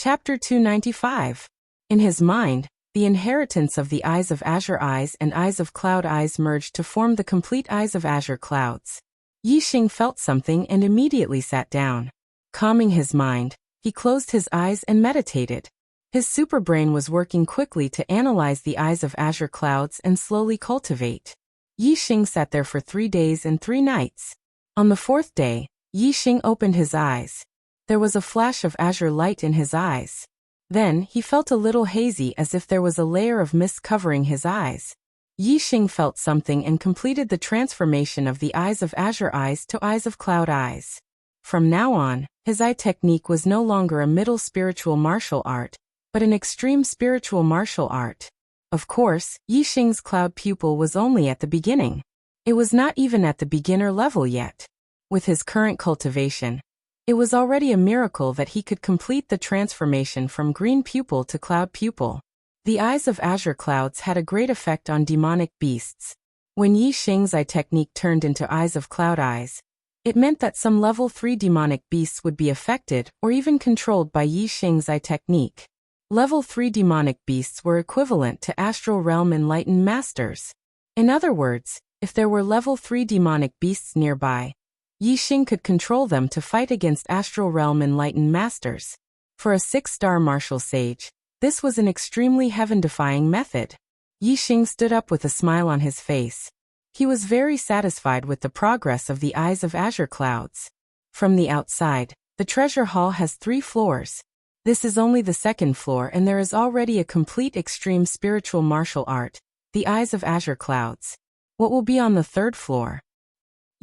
Chapter 295. In his mind, the inheritance of the Eyes of Azure Eyes and Eyes of Cloud Eyes merged to form the complete Eyes of Azure Clouds. Yixing felt something and immediately sat down. Calming his mind, he closed his eyes and meditated. His superbrain was working quickly to analyze the Eyes of Azure Clouds and slowly cultivate. Yixing sat there for 3 days and 3 nights. On the 4th day, Yixing opened his eyes. There was a flash of azure light in his eyes. Then, he felt a little hazy as if there was a layer of mist covering his eyes. Yixing felt something and completed the transformation of the Eyes of Azure Eyes to Eyes of Cloud Eyes. From now on, his eye technique was no longer a middle spiritual martial art, but an extreme spiritual martial art. Of course, Yixing's cloud pupil was only at the beginning. It was not even at the beginner level yet. With his current cultivation, it was already a miracle that he could complete the transformation from green pupil to cloud pupil. The Eyes of Azure Clouds had a great effect on demonic beasts. When Yixing's eye technique turned into Eyes of Cloud Eyes, it meant that some level 3 demonic beasts would be affected or even controlled by Yixing's eye technique. Level 3 demonic beasts were equivalent to Astral Realm Enlightened Masters. In other words, if there were level 3 demonic beasts nearby, Yixing could control them to fight against Astral Realm Enlightened Masters. For a 6-star martial sage, this was an extremely heaven-defying method. Yixing stood up with a smile on his face. He was very satisfied with the progress of the Eyes of Azure Clouds. From the outside, the treasure hall has 3 floors. This is only the 2nd floor and there is already a complete extreme spiritual martial art, the Eyes of Azure Clouds. What will be on the 3rd floor?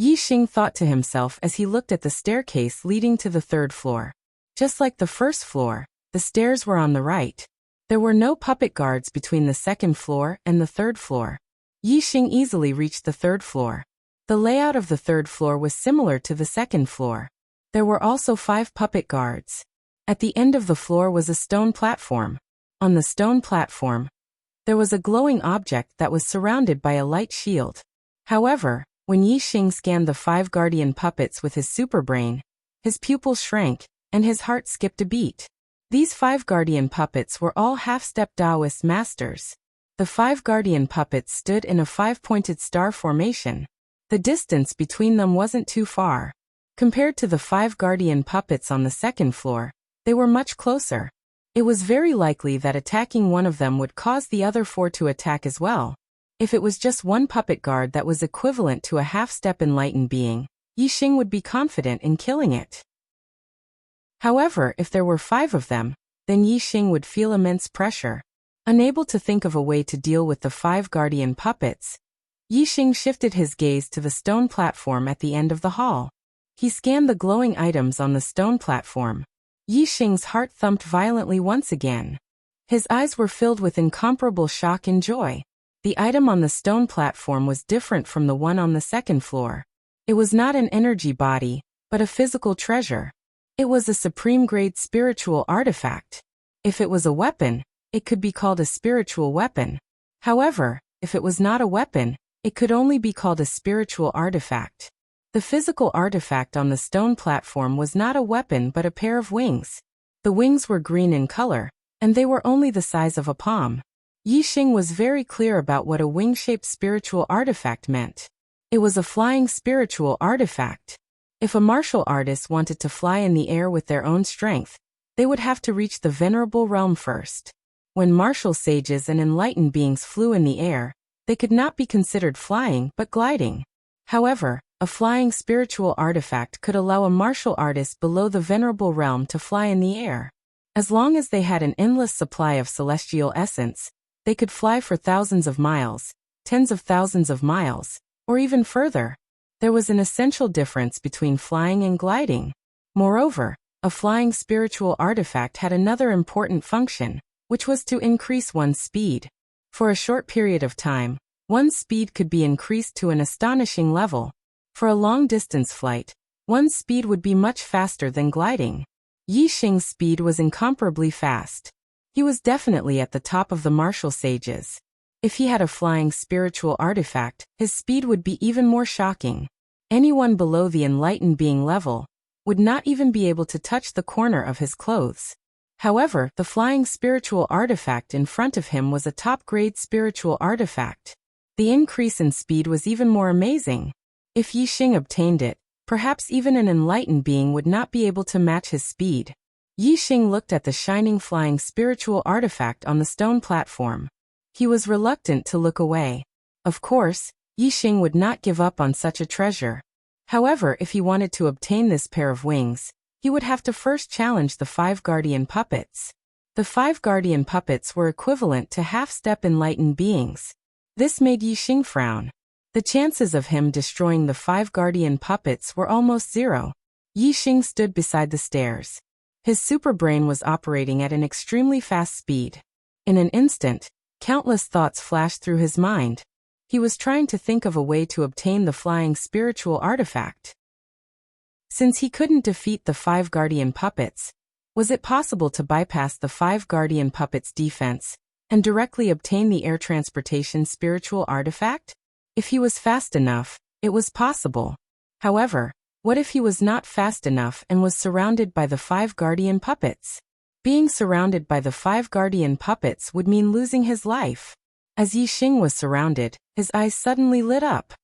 Yixing thought to himself as he looked at the staircase leading to the 3rd floor. Just like the 1st floor, the stairs were on the right. There were no puppet guards between the 2nd floor and the 3rd floor. Yixing easily reached the 3rd floor. The layout of the 3rd floor was similar to the 2nd floor. There were also 5 puppet guards. At the end of the floor was a stone platform. On the stone platform, there was a glowing object that was surrounded by a light shield. However, when Yixing scanned the 5 guardian puppets with his superbrain, his pupils shrank, and his heart skipped a beat. These 5 guardian puppets were all half-step Taoist masters. The 5 guardian puppets stood in a 5-pointed star formation. The distance between them wasn't too far. Compared to the 5 guardian puppets on the 2nd floor, they were much closer. It was very likely that attacking one of them would cause the other 4 to attack as well. If it was just one puppet guard that was equivalent to a half-step enlightened being, Yixing would be confident in killing it. However, if there were 5 of them, then Yixing would feel immense pressure. Unable to think of a way to deal with the 5 guardian puppets, Yixing shifted his gaze to the stone platform at the end of the hall. He scanned the glowing items on the stone platform. Yixing's heart thumped violently once again. His eyes were filled with incomparable shock and joy. The item on the stone platform was different from the one on the 2nd floor. It was not an energy body, but a physical treasure. It was a supreme-grade spiritual artifact. If it was a weapon, it could be called a spiritual weapon. However, if it was not a weapon, it could only be called a spiritual artifact. The physical artifact on the stone platform was not a weapon but a pair of wings. The wings were green in color, and they were only the size of a palm. Yixing was very clear about what a wing-shaped spiritual artifact meant. It was a flying spiritual artifact. If a martial artist wanted to fly in the air with their own strength, they would have to reach the venerable realm first. When martial sages and enlightened beings flew in the air, they could not be considered flying but gliding. However, a flying spiritual artifact could allow a martial artist below the venerable realm to fly in the air. As long as they had an endless supply of celestial essence, they could fly for thousands of miles, tens of thousands of miles, or even further. There was an essential difference between flying and gliding. Moreover, a flying spiritual artifact had another important function, which was to increase one's speed. For a short period of time, one's speed could be increased to an astonishing level. For a long-distance flight, one's speed would be much faster than gliding. Yixing's speed was incomparably fast. He was definitely at the top of the martial sages. If he had a flying spiritual artifact, his speed would be even more shocking. Anyone below the enlightened being level would not even be able to touch the corner of his clothes. However, the flying spiritual artifact in front of him was a top-grade spiritual artifact. The increase in speed was even more amazing. If Yixing obtained it, perhaps even an enlightened being would not be able to match his speed. Yixing looked at the shining flying spiritual artifact on the stone platform. He was reluctant to look away. Of course, Yixing would not give up on such a treasure. However, if he wanted to obtain this pair of wings, he would have to first challenge the 5 guardian puppets. The 5 guardian puppets were equivalent to half-step enlightened beings. This made Yixing frown. The chances of him destroying the 5 guardian puppets were almost zero. Yixing stood beside the stairs. His superbrain was operating at an extremely fast speed. In an instant, countless thoughts flashed through his mind. He was trying to think of a way to obtain the flying spiritual artifact. Since he couldn't defeat the 5 guardian puppets, was it possible to bypass the 5 guardian puppets' defense and directly obtain the air transportation spiritual artifact? If he was fast enough, it was possible. However, what if he was not fast enough and was surrounded by the 5 guardian puppets? Being surrounded by the 5 guardian puppets would mean losing his life. As Yixing was surrounded, his eyes suddenly lit up.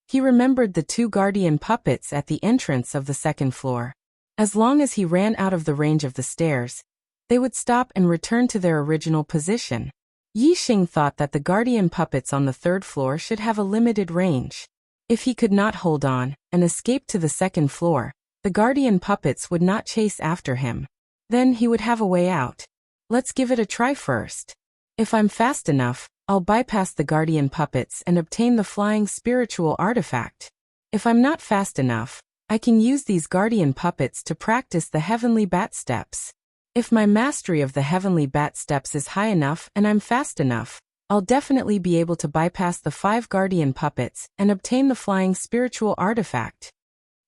He remembered the 2 guardian puppets at the entrance of the 2nd floor. As long as he ran out of the range of the stairs, they would stop and return to their original position. Yixing thought that the guardian puppets on the 3rd floor should have a limited range. If he could not hold on and escape to the 2nd floor, the guardian puppets would not chase after him. Then he would have a way out. Let's give it a try first. If I'm fast enough, I'll bypass the guardian puppets and obtain the flying spiritual artifact. If I'm not fast enough, I can use these guardian puppets to practice the heavenly bat steps. If my mastery of the heavenly bat steps is high enough and I'm fast enough, I'll definitely be able to bypass the 5 guardian puppets and obtain the flying spiritual artifact.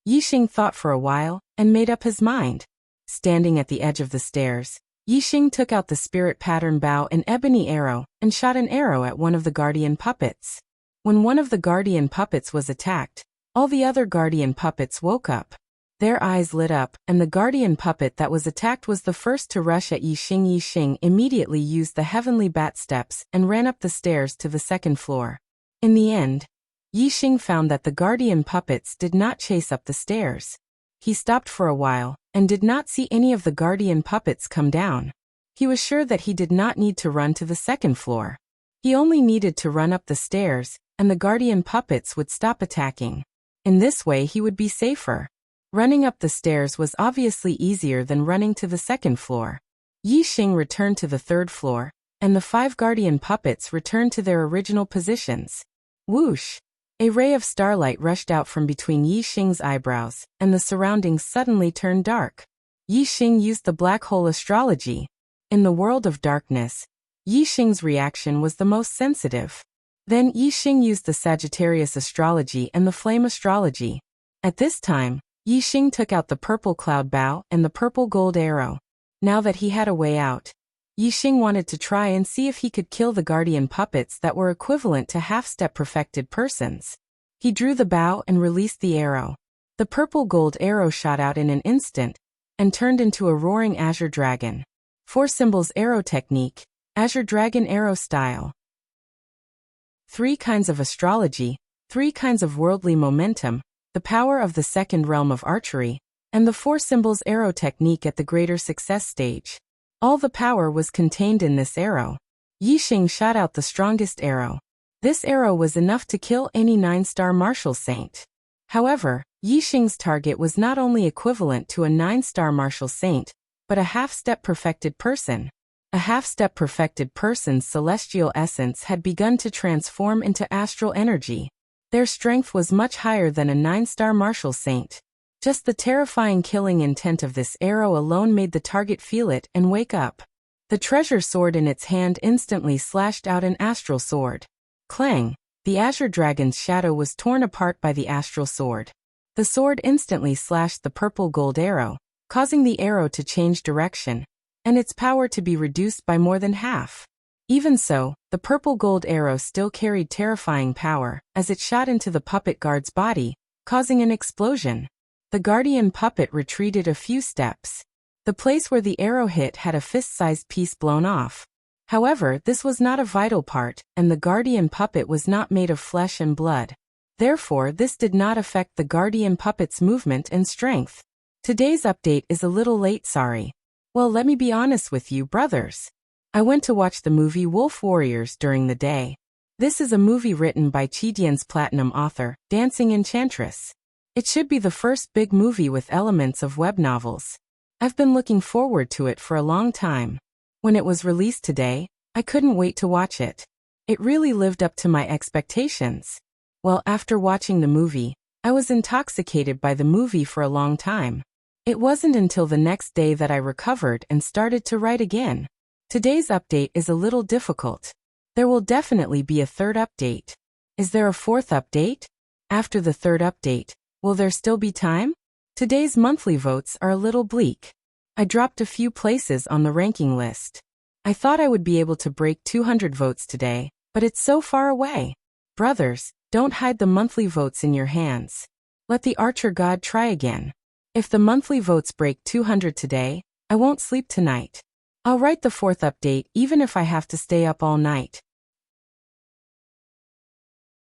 Yixing thought for a while and made up his mind. Standing at the edge of the stairs, Yixing took out the spirit pattern bow and ebony arrow and shot an arrow at one of the guardian puppets. When one of the guardian puppets was attacked, all the other guardian puppets woke up. Their eyes lit up, and the guardian puppet that was attacked was the first to rush at Yixing. Yixing immediately used the heavenly bat steps and ran up the stairs to the 2nd floor. In the end, Yixing found that the guardian puppets did not chase up the stairs. He stopped for a while and did not see any of the guardian puppets come down. He was sure that he did not need to run to the 2nd floor. He only needed to run up the stairs, and the guardian puppets would stop attacking. In this way he would be safer. Running up the stairs was obviously easier than running to the 2nd floor. Yixing returned to the 3rd floor, and the 5 guardian puppets returned to their original positions. Whoosh! A ray of starlight rushed out from between Yixing's eyebrows, and the surroundings suddenly turned dark. Yixing used the black hole astrology. In the world of darkness, Yixing's reaction was the most sensitive. Then Yixing used the Sagittarius astrology and the flame astrology. At this time, Yixing took out the purple cloud bow and the purple gold arrow. Now that he had a way out, Yixing wanted to try and see if he could kill the guardian puppets that were equivalent to half-step perfected persons. He drew the bow and released the arrow. The purple gold arrow shot out in an instant and turned into a roaring azure dragon. 4 symbols arrow technique, azure dragon arrow style. 3 kinds of astrology, 3 kinds of worldly momentum, the power of the 2nd realm of archery, and the 4 symbols arrow technique at the greater success stage. All the power was contained in this arrow. Yixing shot out the strongest arrow. This arrow was enough to kill any 9-star martial saint. However, Yixing's target was not only equivalent to a 9-star martial saint, but a half-step perfected person. A half-step perfected person's celestial essence had begun to transform into astral energy. Their strength was much higher than a 9-star martial saint. Just the terrifying killing intent of this arrow alone made the target feel it and wake up. The treasure sword in its hand instantly slashed out an astral sword. Clang! The azure dragon's shadow was torn apart by the astral sword. The sword instantly slashed the purple gold arrow, causing the arrow to change direction, and its power to be reduced by more than half. Even so, the purple gold arrow still carried terrifying power as it shot into the puppet guard's body, causing an explosion. The guardian puppet retreated a few steps. The place where the arrow hit had a fist-sized piece blown off. However, this was not a vital part, and the guardian puppet was not made of flesh and blood. Therefore, this did not affect the guardian puppet's movement and strength. Today's update is a little late, sorry. Well, let me be honest with you, brothers. I went to watch the movie Wolf Warriors during the day. This is a movie written by Chidian's platinum author, Dancing Enchantress. It should be the first big movie with elements of web novels. I've been looking forward to it for a long time. When it was released today, I couldn't wait to watch it. It really lived up to my expectations. Well, after watching the movie, I was intoxicated by the movie for a long time. It wasn't until the next day that I recovered and started to write again. Today's update is a little difficult. There will definitely be a third update. Is there a fourth update? After the third update, will there still be time? Today's monthly votes are a little bleak. I dropped a few places on the ranking list. I thought I would be able to break 200 votes today, but it's so far away. Brothers, don't hide the monthly votes in your hands. Let the Archer God try again. If the monthly votes break 200 today, I won't sleep tonight. I'll write the fourth update even if I have to stay up all night.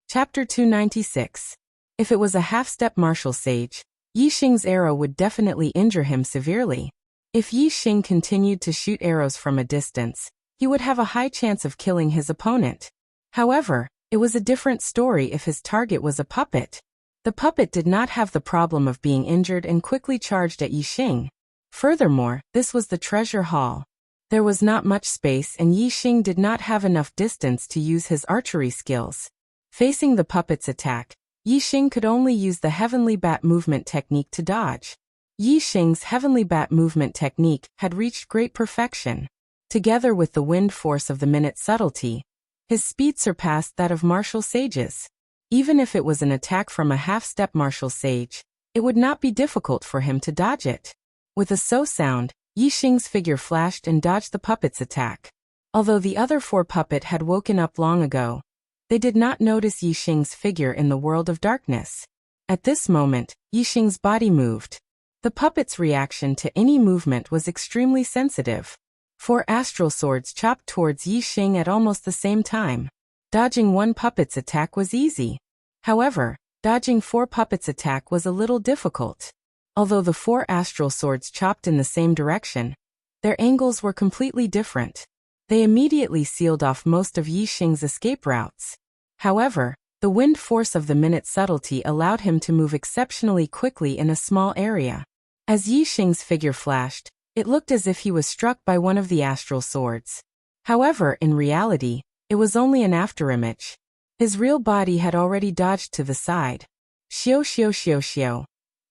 Chapter 296. If it was a half-step martial sage, Yi Xing's arrow would definitely injure him severely. If Yi Xing continued to shoot arrows from a distance, he would have a high chance of killing his opponent. However, it was a different story if his target was a puppet. The puppet did not have the problem of being injured and quickly charged at Yi Xing. Furthermore, this was the treasure hall. There was not much space and Yi Xing did not have enough distance to use his archery skills. Facing the puppet's attack, Yi Xing could only use the Heavenly Bat movement technique to dodge. Yi Xing's Heavenly Bat movement technique had reached great perfection. Together with the wind force of the minute subtlety, his speed surpassed that of martial sages. Even if it was an attack from a half-step martial sage, it would not be difficult for him to dodge it. With a so sound, Yi Xing's figure flashed and dodged the puppet's attack. Although the other four puppet had woken up long ago, they did not notice Yi Xing's figure in the world of darkness. At this moment, Yi Xing's body moved. The puppet's reaction to any movement was extremely sensitive. 4 astral swords chopped towards Yi Xing at almost the same time. Dodging one puppet's attack was easy. However, dodging 4 puppets' attack was a little difficult. Although the 4 astral swords chopped in the same direction, their angles were completely different. They immediately sealed off most of Yi Xing's escape routes. However, the wind force of the minute subtlety allowed him to move exceptionally quickly in a small area. As Yi Xing's figure flashed, it looked as if he was struck by one of the astral swords. However, in reality, it was only an afterimage. His real body had already dodged to the side. Xiao xiao xiao xiao.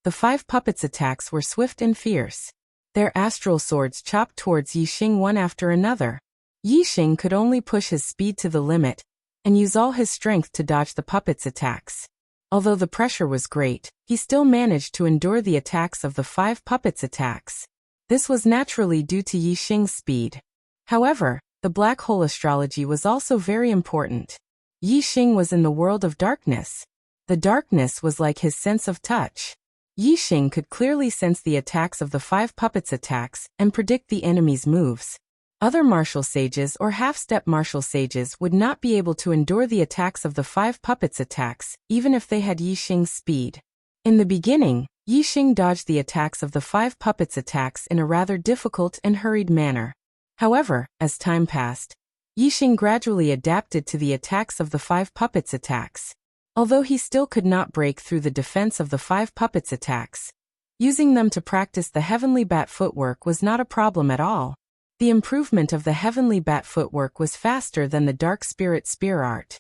The 5 puppets' attacks were swift and fierce. Their astral swords chopped towards Yi Xing one after another. Yi Xing could only push his speed to the limit and use all his strength to dodge the puppets' attacks. Although the pressure was great, he still managed to endure the attacks of the 5 puppets' attacks. This was naturally due to Yi Xing's speed. However, the black hole astrology was also very important. Yi Xing was in the world of darkness. The darkness was like his sense of touch. Yi Xing could clearly sense the attacks of the 5 puppets' attacks and predict the enemy's moves. Other martial sages or half-step martial sages would not be able to endure the attacks of the 5 puppets' attacks, even if they had Yi Xing's speed. In the beginning, Yi Xing dodged the attacks of the 5 puppets' attacks in a rather difficult and hurried manner. However, as time passed, Yi Xing gradually adapted to the attacks of the 5 puppets' attacks. Although he still could not break through the defense of the 5 puppets' attacks, using them to practice the Heavenly Bat footwork was not a problem at all. The improvement of the Heavenly Bat footwork was faster than the Dark Spirit spear art.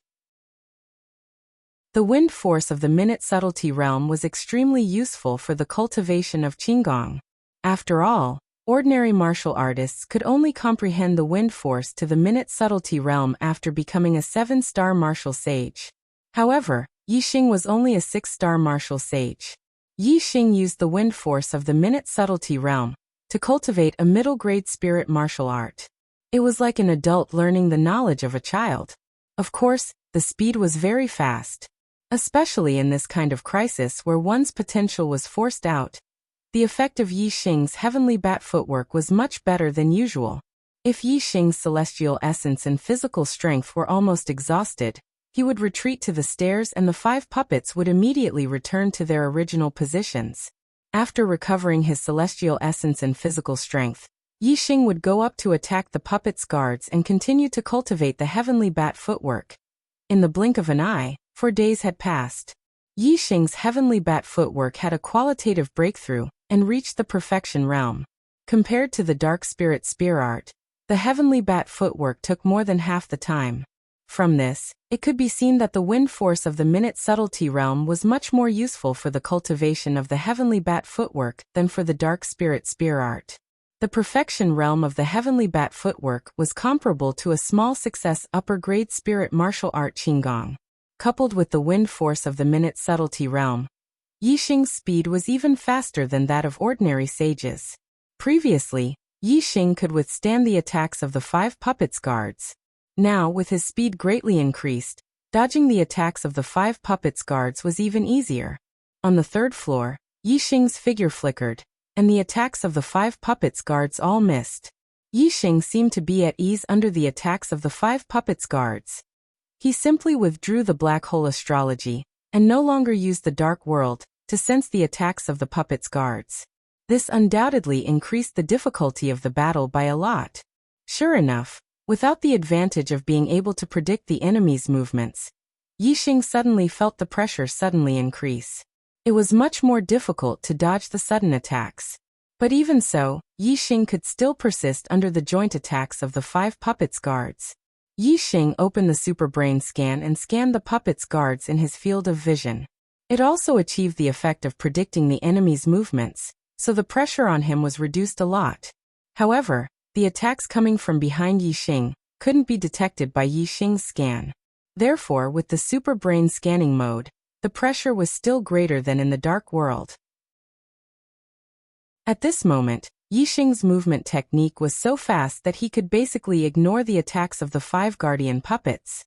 The wind force of the minute subtlety realm was extremely useful for the cultivation of Qigong. After all, ordinary martial artists could only comprehend the wind force to the minute subtlety realm after becoming a 7-star martial sage. However, Yi Xing was only a 6-star martial sage. Yi Xing used the wind force of the minute subtlety realm to cultivate a middle-grade spirit martial art. It was like an adult learning the knowledge of a child. Of course, the speed was very fast. Especially in this kind of crisis where one's potential was forced out, The effect of Yi Xing's heavenly bat footwork was much better than usual. If Yi Xing's celestial essence and physical strength were almost exhausted, he would retreat to the stairs and the 5 puppets would immediately return to their original positions. After recovering his celestial essence and physical strength, Yi Xing would go up to attack the puppets' guards and continue to cultivate the heavenly bat footwork. In the blink of an eye, 4 days had passed. Yi Xing's heavenly bat footwork had a qualitative breakthrough and reached the perfection realm. Compared to the dark spirit spear art, the heavenly bat footwork took more than half the time. From this, it could be seen that the wind force of the minute subtlety realm was much more useful for the cultivation of the heavenly bat footwork than for the dark spirit spear art. The perfection realm of the heavenly bat footwork was comparable to a small success upper-grade spirit martial art qigong. Coupled with the wind force of the minute subtlety realm, Yi Xing's speed was even faster than that of ordinary sages. Previously, Yi Xing could withstand the attacks of the 5 puppets' guards. Now, with his speed greatly increased, dodging the attacks of the 5 puppets' guards was even easier. On the 3rd floor, Yi Xing's figure flickered, and the attacks of the 5 puppets' guards all missed. Yi Xing seemed to be at ease under the attacks of the 5 puppets' guards. He simply withdrew the black hole astrology, and no longer used the dark world to sense the attacks of the puppets' guards. This undoubtedly increased the difficulty of the battle by a lot. Sure enough, without the advantage of being able to predict the enemy's movements, Yi Xing suddenly felt the pressure suddenly increase. It was much more difficult to dodge the sudden attacks. But even so, Yi Xing could still persist under the joint attacks of the 5 puppets' guards. Yi Xing opened the super brain scan and scanned the puppets' guards in his field of vision. It also achieved the effect of predicting the enemy's movements, so the pressure on him was reduced a lot. However, the attacks coming from behind Yi Xing couldn't be detected by Yi Xing's scan. Therefore, with the super brain scanning mode, the pressure was still greater than in the dark world. At this moment, Yi Xing's movement technique was so fast that he could basically ignore the attacks of the 5 guardian puppets.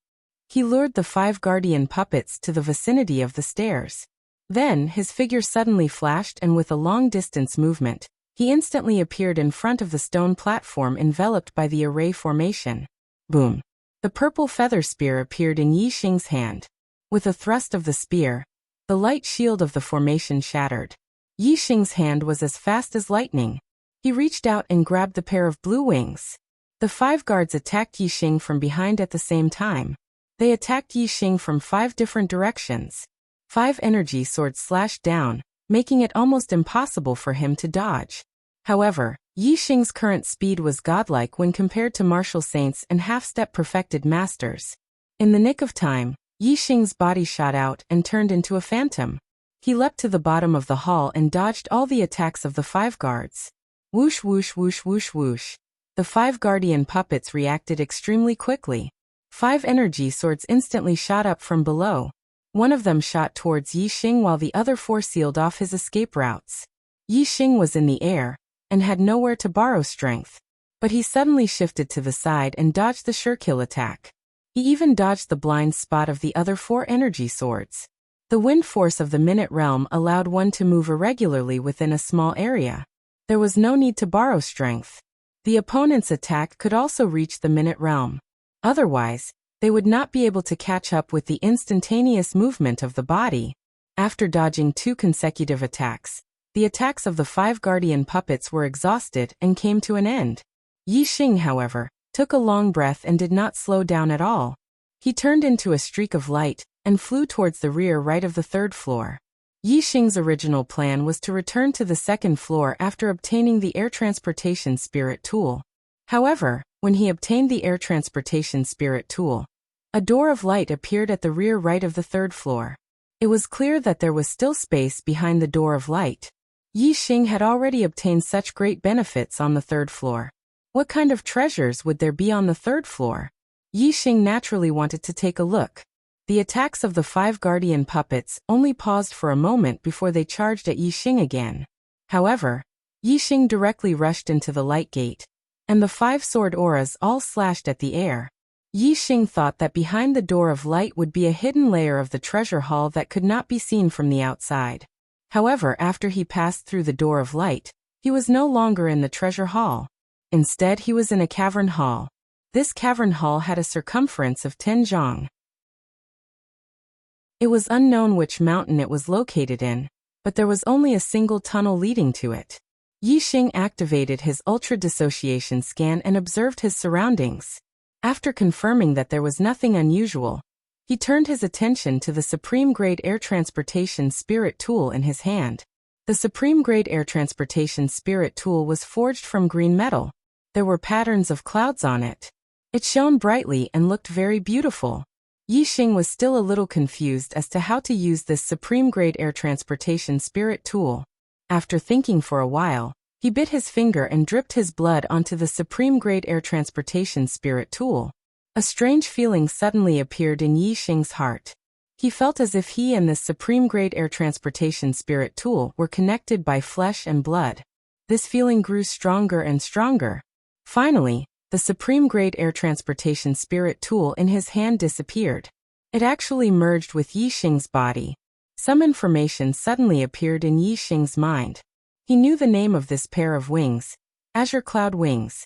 He lured the 5 guardian puppets to the vicinity of the stairs. Then, his figure suddenly flashed and with a long-distance movement, he instantly appeared in front of the stone platform enveloped by the array formation. Boom! The purple feather spear appeared in Yi Xing's hand. With a thrust of the spear, the light shield of the formation shattered. Yi Xing's hand was as fast as lightning. He reached out and grabbed the pair of blue wings. The 5 guards attacked Yi Xing from behind at the same time. They attacked Yi Xing from 5 different directions. 5 energy swords slashed down, making it almost impossible for him to dodge. However, Yi Xing's current speed was godlike when compared to martial saints and half-step perfected masters. In the nick of time, Yi Xing's body shot out and turned into a phantom. He leapt to the bottom of the hall and dodged all the attacks of the 5 guards. Whoosh whoosh whoosh whoosh whoosh. The 5 guardian puppets reacted extremely quickly. 5 energy swords instantly shot up from below. One of them shot towards Yi Xing while the other 4 sealed off his escape routes. Yi Xing was in the air and had nowhere to borrow strength. But he suddenly shifted to the side and dodged the sure-kill attack. He even dodged the blind spot of the other 4 energy swords. The wind force of the minute realm allowed one to move irregularly within a small area. There was no need to borrow strength. The opponent's attack could also reach the minute realm. Otherwise, they would not be able to catch up with the instantaneous movement of the body. After dodging 2 consecutive attacks, the attacks of the 5 guardian puppets were exhausted and came to an end. Yi Xing, however, took a long breath and did not slow down at all. He turned into a streak of light and flew towards the rear right of the 3rd floor. Yi Xing's original plan was to return to the 2nd floor after obtaining the air transportation spirit tool. However, when he obtained the air transportation spirit tool, a door of light appeared at the rear right of the 3rd floor. It was clear that there was still space behind the door of light. Yi Xing had already obtained such great benefits on the 3rd floor. What kind of treasures would there be on the 3rd floor? Yi Xing naturally wanted to take a look. The attacks of the 5 guardian puppets only paused for a moment before they charged at Yi Xing again. However, Yi Xing directly rushed into the light gate, and the 5 sword auras all slashed at the air. Yi Xing thought that behind the door of light would be a hidden layer of the treasure hall that could not be seen from the outside. However, after he passed through the door of light, he was no longer in the treasure hall. Instead, he was in a cavern hall. This cavern hall had a circumference of 10 zhang. It was unknown which mountain it was located in, but there was only a single tunnel leading to it. Yixing activated his ultra-dissociation scan and observed his surroundings. After confirming that there was nothing unusual, he turned his attention to the supreme-grade air transportation spirit tool in his hand. The supreme-grade air transportation spirit tool was forged from green metal. There were patterns of clouds on it. It shone brightly and looked very beautiful. Yixing was still a little confused as to how to use this supreme-grade air transportation spirit tool. After thinking for a while, he bit his finger and dripped his blood onto the supreme-grade air transportation spirit tool. A strange feeling suddenly appeared in Yixing's heart. He felt as if he and this supreme-grade air transportation spirit tool were connected by flesh and blood. This feeling grew stronger and stronger. Finally, the supreme-grade air transportation spirit tool in his hand disappeared. It actually merged with Yixing's body. Some information suddenly appeared in Yixing's mind. He knew the name of this pair of wings: Azure Cloud Wings.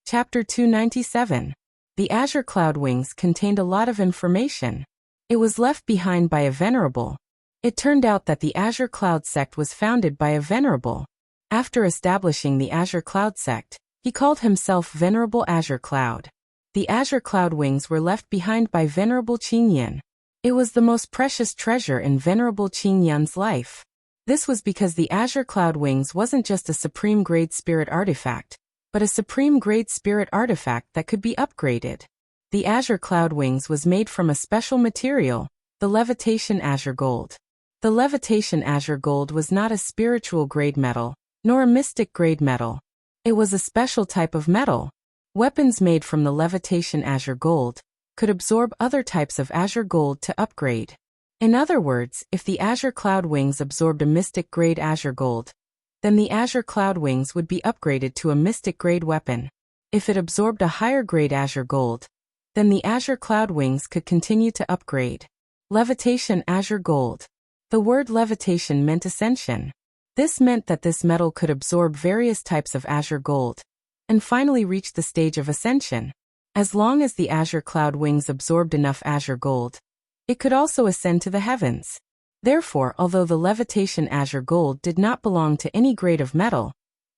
Chapter 297. The Azure Cloud Wings contained a lot of information. It was left behind by a venerable. It turned out that the Azure Cloud sect was founded by a venerable. After establishing the Azure Cloud sect, he called himself Venerable Azure Cloud. The Azure Cloud Wings were left behind by Venerable Qingyan. It was the most precious treasure in Venerable Qingyan's life. This was because the Azure Cloud Wings wasn't just a supreme-grade spirit artifact, but a supreme-grade spirit artifact that could be upgraded. The Azure Cloud Wings was made from a special material, the Levitation Azure Gold. The Levitation Azure Gold was not a spiritual-grade metal, nor a mystic-grade metal. It was a special type of metal. Weapons made from the Levitation Azure Gold could absorb other types of Azure Gold to upgrade. In other words, if the Azure Cloud Wings absorbed a mystic-grade Azure Gold, then the Azure Cloud Wings would be upgraded to a mystic-grade weapon. If it absorbed a higher-grade Azure Gold, then the Azure Cloud Wings could continue to upgrade. Levitation Azure Gold. The word levitation meant ascension. This meant that this metal could absorb various types of Azure Gold, and finally reach the stage of ascension. As long as the Azure Cloud Wings absorbed enough Azure Gold, it could also ascend to the heavens. Therefore, although the Levitation Azure Gold did not belong to any grade of metal,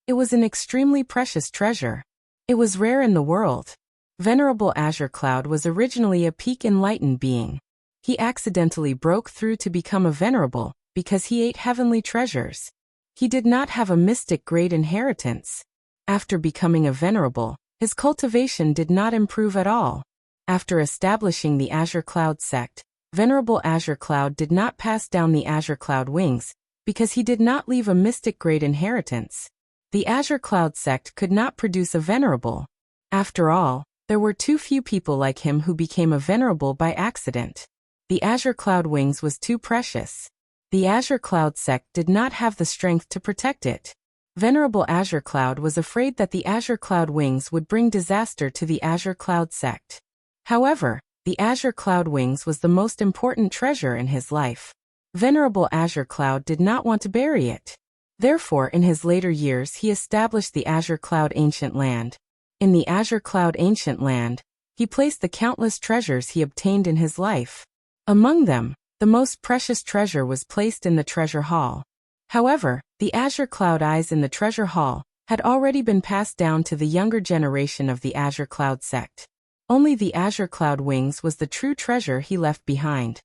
it was an extremely precious treasure. It was rare in the world. Venerable Azure Cloud was originally a peak enlightened being. He accidentally broke through to become a venerable because he ate heavenly treasures. He did not have a mystic grade inheritance. After becoming a venerable, his cultivation did not improve at all. After establishing the Azure Cloud sect, Venerable Azure Cloud did not pass down the Azure Cloud Wings because he did not leave a mystic grade inheritance. The Azure Cloud sect could not produce a venerable. After all, there were too few people like him who became a venerable by accident. The Azure Cloud Wings was too precious. The Azure Cloud sect did not have the strength to protect it. Venerable Azure Cloud was afraid that the Azure Cloud Wings would bring disaster to the Azure Cloud sect. However, the Azure Cloud Wings was the most important treasure in his life. Venerable Azure Cloud did not want to bury it. Therefore, in his later years he established the Azure Cloud Ancient Land. In the Azure Cloud Ancient Land, he placed the countless treasures he obtained in his life. Among them, the most precious treasure was placed in the treasure hall. However, the Azure Cloud Eyes in the treasure hall had already been passed down to the younger generation of the Azure Cloud sect. Only the Azure Cloud Wings was the true treasure he left behind.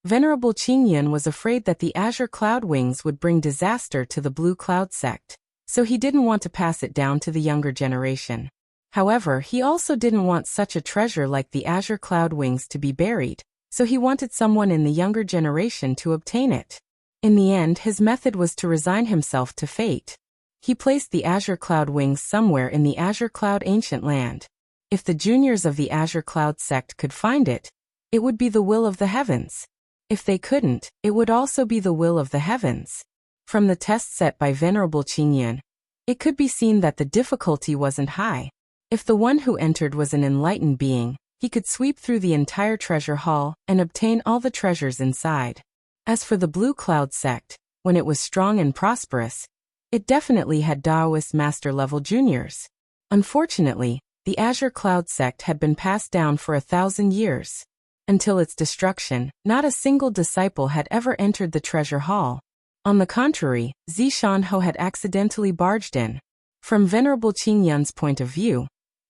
Venerable Qingyan was afraid that the Azure Cloud Wings would bring disaster to the Blue Cloud sect, so he didn't want to pass it down to the younger generation. However, he also didn't want such a treasure like the Azure Cloud Wings to be buried, so he wanted someone in the younger generation to obtain it. In the end, his method was to resign himself to fate. He placed the Azure Cloud Wings somewhere in the Azure Cloud Ancient Land. If the juniors of the Azure Cloud sect could find it, it would be the will of the heavens. If they couldn't, it would also be the will of the heavens. From the test set by Venerable Qingyan, it could be seen that the difficulty wasn't high. If the one who entered was an enlightened being, he could sweep through the entire treasure hall and obtain all the treasures inside. As for the Blue Cloud sect, when it was strong and prosperous, it definitely had Taoist master-level juniors. Unfortunately, the Azure Cloud sect had been passed down for 1,000 years. Until its destruction, not a single disciple had ever entered the treasure hall. On the contrary, Zishan Ho had accidentally barged in. From Venerable Qing Yun's point of view,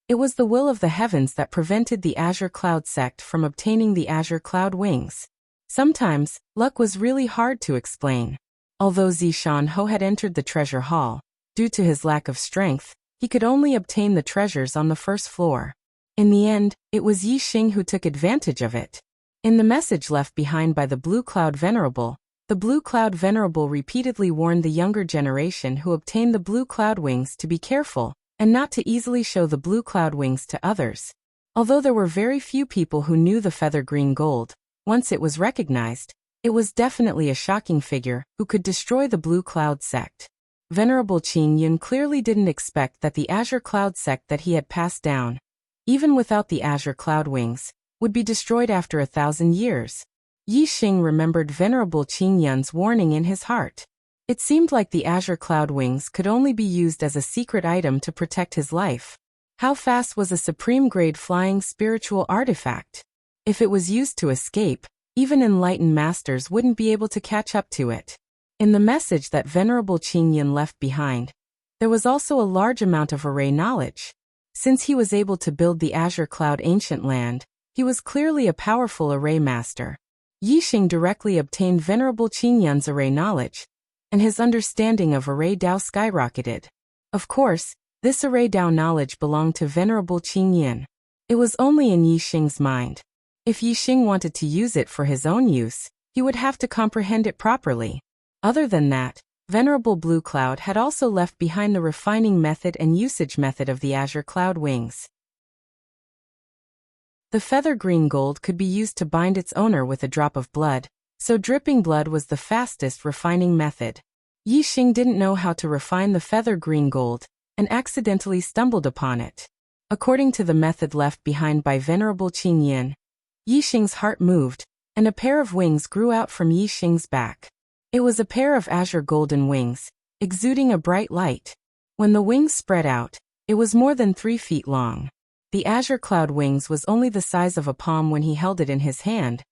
it was the will of the heavens that prevented the Azure Cloud sect from obtaining the Azure Cloud wings. Sometimes, luck was really hard to explain. Although Zishan Ho had entered the treasure hall, due to his lack of strength, he could only obtain the treasures on the first floor. In the end, it was Yi Xing who took advantage of it. In the message left behind by the Blue Cloud Venerable, the Blue Cloud Venerable repeatedly warned the younger generation who obtained the Blue Cloud wings to be careful and not to easily show the Blue Cloud wings to others. Although there were very few people who knew the feather green gold, once it was recognized, it was definitely a shocking figure who could destroy the Blue Cloud sect. Venerable Qing Yun clearly didn't expect that the Azure Cloud sect that he had passed down, even without the Azure Cloud wings, would be destroyed after 1,000 years. Yi Xing remembered Venerable Qing Yun's warning in his heart. It seemed like the Azure Cloud wings could only be used as a secret item to protect his life. How fast was a supreme-grade flying spiritual artifact? If it was used to escape, even enlightened masters wouldn't be able to catch up to it. In the message that Venerable Qing Yun left behind, there was also a large amount of array knowledge. Since he was able to build the Azure Cloud Ancient Land, he was clearly a powerful array master. Yi Xing directly obtained Venerable Qing Yun's array knowledge, and his understanding of array Dao skyrocketed. Of course, this array Dao knowledge belonged to Venerable Qing Yun. It was only in Yi Xing's mind. If Yi Xing wanted to use it for his own use, he would have to comprehend it properly. Other than that, Venerable Blue Cloud had also left behind the refining method and usage method of the Azure Cloud wings. The feather green gold could be used to bind its owner with a drop of blood, so dripping blood was the fastest refining method. Yi Xing didn't know how to refine the feather green gold, and accidentally stumbled upon it. According to the method left behind by Venerable Qing Yun, Yi Xing's heart moved, and a pair of wings grew out from Yi Xing's back. It was a pair of azure golden wings, exuding a bright light. When the wings spread out, it was more than 3 feet long. The Azure Cloud wings was only the size of a palm when he held it in his hand,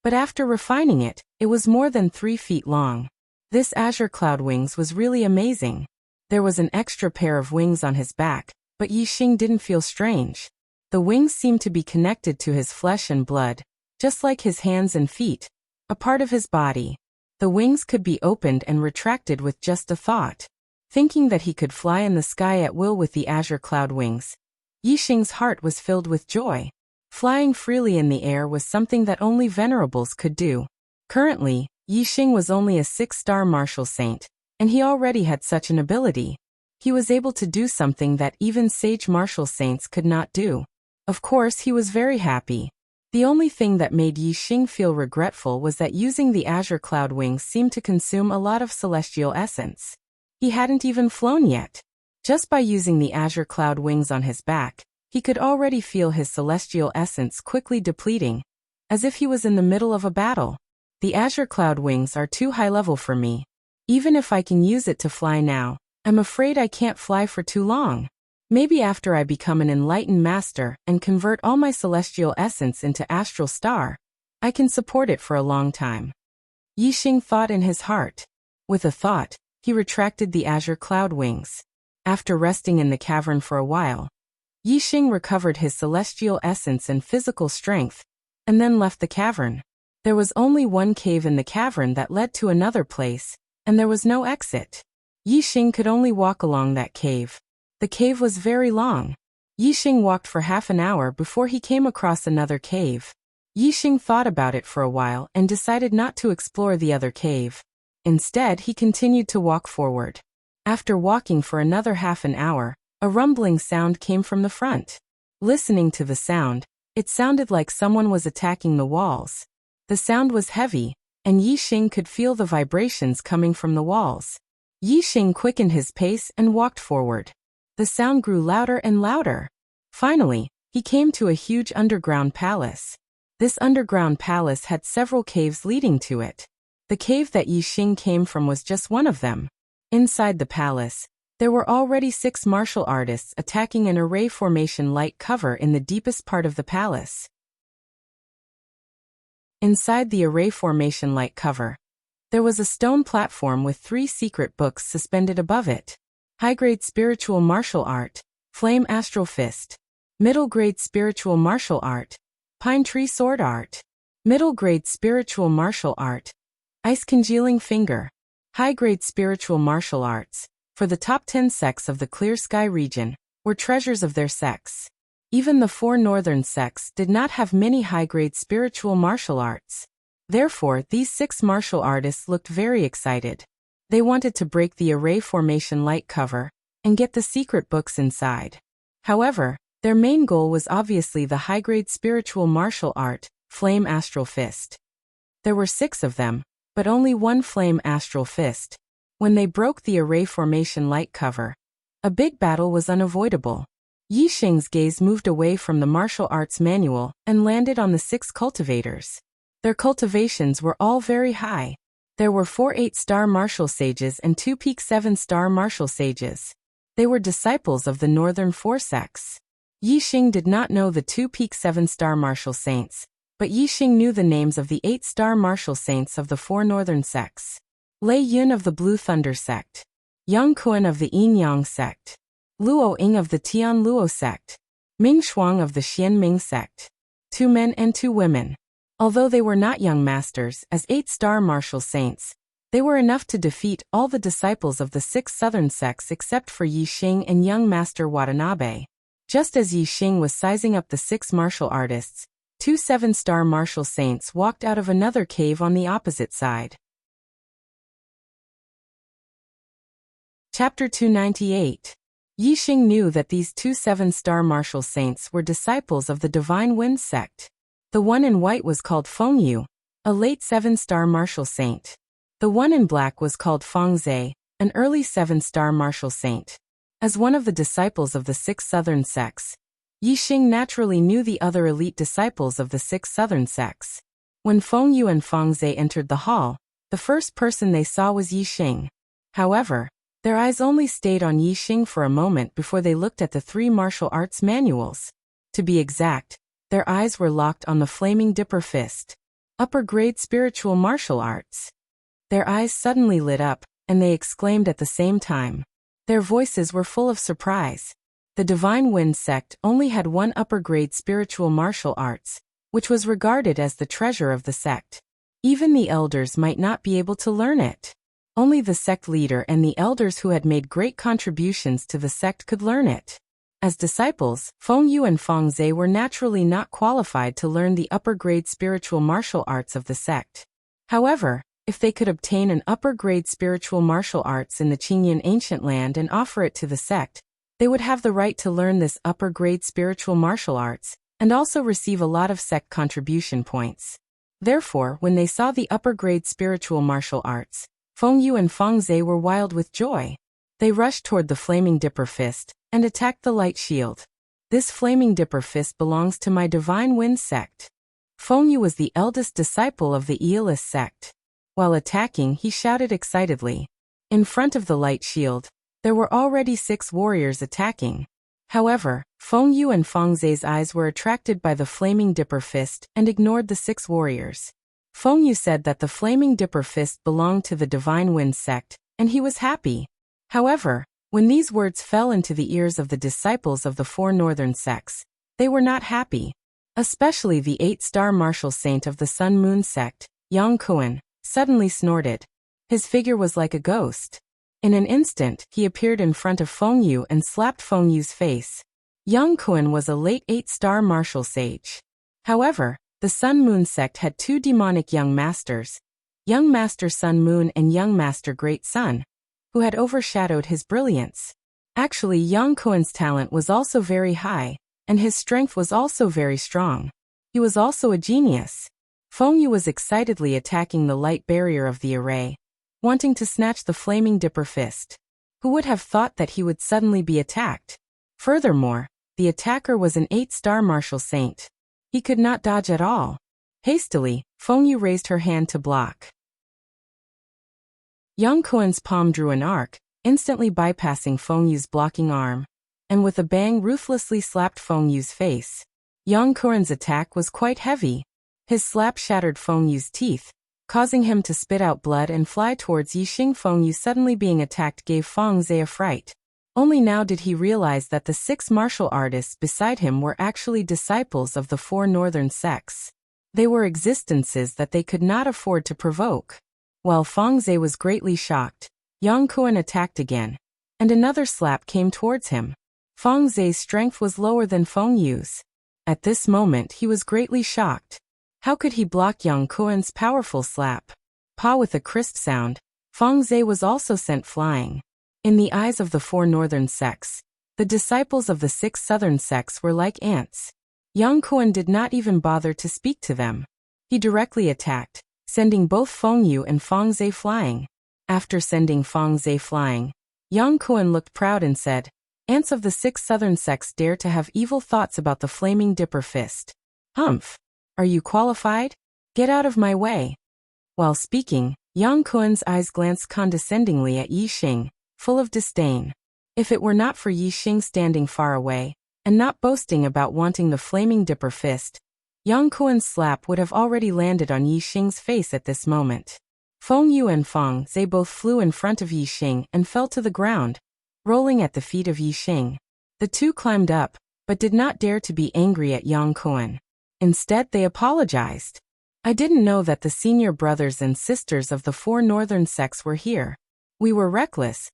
but after refining it, it was more than 3 feet long. This Azure Cloud wings was really amazing. There was an extra pair of wings on his back, but Yi Xing didn't feel strange. The wings seemed to be connected to his flesh and blood, just like his hands and feet, a part of his body. The wings could be opened and retracted with just a thought. Thinking that he could fly in the sky at will with the Azure Cloud wings, Yi Xing's heart was filled with joy. Flying freely in the air was something that only venerables could do. Currently, Yi Xing was only a 6-star martial saint, and he already had such an ability. He was able to do something that even sage martial saints could not do. Of course, he was very happy. The only thing that made Yi Xing feel regretful was that using the Azure Cloud wings seemed to consume a lot of celestial essence. He hadn't even flown yet. Just by using the Azure Cloud wings on his back, he could already feel his celestial essence quickly depleting, as if he was in the middle of a battle. The Azure Cloud wings are too high level for me. Even if I can use it to fly now, I'm afraid I can't fly for too long. Maybe after I become an enlightened master and convert all my celestial essence into astral star, I can support it for a long time. Yi Xing thought in his heart. With a thought, he retracted the Azure Cloud wings. After resting in the cavern for a while, Yi Xing recovered his celestial essence and physical strength, and then left the cavern. There was only one cave in the cavern that led to another place, and there was no exit. Yi Xing could only walk along that cave. The cave was very long. Yi Xing walked for half an hour before he came across another cave. Yi Xing thought about it for a while and decided not to explore the other cave. Instead, he continued to walk forward. After walking for another half an hour, a rumbling sound came from the front. Listening to the sound, it sounded like someone was attacking the walls. The sound was heavy, and Yi Xing could feel the vibrations coming from the walls. Yi Xing quickened his pace and walked forward. The sound grew louder and louder. Finally, he came to a huge underground palace. This underground palace had several caves leading to it. The cave that Yi Xing came from was just one of them. Inside the palace, there were already 6 martial artists attacking an array formation light cover in the deepest part of the palace. Inside the array formation light cover, there was a stone platform with 3 secret books suspended above it. High-grade spiritual martial art, Flame Astral Fist. Middle-grade spiritual martial art, Pine Tree Sword Art. Middle-grade spiritual martial art, Ice Congealing Finger. High-grade spiritual martial arts, for the top 10 sects of the Clear Sky region, were treasures of their sects. Even the 4 northern sects did not have many high-grade spiritual martial arts. Therefore, these 6 martial artists looked very excited. They wanted to break the array formation light cover and get the secret books inside. However, their main goal was obviously the high-grade spiritual martial art, Flame Astral Fist. There were 6 of them, but only 1 Flame Astral Fist. When they broke the array formation light cover, a big battle was unavoidable. Yi Xing's gaze moved away from the martial arts manual and landed on the 6 cultivators. Their cultivations were all very high. There were 4 8-star martial sages and 2 peak 7-star martial sages. They were disciples of the northern 4 sects. Yi Xing did not know the 2 peak 7-star martial saints, but Yi Xing knew the names of the 8-star martial saints of the 4 northern sects. Lei Yun of the Blue Thunder sect, Yang Kuan of the Yin Yang sect, Luo Ying of the Tian Luo sect, Ming Shuang of the Xian Ming sect. 2 men and 2 women. Although they were not young masters as 8-star martial saints, they were enough to defeat all the disciples of the 6 southern sects except for Yi Xing and young master Watanabe. Just as Yi Xing was sizing up the 6 martial artists, 2 7-star martial saints walked out of another cave on the opposite side. Chapter 298. Yi Xing knew that these 2 7-star martial saints were disciples of the Divine Wind sect. The one in white was called Feng Yu, a late 7-star martial saint. The one in black was called Feng Zhe, an early 7-star martial saint. As one of the disciples of the 6 southern sects, Yi Xing naturally knew the other elite disciples of the 6 southern sects. When Feng Yu and Feng Zhe entered the hall, the first person they saw was Yi Xing. However, their eyes only stayed on Yi Xing for a moment before they looked at the 3 martial arts manuals. To be exact, their eyes were locked on the Flaming Dipper Fist, upper-grade spiritual martial arts. Their eyes suddenly lit up, and they exclaimed at the same time. Their voices were full of surprise. The Divine Wind sect only had 1 upper-grade spiritual martial arts, which was regarded as the treasure of the sect. Even the elders might not be able to learn it. Only the sect leader and the elders who had made great contributions to the sect could learn it. As disciples, Feng Yu and Feng Zhe were naturally not qualified to learn the upper-grade spiritual martial arts of the sect. However, if they could obtain an upper-grade spiritual martial arts in the Qingyan ancient land and offer it to the sect, they would have the right to learn this upper-grade spiritual martial arts, and also receive a lot of sect contribution points. Therefore, when they saw the upper-grade spiritual martial arts, Feng Yu and Feng Zhe were wild with joy. They rushed toward the Flaming Dipper Fist and attacked the light shield. This Flaming Dipper Fist belongs to my Divine Wind sect. Feng Yu was the eldest disciple of the Aeolus sect. While attacking, he shouted excitedly. In front of the light shield, there were already 6 warriors attacking. However, Feng Yu and Feng Zhe's eyes were attracted by the Flaming Dipper Fist and ignored the 6 warriors. Feng Yu said that the Flaming Dipper Fist belonged to the Divine Wind sect, and he was happy. However, when these words fell into the ears of the disciples of the 4 northern sects, they were not happy. Especially the 8-star martial saint of the Sun Moon sect, Yang Kuan, suddenly snorted. His figure was like a ghost. In an instant, he appeared in front of Feng Yu and slapped Feng Yu's face. Yang Kuan was a late 8-star martial sage. However, the Sun Moon sect had 2 demonic young masters, Young Master Sun Moon and Young Master Great Sun, who had overshadowed his brilliance. Actually, Yang Kuan's talent was also very high, and his strength was also very strong. He was also a genius. Feng Yu was excitedly attacking the light barrier of the array, wanting to snatch the Flaming Dipper Fist. Who would have thought that he would suddenly be attacked? Furthermore, The attacker was an 8-star martial saint. He could not dodge at all. Hastily, Fengyu raised her hand to block. Yang Kuan's palm drew an arc, instantly bypassing Fengyu's blocking arm, and with a bang ruthlessly slapped Fengyu's face. Yang Kuan's attack was quite heavy. His slap shattered Fengyu's teeth, causing him to spit out blood and fly towards Yixing. Fengyu suddenly being attacked gave Feng Zhe a fright. Only now did he realize that the 6 martial artists beside him were actually disciples of the 4 northern sects. They were existences that they could not afford to provoke. While Feng Zhe was greatly shocked, Yang Kuan attacked again, and another slap came towards him. Feng Zhe's strength was lower than Fengyu's. At this moment he was greatly shocked. How could he block Yang Kuan's powerful slap? Pa! With a crisp sound, Feng Zhe was also sent flying. In the eyes of the 4 northern sects, the disciples of the 6 southern sects were like ants. Yang Kuan did not even bother to speak to them. He directly attacked, sending both Fengyu and Feng Zhe flying. After sending Feng Zhe flying, Yang Kuan looked proud and said, "Ants of the 6 southern sects dare to have evil thoughts about the flaming dipper fist. Humph! Are you qualified? Get out of my way." While speaking, Yang Kuan's eyes glanced condescendingly at Yixing, full of disdain. If it were not for Yixing standing far away, and not boasting about wanting the flaming dipper fist, Yang Kuan's slap would have already landed on Yixing's face at this moment. Fengyu and Feng Zhe both flew in front of Yixing and fell to the ground, rolling at the feet of Yixing. The two climbed up, but did not dare to be angry at Yang Kuan. Instead they apologized. "I didn't know that the senior brothers and sisters of the 4 northern sects were here. We were reckless,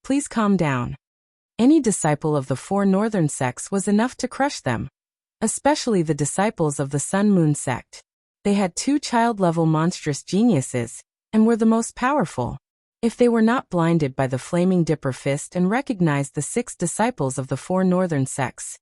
please calm down." Any disciple of the 4 northern sects was enough to crush them. Especially the disciples of the Sun Moon sect. They had 2 child-level monstrous geniuses, and were the most powerful. If they were not blinded by the flaming dipper fist and recognized the 6 disciples of the 4 northern sects,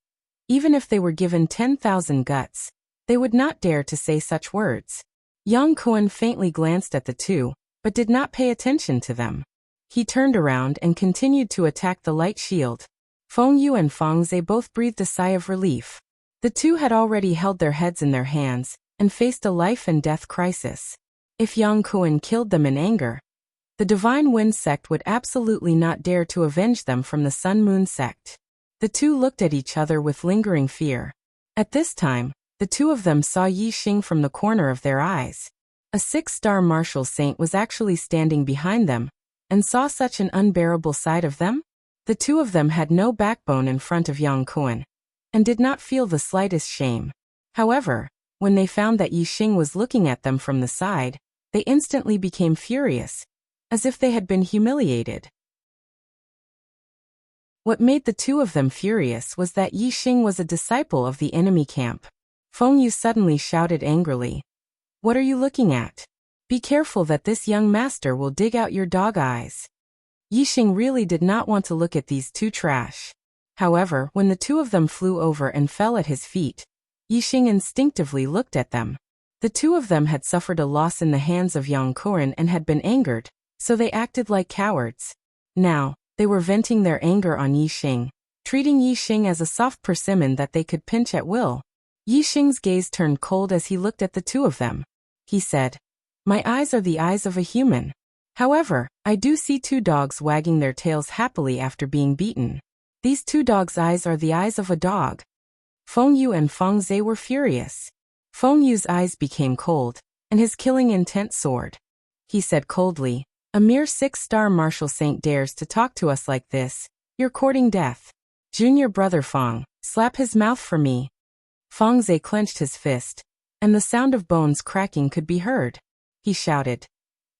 even if they were given 10,000 guts, they would not dare to say such words. Yang Kuan faintly glanced at the 2, but did not pay attention to them. He turned around and continued to attack the light shield. Fengyu and Feng Zhe both breathed a sigh of relief. The 2 had already held their heads in their hands, and faced a life-and-death crisis. If Yang Kuan killed them in anger, the Divine Wind sect would absolutely not dare to avenge them from the Sun Moon sect. The 2 looked at each other with lingering fear. At this time, the 2 of them saw Yixing from the corner of their eyes. A 6-star martial saint was actually standing behind them, and saw such an unbearable side of them? The 2 of them had no backbone in front of Yang Kuan, and did not feel the slightest shame. However, when they found that Yixing was looking at them from the side, they instantly became furious, as if they had been humiliated. What made the 2 of them furious was that Yixing was a disciple of the enemy camp. Fengyu suddenly shouted angrily, "What are you looking at? Be careful that this young master will dig out your dog eyes." Yixing really did not want to look at these 2 trash. However, when the 2 of them flew over and fell at his feet, Yixing instinctively looked at them. The 2 of them had suffered a loss in the hands of Yang Kuan and had been angered, so they acted like cowards. Now, they were venting their anger on Yixing, treating Yixing as a soft persimmon that they could pinch at will. Yixing's gaze turned cold as he looked at the 2 of them. He said, "My eyes are the eyes of a human. However, I do see 2 dogs wagging their tails happily after being beaten. These 2 dogs' eyes are the eyes of a dog." Fengyu and Feng Zhe were furious. Fengyu's eyes became cold, and his killing intent soared. He said coldly, "A mere 6-star martial saint dares to talk to us like this. You're courting death. Junior brother Feng, slap his mouth for me." Feng Zhe clenched his fist, and the sound of bones cracking could be heard. He shouted,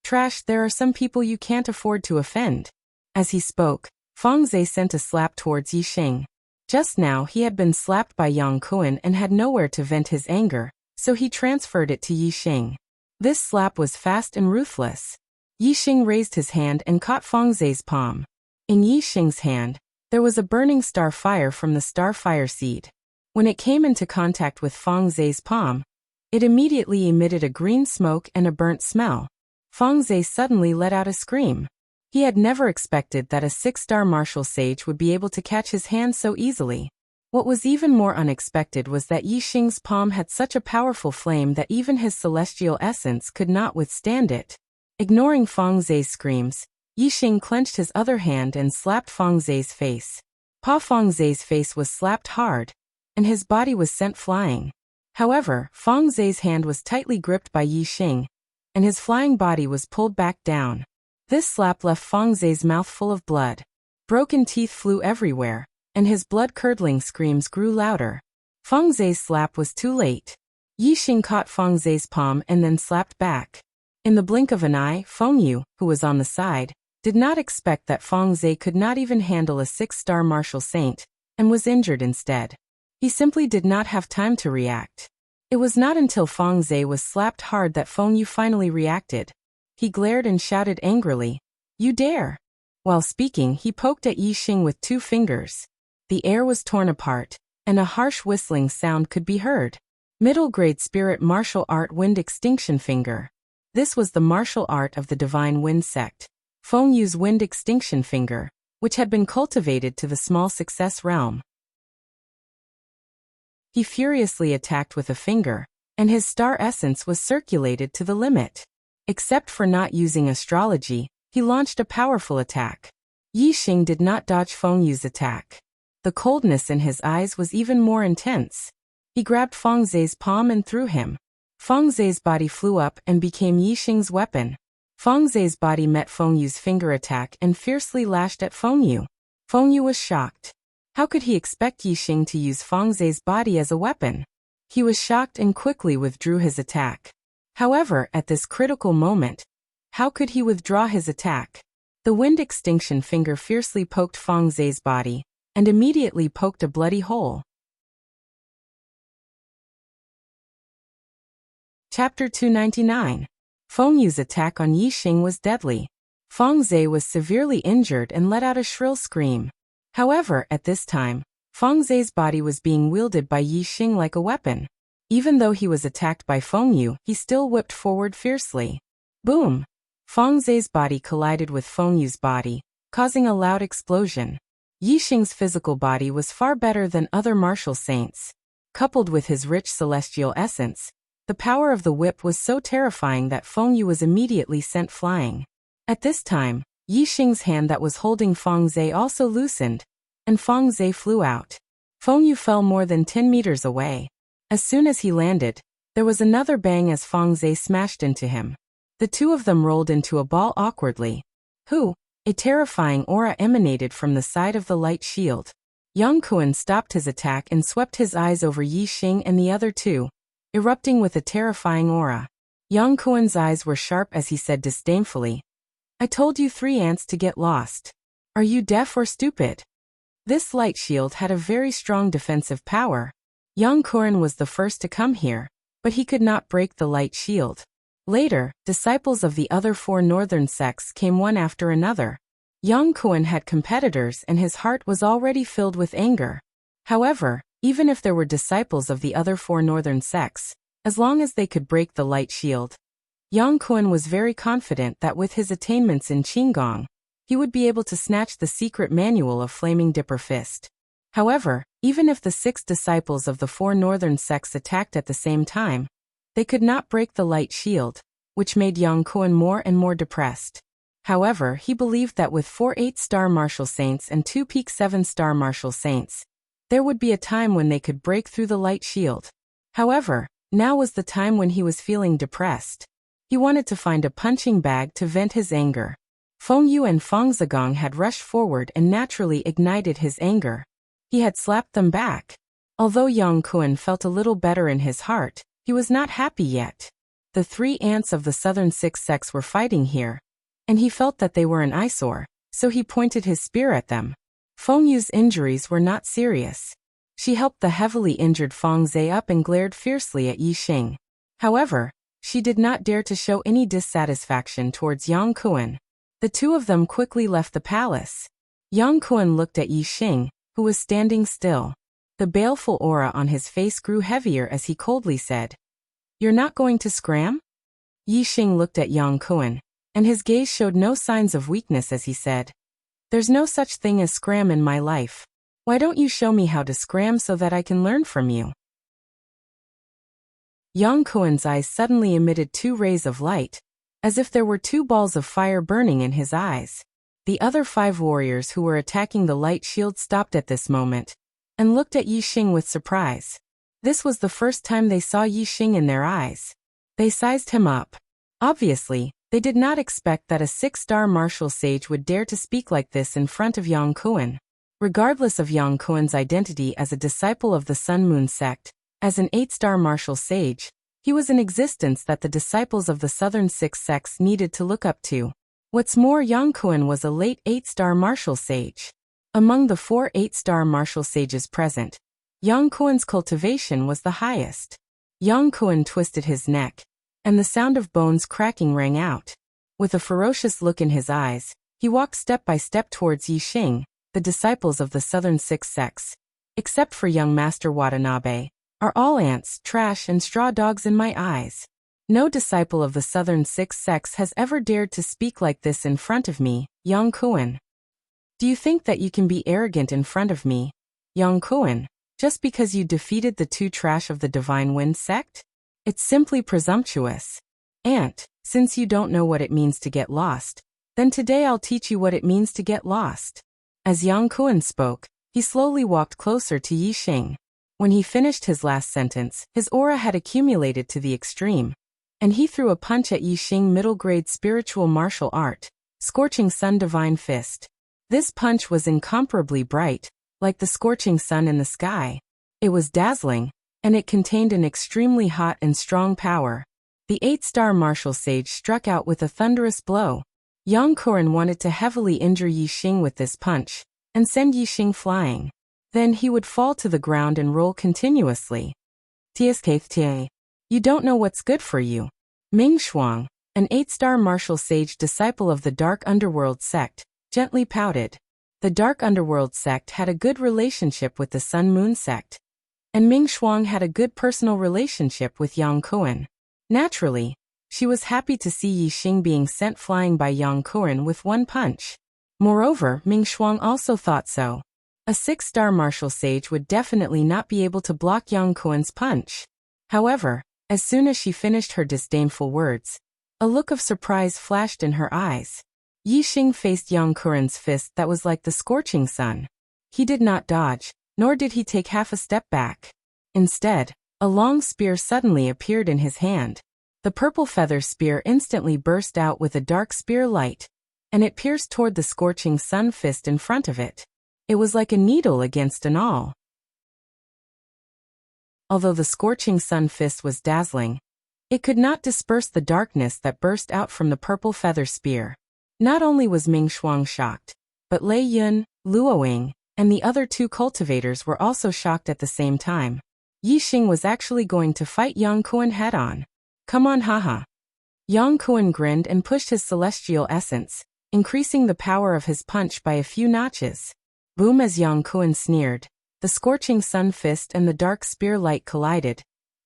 "Trash, there are some people you can't afford to offend." As he spoke, Feng Zhe sent a slap towards Yixing. Just now he had been slapped by Yang Kuan and had nowhere to vent his anger, so he transferred it to Yixing. This slap was fast and ruthless. Yixing raised his hand and caught Feng Zhe's palm. In Yixing's hand, there was a burning star fire from the starfire seed. When it came into contact with Feng Zhe's palm, it immediately emitted a green smoke and a burnt smell. Feng Zhe suddenly let out a scream. He had never expected that a 6-star martial sage would be able to catch his hand so easily. What was even more unexpected was that Yi Xing's palm had such a powerful flame that even his celestial essence could not withstand it. Ignoring Feng Zhe's screams, Yi Xing clenched his other hand and slapped Feng Zhe's face. Feng Zhe's face was slapped hard, and his body was sent flying. However, Feng Zhe's hand was tightly gripped by Yi Xing, and his flying body was pulled back down. This slap left Feng Zhe's mouth full of blood. Broken teeth flew everywhere, and his blood-curdling screams grew louder. Feng Zhe's slap was too late. Yi Xing caught Feng Zhe's palm and then slapped back. In the blink of an eye, Feng Yu, who was on the side, did not expect that Feng Zhe could not even handle a 6-star martial saint, and was injured instead. He simply did not have time to react. It was not until Feng Zhe was slapped hard that Feng Yu finally reacted. He glared and shouted angrily, "You dare!" While speaking, he poked at Yi Xing with 2 fingers. The air was torn apart, and a harsh whistling sound could be heard. Middle-grade spirit martial art Wind Extinction Finger. This was the martial art of the Divine Wind sect. Feng Yu's Wind Extinction Finger, which had been cultivated to the small success realm. He furiously attacked with a finger, and his star essence was circulated to the limit. Except for not using astrology, he launched a powerful attack. Yi Xing did not dodge Feng Yu's attack. The coldness in his eyes was even more intense. He grabbed Feng Zhe's palm and threw him. Feng Zhe's body flew up and became Yi Xing's weapon. Feng Zhe's body met Feng Yu's finger attack and fiercely lashed at Feng Yu. Feng Yu was shocked. How could he expect Yi Xing to use Feng Zhe's body as a weapon? He was shocked and quickly withdrew his attack. However, at this critical moment, how could he withdraw his attack? The Wind Extinction Finger fiercely poked Feng Zhe's body, and immediately poked a bloody hole. Chapter 299. Feng Yu's attack on Yi Xing was deadly. Feng Zhe was severely injured and let out a shrill scream. However, at this time, Feng Zhe's body was being wielded by Yi Xing like a weapon. Even though he was attacked by Feng Yu, he still whipped forward fiercely. Boom! Feng Zhe's body collided with Feng Yu's body, causing a loud explosion. Yi Xing's physical body was far better than other martial saints. Coupled with his rich celestial essence, the power of the whip was so terrifying that Feng Yu was immediately sent flying. At this time, Yi Xing's hand that was holding Feng Zhe also loosened, and Feng Zhe flew out. Feng Yu fell more than 10 meters away. As soon as he landed, there was another bang as Feng Zhe smashed into him. The two of them rolled into a ball awkwardly. Who? A terrifying aura emanated from the side of the light shield. Yang Kuan stopped his attack and swept his eyes over Yi Xing and the other two, erupting with a terrifying aura. Yang Kuan's eyes were sharp as he said disdainfully, "I told you 3 ants to get lost. Are you deaf or stupid?" This light shield had a very strong defensive power. Yang Kuan was the first to come here, but he could not break the light shield. Later, disciples of the other 4 northern sects came one after another. Yang Kuan had competitors and his heart was already filled with anger. However, even if there were disciples of the other 4 northern sects, as long as they could break the light shield, Yang Kuan was very confident that with his attainments in Qinggong, he would be able to snatch the secret manual of Flaming Dipper Fist. However, even if the 6 disciples of the 4 northern sects attacked at the same time, they could not break the light shield, which made Yang Kuan more and more depressed. However, he believed that with 4 8-star martial saints and 2 peak 7-star martial saints, there would be a time when they could break through the light shield. However, now was the time when he was feeling depressed. He wanted to find a punching bag to vent his anger. Feng Yu and Feng Zigong had rushed forward and naturally ignited his anger. He had slapped them back. Although Yang Kuan felt a little better in his heart, he was not happy yet. The 3 ants of the southern 6 sects were fighting here, and he felt that they were an eyesore, so he pointed his spear at them. Feng Yu's injuries were not serious. She helped the heavily injured Feng Zhe up and glared fiercely at Yi Xing. However, she did not dare to show any dissatisfaction towards Yang Kuan. The two of them quickly left the palace. Yang Kuan looked at Yi Xing, who was standing still. The baleful aura on his face grew heavier as he coldly said, "You're not going to scram?" Yi Xing looked at Yang Kuan, and his gaze showed no signs of weakness as he said, "There's no such thing as scram in my life. Why don't you show me how to scram so that I can learn from you? Yang Kuan's eyes suddenly emitted 2 rays of light, as if there were 2 balls of fire burning in his eyes. The other 5 warriors who were attacking the light shield stopped at this moment, and looked at Yi Xing with surprise. This was the first time they saw Yi Xing in their eyes. They sized him up. Obviously, they did not expect that a 6-star martial sage would dare to speak like this in front of Yang Kuan. Regardless of Yang Kuan's identity as a disciple of the Sun Moon sect, as an 8-star martial sage, he was an existence that the disciples of the Southern Six sects needed to look up to. What's more, Yang Kuan was a late 8-star martial sage. Among the 4 8-star martial sages present, Yang Kuan's cultivation was the highest. Yang Kuan twisted his neck, and the sound of bones cracking rang out. With a ferocious look in his eyes, he walked step by step towards Yi Xing, the disciples of the Southern Six sects. Except for young Master Watanabe, are all ants, trash and straw dogs in my eyes. No disciple of the Southern Six sects has ever dared to speak like this in front of me, Yang Kuan. Do you think that you can be arrogant in front of me, Yang Kuan, just because you defeated the 2 trash of the Divine Wind sect? It's simply presumptuous. Ant, since you don't know what it means to get lost, then today I'll teach you what it means to get lost. As Yang Kuan spoke, he slowly walked closer to Yi Xing. When he finished his last sentence, his aura had accumulated to the extreme, and he threw a punch at Yi Xing middle-grade spiritual martial art, Scorching Sun Divine Fist. This punch was incomparably bright, like the scorching sun in the sky. It was dazzling, and it contained an extremely hot and strong power. The 8-star martial sage struck out with a thunderous blow. Yang Kuan wanted to heavily injure Yi Xing with this punch, and send Yi Xing flying. Then he would fall to the ground and roll continuously. Tsk, you don't know what's good for you. Ming Shuang, an 8-star martial sage disciple of the Dark Underworld sect, gently pouted. The Dark Underworld sect had a good relationship with the Sun Moon sect, and Ming Shuang had a good personal relationship with Yang Kuan. Naturally, she was happy to see Yi Xing being sent flying by Yang Kuan with 1 punch. Moreover, Ming Shuang also thought so. A 6-star martial sage would definitely not be able to block Yang Kuan's punch. However, as soon as she finished her disdainful words, a look of surprise flashed in her eyes. Yi Xing faced Yang Kuan's fist that was like the scorching sun. He did not dodge, nor did he take half a step back. Instead, a long spear suddenly appeared in his hand. The purple feather spear instantly burst out with a dark spear light, and it pierced toward the scorching sun fist in front of it. It was like a needle against an awl. Although the scorching sun fist was dazzling, it could not disperse the darkness that burst out from the purple feather spear. Not only was Ming Shuang shocked, but Lei Yun, Luoying, and the other 2 cultivators were also shocked at the same time. Yi Xing was actually going to fight Yang Kuan head-on. Come on, haha. Yang Kuan grinned and pushed his celestial essence, increasing the power of his punch by a few notches. Boom! As Yang Kuan sneered, the scorching sun fist and the dark spear light collided,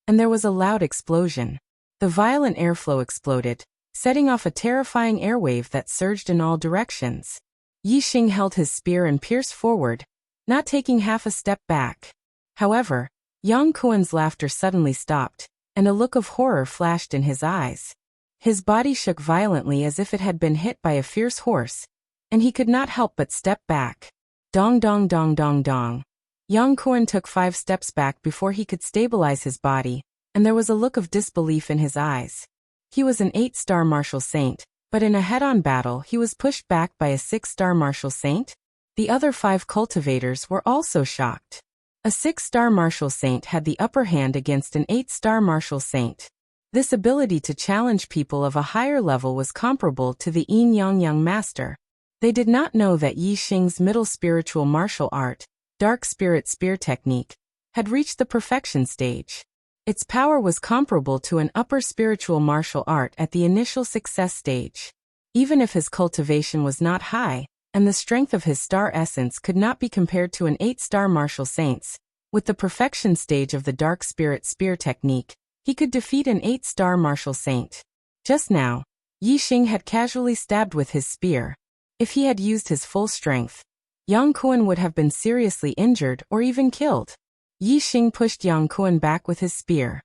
and there was a loud explosion. The violent airflow exploded, setting off a terrifying airwave that surged in all directions. Yi Xing held his spear and pierced forward, not taking half a step back. However, Yang Kuan's laughter suddenly stopped, and a look of horror flashed in his eyes. His body shook violently as if it had been hit by a fierce horse, and he could not help but step back. Dong dong dong dong dong. Yang Kuan took 5 steps back before he could stabilize his body, and there was a look of disbelief in his eyes. He was an 8-star martial saint, but in a head-on battle he was pushed back by a 6-star martial saint? The other 5 cultivators were also shocked. A 6-star martial saint had the upper hand against an 8-star martial saint. This ability to challenge people of a higher level was comparable to the Yin Yang Yang Master. They did not know that Yi Xing's middle spiritual martial art, Dark Spirit Spear Technique, had reached the perfection stage. Its power was comparable to an upper spiritual martial art at the initial success stage. Even if his cultivation was not high, and the strength of his star essence could not be compared to an 8-star martial saint's, with the perfection stage of the Dark Spirit Spear Technique, he could defeat an 8-star martial saint. Just now, Yi Xing had casually stabbed with his spear. If he had used his full strength, Yang Kuan would have been seriously injured or even killed. Yi Xing pushed Yang Kuan back with his spear.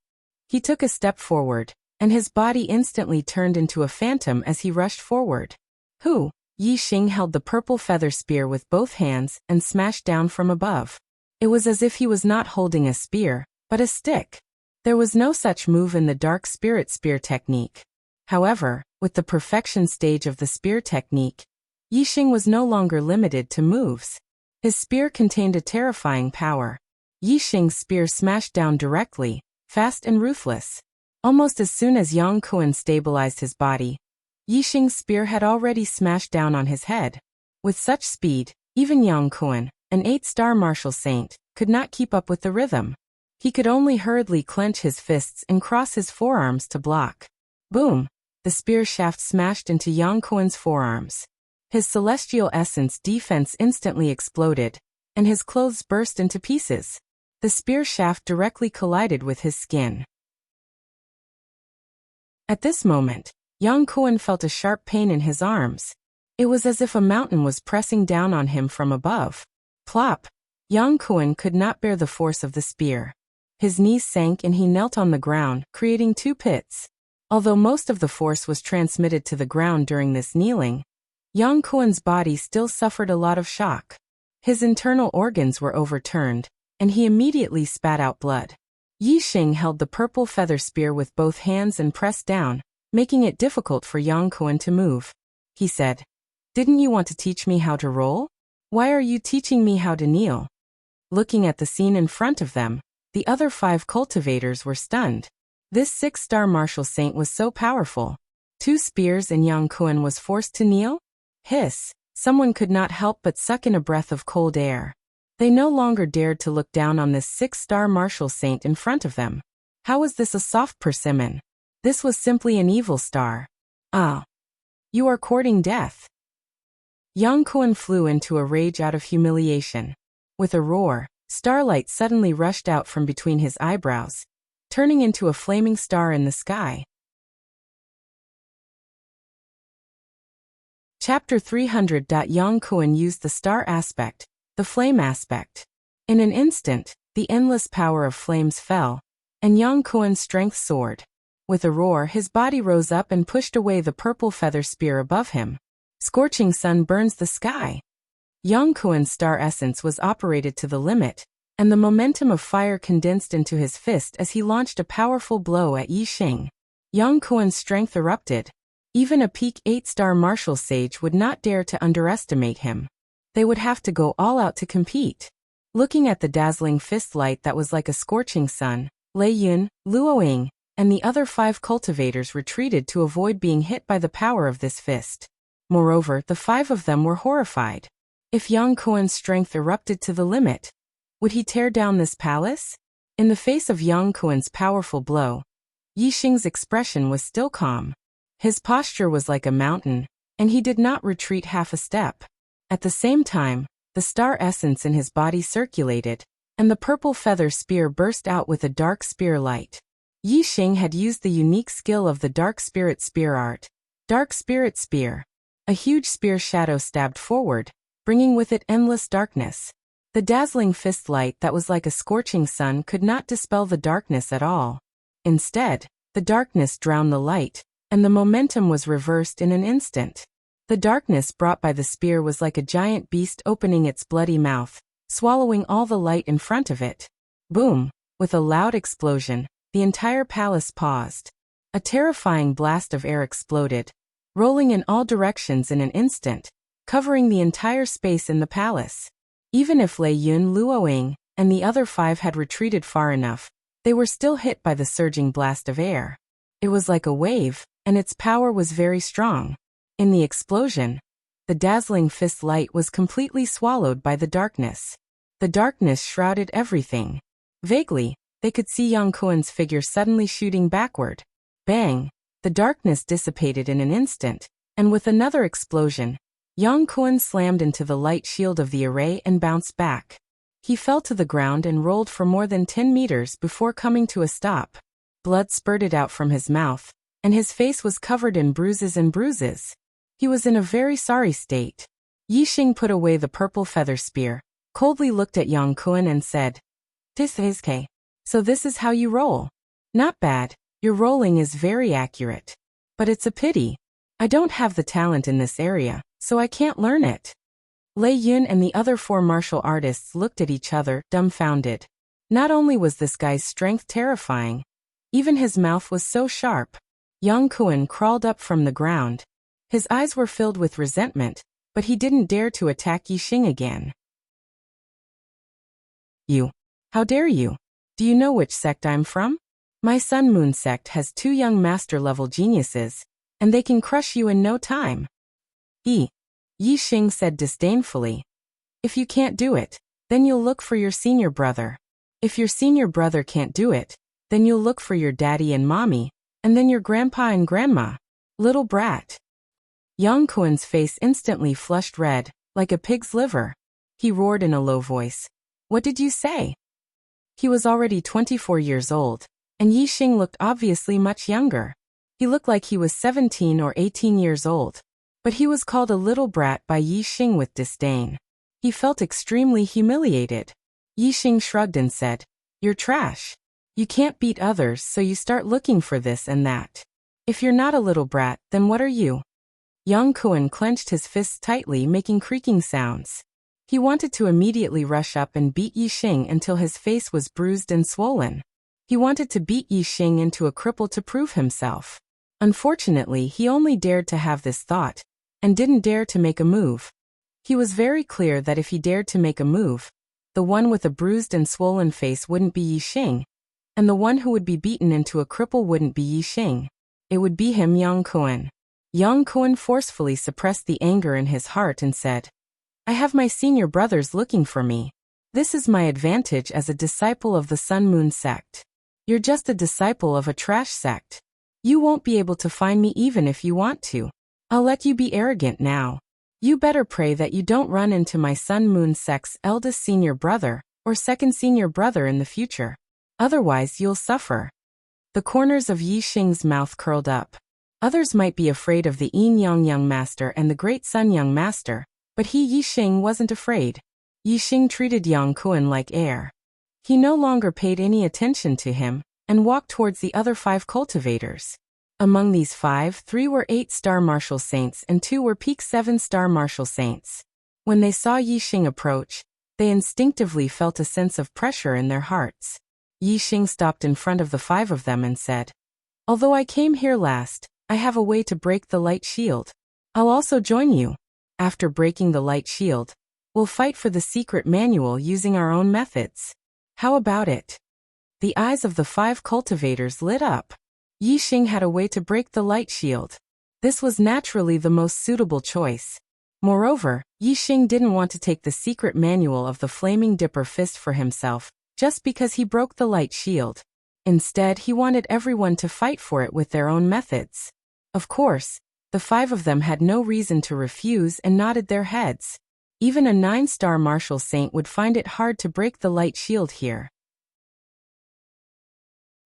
He took a step forward, and his body instantly turned into a phantom as he rushed forward. Who? Yi Xing held the purple feather spear with both hands and smashed down from above. It was as if he was not holding a spear, but a stick. There was no such move in the dark spirit spear technique. However, with the perfection stage of the spear technique, Yi Xing was no longer limited to moves. His spear contained a terrifying power. Yi Xing's spear smashed down directly, fast and ruthless. Almost as soon as Yang Kuan stabilized his body, Yi Xing's spear had already smashed down on his head. With such speed, even Yang Kuan, an 8-star martial saint, could not keep up with the rhythm. He could only hurriedly clench his fists and cross his forearms to block. Boom! The spear shaft smashed into Yang Kuan's forearms. His celestial essence defense instantly exploded, and his clothes burst into pieces. The spear shaft directly collided with his skin. At this moment, Yang Kuan felt a sharp pain in his arms. It was as if a mountain was pressing down on him from above. Plop! Yang Kuan could not bear the force of the spear. His knees sank and he knelt on the ground, creating 2 pits. Although most of the force was transmitted to the ground during this kneeling, Yang Kuan's body still suffered a lot of shock. His internal organs were overturned, and he immediately spat out blood. Yi Xing held the purple feather spear with both hands and pressed down, making it difficult for Yang Kuan to move. He said, "Didn't you want to teach me how to roll? Why are you teaching me how to kneel?" Looking at the scene in front of them, the other 5 cultivators were stunned. This 6-star martial saint was so powerful. 2 spears and Yang Kuan was forced to kneel? Hiss! Someone could not help but suck in a breath of cold air. They no longer dared to look down on this 6-star martial saint in front of them. How was this a soft persimmon? This was simply an evil star. Ah! You are courting death. Yang Kuan flew into a rage out of humiliation. With a roar, starlight suddenly rushed out from between his eyebrows, turning into a flaming star in the sky. Chapter 300. Yang Kuan used the star aspect, the flame aspect. In an instant, the endless power of flames fell, and Yang Kuan's strength soared. With a roar, his body rose up and pushed away the purple feather spear above him. Scorching sun burns the sky. Yang Kuan's star essence was operated to the limit, and the momentum of fire condensed into his fist as he launched a powerful blow at Yi Xing. Yang Kuan's strength erupted. Even a peak 8-star martial sage would not dare to underestimate him. They would have to go all out to compete. Looking at the dazzling fist light that was like a scorching sun, Lei Yun, Luoying, and the other 5 cultivators retreated to avoid being hit by the power of this fist. Moreover, the 5 of them were horrified. If Yang Kuan's strength erupted to the limit, would he tear down this palace? In the face of Yang Kuan's powerful blow, Yi Xing's expression was still calm. His posture was like a mountain, and he did not retreat half a step. At the same time, the star essence in his body circulated, and the purple feather spear burst out with a dark spear light. Yi Xing had used the unique skill of the dark spirit spear art. Dark spirit spear. A huge spear shadow stabbed forward, bringing with it endless darkness. The dazzling fist light that was like a scorching sun could not dispel the darkness at all. Instead, the darkness drowned the light, and the momentum was reversed in an instant. The darkness brought by the spear was like a giant beast opening its bloody mouth, swallowing all the light in front of it. Boom! With a loud explosion, the entire palace paused. A terrifying blast of air exploded, rolling in all directions in an instant, covering the entire space in the palace. Even if Lei Yun, Luoying, and the other 5 had retreated far enough, they were still hit by the surging blast of air. It was like a wave, and its power was very strong. In the explosion, the dazzling fist light was completely swallowed by the darkness. The darkness shrouded everything. Vaguely, they could see Yang Kuan's figure suddenly shooting backward. Bang! The darkness dissipated in an instant, and with another explosion, Yang Kuan slammed into the light shield of the array and bounced back. He fell to the ground and rolled for more than 10 meters before coming to a stop. Blood spurted out from his mouth, and his face was covered in bruises and bruises. He was in a very sorry state. Yixing put away the purple feather spear, coldly looked at Yang Kun and said, "This is K. So this is how you roll. Not bad, your rolling is very accurate. But it's a pity. I don't have the talent in this area, so I can't learn it." Lei Yun and the other 4 martial artists looked at each other, dumbfounded. Not only was this guy's strength terrifying, even his mouth was so sharp. Yang Kun crawled up from the ground. His eyes were filled with resentment, but he didn't dare to attack Yixing again. "You. How dare you? Do you know which sect I'm from? My Sun Moon sect has 2 young master-level geniuses, and they can crush you in no time." Yixing said disdainfully. "If you can't do it, then you'll look for your senior brother. If your senior brother can't do it, then you'll look for your daddy and mommy, and then your grandpa and grandma. Little brat." Yang Kun's face instantly flushed red, like a pig's liver. He roared in a low voice, "What did you say?" He was already 24 years old, and Yixing looked obviously much younger. He looked like he was 17 or 18 years old. But he was called a little brat by Yixing with disdain. He felt extremely humiliated. Yixing shrugged and said, "You're trash. You can't beat others, so you start looking for this and that. If you're not a little brat, then what are you?" Yang Kun clenched his fists tightly, making creaking sounds. He wanted to immediately rush up and beat Yixing until his face was bruised and swollen. He wanted to beat Yixing into a cripple to prove himself. Unfortunately, he only dared to have this thought, and didn't dare to make a move. He was very clear that if he dared to make a move, the one with a bruised and swollen face wouldn't be Yixing, and the one who would be beaten into a cripple wouldn't be Yixing. It would be him, Yang Kun. Yang Kun forcefully suppressed the anger in his heart and said, "I have my senior brothers looking for me. This is my advantage as a disciple of the Sun Moon sect. You're just a disciple of a trash sect. You won't be able to find me even if you want to. I'll let you be arrogant now. You better pray that you don't run into my Sun Moon sect's eldest senior brother, or second senior brother in the future. Otherwise you'll suffer." The corners of Yixing's mouth curled up. Others might be afraid of the Yin Yang Young Master and the Great Sun Young Master, but Yixing wasn't afraid. Yixing treated Yang Kun like air. He no longer paid any attention to him, and walked towards the other 5 cultivators. Among these 5, 3 were 8-star martial saints and 2 were peak 7-star martial saints. When they saw Yixing approach, they instinctively felt a sense of pressure in their hearts. Yixing stopped in front of the 5 of them and said, "Although I came here last, I have a way to break the light shield. I'll also join you. After breaking the light shield, we'll fight for the secret manual using our own methods. How about it?" The eyes of the 5 cultivators lit up. Yixing had a way to break the light shield. This was naturally the most suitable choice. Moreover, Yixing didn't want to take the secret manual of the Flaming Dipper Fist for himself, just because he broke the light shield. Instead, he wanted everyone to fight for it with their own methods. Of course, the 5 of them had no reason to refuse and nodded their heads. Even a 9-star martial saint would find it hard to break the light shield here.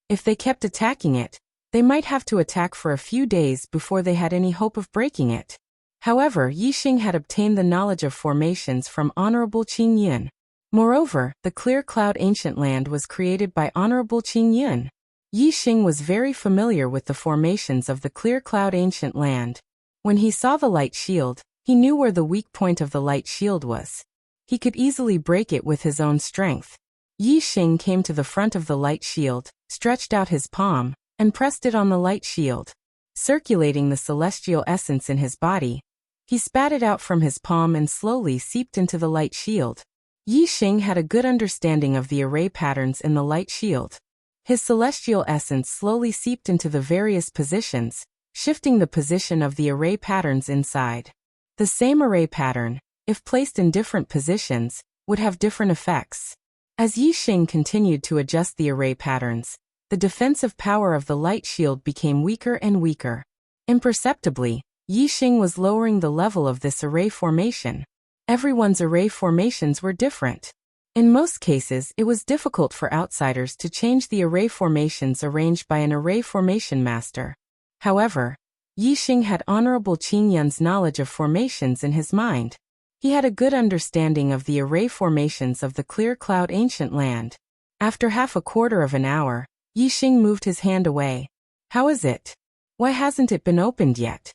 If they kept attacking it, they might have to attack for a few days before they had any hope of breaking it. However, Yixing had obtained the knowledge of formations from Honorable Qing Yun. Moreover, the Clear Cloud Ancient Land was created by Honorable Qing Yun. Yixing was very familiar with the formations of the Clear Cloud Ancient Land. When he saw the light shield, he knew where the weak point of the light shield was. He could easily break it with his own strength. Yixing came to the front of the light shield, stretched out his palm, and pressed it on the light shield. Circulating the celestial essence in his body, he spat it out from his palm and slowly seeped into the light shield. Yixing had a good understanding of the array patterns in the light shield. His celestial essence slowly seeped into the various positions, shifting the position of the array patterns inside. The same array pattern, if placed in different positions, would have different effects. As Yixing continued to adjust the array patterns, the defensive power of the light shield became weaker and weaker. Imperceptibly, Yixing was lowering the level of this array formation. Everyone's array formations were different. In most cases, it was difficult for outsiders to change the array formations arranged by an array formation master. However, Yixing had Honorable Qing Yun's knowledge of formations in his mind. He had a good understanding of the array formations of the clear cloud ancient land. After half a quarter of an hour, Yixing moved his hand away. How is it? Why hasn't it been opened yet?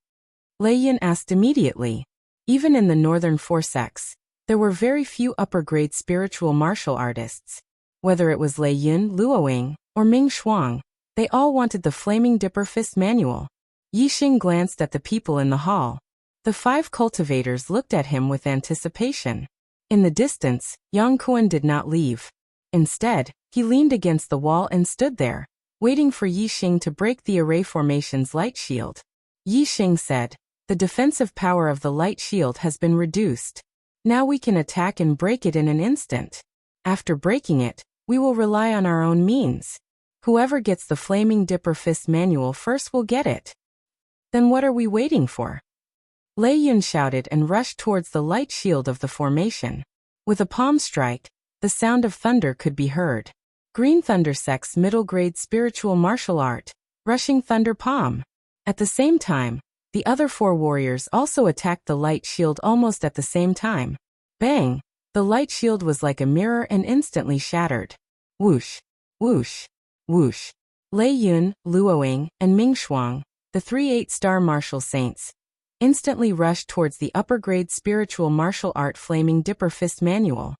Lei Yun asked immediately. Even in the northern four sects, there were very few upper-grade spiritual martial artists. Whether it was Lei Yun, Luoying, or Ming Shuang, they all wanted the Flaming Dipper Fist manual. Yixing glanced at the people in the hall. The 5 cultivators looked at him with anticipation. In the distance, Yang Kuan did not leave. Instead, he leaned against the wall and stood there, waiting for Yixing to break the array formation's light shield. Yixing said, "The defensive power of the light shield has been reduced. Now we can attack and break it in an instant. After breaking it, we will rely on our own means. Whoever gets the Flaming Dipper Fist manual first will get it." Then what are we waiting for? Lei Yun shouted and rushed towards the light shield of the formation. With a palm strike, the sound of thunder could be heard. Green Thunder Sect's middle-grade spiritual martial art, Rushing Thunder Palm. At the same time, the other 4 warriors also attacked the light shield almost at the same time. Bang! The light shield was like a mirror and instantly shattered. Whoosh! Whoosh! Whoosh! Lei Yun, Luoying, and Ming Shuang, the 3 8-star martial saints, instantly rushed towards the upper-grade spiritual martial art Flaming Dipper Fist manual.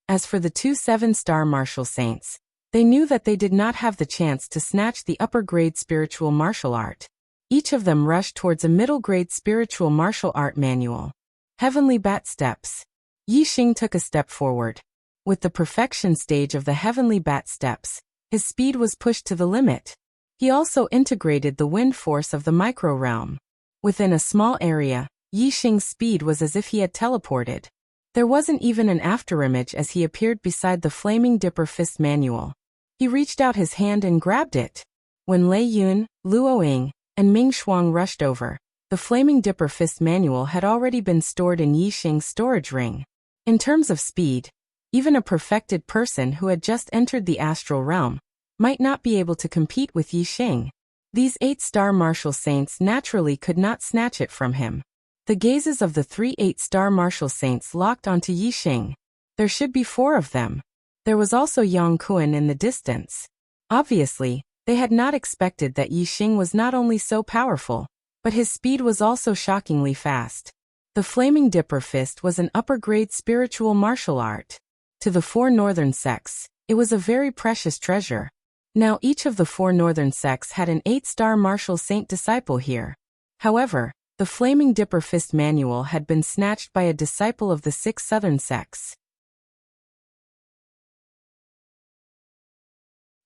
As for the 2 7-star martial saints, they knew that they did not have the chance to snatch the upper-grade spiritual martial art. Each of them rushed towards a middle-grade spiritual martial art manual. Heavenly Bat Steps. Yixing took a step forward. With the perfection stage of the Heavenly Bat Steps, his speed was pushed to the limit. He also integrated the wind force of the micro-realm. Within a small area, Yixing's speed was as if he had teleported. There wasn't even an afterimage as he appeared beside the Flaming Dipper Fist manual. He reached out his hand and grabbed it. When Lei Yun, Luoying, and Ming Shuang rushed over, the Flaming Dipper Fist manual had already been stored in Yixing's storage ring. In terms of speed, even a perfected person who had just entered the astral realm might not be able to compete with Yixing. These 8-star martial saints naturally could not snatch it from him. The gazes of the 3 8-star martial saints locked onto Yixing. There should be 4 of them. There was also Yang Kuan in the distance. Obviously, they had not expected that Yixing was not only so powerful, but his speed was also shockingly fast. The Flaming Dipper Fist was an upper-grade spiritual martial art. To the 4 northern sects, it was a very precious treasure. Now each of the 4 northern sects had an 8-star martial saint disciple here. However, the Flaming Dipper Fist manual had been snatched by a disciple of the 6 southern sects.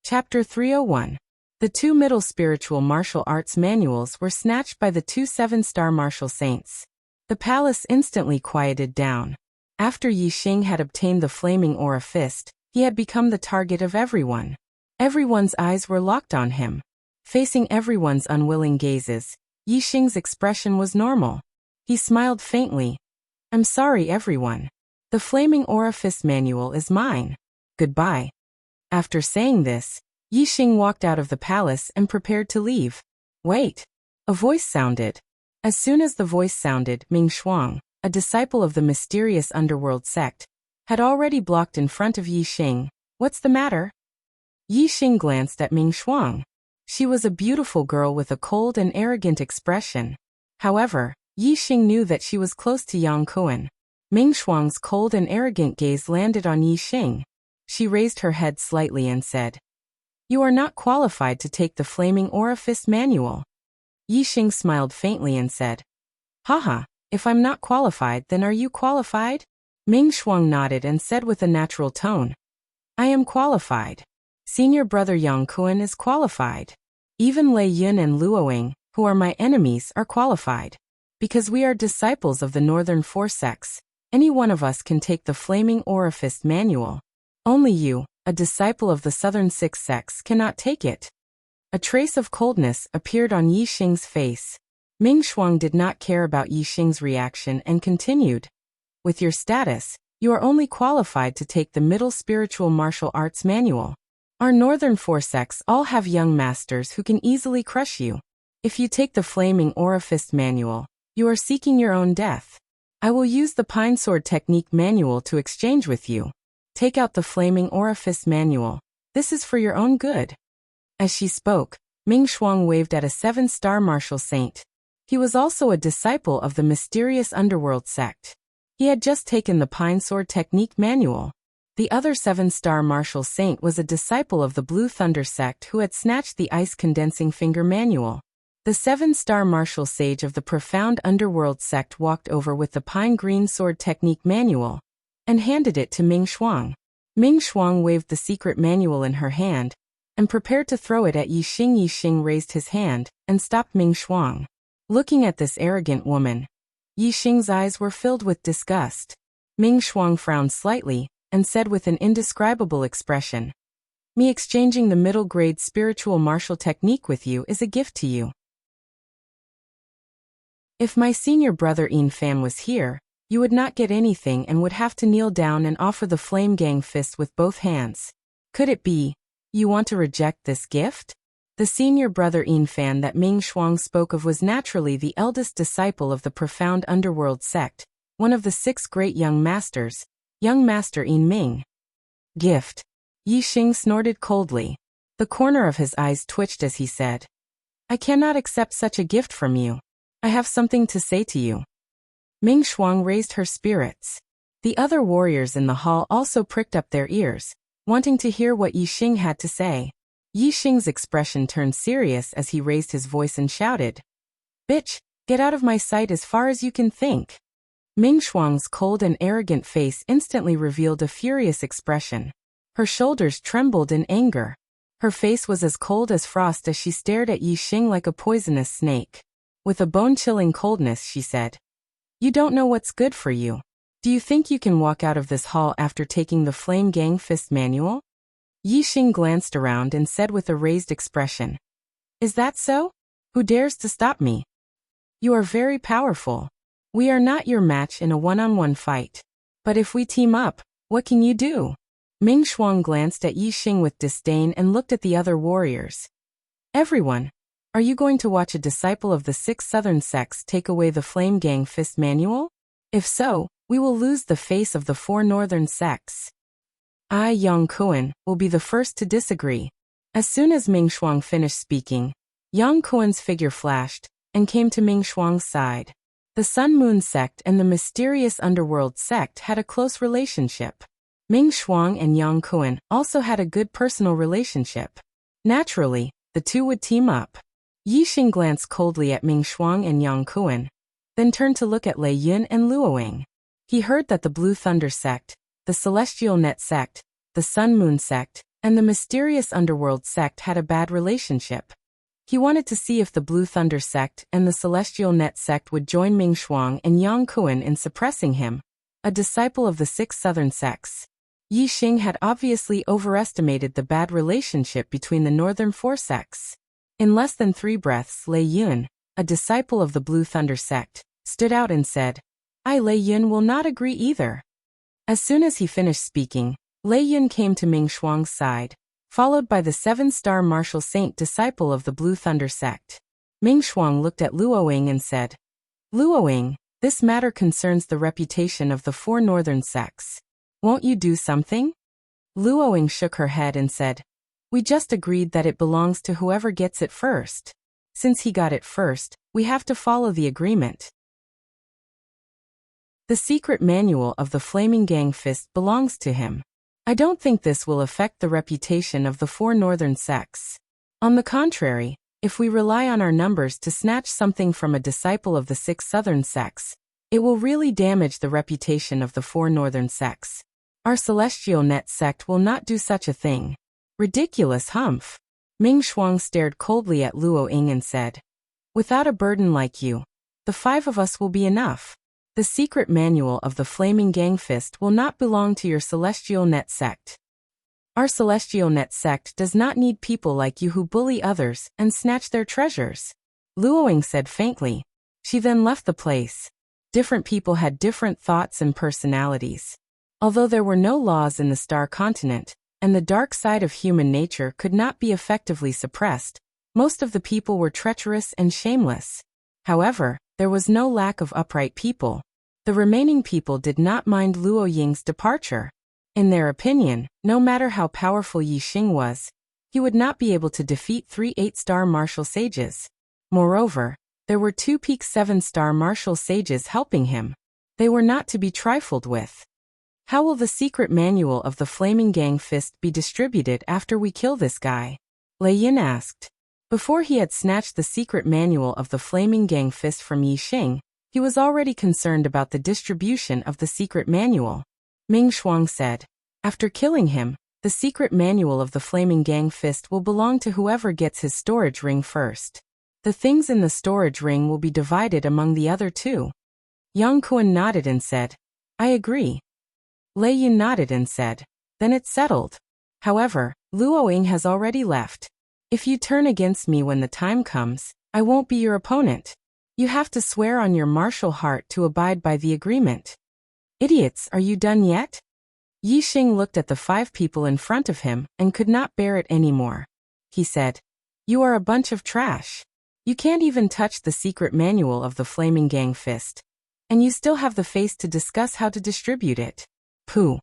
Chapter 301. The 2 middle spiritual martial arts manuals were snatched by the 2 7-star martial saints. The palace instantly quieted down. After Yixing had obtained the Flaming Aura Fist, he had become the target of everyone. Everyone's eyes were locked on him. Facing everyone's unwilling gazes, Yixing's expression was normal. He smiled faintly. "I'm sorry, everyone. The Flaming Aura Fist manual is mine. Goodbye." After saying this, Yixing walked out of the palace and prepared to leave. Wait! A voice sounded. As soon as the voice sounded, Ming Shuang, a disciple of the mysterious underworld sect, had already blocked in front of Yixing. "What's the matter?" Yixing glanced at Ming Shuang. She was a beautiful girl with a cold and arrogant expression. However, Yixing knew that she was close to Yang Kuan. Ming Shuang's cold and arrogant gaze landed on Yixing. She raised her head slightly and said, "You are not qualified to take the Flaming Aura Fist manual." Yixing smiled faintly and said, "Haha, if I'm not qualified, then are you qualified?" Ming Shuang nodded and said with a natural tone, "I am qualified. Senior brother Yang Kuan is qualified. Even Lei Yun and Luoying, who are my enemies, are qualified. Because we are disciples of the northern 4 sects, any one of us can take the Flaming Aura Fist manual. Only you, a disciple of the southern 6 sects, cannot take it." A trace of coldness appeared on Yixing's face. Ming Shuang did not care about Yixing's reaction and continued, "With your status, you are only qualified to take the middle spiritual martial arts manual. Our northern 4 sects all have young masters who can easily crush you. If you take the Flaming Aura Fist manual, You are seeking your own death. I will use the Pine Sword Technique Manual to exchange with you. Take out the Flaming Orifice Manual. This is for your own good." As she spoke, Ming Shuang waved at a 7-star martial saint. He was also a disciple of the mysterious underworld sect. He had just taken the Pine Sword Technique Manual. The other 7-star martial saint was a disciple of the Blue Thunder sect who had snatched the Ice Condensing Finger Manual. The 7-star martial sage of the profound underworld sect walked over with the Pine Green Sword Technique Manual and handed it to Ming Shuang. Ming Shuang waved the secret manual in her hand and prepared to throw it at Yi Xing. Yi Xing raised his hand and stopped Ming Shuang. Looking at this arrogant woman, Yi Xing's eyes were filled with disgust. Ming Shuang frowned slightly and said with an indescribable expression, "Me exchanging the middle-grade spiritual martial technique with you is a gift to you. If my senior brother Yin Fan was here, you would not get anything and would have to kneel down and offer the Flame Gang fist with both hands. Could it be, you want to reject this gift?" The senior brother Yin Fan that Ming Shuang spoke of was naturally the eldest disciple of the profound underworld sect, one of the 6 great young masters, young master Yin Ming. "Gift." Yi Xing snorted coldly. The corner of his eyes twitched as he said, "I cannot accept such a gift from you. I have something to say to you." Ming Shuang raised her spirits. The other warriors in the hall also pricked up their ears, wanting to hear what Yi Xing had to say. Yi Xing's expression turned serious as he raised his voice and shouted, "Bitch, get out of my sight as far as you can think." Ming Shuang's cold and arrogant face instantly revealed a furious expression. Her shoulders trembled in anger. Her face was as cold as frost as she stared at Yi Xing like a poisonous snake. With a bone-chilling coldness, she said, "You don't know what's good for you. Do you think you can walk out of this hall after taking the Flame Gang Fist Manual?" Yi Xing glanced around and said with a raised expression, "Is that so? Who dares to stop me? You are very powerful. We are not your match in a one-on-one fight. But if we team up, what can you do?" Ming Shuang glanced at Yi Xing with disdain and looked at the other warriors. "Everyone, are you going to watch a disciple of the 6 southern sects take away the Flame Gang Fist Manual? If so, we will lose the face of the 4 northern sects." I, Yang Kuan, will be the first to disagree. As soon as Ming Shuang finished speaking, Yang Kuan's figure flashed and came to Ming Shuang's side. The Sun Moon sect and the mysterious underworld sect had a close relationship. Ming Shuang and Yang Kuan also had a good personal relationship. Naturally, the two would team up. Yi Xing glanced coldly at Ming Shuang and Yang Kuan, then turned to look at Lei Yun and Luoing. He heard that the Blue Thunder sect, the Celestial Net sect, the Sun Moon sect, and the mysterious underworld sect had a bad relationship. He wanted to see if the Blue Thunder sect and the Celestial Net sect would join Ming Shuang and Yang Kuan in suppressing him, a disciple of the 6 southern sects. Yi Xing had obviously overestimated the bad relationship between the northern 4 sects. In less than 3 breaths, Lei Yun, a disciple of the Blue Thunder sect, stood out and said, "I, Lei Yun, will not agree either." As soon as he finished speaking, Lei Yun came to Ming Shuang's side, followed by the 7-star martial saint disciple of the Blue Thunder sect. Ming Shuang looked at Luoing and said, "Luoing, this matter concerns the reputation of the 4 northern sects. Won't you do something?" Luoing shook her head and said, "We just agreed that it belongs to whoever gets it first. Since he got it first, we have to follow the agreement. The secret manual of the Flaming Gang Fist belongs to him. I don't think this will affect the reputation of the 4 northern sects. On the contrary, if we rely on our numbers to snatch something from a disciple of the 6 southern sects, it will really damage the reputation of the 4 northern sects. Our Celestial Net sect will not do such a thing." "Ridiculous, humph." Ming Shuang stared coldly at Luoing and said, "Without a burden like you, the 5 of us will be enough. The secret manual of the Flaming Gang Fist will not belong to your Celestial Net sect. Our Celestial Net sect does not need people like you who bully others and snatch their treasures," Luoing said faintly. She then left the place. Different people had different thoughts and personalities. Although there were no laws in the Star Continent, and the dark side of human nature could not be effectively suppressed, most of the people were treacherous and shameless. However, there was no lack of upright people. The remaining people did not mind Luo Ying's departure. In their opinion, no matter how powerful Yi Xing was, he would not be able to defeat 3 8-star martial sages. Moreover, there were 2 peak 7-star martial sages helping him. They were not to be trifled with. How will the secret manual of the Flaming Gang Fist be distributed after we kill this guy? Lei Yin asked. Before he had snatched the secret manual of the Flaming Gang Fist from Yi Xing, he was already concerned about the distribution of the secret manual. Ming Shuang said, after killing him, the secret manual of the Flaming Gang Fist will belong to whoever gets his storage ring first. The things in the storage ring will be divided among the other 2. Yang Kuan nodded and said, I agree. Lei Yin nodded and said, then it's settled. However, Luo Ying has already left. If you turn against me when the time comes, I won't be your opponent. You have to swear on your martial heart to abide by the agreement. Idiots, are you done yet? Yi Xing looked at the 5 people in front of him and could not bear it anymore. He said, you are a bunch of trash. You can't even touch the secret manual of the Flaming Gang Fist. And you still have the face to discuss how to distribute it. Pooh.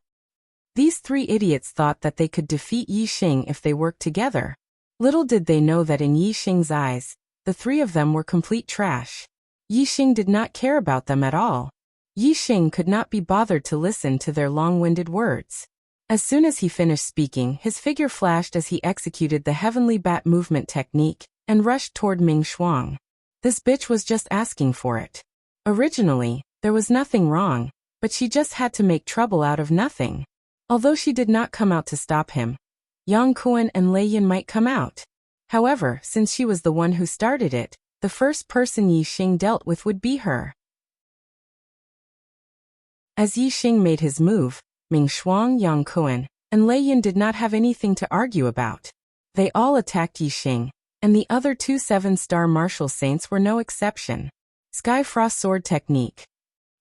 These 3 idiots thought that they could defeat Yi Xing if they worked together. Little did they know that in Yi Xing's eyes, the 3 of them were complete trash. Yi Xing did not care about them at all. Yi Xing could not be bothered to listen to their long-winded words. As soon as he finished speaking, his figure flashed as he executed the heavenly bat movement technique and rushed toward Ming Shuang. This bitch was just asking for it. Originally, there was nothing wrong, but she just had to make trouble out of nothing. Although she did not come out to stop him, Yang Kuan and Lei Yin might come out. However, since she was the one who started it, the first person Yi Xing dealt with would be her. As Yi Xing made his move, Ming Shuang, Yang Kuan, and Lei Yin did not have anything to argue about. They all attacked Yi Xing, and the other 2 7-star martial saints were no exception. Sky Frost Sword Technique.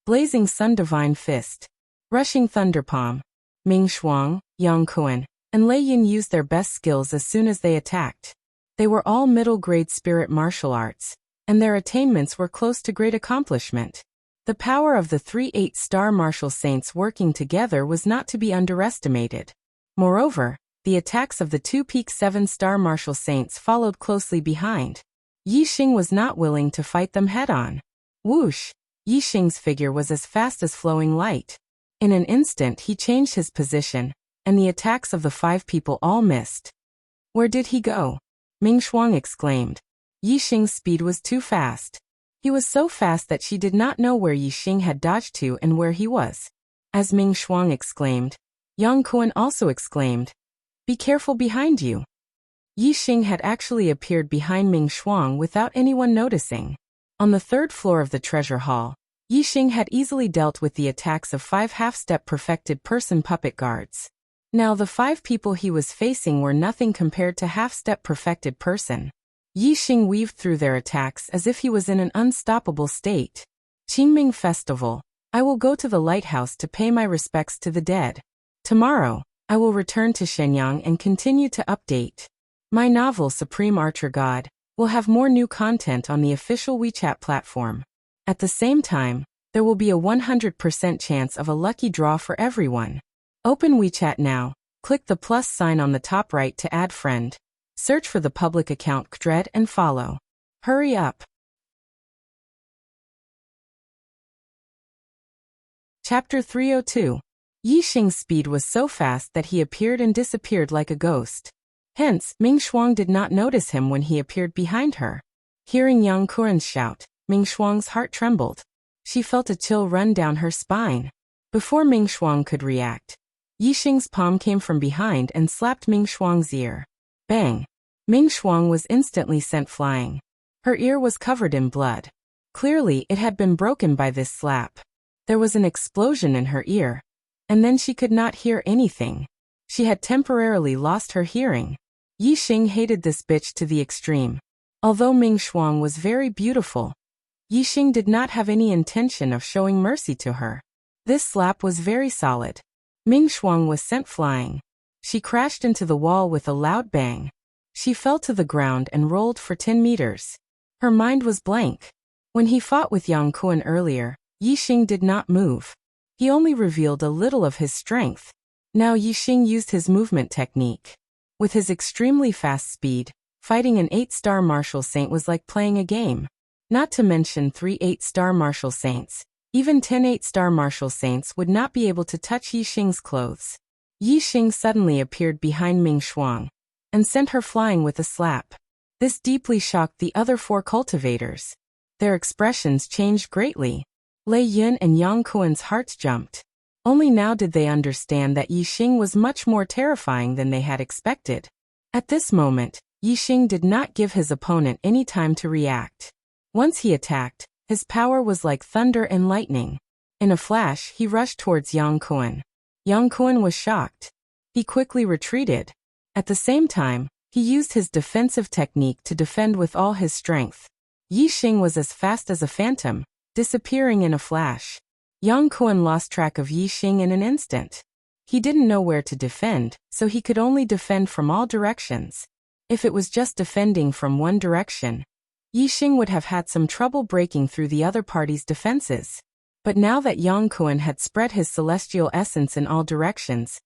Blazing Sun Divine Fist. Rushing Thunder Palm. Ming Shuang, Yang Kuan, and Lei Yin used their best skills as soon as they attacked. They were all middle-grade spirit martial arts, and their attainments were close to great accomplishment. The power of the 3 8-star martial saints working together was not to be underestimated. Moreover, the attacks of the 2 peak 7-star martial saints followed closely behind. Yi Xing was not willing to fight them head-on. Whoosh! Yi Xing's figure was as fast as flowing light. In an instant he changed his position, and the attacks of the 5 people all missed. Where did he go? Ming Shuang exclaimed. Yi Xing's speed was too fast. He was so fast that she did not know where Yi Xing had dodged to and where he was. As Ming Shuang exclaimed, Yang Kuan also exclaimed, be careful behind you. Yi Xing had actually appeared behind Ming Shuang without anyone noticing. On the 3rd floor of the treasure hall, Yi Xing had easily dealt with the attacks of 5 half-step perfected person puppet guards. Now the 5 people he was facing were nothing compared to half-step perfected person. Yi Xing weaved through their attacks as if he was in an unstoppable state. Qingming Festival. I will go to the lighthouse to pay my respects to the dead. Tomorrow, I will return to Shenyang and continue to update. My novel Supreme Archer God will have more new content on the official WeChat platform. At the same time, there will be a 100% chance of a lucky draw for everyone. Open WeChat now, click the plus sign on the top right to add friend. Search for the public account Kdred and follow. Hurry up! Chapter 302. Yi Xing's speed was so fast that he appeared and disappeared like a ghost. Hence, Ming Shuang did not notice him when he appeared behind her. Hearing Yang Kuan's shout, Ming Shuang's heart trembled. She felt a chill run down her spine. Before Ming Shuang could react, Yi Xing's palm came from behind and slapped Ming Shuang's ear. Bang! Ming Shuang was instantly sent flying. Her ear was covered in blood. Clearly, it had been broken by this slap. There was an explosion in her ear, and then she could not hear anything. She had temporarily lost her hearing. Yi Xing hated this bitch to the extreme. Although Ming Shuang was very beautiful, Yi Xing did not have any intention of showing mercy to her. This slap was very solid. Ming Shuang was sent flying. She crashed into the wall with a loud bang. She fell to the ground and rolled for 10 meters. Her mind was blank. When he fought with Yang Kuan earlier, Yixing did not move. He only revealed a little of his strength. Now Yixing used his movement technique. With his extremely fast speed, fighting an 8-star martial saint was like playing a game. Not to mention 3 8-star martial saints. Even 10 8-star martial saints would not be able to touch Yixing's clothes. Yixing suddenly appeared behind Ming Shuang and sent her flying with a slap. This deeply shocked the other 4 cultivators. Their expressions changed greatly. Lei Yun and Yang Kuan's hearts jumped. Only now did they understand that Yixing was much more terrifying than they had expected. At this moment, Yixing did not give his opponent any time to react. Once he attacked, his power was like thunder and lightning. In a flash, he rushed towards Yang Kuan. Yang Kuan was shocked. He quickly retreated. At the same time, he used his defensive technique to defend with all his strength. Yixing was as fast as a phantom, disappearing in a flash. Yang Kuan lost track of Yixing in an instant. He didn't know where to defend, so he could only defend from all directions. If it was just defending from one direction, Yixing would have had some trouble breaking through the other party's defenses. But now that Yang Kuan had spread his celestial essence in all directions,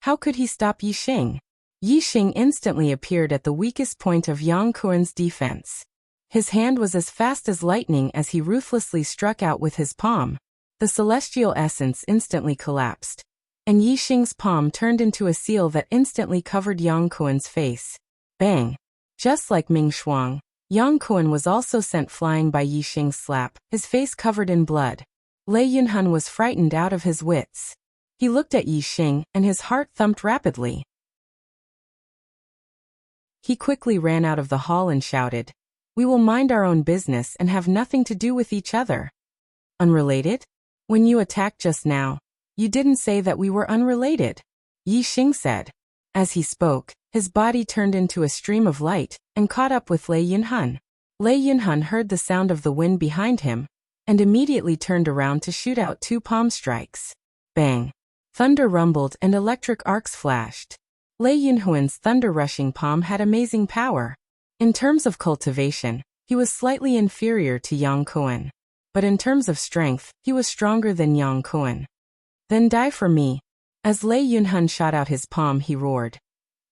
how could he stop Yixing? Yixing instantly appeared at the weakest point of Yang Kuan's defense. His hand was as fast as lightning as he ruthlessly struck out with his palm. The celestial essence instantly collapsed, and Yixing's palm turned into a seal that instantly covered Yang Kuan's face. Bang! Just like Ming Shuang, Yang Kuan was also sent flying by Yixing's slap, his face covered in blood. Lei Yunhun was frightened out of his wits. He looked at Yixing, and his heart thumped rapidly. He quickly ran out of the hall and shouted, "We will mind our own business and have nothing to do with each other." Unrelated? When you attacked just now, you didn't say that we were unrelated, Yixing said. As he spoke, his body turned into a stream of light and caught up with Lei Yunhun. Lei Yunhun heard the sound of the wind behind him and immediately turned around to shoot out 2 palm strikes. Bang! Thunder rumbled and electric arcs flashed. Lei Yunhuan's thunder-rushing palm had amazing power. In terms of cultivation, he was slightly inferior to Yang Kuan. But in terms of strength, he was stronger than Yang Kuan. Then die for me. As Lei Yunhun shot out his palm, he roared,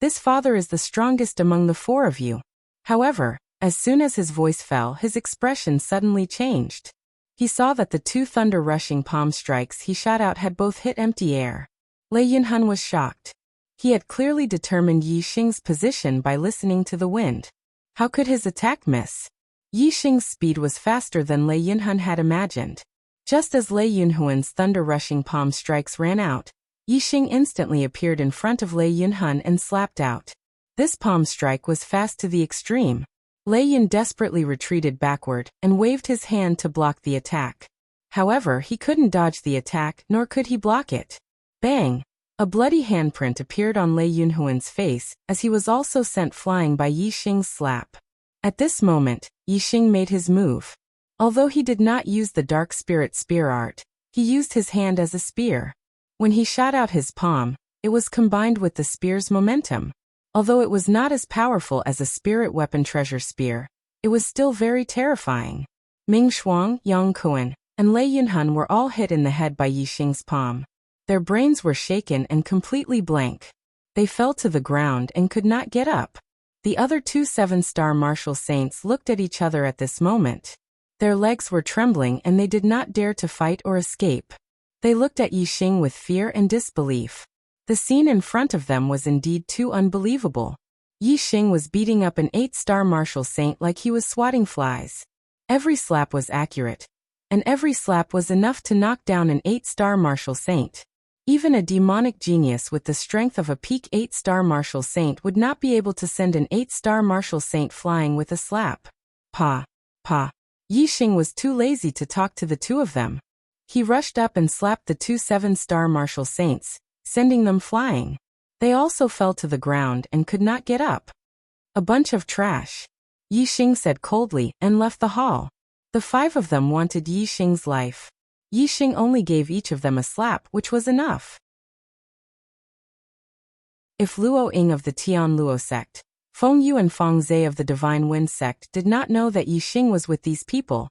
"This father is the strongest among the 4 of you." However, as soon as his voice fell, his expression suddenly changed. He saw that the 2 thunder-rushing palm strikes he shot out had both hit empty air. Lei Yunhun was shocked. He had clearly determined Yixing's position by listening to the wind. How could his attack miss? Yixing's speed was faster than Lei Yunhun had imagined. Just as Lei Yunhuan's thunder-rushing palm strikes ran out, Yixing instantly appeared in front of Lei Yunhun and slapped out. This palm strike was fast to the extreme. Lei Yun desperately retreated backward and waved his hand to block the attack. However, he couldn't dodge the attack, nor could he block it. Bang! A bloody handprint appeared on Lei Yunhuan's face, as he was also sent flying by Yixing's slap. At this moment, Yixing made his move. Although he did not use the Dark Spirit spear art, he used his hand as a spear. When he shot out his palm, it was combined with the spear's momentum. Although it was not as powerful as a spirit weapon treasure spear, it was still very terrifying. Ming Shuang, Yang Kuan, and Lei Yunhun were all hit in the head by Yixing's palm. Their brains were shaken and completely blank. They fell to the ground and could not get up. The other 2 7-star martial saints looked at each other at this moment. Their legs were trembling and they did not dare to fight or escape. They looked at Yixing with fear and disbelief. The scene in front of them was indeed too unbelievable. Yixing was beating up an 8-star martial saint like he was swatting flies. Every slap was accurate, and every slap was enough to knock down an 8-star martial saint. Even a demonic genius with the strength of a peak 8-star martial saint would not be able to send an 8-star martial saint flying with a slap. Pa. Yixing was too lazy to talk to the 2 of them. He rushed up and slapped the 2 7-star martial saints, sending them flying. They also fell to the ground and could not get up. A bunch of trash, Yixing said coldly and left the hall. The 5 of them wanted Yixing's life. Yixing only gave each of them a slap, which was enough. If Luo Ying of the Tian Luo sect, Feng Yu and Feng Zhe of the Divine Wind sect did not know that Yixing was with these people,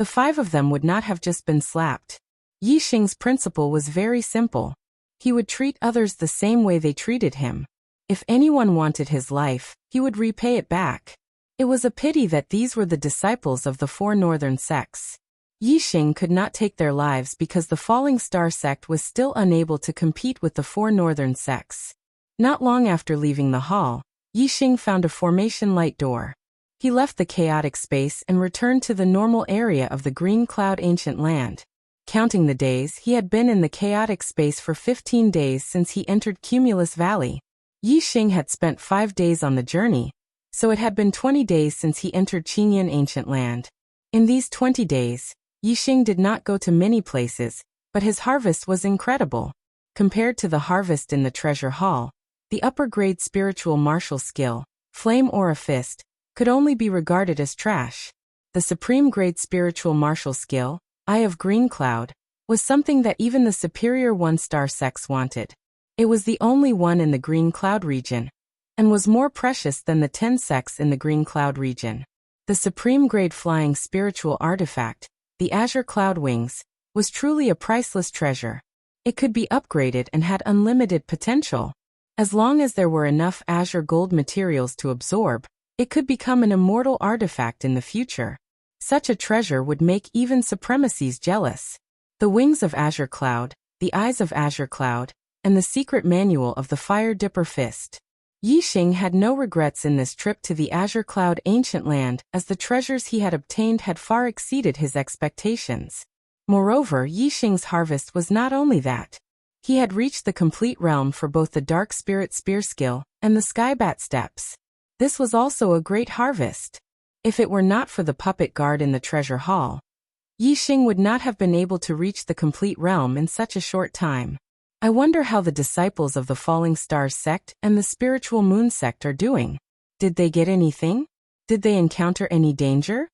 the 5 of them would not have just been slapped. Yixing's principle was very simple. He would treat others the same way they treated him. If anyone wanted his life, he would repay it back. It was a pity that these were the disciples of the 4 northern sects. Yixing could not take their lives because the Falling Star sect was still unable to compete with the 4 northern sects. Not long after leaving the hall, Yixing found a formation light door. He left the chaotic space and returned to the normal area of the Green Cloud Ancient Land. Counting the days, he had been in the chaotic space for 15 days since he entered Cumulus Valley. Yixing had spent 5 days on the journey, so it had been 20 days since he entered Qingyan Ancient Land. In these 20 days, Yixing did not go to many places, but his harvest was incredible. Compared to the harvest in the treasure hall, the upper-grade spiritual martial skill, Flame Aura Fist, could only be regarded as trash. The supreme-grade spiritual martial skill, Eye of Green Cloud, was something that even the superior 1-star sects wanted. It was the only one in the Green Cloud region, and was more precious than the 10 sects in the Green Cloud region. The supreme-grade flying spiritual artifact, the Azure Cloud Wings, was truly a priceless treasure. It could be upgraded and had unlimited potential. As long as there were enough azure gold materials to absorb, it could become an immortal artifact in the future. Such a treasure would make even supremacies jealous. The Wings of Azure Cloud, the Eyes of Azure Cloud, and the secret manual of the Fire Dipper Fist. Yixing had no regrets in this trip to the Azure Cloud Ancient Land, as the treasures he had obtained had far exceeded his expectations. Moreover, Yixing's harvest was not only that. He had reached the complete realm for both the Dark Spirit Spear skill and the Skybat Steps. This was also a great harvest. If it were not for the puppet guard in the treasure hall, Yixing would not have been able to reach the complete realm in such a short time. I wonder how the disciples of the Falling Stars sect and the Spiritual Moon sect are doing. Did they get anything? Did they encounter any danger?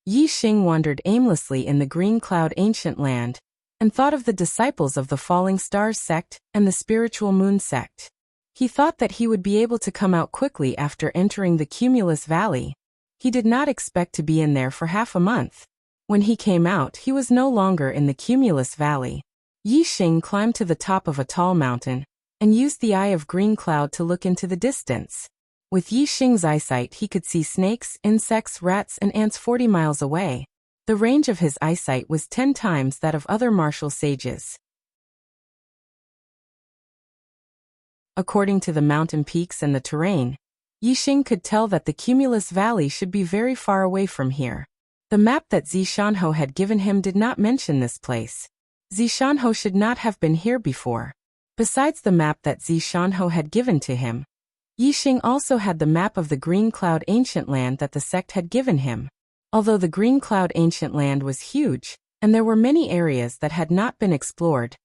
Yixing wandered aimlessly in the Green Cloud Ancient Land, and thought of the disciples of the Falling Stars sect and the Spiritual Moon sect. He thought that he would be able to come out quickly after entering the Cumulus Valley. He did not expect to be in there for half a month. When he came out, he was no longer in the Cumulus Valley. Yixing climbed to the top of a tall mountain, and used the Eye of Green Cloud to look into the distance. With Yixing's eyesight, he could see snakes, insects, rats, and ants 40 miles away. The range of his eyesight was 10 times that of other martial sages. According to the mountain peaks and the terrain, Yixing could tell that the Cumulus Valley should be very far away from here. The map that Zishanho had given him did not mention this place. Zishanho should not have been here before. Besides the map that Zishanho had given to him, Yixing also had the map of the Green Cloud Ancient Land that the sect had given him. Although the Green Cloud Ancient Land was huge, and there were many areas that had not been explored,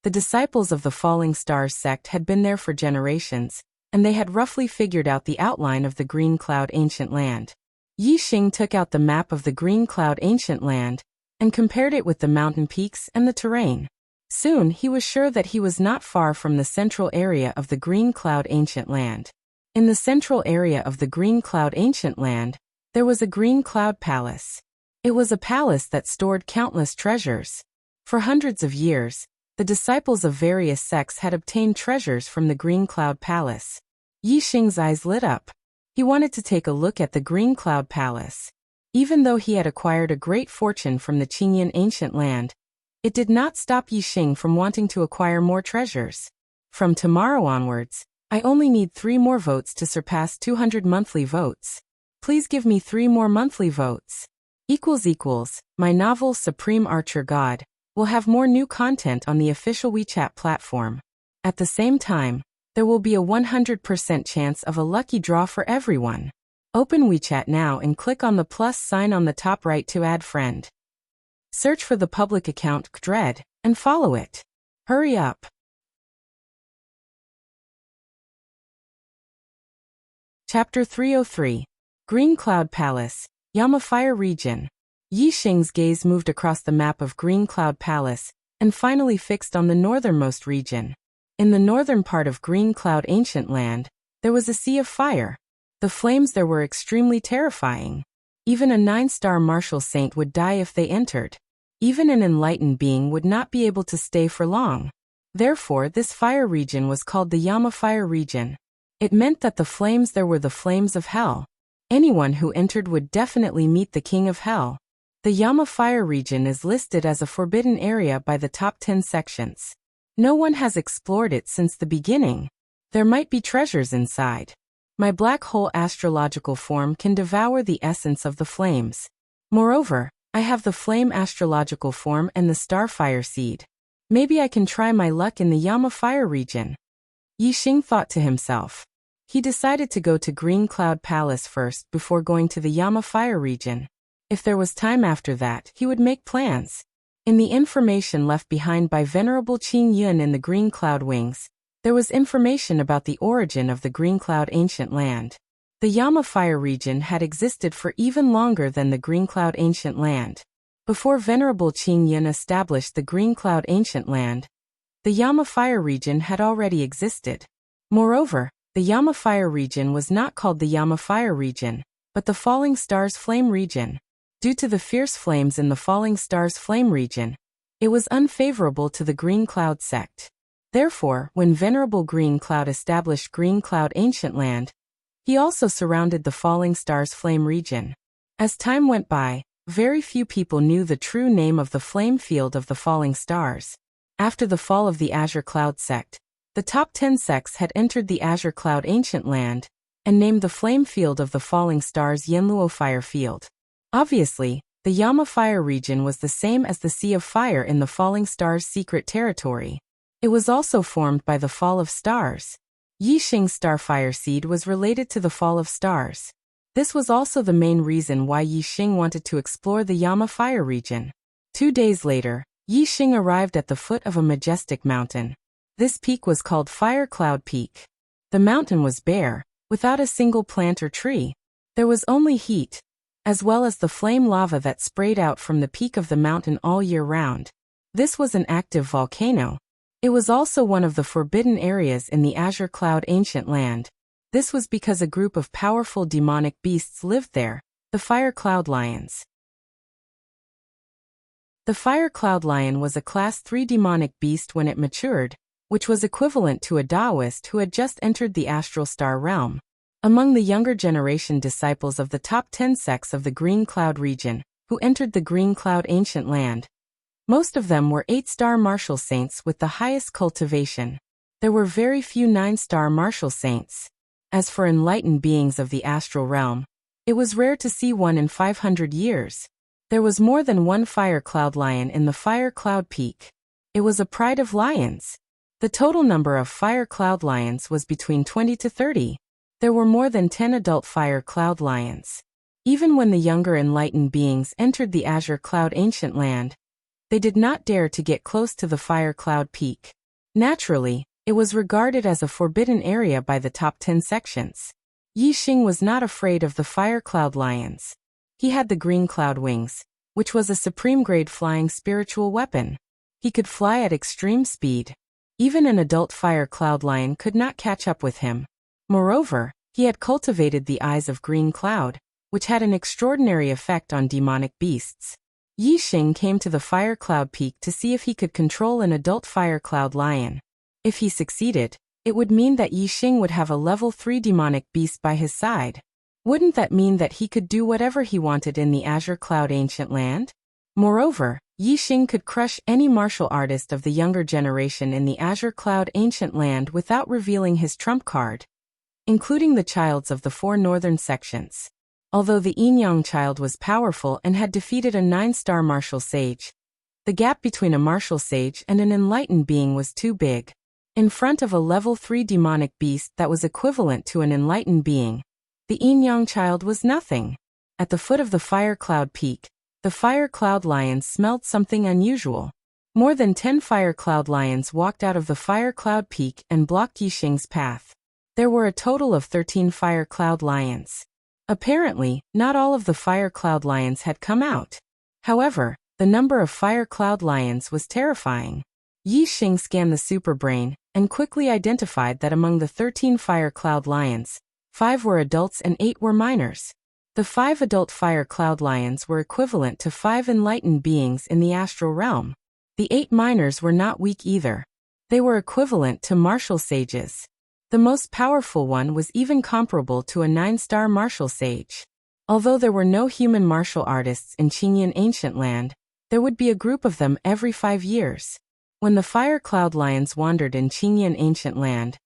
the disciples of the Falling Stars sect had been there for generations, and they had roughly figured out the outline of the Green Cloud Ancient Land. Yixing took out the map of the Green Cloud Ancient Land, and compared it with the mountain peaks and the terrain. Soon he was sure that he was not far from the central area of the Green Cloud Ancient Land. In the central area of the Green Cloud Ancient Land, there was a Green Cloud Palace. It was a palace that stored countless treasures. For hundreds of years, the disciples of various sects had obtained treasures from the Green Cloud Palace. Yixing's eyes lit up. He wanted to take a look at the Green Cloud Palace. Even though he had acquired a great fortune from the Qingyan Ancient Land, it did not stop Yixing from wanting to acquire more treasures. From tomorrow onwards, I only need 3 more votes to surpass 200 monthly votes. Please give me 3 more monthly votes. My novel Supreme Archer God will have more new content on the official WeChat platform. At the same time, there will be a 100% chance of a lucky draw for everyone. Open WeChat now and click on the plus sign on the top right to add friend. Search for the public account Dread and follow it. Hurry up. Chapter 303. Green Cloud Palace, Yamafire Region. Yixing's gaze moved across the map of Green Cloud Palace, and finally fixed on the northernmost region. In the northern part of Green Cloud Ancient Land, there was a sea of fire. The flames there were extremely terrifying. Even a 9-star martial saint would die if they entered. Even an enlightened being would not be able to stay for long. Therefore, this fire region was called the Yama fire region. It meant that the flames there were the flames of hell. Anyone who entered would definitely meet the king of hell. The Yama fire region is listed as a forbidden area by the top 10 sections. No one has explored it since the beginning. There might be treasures inside. My black hole astrological form can devour the essence of the flames. Moreover, I have the flame astrological form and the starfire seed. Maybe I can try my luck in the Yama fire region. Yixing thought to himself. He decided to go to Green Cloud Palace first before going to the Yama fire region. If there was time after that, he would make plans. In the information left behind by Venerable Qing Yun in the Green Cloud Wings, there was information about the origin of the Green Cloud Ancient Land. The Yama fire region had existed for even longer than the Green Cloud Ancient Land. Before Venerable Qing Yun established the Green Cloud Ancient Land, the Yama fire region had already existed. Moreover, the Yama fire region was not called the Yama fire region, but the Falling Stars Flame region. Due to the fierce flames in the Falling Stars Flame region, it was unfavorable to the Green Cloud sect. Therefore, when Venerable Green Cloud established Green Cloud Ancient Land, he also surrounded the Falling Stars Flame region. As time went by, very few people knew the true name of the flame field of the Falling Stars. After the fall of the Azure Cloud sect, the top 10 sects had entered the Azure Cloud Ancient Land and named the flame field of the Falling Stars Yanluo Fire Field. Obviously, the Yama Fire region was the same as the Sea of Fire in the Falling Stars' secret territory. It was also formed by the Fall of Stars. Yixing's Starfire seed was related to the Fall of Stars. This was also the main reason why Yixing wanted to explore the Yama Fire region. 2 days later, Yixing arrived at the foot of a majestic mountain. This peak was called Fire Cloud Peak. The mountain was bare, without a single plant or tree. There was only heat, as well as the flame lava that sprayed out from the peak of the mountain all year round. This was an active volcano. It was also one of the forbidden areas in the Azure Cloud Ancient Land. This was because a group of powerful demonic beasts lived there, the Fire Cloud Lions. The Fire Cloud Lion was a Class 3 demonic beast when it matured, which was equivalent to a Taoist who had just entered the Astral Star realm. Among the younger generation disciples of the top 10 sects of the Green Cloud region, who entered the Green Cloud Ancient Land, most of them were 8-star martial saints with the highest cultivation. There were very few 9-star martial saints. As for enlightened beings of the astral realm, it was rare to see one in 500 years. There was more than one Fire Cloud Lion in the Fire Cloud Peak. It was a pride of lions. The total number of Fire Cloud Lions was between 20 to 30. There were more than 10 adult Fire Cloud Lions. Even when the younger enlightened beings entered the Azure Cloud Ancient Land, they did not dare to get close to the Fire Cloud Peak. Naturally, it was regarded as a forbidden area by the top 10 sections. Yixing was not afraid of the Fire Cloud Lions. He had the Green Cloud Wings, which was a supreme-grade flying spiritual weapon. He could fly at extreme speed. Even an adult Fire Cloud Lion could not catch up with him. Moreover, he had cultivated the Eyes of Green Cloud, which had an extraordinary effect on demonic beasts. Yixing came to the Fire Cloud Peak to see if he could control an adult Fire Cloud Lion. If he succeeded, it would mean that Yixing would have a level 3 demonic beast by his side. Wouldn't that mean that he could do whatever he wanted in the Azure Cloud Ancient Land? Moreover, Yixing could crush any martial artist of the younger generation in the Azure Cloud Ancient Land without revealing his trump card, including the childs of the 4 northern sections. Although the Yin-Yang child was powerful and had defeated a 9-star martial sage, the gap between a martial sage and an enlightened being was too big. In front of a level 3 demonic beast that was equivalent to an enlightened being, the Yin-Yang child was nothing. At the foot of the Fire Cloud Peak, the Fire Cloud Lions smelled something unusual. More than 10 Fire Cloud Lions walked out of the Fire Cloud Peak and blocked Yixing's path. There were a total of 13 Fire Cloud Lions. Apparently, not all of the Fire Cloud Lions had come out. However, the number of Fire Cloud Lions was terrifying. Yixing scanned the superbrain and quickly identified that among the 13 Fire Cloud Lions, 5 were adults and 8 were minors. The 5 adult fire cloud lions were equivalent to 5 enlightened beings in the astral realm. The 8 minors were not weak either. They were equivalent to martial sages. The most powerful one was even comparable to a 9-star martial sage. Although there were no human martial artists in Qingyan ancient land, there would be a group of them every 5 years. When the fire cloud lions wandered in Qingyan ancient land,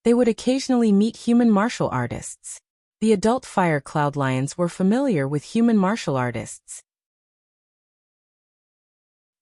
they would occasionally meet human martial artists. The adult fire cloud lions were familiar with human martial artists.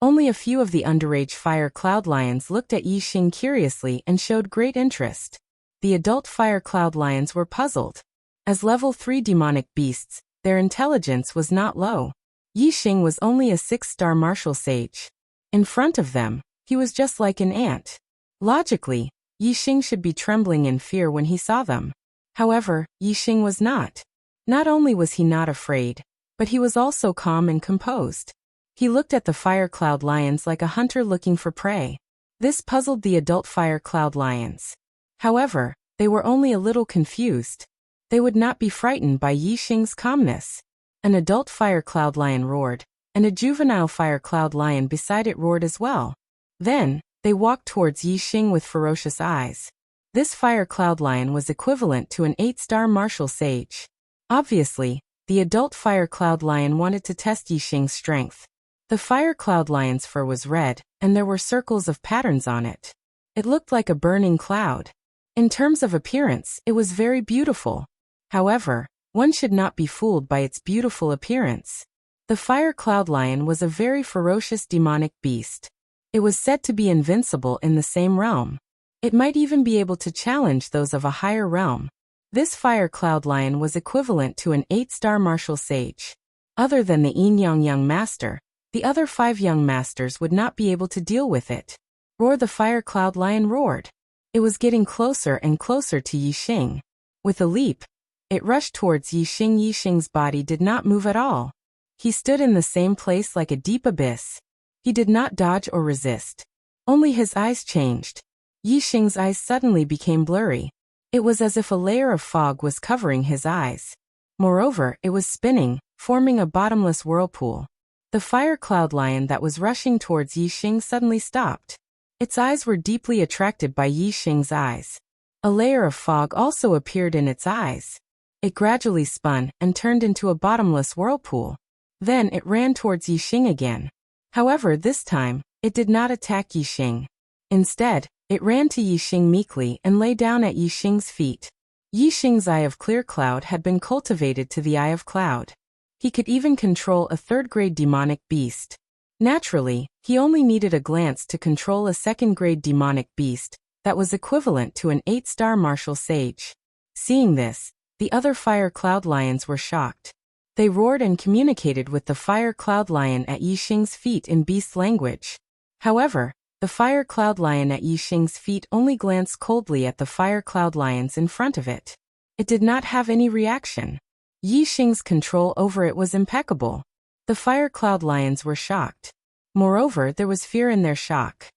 Only a few of the underage fire cloud lions looked at Yixing curiously and showed great interest. The adult fire cloud lions were puzzled. As level 3 demonic beasts, their intelligence was not low. Yixing was only a 6-star martial sage. In front of them, he was just like an ant. Logically, Yixing should be trembling in fear when he saw them. However, Yixing was not. Not only was he not afraid, but he was also calm and composed. He looked at the fire cloud lions like a hunter looking for prey. This puzzled the adult fire cloud lions. However, they were only a little confused. They would not be frightened by Yixing's calmness. An adult fire cloud lion roared, and a juvenile fire cloud lion beside it roared as well. Then, they walked towards Yixing with ferocious eyes. This fire cloud lion was equivalent to an 8-star martial sage. Obviously, the adult fire cloud lion wanted to test Yixing's strength. The fire cloud lion's fur was red, and there were circles of patterns on it. It looked like a burning cloud. In terms of appearance, it was very beautiful. However, one should not be fooled by its beautiful appearance. The fire cloud lion was a very ferocious demonic beast. It was said to be invincible in the same realm. It might even be able to challenge those of a higher realm. This fire cloud lion was equivalent to an 8-star martial sage. Other than the Yin Yang master, the other 5 young masters would not be able to deal with it. Roar! The fire cloud lion roared. It was getting closer and closer to Yixing. With a leap, it rushed towards Yixing. Yixing's body did not move at all. He stood in the same place like a deep abyss. He did not dodge or resist. Only his eyes changed. Yixing's eyes suddenly became blurry. It was as if a layer of fog was covering his eyes. Moreover, it was spinning, forming a bottomless whirlpool. The fire cloud lion that was rushing towards Yixing suddenly stopped. Its eyes were deeply attracted by Yixing's eyes. A layer of fog also appeared in its eyes. It gradually spun and turned into a bottomless whirlpool. Then it ran towards Yixing again. However, this time, it did not attack Yixing. Instead, it ran to Yixing meekly and lay down at Yixing's feet. Yixing's eye of clear cloud had been cultivated to the eye of cloud. He could even control a 3rd-grade demonic beast. Naturally, he only needed a glance to control a 2nd-grade demonic beast that was equivalent to an 8-star martial sage. Seeing this, the other fire cloud lions were shocked. They roared and communicated with the fire cloud lion at Yixing's feet in beast language. However, the fire cloud lion at Yixing's feet only glanced coldly at the fire cloud lions in front of it. It did not have any reaction. Yixing's control over it was impeccable. The fire cloud lions were shocked. Moreover, there was fear in their shock.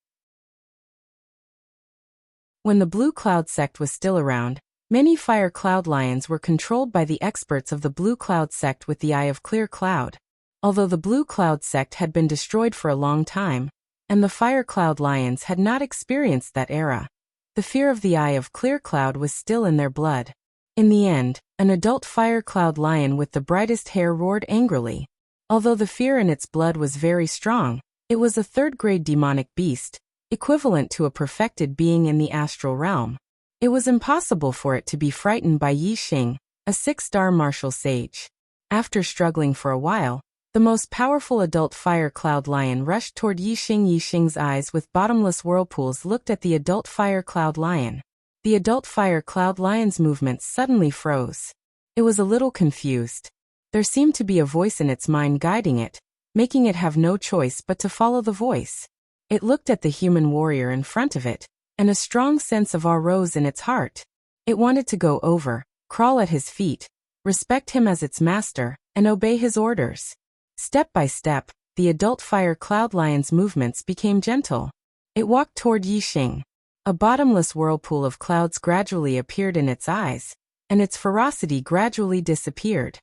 When the Blue Cloud sect was still around, many fire cloud lions were controlled by the experts of the Blue Cloud sect with the Eye of Clear Cloud. Although the Blue Cloud sect had been destroyed for a long time, and the fire cloud lions had not experienced that era, the fear of the Eye of Clear Cloud was still in their blood. In the end, an adult fire cloud lion with the brightest hair roared angrily. Although the fear in its blood was very strong, it was a 3rd-grade demonic beast, equivalent to a perfected being in the astral realm. It was impossible for it to be frightened by Yixing, a 6-star martial sage. After struggling for a while, the most powerful adult fire cloud lion rushed toward Yixing. Yixing's eyes with bottomless whirlpools looked at the adult fire cloud lion. The adult fire cloud lion's movements suddenly froze. It was a little confused. There seemed to be a voice in its mind guiding it, making it have no choice but to follow the voice. It looked at the human warrior in front of it, and a strong sense of awe rose in its heart. It wanted to go over, crawl at his feet, respect him as its master, and obey his orders. Step by step, the adult fire cloud lion's movements became gentle. It walked toward Yixing. A bottomless whirlpool of clouds gradually appeared in its eyes, and its ferocity gradually disappeared.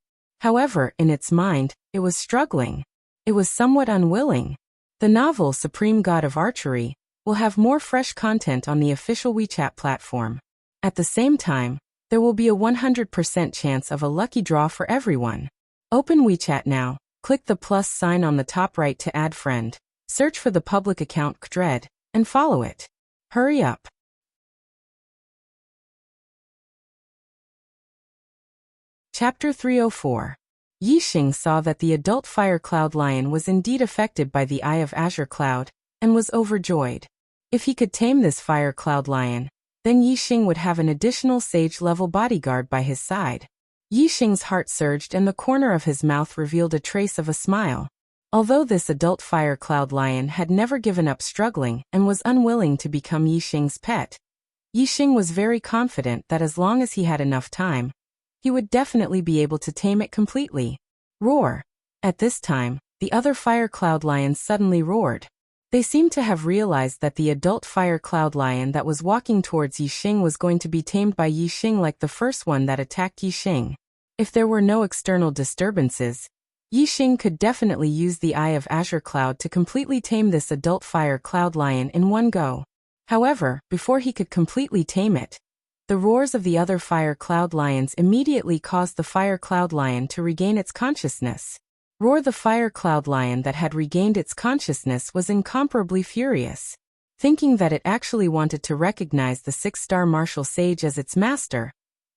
However, in its mind, it was struggling. It was somewhat unwilling. The novel Supreme God of Archery will have more fresh content on the official WeChat platform. At the same time, there will be a 100% chance of a lucky draw for everyone. Open WeChat now, click the plus sign on the top right to add friend, search for the public account Kdred, and follow it. Hurry up. Chapter 304. Yixing saw that the adult fire cloud lion was indeed affected by the Eye of Azure Cloud, and was overjoyed. If he could tame this fire cloud lion, then Yixing would have an additional sage-level bodyguard by his side. Yixing's heart surged and the corner of his mouth revealed a trace of a smile. Although this adult fire cloud lion had never given up struggling and was unwilling to become Yixing's pet, Yixing was very confident that as long as he had enough time, he would definitely be able to tame it completely. Roar! At this time, the other fire cloud lions suddenly roared. They seemed to have realized that the adult fire cloud lion that was walking towards Yixing was going to be tamed by Yixing like the first one that attacked Yixing. If there were no external disturbances, Yixing could definitely use the Eye of Azure Cloud to completely tame this adult fire cloud lion in one go. However, before he could completely tame it, the roars of the other fire cloud lions immediately caused the fire cloud lion to regain its consciousness. Roar! The fire cloud lion that had regained its consciousness was incomparably furious. Thinking that it actually wanted to recognize the 6-star martial sage as its master,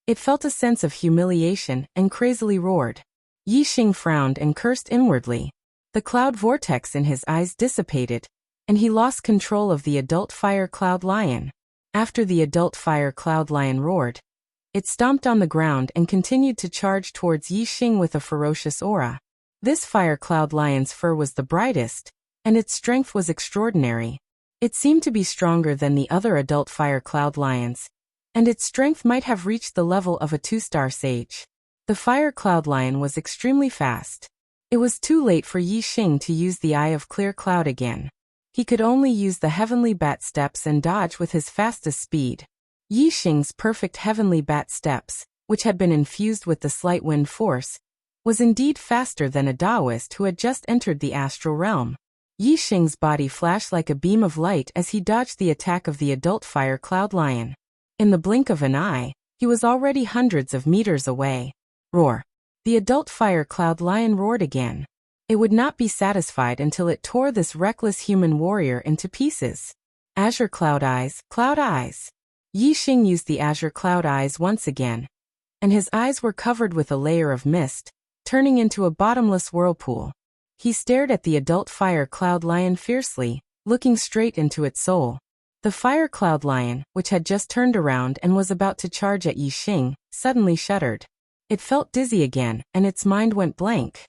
it felt a sense of humiliation and crazily roared. Yixing frowned and cursed inwardly. The cloud vortex in his eyes dissipated, and he lost control of the adult fire cloud lion. After the adult fire cloud lion roared, it stomped on the ground and continued to charge towards Yixing with a ferocious aura. This fire cloud lion's fur was the brightest, and its strength was extraordinary. It seemed to be stronger than the other adult fire cloud lions, and its strength might have reached the level of a 2-star sage. The fire cloud lion was extremely fast. It was too late for Yixing to use the Eye of Clear Cloud again. He could only use the heavenly bat steps and dodge with his fastest speed. Yixing's perfect heavenly bat steps, which had been infused with the slight wind force, was indeed faster than a Taoist who had just entered the astral realm. Yixing's body flashed like a beam of light as he dodged the attack of the adult fire cloud lion. In the blink of an eye, he was already hundreds of meters away. Roar! The adult fire cloud lion roared again. It would not be satisfied until it tore this reckless human warrior into pieces. Azure Cloud Eyes, Cloud Eyes. Yixing used the Azure Cloud Eyes once again, and his eyes were covered with a layer of mist, turning into a bottomless whirlpool. He stared at the adult fire cloud lion fiercely, looking straight into its soul. The fire cloud lion, which had just turned around and was about to charge at Yixing, suddenly shuddered. It felt dizzy again, and its mind went blank.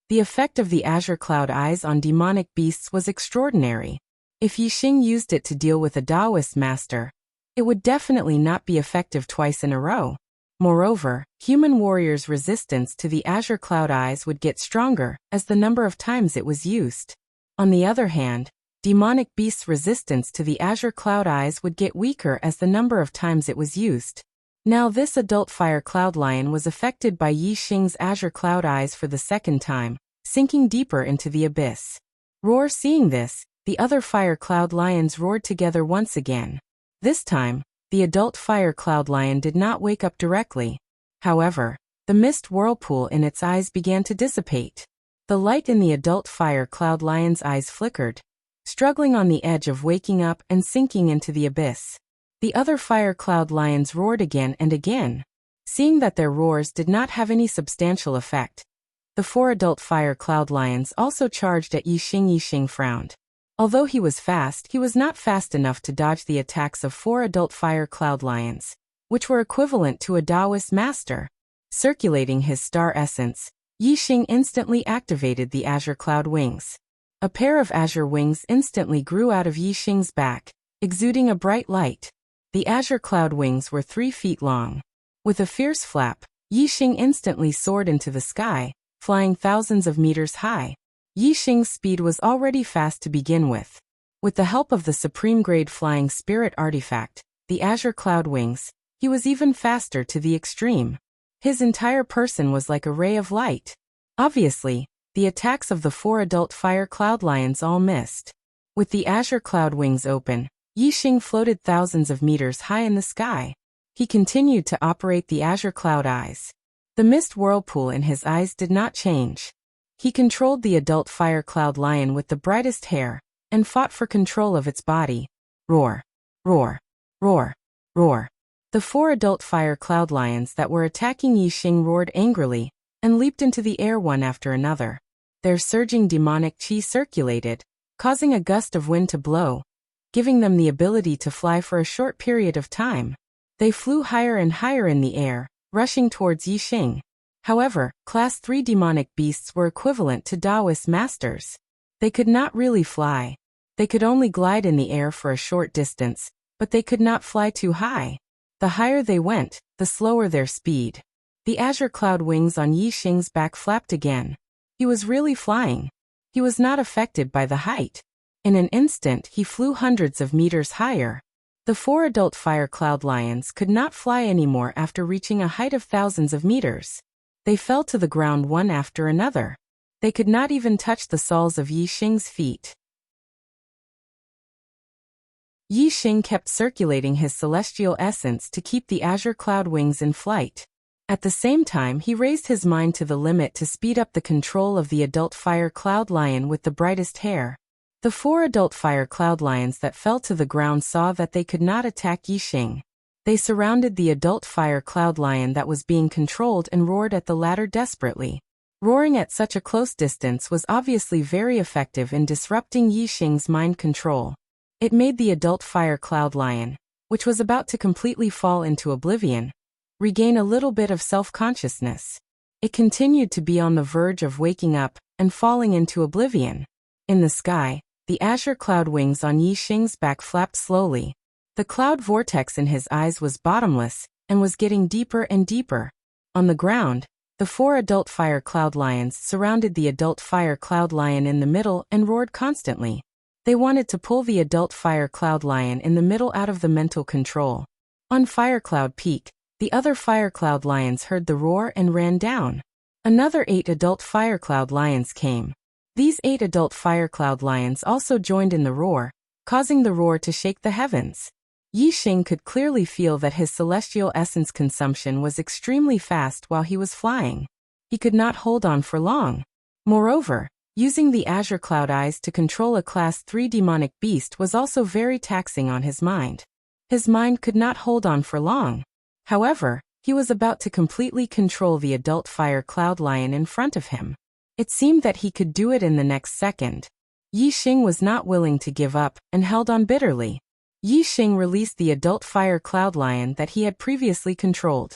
The effect of the Azure Cloud Eyes on demonic beasts was extraordinary. If Yixing used it to deal with a Taoist master, it would definitely not be effective twice in a row. Moreover, human warriors' resistance to the Azure Cloud Eyes would get stronger as the number of times it was used. On the other hand, demonic beasts' resistance to the Azure Cloud Eyes would get weaker as the number of times it was used. Now this adult fire cloud lion was affected by Yixing's Azure Cloud Eyes for the second time, sinking deeper into the abyss. Roar! Seeing this, the other fire cloud lions roared together once again. This time, the adult fire cloud lion did not wake up directly. However, the mist whirlpool in its eyes began to dissipate. The light in the adult fire cloud lion's eyes flickered, struggling on the edge of waking up and sinking into the abyss. The other fire cloud lions roared again and again. Seeing that their roars did not have any substantial effect, the 4 adult fire cloud lions also charged at Yixing. Yixing frowned. Although he was fast, he was not fast enough to dodge the attacks of 4 adult fire cloud lions, which were equivalent to a Taoist master. Circulating his star essence, Yixing instantly activated the Azure Cloud Wings. A pair of azure wings instantly grew out of Yixing's back, exuding a bright light. The Azure Cloud Wings were 3 feet long. With a fierce flap, Yixing instantly soared into the sky, flying thousands of meters high. Yixing's speed was already fast to begin with. With the help of the supreme-grade flying spirit artifact, the Azure Cloud Wings, he was even faster to the extreme. His entire person was like a ray of light. Obviously, the attacks of the 4 adult fire cloud lions all missed. With the azure cloud wings open, Yixing floated thousands of meters high in the sky. He continued to operate the azure cloud eyes. The mist whirlpool in his eyes did not change. He controlled the adult fire cloud lion with the brightest hair, and fought for control of its body. Roar! Roar! Roar! Roar! The 4 adult fire cloud lions that were attacking Yixing roared angrily, and leaped into the air one after another. Their surging demonic qi circulated, causing a gust of wind to blow, giving them the ability to fly for a short period of time. They flew higher and higher in the air, rushing towards Yixing. However, Class 3 demonic beasts were equivalent to Taoist masters. They could not really fly. They could only glide in the air for a short distance, but they could not fly too high. The higher they went, the slower their speed. The azure cloud wings on Yixing's back flapped again. He was really flying. He was not affected by the height. In an instant he flew hundreds of meters higher. The 4 adult fire cloud lions could not fly anymore after reaching a height of thousands of meters. They fell to the ground one after another. They could not even touch the soles of Yixing's feet. Yixing kept circulating his celestial essence to keep the azure cloud wings in flight. At the same time he raised his mind to the limit to speed up the control of the adult fire cloud lion with the brightest hair. The 4 adult fire cloud lions that fell to the ground saw that they could not attack Yixing. They surrounded the adult fire cloud lion that was being controlled and roared at the latter desperately. Roaring at such a close distance was obviously very effective in disrupting Yixing's mind control. It made the adult fire cloud lion, which was about to completely fall into oblivion, regain a little bit of self-consciousness. It continued to be on the verge of waking up and falling into oblivion. In the sky, the azure cloud wings on Yixing's back flapped slowly. The cloud vortex in his eyes was bottomless and was getting deeper and deeper. On the ground, the 4 adult fire cloud lions surrounded the adult fire cloud lion in the middle and roared constantly. They wanted to pull the adult fire cloud lion in the middle out of the mental control. On Fire Cloud Peak, the other fire cloud lions heard the roar and ran down. Another 8 adult fire cloud lions came. These 8 adult fire cloud lions also joined in the roar, causing the roar to shake the heavens. Yixing could clearly feel that his celestial essence consumption was extremely fast while he was flying. He could not hold on for long. Moreover, using the azure cloud eyes to control a Class 3 demonic beast was also very taxing on his mind. His mind could not hold on for long. However, he was about to completely control the adult fire cloud lion in front of him. It seemed that he could do it in the next second. Yixing was not willing to give up and held on bitterly. Yixing released the adult fire cloud lion that he had previously controlled.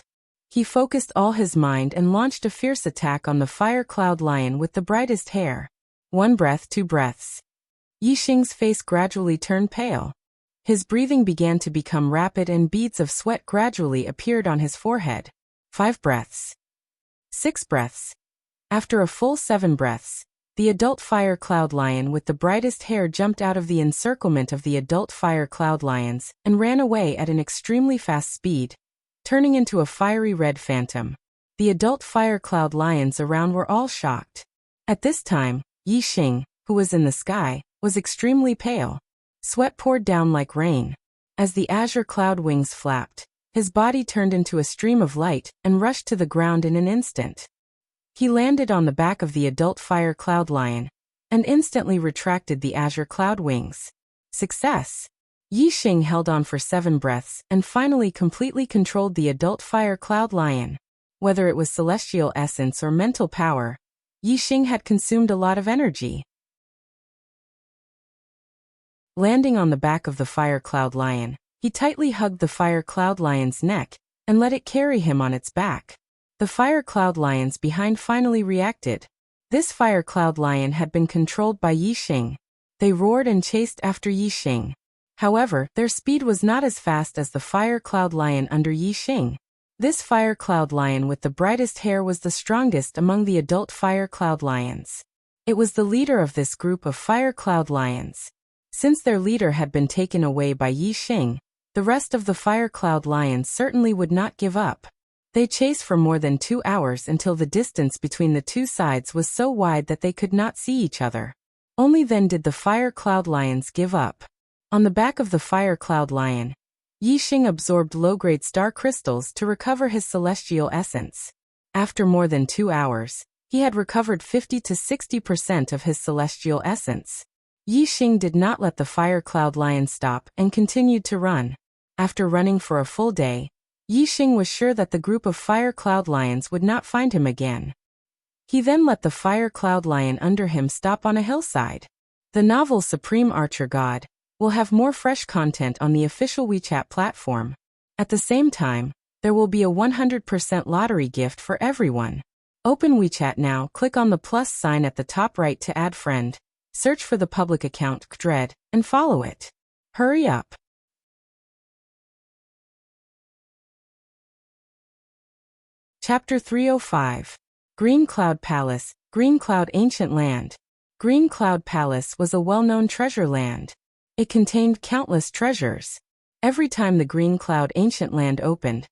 He focused all his mind and launched a fierce attack on the fire cloud lion with the brightest hair. 1 breath, 2 breaths. Yixing's face gradually turned pale. His breathing began to become rapid and beads of sweat gradually appeared on his forehead. 5 breaths. 6 breaths. After a full 7 breaths, the adult fire cloud lion with the brightest hair jumped out of the encirclement of the adult fire cloud lions and ran away at an extremely fast speed, turning into a fiery red phantom. The adult fire cloud lions around were all shocked. At this time, Yixing, who was in the sky, was extremely pale. Sweat poured down like rain. As the azure cloud wings flapped, his body turned into a stream of light and rushed to the ground in an instant. He landed on the back of the adult fire cloud lion, and instantly retracted the azure cloud wings. Success! Yixing held on for 7 breaths and finally completely controlled the adult fire cloud lion. Whether it was celestial essence or mental power, Yixing had consumed a lot of energy. Landing on the back of the fire cloud lion, he tightly hugged the fire cloud lion's neck and let it carry him on its back. The fire cloud lions behind finally reacted. This fire cloud lion had been controlled by Yixing. They roared and chased after Yixing. However, their speed was not as fast as the fire cloud lion under Yixing. This fire cloud lion with the brightest hair was the strongest among the adult fire cloud lions. It was the leader of this group of fire cloud lions. Since their leader had been taken away by Yixing, the rest of the fire cloud lions certainly would not give up. They chased for more than 2 hours until the distance between the two sides was so wide that they could not see each other. Only then did the fire cloud lions give up. On the back of the fire cloud lion, Yixing absorbed low-grade star crystals to recover his celestial essence. After more than 2 hours, he had recovered 50 to 60% of his celestial essence. Yixing did not let the fire cloud lion stop and continued to run. After running for a full day, Yixing was sure that the group of fire cloud lions would not find him again. He then let the fire cloud lion under him stop on a hillside. The novel Supreme Archer God will have more fresh content on the official WeChat platform. At the same time, there will be a 100% lottery gift for everyone. Open WeChat now, click on the plus sign at the top right to add friend, search for the public account Dread, and follow it. Hurry up! Chapter 305. Green Cloud Palace, Green Cloud Ancient Land. Green Cloud Palace was a well-known treasure land. It contained countless treasures. Every time the Green Cloud Ancient Land opened,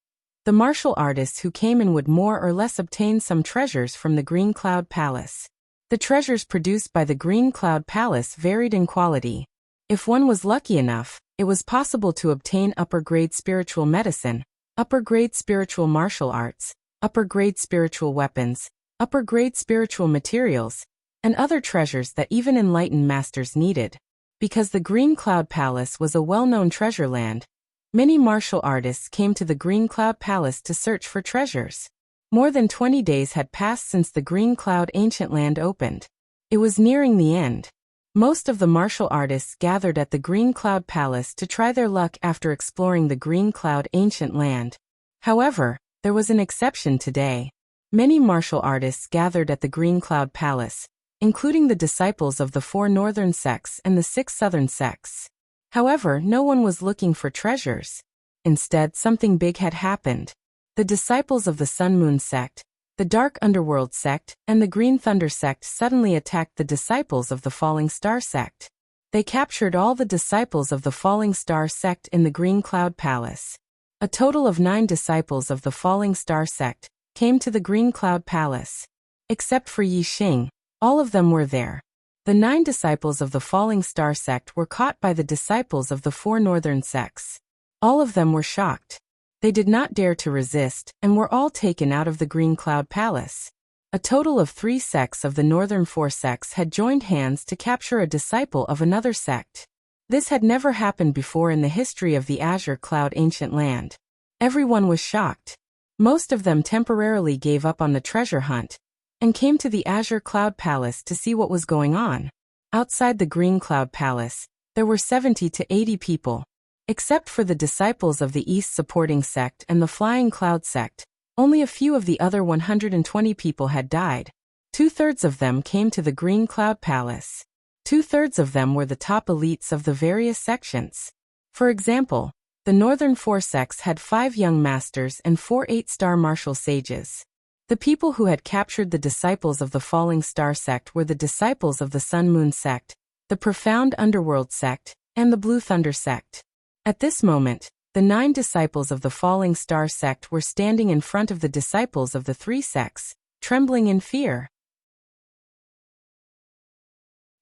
the martial artists who came in would more or less obtain some treasures from the Green Cloud Palace. The treasures produced by the Green Cloud Palace varied in quality. If one was lucky enough, it was possible to obtain upper-grade spiritual medicine, upper-grade spiritual martial arts, upper-grade spiritual weapons, upper-grade spiritual materials, and other treasures that even enlightened masters needed. Because the Green Cloud Palace was a well-known treasure land, many martial artists came to the Green Cloud Palace to search for treasures. More than 20 days had passed since the Green Cloud Ancient Land opened. It was nearing the end. Most of the martial artists gathered at the Green Cloud Palace to try their luck after exploring the Green Cloud Ancient Land. However, there was an exception today. Many martial artists gathered at the Green Cloud Palace, including the disciples of the 4 northern sects and the 6 southern sects. However, no one was looking for treasures. Instead, something big had happened. The disciples of the Sun Moon sect, the Dark Underworld sect, and the Green Thunder sect suddenly attacked the disciples of the Falling Star sect. They captured all the disciples of the Falling Star sect in the Green Cloud Palace. A total of 9 disciples of the Falling Star sect came to the Green Cloud Palace. Except for Yixing, all of them were there. The 9 disciples of the Falling Star sect were caught by the disciples of the 4 northern sects. All of them were shocked. They did not dare to resist and were all taken out of the Green Cloud Palace. A total of 3 sects of the northern 4 sects had joined hands to capture a disciple of another sect. This had never happened before in the history of the Azure Cloud Ancient Land. Everyone was shocked. Most of them temporarily gave up on the treasure hunt and came to the Azure Cloud Palace to see what was going on. Outside the Green Cloud Palace, there were 70 to 80 people. Except for the disciples of the East Supporting Sect and the Flying Cloud Sect, only a few of the other 120 people had died. 2/3 of them came to the Green Cloud Palace. 2/3 of them were the top elites of the various sections. For example, the Northern 4 sects had 5 young masters and 4 8-star martial sages. The people who had captured the disciples of the Falling Star sect were the disciples of the Sun Moon sect, the Profound Underworld sect, and the Blue Thunder sect. At this moment, the 9 disciples of the Falling Star sect were standing in front of the disciples of the 3 sects, trembling in fear.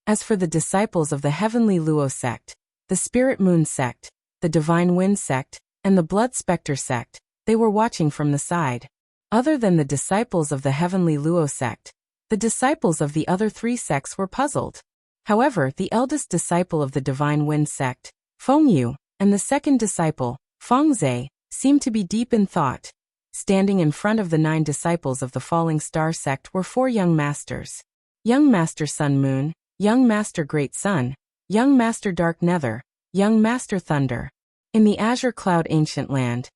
As for the disciples of the Heavenly Luo sect, the Spirit Moon sect, the Divine Wind sect, and the Blood Spectre sect, they were watching from the side. Other than the disciples of the Heavenly Luo sect, the disciples of the other 3 sects were puzzled. However, the eldest disciple of the Divine Wind sect, Fengyu, and the second disciple, Fengze, seemed to be deep in thought. Standing in front of the 9 disciples of the Falling Star sect were 4 young masters. Young Master Sun Moon, Young Master Great Sun, Young Master Dark Nether, Young Master Thunder. In the Azure Cloud Ancient Land,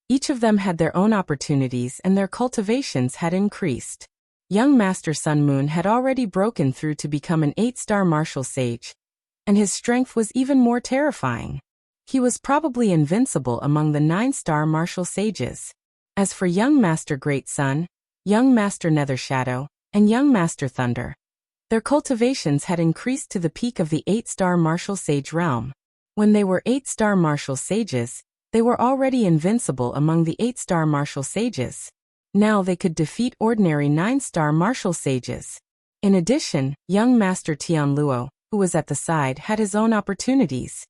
each of them had their own opportunities and their cultivations had increased. Young Master Sun Moon had already broken through to become an 8-star martial sage, and his strength was even more terrifying. He was probably invincible among the 9-star martial sages. As for Young Master Great Sun, Young Master Nether Shadow, and Young Master Thunder, their cultivations had increased to the peak of the 8-star martial sage realm. When they were 8-star martial sages, They were already invincible among the 8-star martial sages. Now they could defeat ordinary 9-star martial sages. In addition, young Master Tian Luo, who was at the side, had his own opportunities.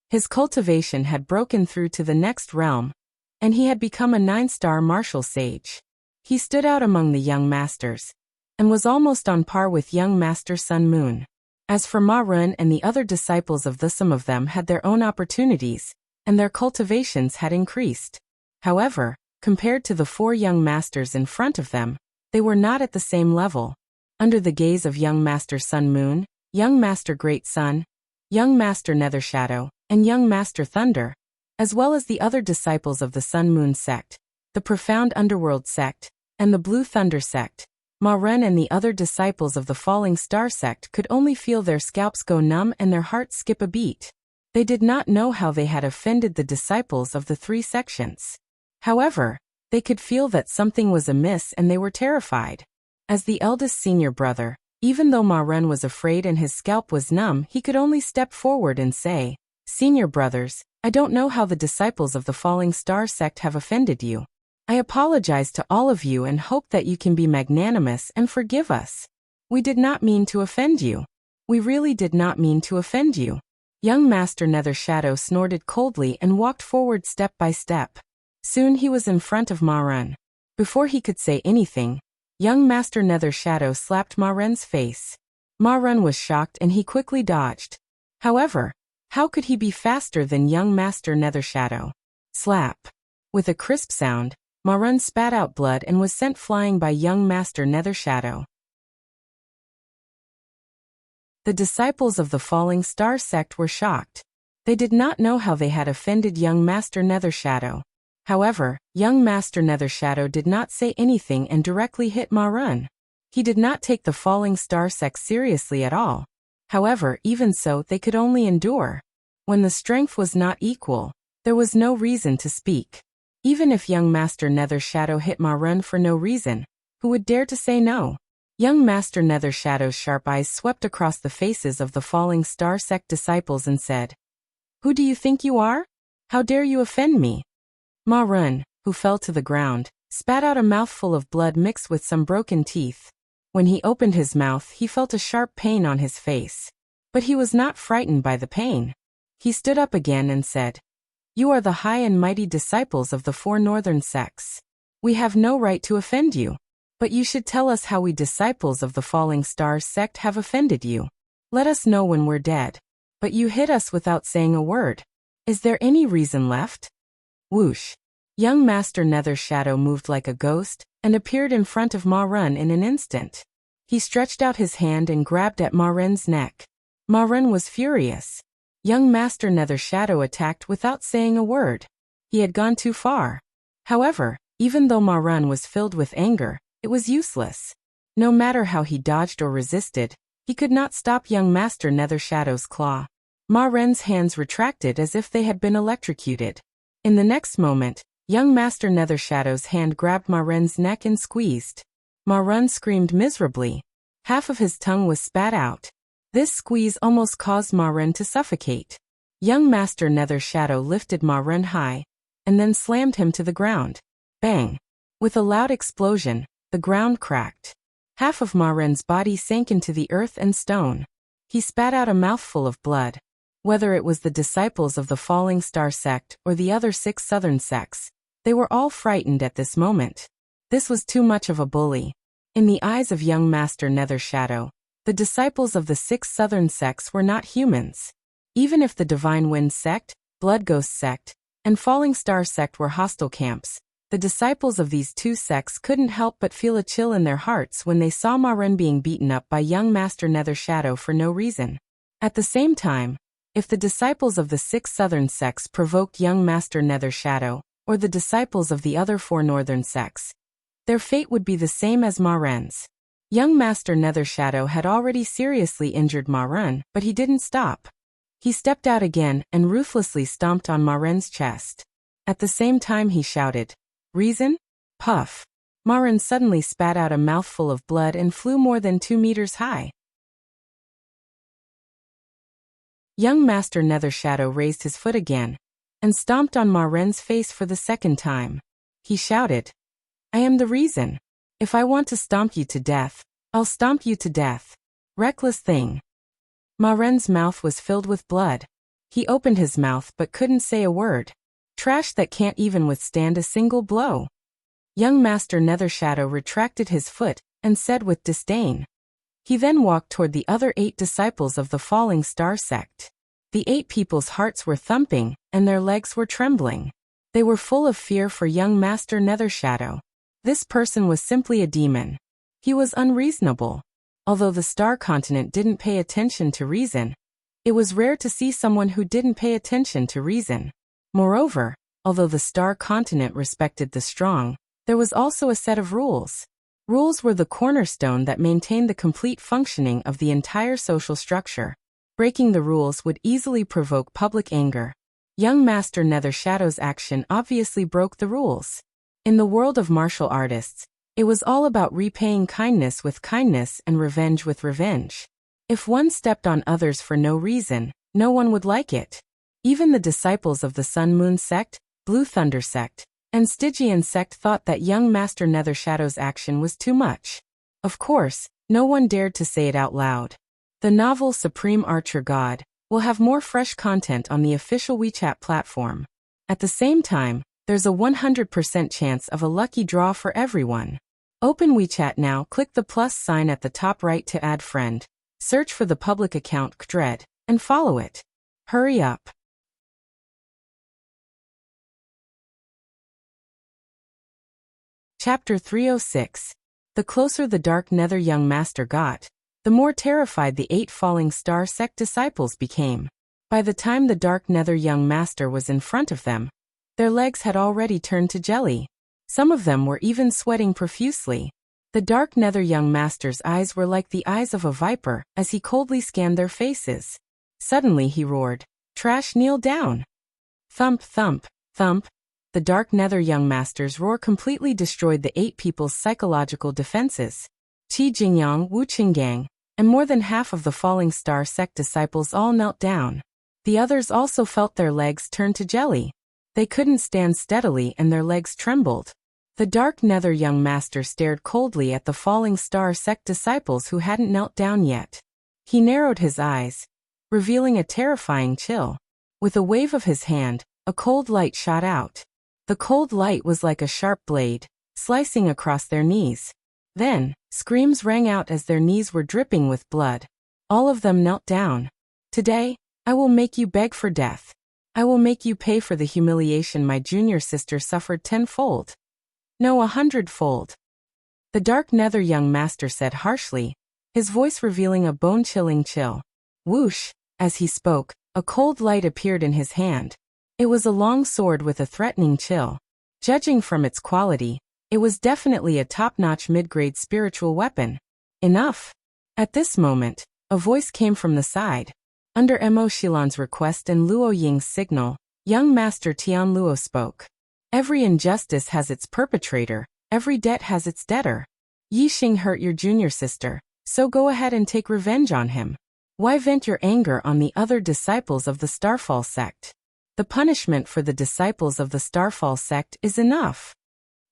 His cultivation had broken through to the next realm, and he had become a 9-star martial sage. He stood out among the young masters, and was almost on par with young Master Sun Moon. As for Ma Run and the other disciples of some of them had their own opportunities, and their cultivations had increased. However, compared to the 4 young masters in front of them, they were not at the same level. Under the gaze of young Master Sun Moon, young Master Great Sun, young Master Nether Shadow, and young Master Thunder, as well as the other disciples of the Sun Moon sect, the Profound Underworld sect, and the Blue Thunder sect, Ma Ren and the other disciples of the Falling Star sect could only feel their scalps go numb and their hearts skip a beat. They did not know how they had offended the disciples of the 3 sections. However, they could feel that something was amiss and they were terrified. As the eldest senior brother, even though Ma Ren was afraid and his scalp was numb, he could only step forward and say, "Senior brothers, I don't know how the disciples of the Falling Star sect have offended you. I apologize to all of you and hope that you can be magnanimous and forgive us. We did not mean to offend you. We really did not mean to offend you." Young Master Nether Shadow snorted coldly and walked forward step by step. Soon he was in front of Ma Ren. Before he could say anything, young Master Nether Shadow slapped Ma Ren's face. Ma Ren was shocked and he quickly dodged. However, how could he be faster than young Master Nether Shadow? Slap. With a crisp sound, Ma Ren spat out blood and was sent flying by young Master Nether Shadow. The disciples of the Falling Star sect were shocked. They did not know how they had offended young Master Nether Shadow. However, young Master Nether Shadow did not say anything and directly hit Ma Ren. He did not take the Falling Star sect seriously at all. However, even so, they could only endure. When the strength was not equal, there was no reason to speak. Even if young Master Nether Shadow hit Ma Ren for no reason, who would dare to say no? Young Master Nether Shadow's sharp eyes swept across the faces of the Falling Star sect disciples and said, "Who do you think you are? How dare you offend me?" Ma Ren, who fell to the ground, spat out a mouthful of blood mixed with some broken teeth. When he opened his mouth, he felt a sharp pain on his face. But he was not frightened by the pain. He stood up again and said, "You are the high and mighty disciples of the 4 northern sects. We have no right to offend you. But you should tell us how we disciples of the Falling Star sect have offended you. Let us know when we're dead. But you hit us without saying a word. Is there any reason left?" Whoosh. Young Master Nether Shadow moved like a ghost and appeared in front of Ma Ren in an instant. He stretched out his hand and grabbed at Ma Ren's neck. Ma Ren was furious. Young Master Nether Shadow attacked without saying a word. He had gone too far. However, even though Ma Ren was filled with anger, it was useless. No matter how he dodged or resisted, he could not stop young Master Nether Shadow's claw. Ma Ren's hands retracted as if they had been electrocuted. In the next moment, young Master Nether Shadow's hand grabbed Ma Ren's neck and squeezed. Ma Ren screamed miserably. Half of his tongue was spat out. This squeeze almost caused Ma Ren to suffocate. Young Master Nether Shadow lifted Ma Ren high, and then slammed him to the ground. Bang! With a loud explosion, the ground cracked. Half of Ma Ren's body sank into the earth and stone. He spat out a mouthful of blood. Whether it was the disciples of the Falling Star sect or the other 6 southern sects, they were all frightened at this moment. This was too much of a bully. In the eyes of young Master Nether Shadow, the disciples of the 6 southern sects were not humans. Even if the Divine Wind sect, Blood Ghost sect, and Falling Star sect were hostile camps, the disciples of these 2 sects couldn't help but feel a chill in their hearts when they saw Ma Ren being beaten up by young Master Nether Shadow for no reason. At the same time, if the disciples of the 6 southern sects provoked young Master Nether Shadow, or the disciples of the other 4 northern sects, their fate would be the same as Ma Ren's. Young Master Nether Shadow had already seriously injured Ma Ren, but he didn't stop. He stepped out again and ruthlessly stomped on Ma Ren's chest. At the same time he shouted, "Reason?" Puff. Ma Ren suddenly spat out a mouthful of blood and flew more than 2 meters high. Young Master Nether Shadow raised his foot again, and stomped on Ma Ren's face for the second time. He shouted, "I am the reason. If I want to stomp you to death, I'll stomp you to death. Reckless thing." Ma Ren's mouth was filled with blood. He opened his mouth but couldn't say a word. Trash that can't even withstand a single blow. Young Master Nethershadow retracted his foot and said with disdain. He then walked toward the other 8 disciples of the Falling Star sect. The 8 people's hearts were thumping, and their legs were trembling. They were full of fear for young Master Nethershadow. This person was simply a demon. He was unreasonable. Although the Star Continent didn't pay attention to reason, it was rare to see someone who didn't pay attention to reason. Moreover, although the Star Continent respected the strong, there was also a set of rules. Rules were the cornerstone that maintained the complete functioning of the entire social structure. Breaking the rules would easily provoke public anger. Young Master Nethershadow's action obviously broke the rules. In the world of martial artists, it was all about repaying kindness with kindness and revenge with revenge. If one stepped on others for no reason, no one would like it. Even the disciples of the Sun Moon sect, Blue Thunder sect, and Stygian sect thought that young Master Nethershadow's action was too much. Of course, no one dared to say it out loud. The novel Supreme Archer God will have more fresh content on the official WeChat platform. At the same time, there's a 100% chance of a lucky draw for everyone. Open WeChat now, click the plus sign at the top right to add friend, search for the public account Kdred, and follow it. Hurry up. Chapter 306. The closer the Dark Nether young master got, the more terrified the 8 Falling Star sect disciples became. By the time the Dark Nether young master was in front of them, their legs had already turned to jelly. Some of them were even sweating profusely. The Dark Nether young master's eyes were like the eyes of a viper as he coldly scanned their faces. Suddenly he roared, "Trash, kneel down!" Thump, thump, thump. The Dark Nether young master's roar completely destroyed the 8 people's psychological defenses. Qi Jingyang, Wu Qinggang, and more than half of the Falling Star sect disciples all knelt down. The others also felt their legs turn to jelly. They couldn't stand steadily and their legs trembled. The Dark Nether young master stared coldly at the Falling Star sect disciples who hadn't knelt down yet. He narrowed his eyes, revealing a terrifying chill. With a wave of his hand, a cold light shot out. The cold light was like a sharp blade, slicing across their knees. Then, screams rang out as their knees were dripping with blood. All of them knelt down. "Today, I will make you beg for death. I will make you pay for the humiliation my junior sister suffered 10-fold. No, 100-fold. The Dark Nether young master said harshly, his voice revealing a bone-chilling chill. Whoosh! As he spoke, a cold light appeared in his hand. It was a long sword with a threatening chill. Judging from its quality, it was definitely a top-notch mid-grade spiritual weapon. Enough! At this moment, a voice came from the side. Under Mo Xilan's request and Luo Ying's signal, young Master Tian Luo spoke. Every injustice has its perpetrator, every debt has its debtor. Yi Xing hurt your junior sister, so go ahead and take revenge on him. Why vent your anger on the other disciples of the Starfall sect? The punishment for the disciples of the Starfall sect is enough.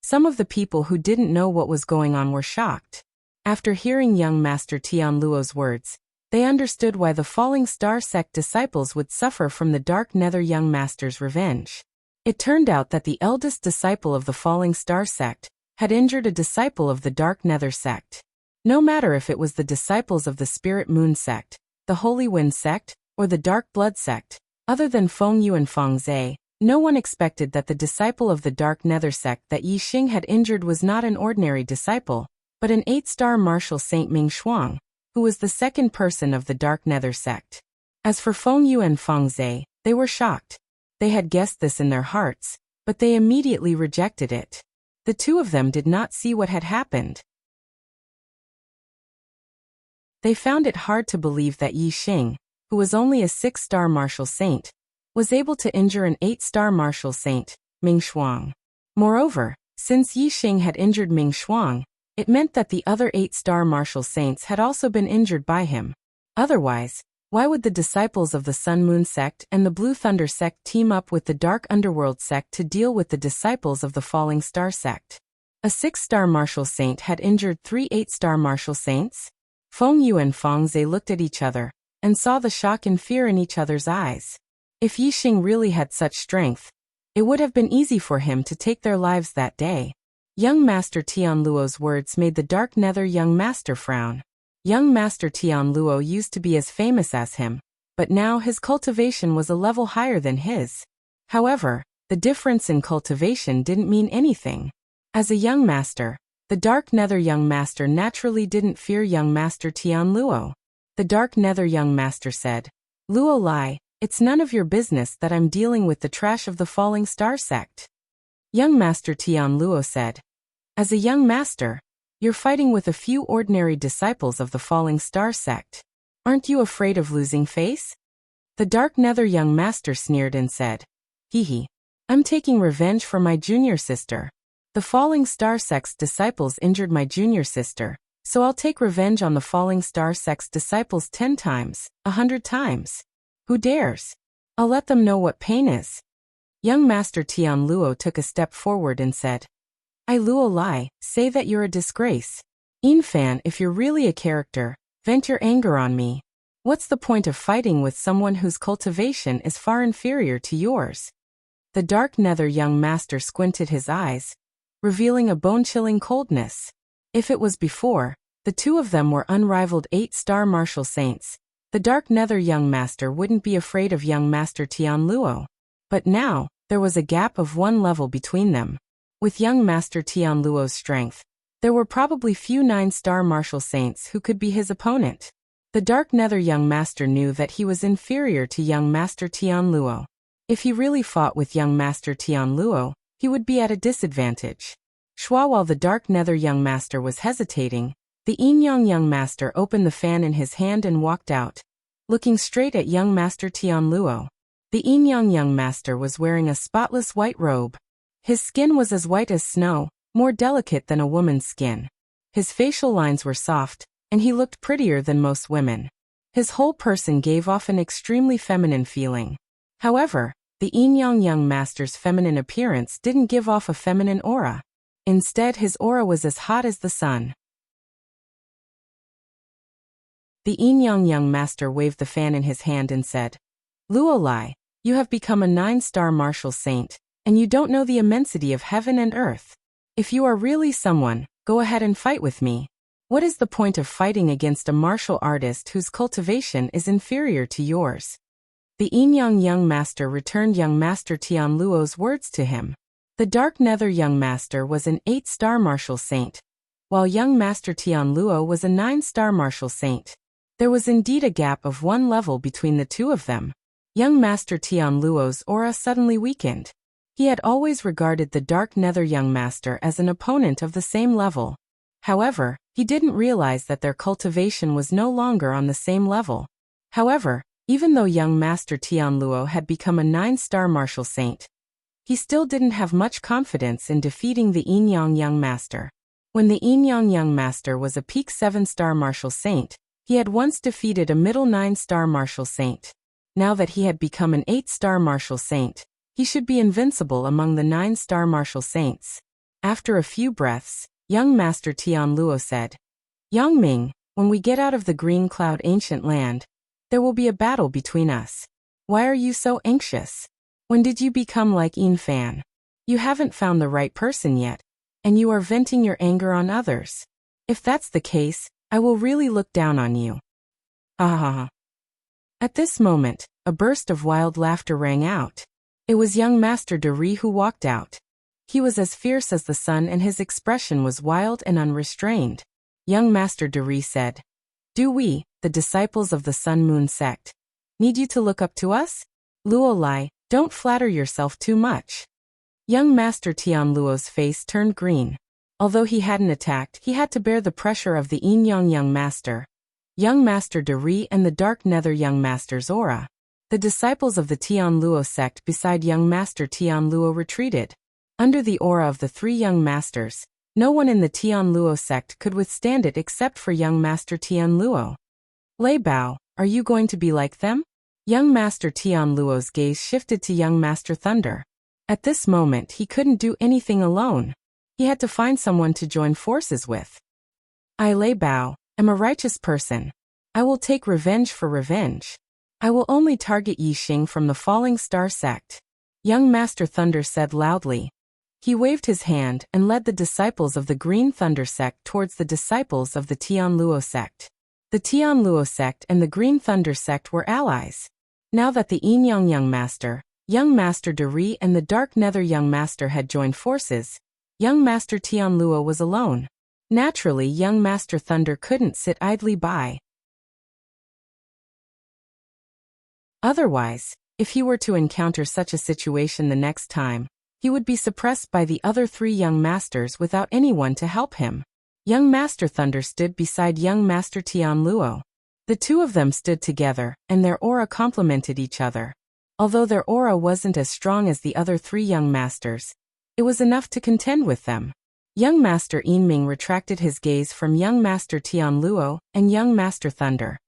Some of the people who didn't know what was going on were shocked. After hearing young Master Tian Luo's words, they understood why the Falling Star sect disciples would suffer from the Dark Nether young master's revenge. It turned out that the eldest disciple of the Falling Star sect had injured a disciple of the Dark Nether sect. No matter if it was the disciples of the Spirit Moon sect, the Holy Wind sect, or the Dark Blood sect, other than Feng Yu and Feng Zhe, no one expected that the disciple of the Dark Nether sect that Yi Xing had injured was not an ordinary disciple, but an 8-star martial Saint Ming Shuang, who was the second person of the Dark Nether sect. As for Feng Yu and Feng Zhe, they were shocked. They had guessed this in their hearts, but they immediately rejected it. The two of them did not see what had happened. They found it hard to believe that Yi Xing, who was only a 6-star martial saint, was able to injure an 8-star martial saint, Ming Shuang. Moreover, since Yi Xing had injured Ming Shuang, it meant that the other 8-star martial saints had also been injured by him. Otherwise, Why would the disciples of the Sun Moon sect and the Blue Thunder sect team up with the Dark Underworld sect to deal with the disciples of the Falling Star sect? A 6-star martial saint had injured 3 8-star martial saints? Feng Yu and Feng Zhe looked at each other and saw the shock and fear in each other's eyes. If Yixing really had such strength, it would have been easy for him to take their lives that day. Young Master Tianluo's words made the Dark Nether young master frown. Young Master Tianluo used to be as famous as him, but now his cultivation was a level higher than his. However, the difference in cultivation didn't mean anything. As a young master, the Dark Nether young master naturally didn't fear young Master Tianluo. The Dark Nether young master said, "Luo Lai, it's none of your business that I'm dealing with the trash of the Falling Star sect." Young Master Tianluo said, "As a young master, you're fighting with a few ordinary disciples of the Falling Star sect. Aren't you afraid of losing face?" The Dark Nether young master sneered and said, "Hee, I'm taking revenge for my junior sister. The Falling Star sect's disciples injured my junior sister, so I'll take revenge on the Falling Star sect's disciples 10 times, 100 times. Who dares? I'll let them know what pain is." Young Master Tianluo took a step forward and said, "I Luo Lai, say that you're a disgrace. Yin Fan, if you're really a character, vent your anger on me. What's the point of fighting with someone whose cultivation is far inferior to yours?" The Dark Nether young master squinted his eyes, revealing a bone-chilling coldness. If it was before, the two of them were unrivaled 8-star martial saints, the Dark Nether young master wouldn't be afraid of young Master Tianluo. But now, there was a gap of 1 level between them. With young Master Tianluo's strength, there were probably few 9-star martial saints who could be his opponent. The Dark Nether young master knew that he was inferior to young Master Tianluo. If he really fought with young Master Tianluo, he would be at a disadvantage. While the Dark Nether young master was hesitating, the Yin Yang young master opened the fan in his hand and walked out, looking straight at young Master Tianluo. The Yin Yang young master was wearing a spotless white robe. His skin was as white as snow, more delicate than a woman's skin. His facial lines were soft, and he looked prettier than most women. His whole person gave off an extremely feminine feeling. However, the Yin Yang young master's feminine appearance didn't give off a feminine aura. Instead, his aura was as hot as the sun. The Yin Yang young master waved the fan in his hand and said, "Luo Lai, you have become a 9-star martial saint, and you don't know the immensity of heaven and earth. If you are really someone, go ahead and fight with me. What is the point of fighting against a martial artist whose cultivation is inferior to yours?" The Yin Yang young master returned young Master Tianluo's words to him. The Dark Nether young master was an 8-star martial saint, while young Master Tianluo was a 9-star martial saint. There was indeed a gap of 1 level between the two of them. Young Master Tianluo's aura suddenly weakened. He had always regarded the Dark Nether young master as an opponent of the same level. However, he didn't realize that their cultivation was no longer on the same level. However, even though young Master Tianluo had become a 9-star martial saint, he still didn't have much confidence in defeating the Yin Yang young master. When the Yin Yang young master was a peak 7-star martial saint, he had once defeated a middle 9-star martial saint. Now that he had become an 8-star martial saint, he should be invincible among the 9-star martial saints. After a few breaths, young Master Tianluo said, "Yang Ming, when we get out of the Green Cloud ancient land, there will be a battle between us. Why are you so anxious? When did you become like Yin Fan? You haven't found the right person yet, and you are venting your anger on others. If that's the case, I will really look down on you." Ha ha ha. At this moment, a burst of wild laughter rang out. It was young Master Dari who walked out. He was as fierce as the sun and his expression was wild and unrestrained. Young Master Dari said, "Do we, the disciples of the Sun Moon sect, need you to look up to us? Luo Lai, don't flatter yourself too much." Young Master Tianluo's face turned green. Although he hadn't attacked, he had to bear the pressure of the Yin Yang young master, young Master Dari and the Dark Nether young master's aura. The disciples of the Tianluo sect beside young Master Tianluo retreated. Under the aura of the 3 young masters, no one in the Tianluo sect could withstand it except for young Master Tianluo. "Lei Bao, Are you going to be like them? Young Master Tian Luo's gaze shifted to young Master Thunder. At this moment he couldn't do anything alone. He had to find someone to join forces with. I Lei Bao, am a righteous person. I will take revenge for revenge. I will only target Yi Xing from the Falling Star sect. Young Master Thunder said loudly. He waved his hand and led the disciples of the Green Thunder sect towards the disciples of the Tian Luo sect. The Tian Luo sect and the Green Thunder sect were allies. Now that the Yin Yang Young Master De Ri and the Dark Nether Young Master had joined forces, young Master Tian Luo was alone. Naturally, young Master Thunder couldn't sit idly by. Otherwise, if he were to encounter such a situation the next time, he would be suppressed by the other three young masters without anyone to help him. Young Master Thunder stood beside young Master Tian Luo. The two of them stood together, and their aura complemented each other. Although their aura wasn't as strong as the other three young masters, it was enough to contend with them. Young Master Yinming retracted his gaze from young Master Tian Luo and young Master Thunder.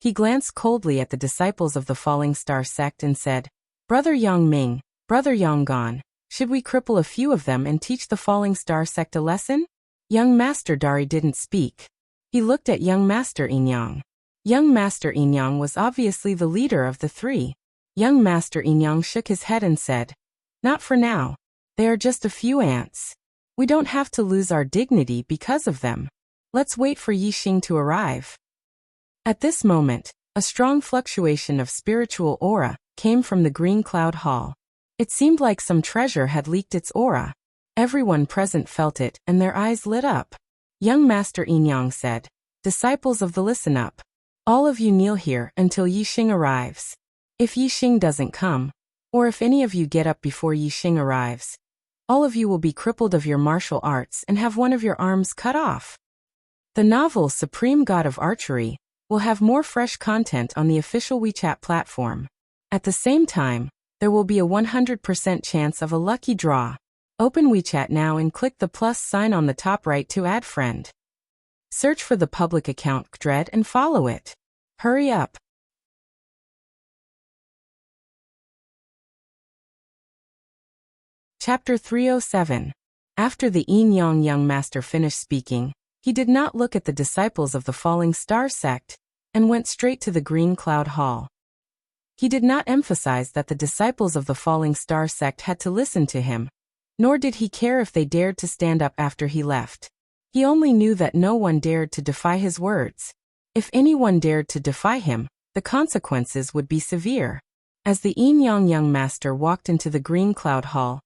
He glanced coldly at the disciples of the Falling Star sect and said, Brother Yang Ming, Brother Yang Gon, should we cripple a few of them and teach the Falling Star sect a lesson? Young Master Dari didn't speak. He looked at young Master Yinyang. Young Master Yinyang was obviously the leader of the three. Young Master Yinyang shook his head and said, Not for now. They are just a few ants. We don't have to lose our dignity because of them. Let's wait for Yi Xing to arrive. At this moment, a strong fluctuation of spiritual aura came from the Green Cloud Hall. It seemed like some treasure had leaked its aura. Everyone present felt it, and their eyes lit up. Young Master Yinyang said, Disciples of the Listen Up. All of you kneel here until Yi Xing arrives. If Yi Xing doesn't come, or if any of you get up before Yi Xing arrives, all of you will be crippled of your martial arts and have one of your arms cut off. The novel Supreme God of Archery will have more fresh content on the official WeChat platform. At the same time, there will be a 100% chance of a lucky draw. Open WeChat now and click the plus sign on the top right to add friend. Search for the public account Dread and follow it. Hurry up. Chapter 307. After the Yin Yang Young Master finished speaking, he did not look at the disciples of the Falling Star sect, and went straight to the Green Cloud Hall. He did not emphasize that the disciples of the Falling Star sect had to listen to him, nor did he care if they dared to stand up after he left. He only knew that no one dared to defy his words. If anyone dared to defy him, the consequences would be severe. As the Yin Yang Young Master walked into the Green Cloud Hall,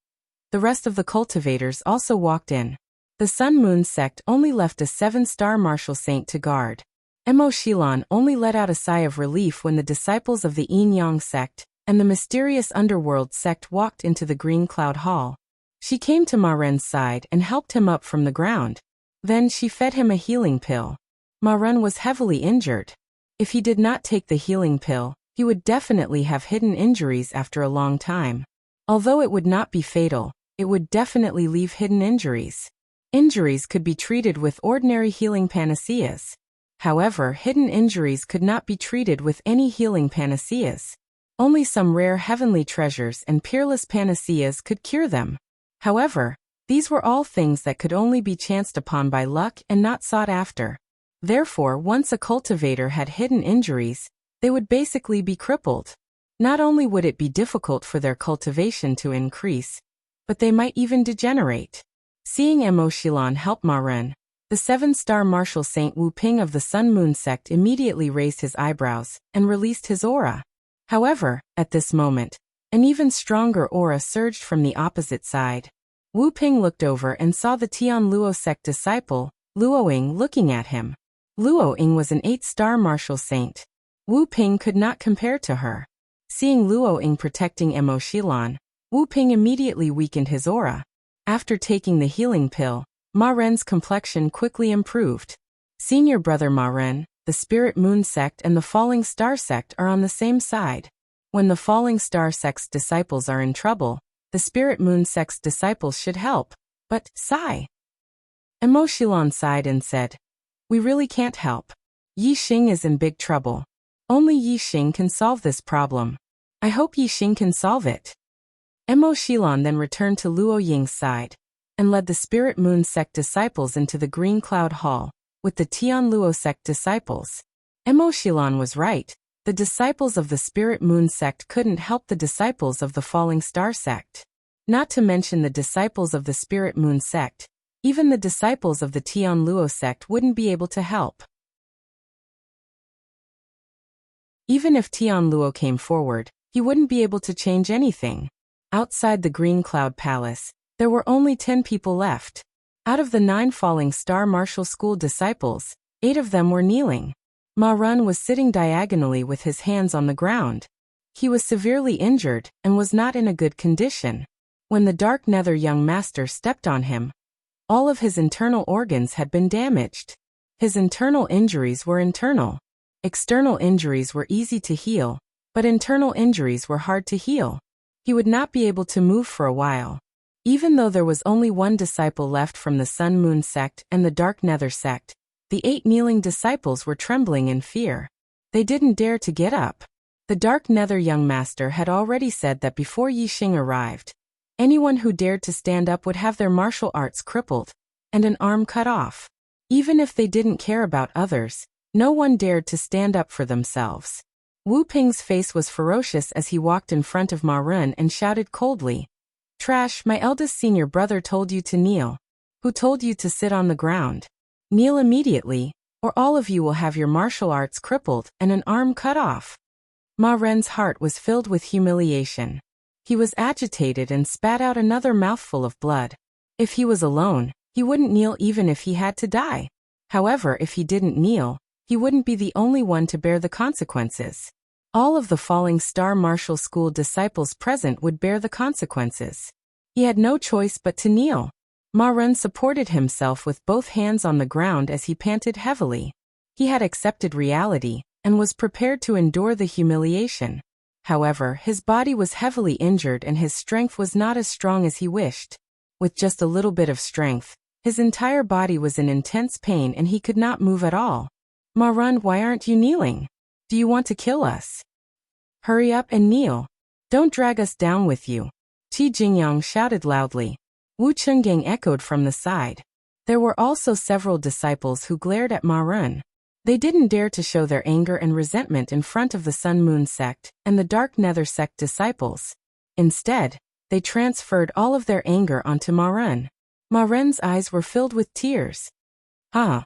the rest of the cultivators also walked in. The Sun Moon sect only left a 7-star martial saint to guard. Mo Shilan only let out a sigh of relief when the disciples of the Yin Yang sect and the mysterious underworld sect walked into the Green Cloud Hall. She came to Ma Ren's side and helped him up from the ground. Then she fed him a healing pill. Ma Ren was heavily injured. If he did not take the healing pill, he would definitely have hidden injuries after a long time. Although it would not be fatal, it would definitely leave hidden injuries. Injuries could be treated with ordinary healing panaceas. However, hidden injuries could not be treated with any healing panaceas. Only some rare heavenly treasures and peerless panaceas could cure them. However, these were all things that could only be chanced upon by luck and not sought after. Therefore, once a cultivator had hidden injuries, they would basically be crippled. Not only would it be difficult for their cultivation to increase, but they might even degenerate. Seeing Mo Shilan help Ma Ren, the 7-star martial saint Wu Ping of the Sun Moon sect immediately raised his eyebrows and released his aura. However, at this moment, an even stronger aura surged from the opposite side. Wu Ping looked over and saw the Tian Luo sect disciple, Luo Ying, looking at him. Luo Ying was an 8-star martial saint. Wu Ping could not compare to her. Seeing Luo Ying protecting Mo Shilan, Wu Ping immediately weakened his aura. After taking the healing pill, Ma Ren's complexion quickly improved. Senior brother Ma Ren, the Spirit Moon sect and the Falling Star sect are on the same side. When the Falling Star sect's disciples are in trouble, the Spirit Moon sect's disciples should help. But, sigh. Mo Shilan sighed and said, We really can't help. Yi Xing is in big trouble. Only Yixing can solve this problem. I hope Yixing can solve it. Mo Shilon then returned to Luo Ying's side and led the Spirit Moon sect disciples into the Green Cloud Hall with the Tian Luo sect disciples. Mo Shilon was right. The disciples of the Spirit Moon sect couldn't help the disciples of the Falling Star sect. Not to mention the disciples of the Spirit Moon sect, even the disciples of the Tian Luo sect wouldn't be able to help. Even if Tian Luo came forward, he wouldn't be able to change anything. Outside the Green Cloud Palace, there were only 10 people left. Out of the 9 Falling Star Martial School disciples, 8 of them were kneeling. Ma Run was sitting diagonally with his hands on the ground. He was severely injured and was not in a good condition. When the Dark Nether young master stepped on him, all of his internal organs had been damaged. His internal injuries were internal. External injuries were easy to heal, but internal injuries were hard to heal. He would not be able to move for a while. Even though there was only 1 disciple left from the Sun Moon sect and the Dark Nether sect, the 8 kneeling disciples were trembling in fear. They didn't dare to get up. The Dark Nether young master had already said that before Yixing arrived, anyone who dared to stand up would have their martial arts crippled and an arm cut off. Even if they didn't care about others, no one dared to stand up for themselves. Wu Ping's face was ferocious as he walked in front of Ma Run and shouted coldly, "Trash, my eldest senior brother told you to kneel. Who told you to sit on the ground? Kneel immediately, or all of you will have your martial arts crippled and an arm cut off." Ma Ren's heart was filled with humiliation. He was agitated and spat out another mouthful of blood. If he was alone, he wouldn't kneel even if he had to die. However, if he didn't kneel, he wouldn't be the only one to bear the consequences. All of the Falling Star Martial School disciples present would bear the consequences. He had no choice but to kneel. Ma Run supported himself with both hands on the ground as he panted heavily. He had accepted reality and was prepared to endure the humiliation. However, his body was heavily injured and his strength was not as strong as he wished. With just a little bit of strength, his entire body was in intense pain and he could not move at all. "Ma Run, why aren't you kneeling? Do you want to kill us? Hurry up and kneel. Don't drag us down with you." Qi Jingyang shouted loudly. Wu Chenggang echoed from the side. There were also several disciples who glared at Ma Run. They didn't dare to show their anger and resentment in front of the Sun Moon sect and the Dark Nether sect disciples. Instead, they transferred all of their anger onto Ma Run. Ma Run's eyes were filled with tears. "Ha!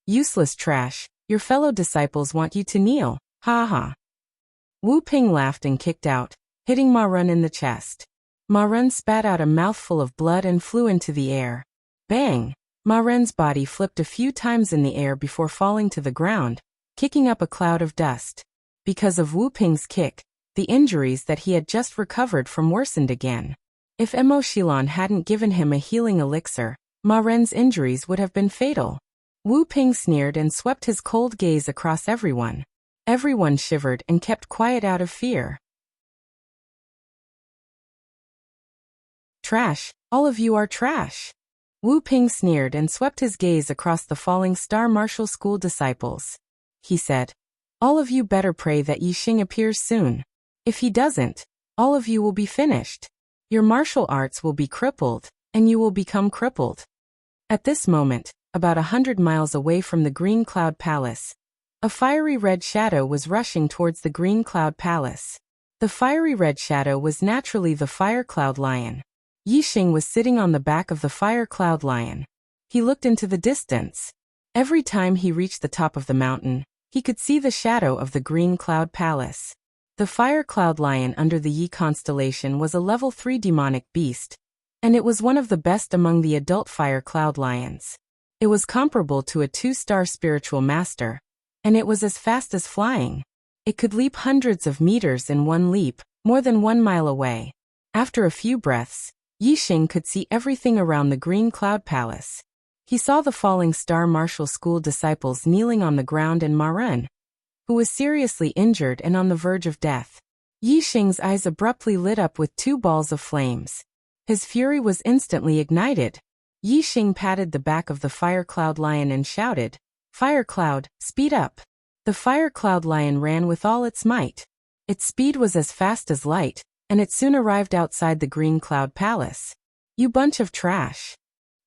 Useless trash, your fellow disciples want you to kneel, ha ha." Wu Ping laughed and kicked out, hitting Ma Run in the chest. Ma Run spat out a mouthful of blood and flew into the air. Bang! Ma Ren's body flipped a few times in the air before falling to the ground, kicking up a cloud of dust. Because of Wu Ping's kick, the injuries that he had just recovered from worsened again. If Mo Shilon hadn't given him a healing elixir, Ma Ren's injuries would have been fatal. Wu Ping sneered and swept his cold gaze across everyone. Everyone shivered and kept quiet out of fear. "Trash, all of you are trash." Wu Ping sneered and swept his gaze across the Falling Star Martial School disciples. He said, "All of you better pray that Yixing appears soon. If he doesn't, all of you will be finished. Your martial arts will be crippled, and you will become crippled." At this moment, about 100 miles away from the Green Cloud Palace, a fiery red shadow was rushing towards the Green Cloud Palace. The fiery red shadow was naturally the Fire Cloud Lion. Yixing was sitting on the back of the Fire Cloud Lion. He looked into the distance. Every time he reached the top of the mountain, he could see the shadow of the Green Cloud Palace. The Fire Cloud Lion under the Yi constellation was a level 3 demonic beast, and it was one of the best among the adult Fire Cloud Lions. It was comparable to a 2-star spiritual master, and it was as fast as flying. It could leap hundreds of meters in one leap, more than 1 mile away. After a few breaths, Yixing could see everything around the Green Cloud Palace. He saw the Falling Star Martial School disciples kneeling on the ground and Ma Run, who was seriously injured and on the verge of death. Yixing's eyes abruptly lit up with 2 balls of flames. His fury was instantly ignited. Yixing patted the back of the Fire Cloud Lion and shouted, "Fire Cloud, speed up. The fire cloud lion ran with all its might. Its speed was as fast as light, and it soon arrived outside the Green Cloud Palace. You bunch of trash.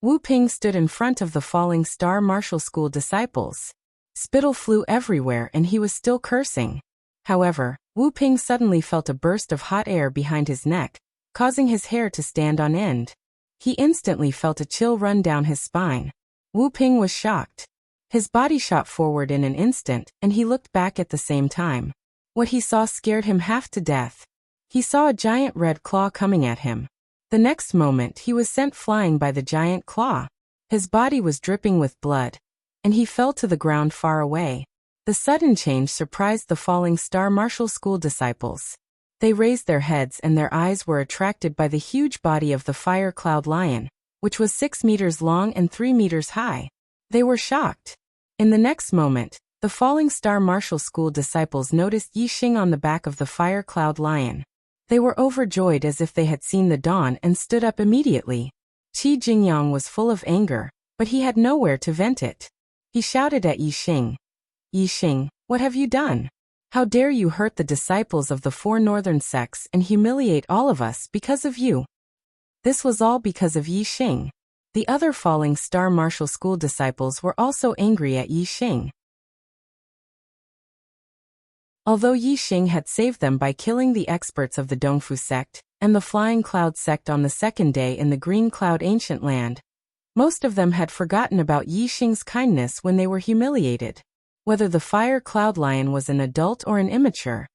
Wu Ping stood in front of the falling star martial school disciples. Spittle flew everywhere and he was still cursing. However, Wu Ping suddenly felt a burst of hot air behind his neck, causing his hair to stand on end. He instantly felt a chill run down his spine. Wu Ping was shocked. His body shot forward in an instant, and he looked back at the same time. What he saw scared him half to death. He saw a giant red claw coming at him. The next moment he was sent flying by the giant claw. His body was dripping with blood, and he fell to the ground far away. The sudden change surprised the falling star martial school disciples. They raised their heads and their eyes were attracted by the huge body of the fire cloud lion, which was 6 meters long and 3 meters high. They were shocked. In the next moment, the falling star martial school disciples noticed Yi Xing on the back of the fire cloud lion. They were overjoyed as if they had seen the dawn and stood up immediately. Qi Jingyang was full of anger, but he had nowhere to vent it. He shouted at Yi Xing. Yi Xing, what have you done? How dare you hurt the disciples of the 4 northern sects and humiliate all of us because of you? This was all because of Yi Xing. The other falling star martial school disciples were also angry at Yi Xing. Although Yi Xing had saved them by killing the experts of the Dongfu sect and the Flying Cloud sect on the second day in the Green Cloud Ancient Land, most of them had forgotten about Yi Xing's kindness when they were humiliated. Whether the fire cloud lion was an adult or an immature,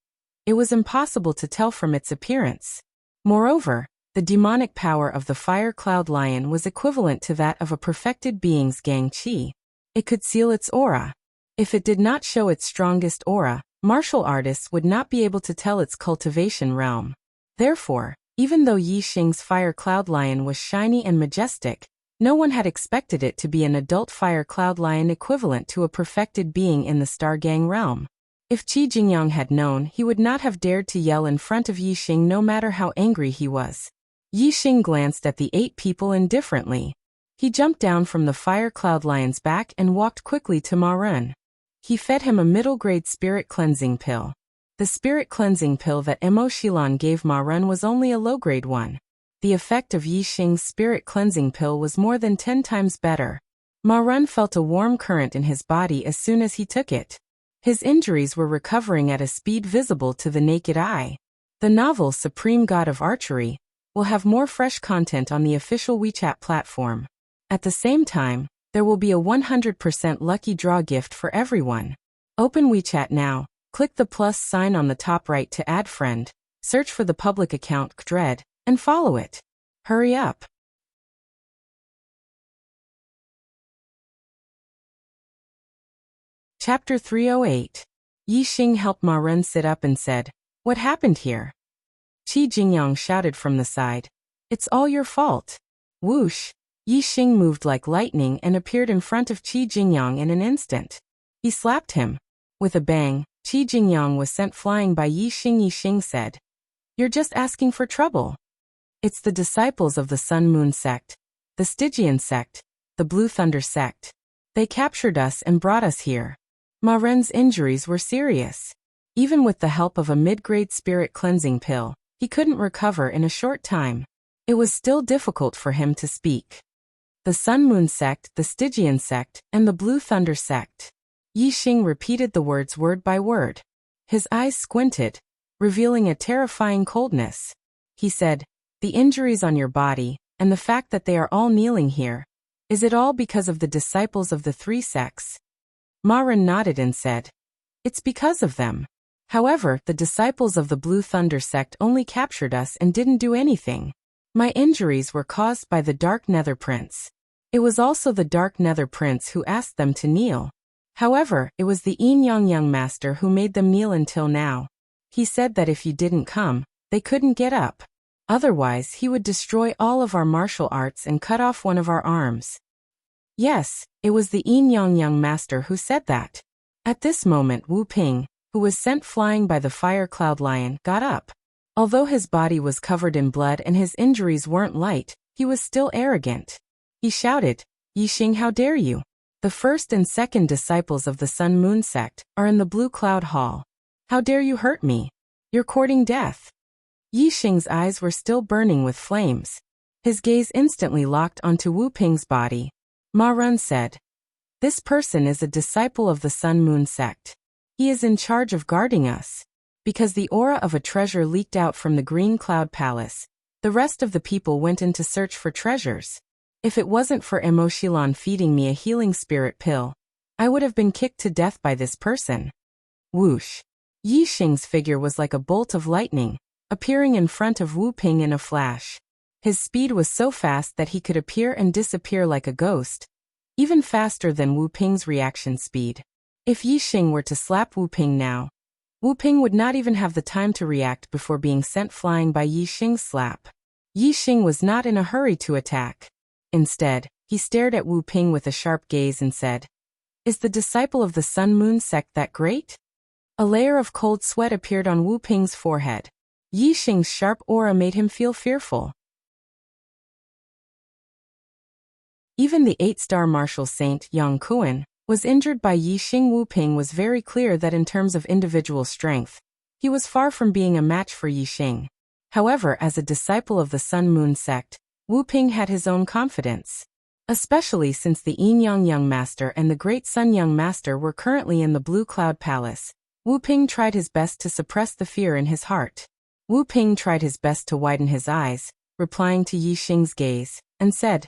it was impossible to tell from its appearance. Moreover, the demonic power of the fire cloud lion was equivalent to that of a perfected being's gang qi. It could seal its aura. If it did not show its strongest aura, martial artists would not be able to tell its cultivation realm. Therefore, even though Yi Xing's fire cloud lion was shiny and majestic, no one had expected it to be an adult fire cloud lion equivalent to a perfected being in the Star Gang realm. If Qi Jingyang had known, he would not have dared to yell in front of Yi Xing no matter how angry he was. Yi Xing glanced at the 8 people indifferently. He jumped down from the fire cloud lion's back and walked quickly to Ma Run. He fed him a middle-grade spirit cleansing pill. The spirit cleansing pill that Mo Shilan gave Ma Run was only a low-grade one. The effect of Yi Xing's spirit cleansing pill was more than 10 times better. Ma Run felt a warm current in his body as soon as he took it. His injuries were recovering at a speed visible to the naked eye. The novel Supreme God of Archery will have more fresh content on the official WeChat platform. At the same time, there will be a 100% lucky draw gift for everyone. Open WeChat now, click the plus sign on the top right to add friend, search for the public account Dread, and follow it. Hurry up. Chapter 308. Yi Xing helped Ma Run sit up and said, "What happened here?" Qi Jingyang shouted from the side, "It's all your fault." Whoosh! Yi Xing moved like lightning and appeared in front of Qi Jingyang in an instant. He slapped him. With a bang, Qi Jingyang was sent flying by Yi Xing. Yi Xing said, "You're just asking for trouble. It's the disciples of the Sun Moon sect, the Stygian sect, the Blue Thunder sect. They captured us and brought us here." Ma Ren's injuries were serious. Even with the help of a mid-grade spirit cleansing pill, he couldn't recover in a short time. It was still difficult for him to speak. The Sun Moon sect, the Stygian sect, and the Blue Thunder sect. Yi Xing repeated the words word by word. His eyes squinted, revealing a terrifying coldness. He said, "The injuries on your body, and the fact that they are all kneeling here, is it all because of the disciples of the 3 sects?" Ma Ren nodded and said, "It's because of them. However, the disciples of the Blue Thunder sect only captured us and didn't do anything. My injuries were caused by the Dark Nether Prince. It was also the Dark Nether Prince who asked them to kneel. However, it was the Yin Yang Young Master who made them kneel until now. He said that if you didn't come, they couldn't get up. Otherwise, he would destroy all of our martial arts and cut off one of our arms." Yes, it was the Yin Yang Young Master who said that. At this moment, Wu Ping, who was sent flying by the fire cloud lion, got up. Although his body was covered in blood and his injuries weren't light, he was still arrogant. He shouted, "Yi Xing, how dare you? The first and second disciples of the Sun Moon sect are in the Blue Cloud Hall. How dare you hurt me? You're courting death. Yixing's eyes were still burning with flames. His gaze instantly locked onto Wu Ping's body. Ma Run said, "This person is a disciple of the Sun Moon sect. He is in charge of guarding us." Because the aura of a treasure leaked out from the Green Cloud Palace, the rest of the people went in to search for treasures. If it wasn't for Emoshilon feeding me a healing spirit pill, I would have been kicked to death by this person. Whoosh. Yixing's figure was like a bolt of lightning, appearing in front of Wu Ping in a flash. His speed was so fast that he could appear and disappear like a ghost, even faster than Wu Ping's reaction speed. If Yixing were to slap Wu Ping now, Wu Ping would not even have the time to react before being sent flying by Yixing's slap. Yixing was not in a hurry to attack. Instead, he stared at Wu Ping with a sharp gaze and said, "Is the disciple of the Sun Moon sect that great?" A layer of cold sweat appeared on Wu Ping's forehead. Yixing's sharp aura made him feel fearful. Even the 8-star martial saint Yang Kuan was injured by Yixing. Wu Ping was very clear that in terms of individual strength, he was far from being a match for Yixing. However, as a disciple of the Sun Moon sect, Wu Ping had his own confidence. Especially since the Yin Yang Young Master and the Great Sun Young Master were currently in the Blue Cloud Palace, Wu Ping tried his best to suppress the fear in his heart. Wu Ping tried his best to widen his eyes, replying to Yixing's gaze, and said,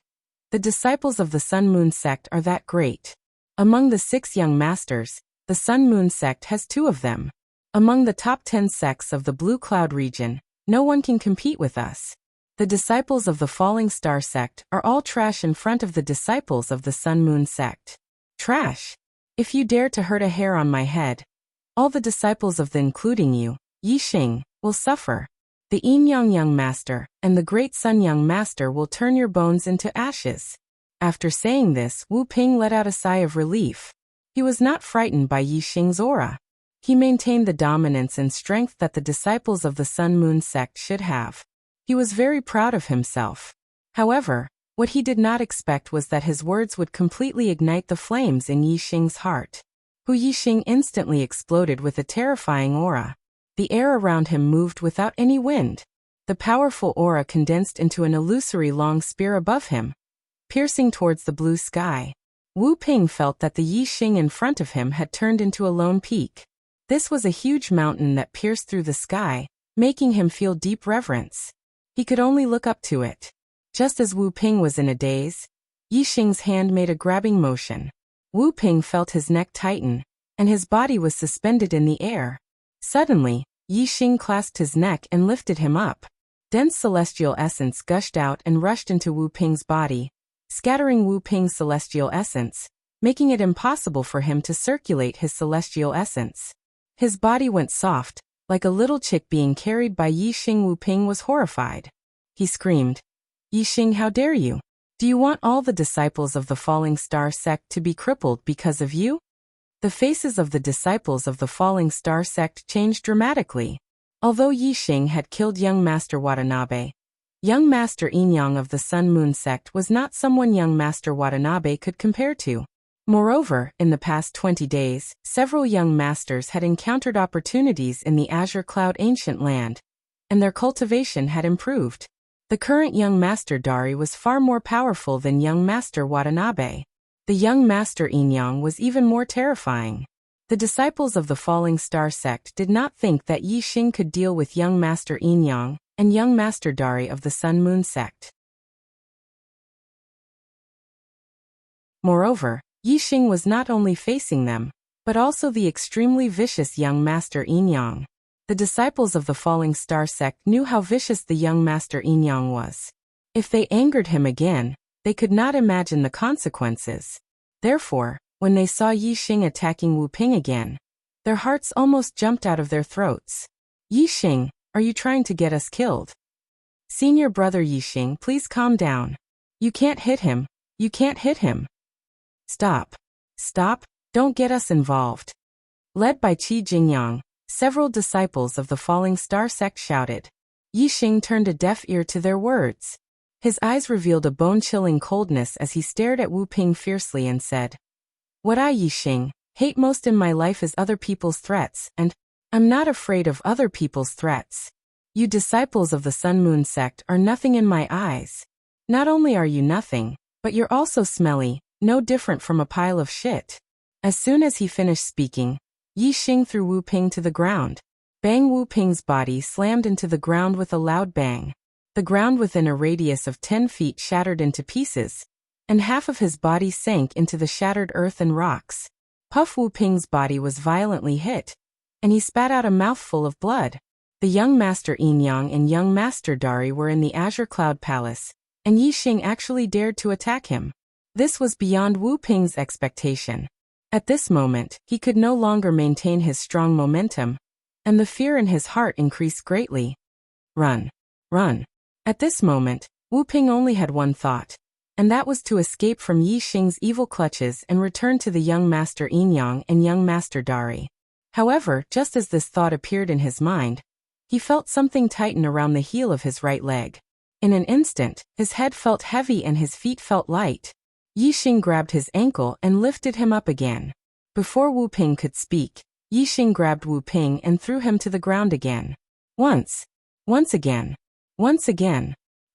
"The disciples of the Sun Moon sect are that great. Among the 6 young masters, the Sun Moon sect has 2 of them. Among the top 10 sects of the Blue Cloud region, no one can compete with us. The disciples of the Falling Star sect are all trash in front of the disciples of the Sun Moon sect. Trash? If you dare to hurt a hair on my head, all the disciples of the including you, Yixing, will suffer. The Yin Yang Young Master and the Great Sun Young Master will turn your bones into ashes." After saying this, Wu Ping let out a sigh of relief. He was not frightened by Yixing's aura. He maintained the dominance and strength that the disciples of the Sun Moon sect should have. He was very proud of himself. However, what he did not expect was that his words would completely ignite the flames in Yixing's heart. Yixing instantly exploded with a terrifying aura. The air around him moved without any wind. The powerful aura condensed into an illusory long spear above him, piercing towards the blue sky. Wu Ping felt that the Yixing in front of him had turned into a lone peak. This was a huge mountain that pierced through the sky, making him feel deep reverence. He could only look up to it. Just as Wu Ping was in a daze, Yixing's hand made a grabbing motion. Wu Ping felt his neck tighten, and his body was suspended in the air. Suddenly, Yixing clasped his neck and lifted him up. Dense celestial essence gushed out and rushed into Wu Ping's body, scattering Wu Ping's celestial essence, making it impossible for him to circulate his celestial essence. His body went soft, like a little chick being carried by Yixing. Wu Ping was horrified. He screamed, "Yixing, how dare you? Do you want all the disciples of the Falling Star sect to be crippled because of you?" The faces of the disciples of the Falling Star sect changed dramatically. Although Yixing had killed young Master Watanabe, young Master Yin of the Sun Moon sect was not someone young Master Watanabe could compare to. Moreover, in the past 20 days, several young masters had encountered opportunities in the Azure Cloud Ancient Land, and their cultivation had improved. The current young Master Dari was far more powerful than young Master Watanabe. The young Master Yin was even more terrifying. The disciples of the Falling Star sect did not think that Yixing could deal with young Master Yin and young Master Dari of the Sun Moon sect. Moreover, Yixing was not only facing them, but also the extremely vicious young Master Yin. The disciples of the Falling Star sect knew how vicious the young Master Yin was. If they angered him again, they could not imagine the consequences. Therefore, when they saw Yixing attacking Wu Ping again, their hearts almost jumped out of their throats. "Yixing, are you trying to get us killed?" "Senior brother Yixing, please calm down. You can't hit him. You can't hit him. Stop. Stop, don't get us involved." Led by Qi Jingyang, several disciples of the Falling Star sect shouted. Yixing turned a deaf ear to their words. His eyes revealed a bone-chilling coldness as he stared at Wu Ping fiercely and said, What I, Yixing, hate most in my life is other people's threats, and I'm not afraid of other people's threats. You disciples of the Sun Moon sect are nothing in my eyes. Not only are you nothing, but you're also smelly, no different from a pile of shit. As soon as he finished speaking, Yixing threw Wu Ping to the ground. Bang! Wu Ping's body slammed into the ground with a loud bang. The ground within a radius of 10 feet shattered into pieces, and half of his body sank into the shattered earth and rocks. Puff! Wu Ping's body was violently hit, and he spat out a mouthful of blood. The young Master Yin Yang and young Master Dari were in the Azure Cloud Palace, and Yixing actually dared to attack him. This was beyond Wu Ping's expectation. At this moment, he could no longer maintain his strong momentum, and the fear in his heart increased greatly. Run. Run. At this moment, Wu Ping only had one thought, and that was to escape from Yixing's evil clutches and return to the young Master Yin Yang and young Master Dari. However, just as this thought appeared in his mind, he felt something tighten around the heel of his right leg. In an instant, his head felt heavy and his feet felt light. Yixing grabbed his ankle and lifted him up again. Before Wu Ping could speak, Yixing grabbed Wu Ping and threw him to the ground again. Once again.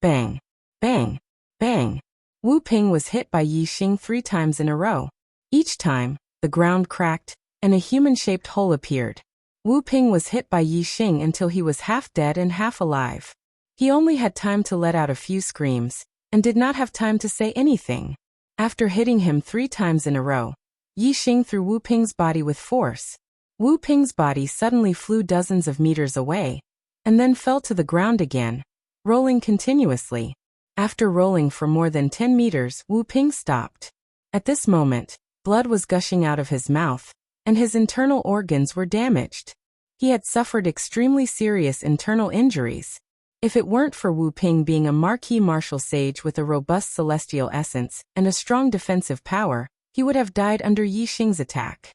Bang. Bang. Bang. Wu Ping was hit by Yixing 3 times in a row. Each time, the ground cracked, and a human-shaped hole appeared. Wu Ping was hit by Yixing until he was half dead and half alive. He only had time to let out a few screams, and did not have time to say anything. After hitting him 3 times in a row, Yixing threw Wu Ping's body with force. Wu Ping's body suddenly flew dozens of meters away, and then fell to the ground again, rolling continuously. After rolling for more than 10 meters, Wu Ping stopped. At this moment, blood was gushing out of his mouth, and his internal organs were damaged. He had suffered extremely serious internal injuries. If it weren't for Wu Ping being a marquis martial sage with a robust celestial essence and a strong defensive power, he would have died under Yixing's attack.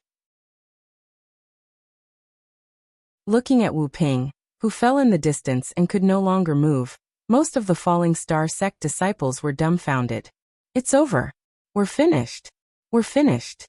Looking at Wu Ping, who fell in the distance and could no longer move, most of the Falling Star sect disciples were dumbfounded. It's over. We're finished. We're finished.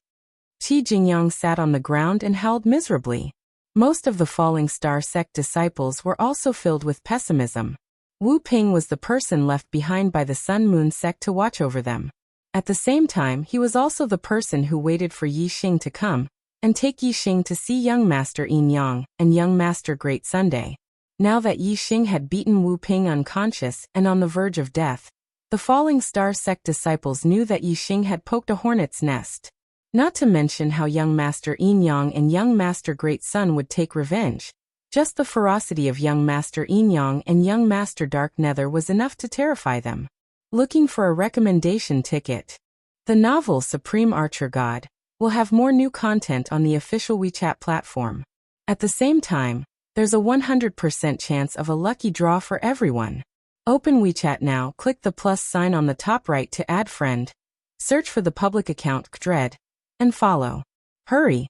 Qi Jingyang sat on the ground and howled miserably. Most of the Falling Star sect disciples were also filled with pessimism. Wu Ping was the person left behind by the Sun Moon sect to watch over them. At the same time, he was also the person who waited for Yixing to come, and take Yixing to see young Master Yin Yang and young Master Great Sunday. Now that Yixing had beaten Wu Ping unconscious and on the verge of death, the Falling Star sect disciples knew that Yixing had poked a hornet's nest. Not to mention how young Master Yin Yang and young Master Great Sun would take revenge. Just the ferocity of young Master Yin Yang and young Master Dark Nether was enough to terrify them. Looking for a recommendation ticket. The novel Supreme Archer God will have more new content on the official WeChat platform. At the same time, there's a 100% chance of a lucky draw for everyone. Open WeChat now, click the plus sign on the top right to add friend. Search for the public account Dread, and follow. Hurry!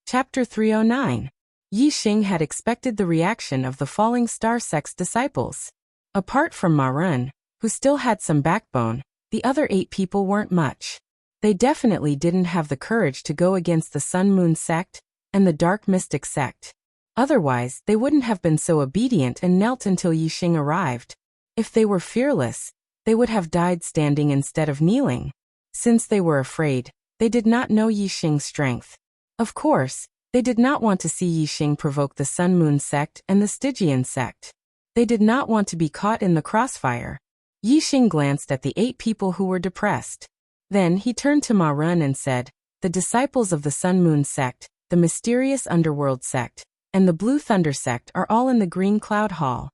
Chapter 309. Yixing had expected the reaction of the Falling Star sect's disciples. Apart from Ma Run, who still had some backbone, the other 8 people weren't much. They definitely didn't have the courage to go against the Sun Moon sect and the Dark Mystic sect. Otherwise, they wouldn't have been so obedient and knelt until Yixing arrived. If they were fearless, they would have died standing instead of kneeling. Since they were afraid, they did not know Yixing's strength. Of course, they did not want to see Yixing provoke the Sun Moon sect and the Stygian sect. They did not want to be caught in the crossfire. Yixing glanced at the 8 people who were depressed. Then he turned to Ma Run and said, "The disciples of the Sun Moon sect, the mysterious underworld sect, and the Blue Thunder sect are all in the Green Cloud Hall."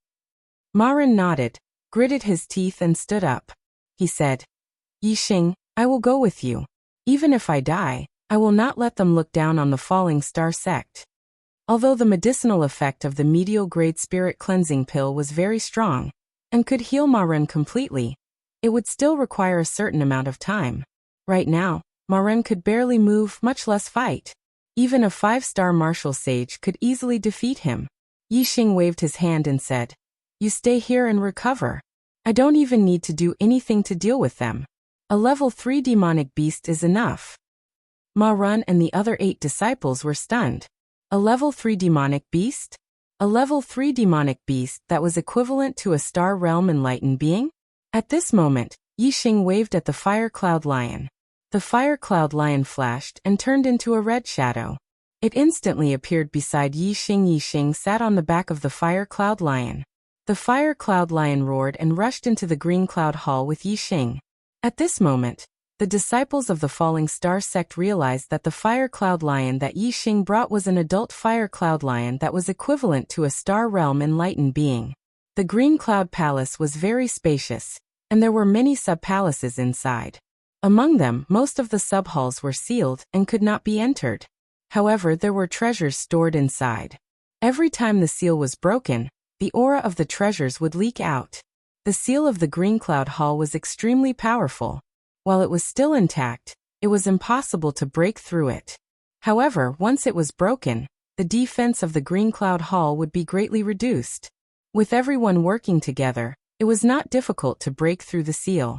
Ma Run nodded, gritted his teeth and stood up. He said, "Yixing, I will go with you. Even if I die, I will not let them look down on the Falling Star sect." Although the medicinal effect of the medial-grade spirit cleansing pill was very strong, and could heal Ma Run completely, it would still require a certain amount of time. Right now, Ma Run could barely move, much less fight. Even a 5-star martial sage could easily defeat him. Yixing waved his hand and said, "You stay here and recover. I don't even need to do anything to deal with them. A level 3 demonic beast is enough. Ma Run and the other 8 disciples were stunned. A level 3 demonic beast? A level 3 demonic beast that was equivalent to a star realm enlightened being? At this moment, Yixing waved at the fire cloud lion. The fire cloud lion flashed and turned into a red shadow. It instantly appeared beside Yixing. Yixing sat on the back of the fire cloud lion. The fire cloud lion roared and rushed into the green cloud hall with Yixing. At this moment, the disciples of the Falling Star sect realized that the fire cloud lion that Yixing brought was an adult fire cloud lion that was equivalent to a star realm enlightened being. The green cloud palace was very spacious, and there were many sub-palaces inside. Among them, most of the sub-halls were sealed and could not be entered. However, there were treasures stored inside. Every time the seal was broken, the aura of the treasures would leak out. The seal of the green cloud hall was extremely powerful. While it was still intact, it was impossible to break through it. However, once it was broken, the defense of the green cloud hall would be greatly reduced. With everyone working together, it was not difficult to break through the seal.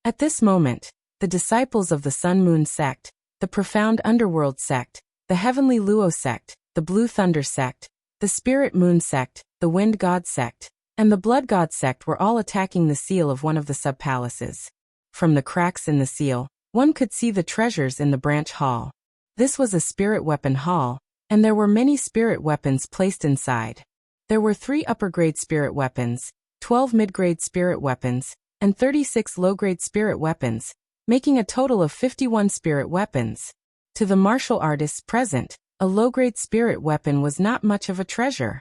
At this moment, the disciples of the Sun Moon sect, the Profound Underworld sect, the Heavenly Luo sect, the Blue Thunder sect, the Spirit Moon sect, the Wind God sect, and the Blood God sect were all attacking the seal of one of the sub-palaces. From the cracks in the seal, one could see the treasures in the branch hall. This was a spirit weapon hall, and there were many spirit weapons placed inside. There were 3 upper-grade spirit weapons, 12 mid-grade spirit weapons, and 36 low-grade spirit weapons, making a total of 51 spirit weapons. To the martial artists present, a low-grade spirit weapon was not much of a treasure.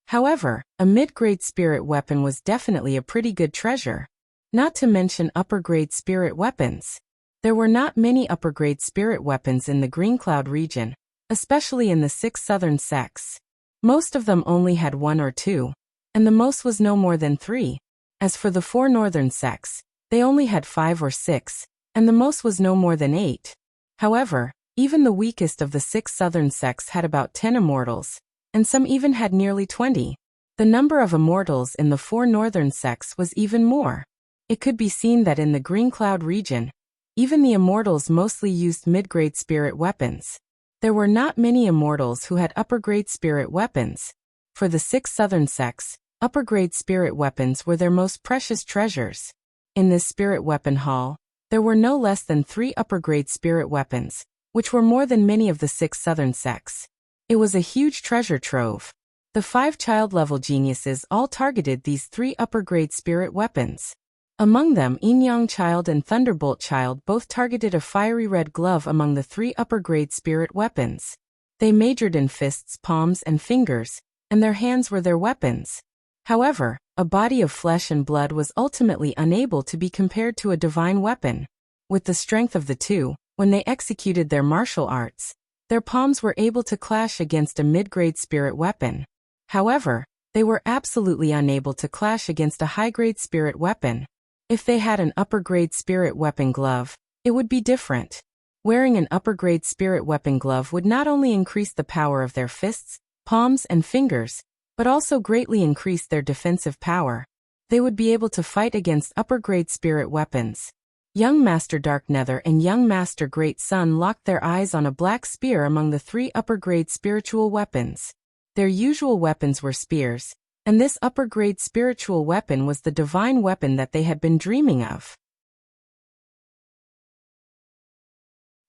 However, a mid-grade spirit weapon was definitely a pretty good treasure. Not to mention upper-grade spirit weapons. There were not many upper-grade spirit weapons in the Green Cloud region, especially in the 6 southern sects. Most of them only had 1 or 2, and the most was no more than 3. As for the 4 northern sects, they only had 5 or 6, and the most was no more than 8. However, even the weakest of the 6 southern sects had about 10 immortals, and some even had nearly 20. The number of immortals in the 4 northern sects was even more. It could be seen that in the Green Cloud region, even the immortals mostly used mid-grade spirit weapons. There were not many immortals who had upper-grade spirit weapons. For the 6 southern sects, upper-grade spirit weapons were their most precious treasures. In this spirit weapon hall, there were no less than 3 upper-grade spirit weapons, which were more than many of the 6 southern sects. It was a huge treasure trove. The 5 child-level geniuses all targeted these 3 upper-grade spirit weapons. Among them, Yin-Yang Child and Thunderbolt Child both targeted a fiery red glove among the 3 upper-grade spirit weapons. They majored in fists, palms, and fingers, and their hands were their weapons. However, a body of flesh and blood was ultimately unable to be compared to a divine weapon. With the strength of the 2, when they executed their martial arts, their palms were able to clash against a mid-grade spirit weapon. However, they were absolutely unable to clash against a high-grade spirit weapon. If they had an upper-grade spirit weapon glove, it would be different. Wearing an upper-grade spirit weapon glove would not only increase the power of their fists, palms, and fingers, but also greatly increase their defensive power. They would be able to fight against upper-grade spirit weapons. Young Master Dark Nether and Young Master Great Sun locked their eyes on a black spear among the 3 upper-grade spiritual weapons. Their usual weapons were spears, and this upper-grade spiritual weapon was the divine weapon that they had been dreaming of.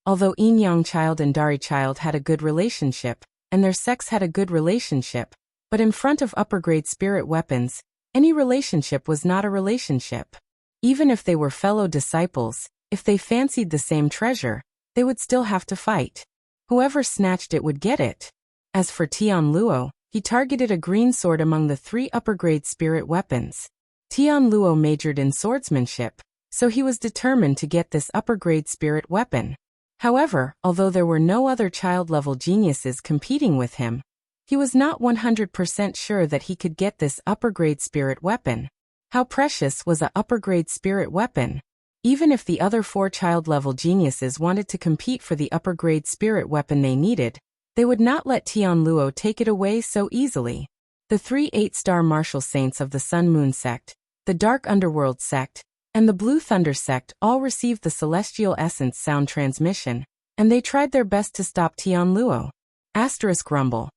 Although Yin-Yang Child and Dari Child had a good relationship, and their sects had a good relationship, but in front of upper-grade spirit weapons, any relationship was not a relationship. Even if they were fellow disciples, if they fancied the same treasure, they would still have to fight. Whoever snatched it would get it. As for Tian Luo, he targeted a green sword among the 3 upper-grade spirit weapons. Tian Luo majored in swordsmanship, so he was determined to get this upper-grade spirit weapon. However, although there were no other child-level geniuses competing with him, he was not 100% sure that he could get this upper-grade spirit weapon. How precious was a upper-grade spirit weapon? Even if the other 4 child-level geniuses wanted to compete for the upper-grade spirit weapon they needed, they would not let Tian Luo take it away so easily. The 3 8-star martial saints of the Sun Moon sect, the Dark Underworld sect, and the Blue Thunder sect all received the celestial essence sound transmission, and they tried their best to stop Tian Luo. Asterisk rumble.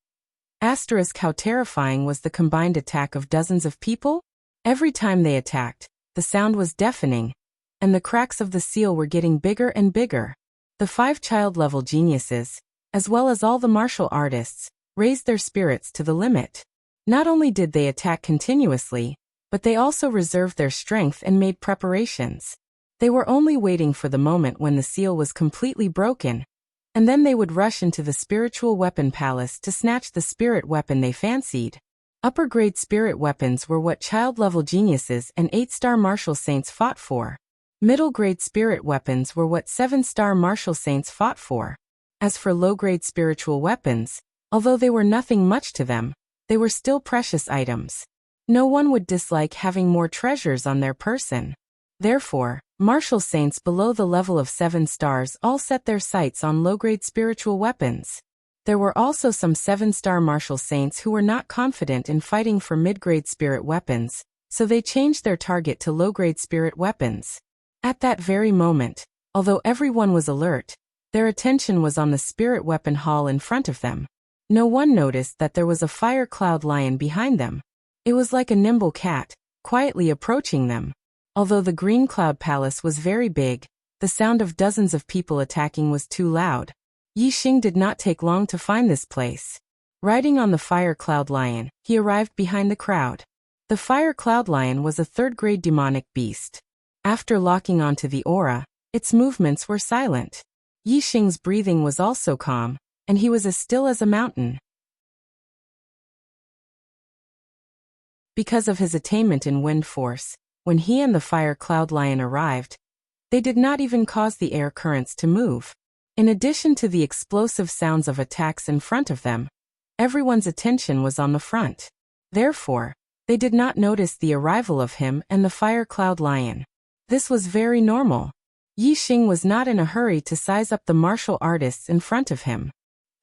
Asterisk how terrifying was the combined attack of dozens of people? Every time they attacked, the sound was deafening, and the cracks of the seal were getting bigger and bigger. The 5 child-level geniuses, as well as all the martial artists, raised their spirits to the limit. Not only did they attack continuously, but they also reserved their strength and made preparations. They were only waiting for the moment when the seal was completely broken, and then they would rush into the spiritual weapon palace to snatch the spirit weapon they fancied. Upper-grade spirit weapons were what child-level geniuses and 8-star martial saints fought for. Middle-grade spirit weapons were what 7-star martial saints fought for. As for low-grade spiritual weapons, although they were nothing much to them, they were still precious items. No one would dislike having more treasures on their person. Therefore, martial saints below the level of 7 stars all set their sights on low-grade spiritual weapons. There were also some 7-star martial saints who were not confident in fighting for mid-grade spirit weapons, so they changed their target to low-grade spirit weapons. At that very moment, although everyone was alert, their attention was on the spirit weapon hall in front of them. No one noticed that there was a fire cloud lion behind them. It was like a nimble cat, quietly approaching them. Although the Green Cloud Palace was very big, the sound of dozens of people attacking was too loud. Yixing did not take long to find this place. Riding on the Fire Cloud Lion, he arrived behind the crowd. The Fire Cloud Lion was a 3rd-grade demonic beast. After locking onto the aura, its movements were silent. Yixing's breathing was also calm, and he was as still as a mountain. Because of his attainment in wind force, when he and the Fire Cloud Lion arrived, they did not even cause the air currents to move. In addition to the explosive sounds of attacks in front of them, everyone's attention was on the front. Therefore, they did not notice the arrival of him and the Fire Cloud Lion. This was very normal. Yixing was not in a hurry to size up the martial artists in front of him.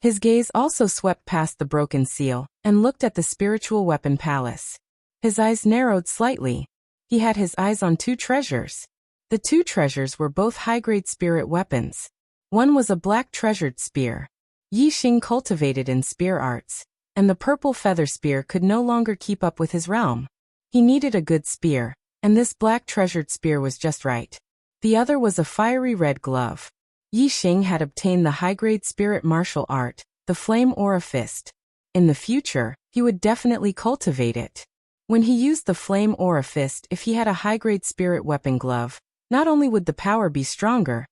His gaze also swept past the broken seal and looked at the spiritual weapon palace. His eyes narrowed slightly. He had his eyes on 2 treasures. The 2 treasures were both high-grade spirit weapons. One was a black treasured spear. Yixing cultivated in spear arts, and the purple feather spear could no longer keep up with his realm. He needed a good spear, and this black treasured spear was just right. The other was a fiery red glove. Yixing had obtained the high-grade spirit martial art, the Flame Aura Fist. In the future, he would definitely cultivate it. When he used the Flame Aura Fist, if he had a high-grade spirit weapon glove, not only would the power be stronger,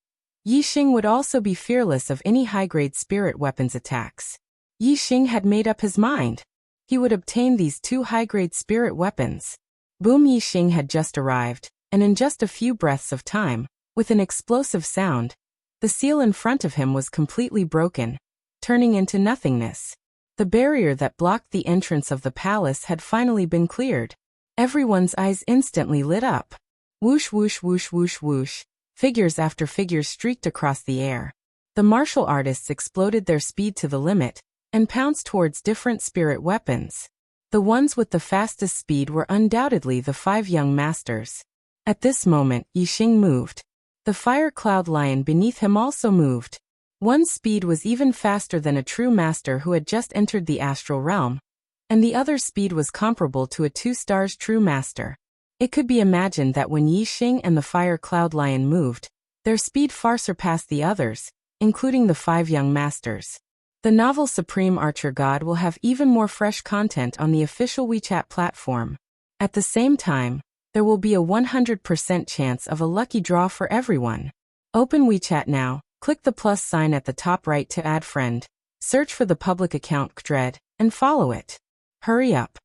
Yixing would also be fearless of any high-grade spirit weapons attacks. Yixing had made up his mind. He would obtain these 2 high-grade spirit weapons. Boom! Yixing had just arrived, and in just a few breaths of time, with an explosive sound, the seal in front of him was completely broken, turning into nothingness. The barrier that blocked the entrance of the palace had finally been cleared. Everyone's eyes instantly lit up. Whoosh whoosh whoosh whoosh whoosh. Figures after figures streaked across the air. The martial artists exploded their speed to the limit and pounced towards different spirit weapons. The ones with the fastest speed were undoubtedly the 5 young masters. At this moment, Yixing moved. The Fire Cloud Lion beneath him also moved. One's speed was even faster than a true master who had just entered the astral realm, and the other's speed was comparable to a 2 stars true master. It could be imagined that when Yixing and the Fire Cloud Lion moved, their speed far surpassed the others, including the 5 young masters. The novel Supreme Archer God will have even more fresh content on the official WeChat platform. At the same time, there will be a 100% chance of a lucky draw for everyone. Open WeChat now. Click the plus sign at the top right to add friend, search for the public account Dread, and follow it. Hurry up.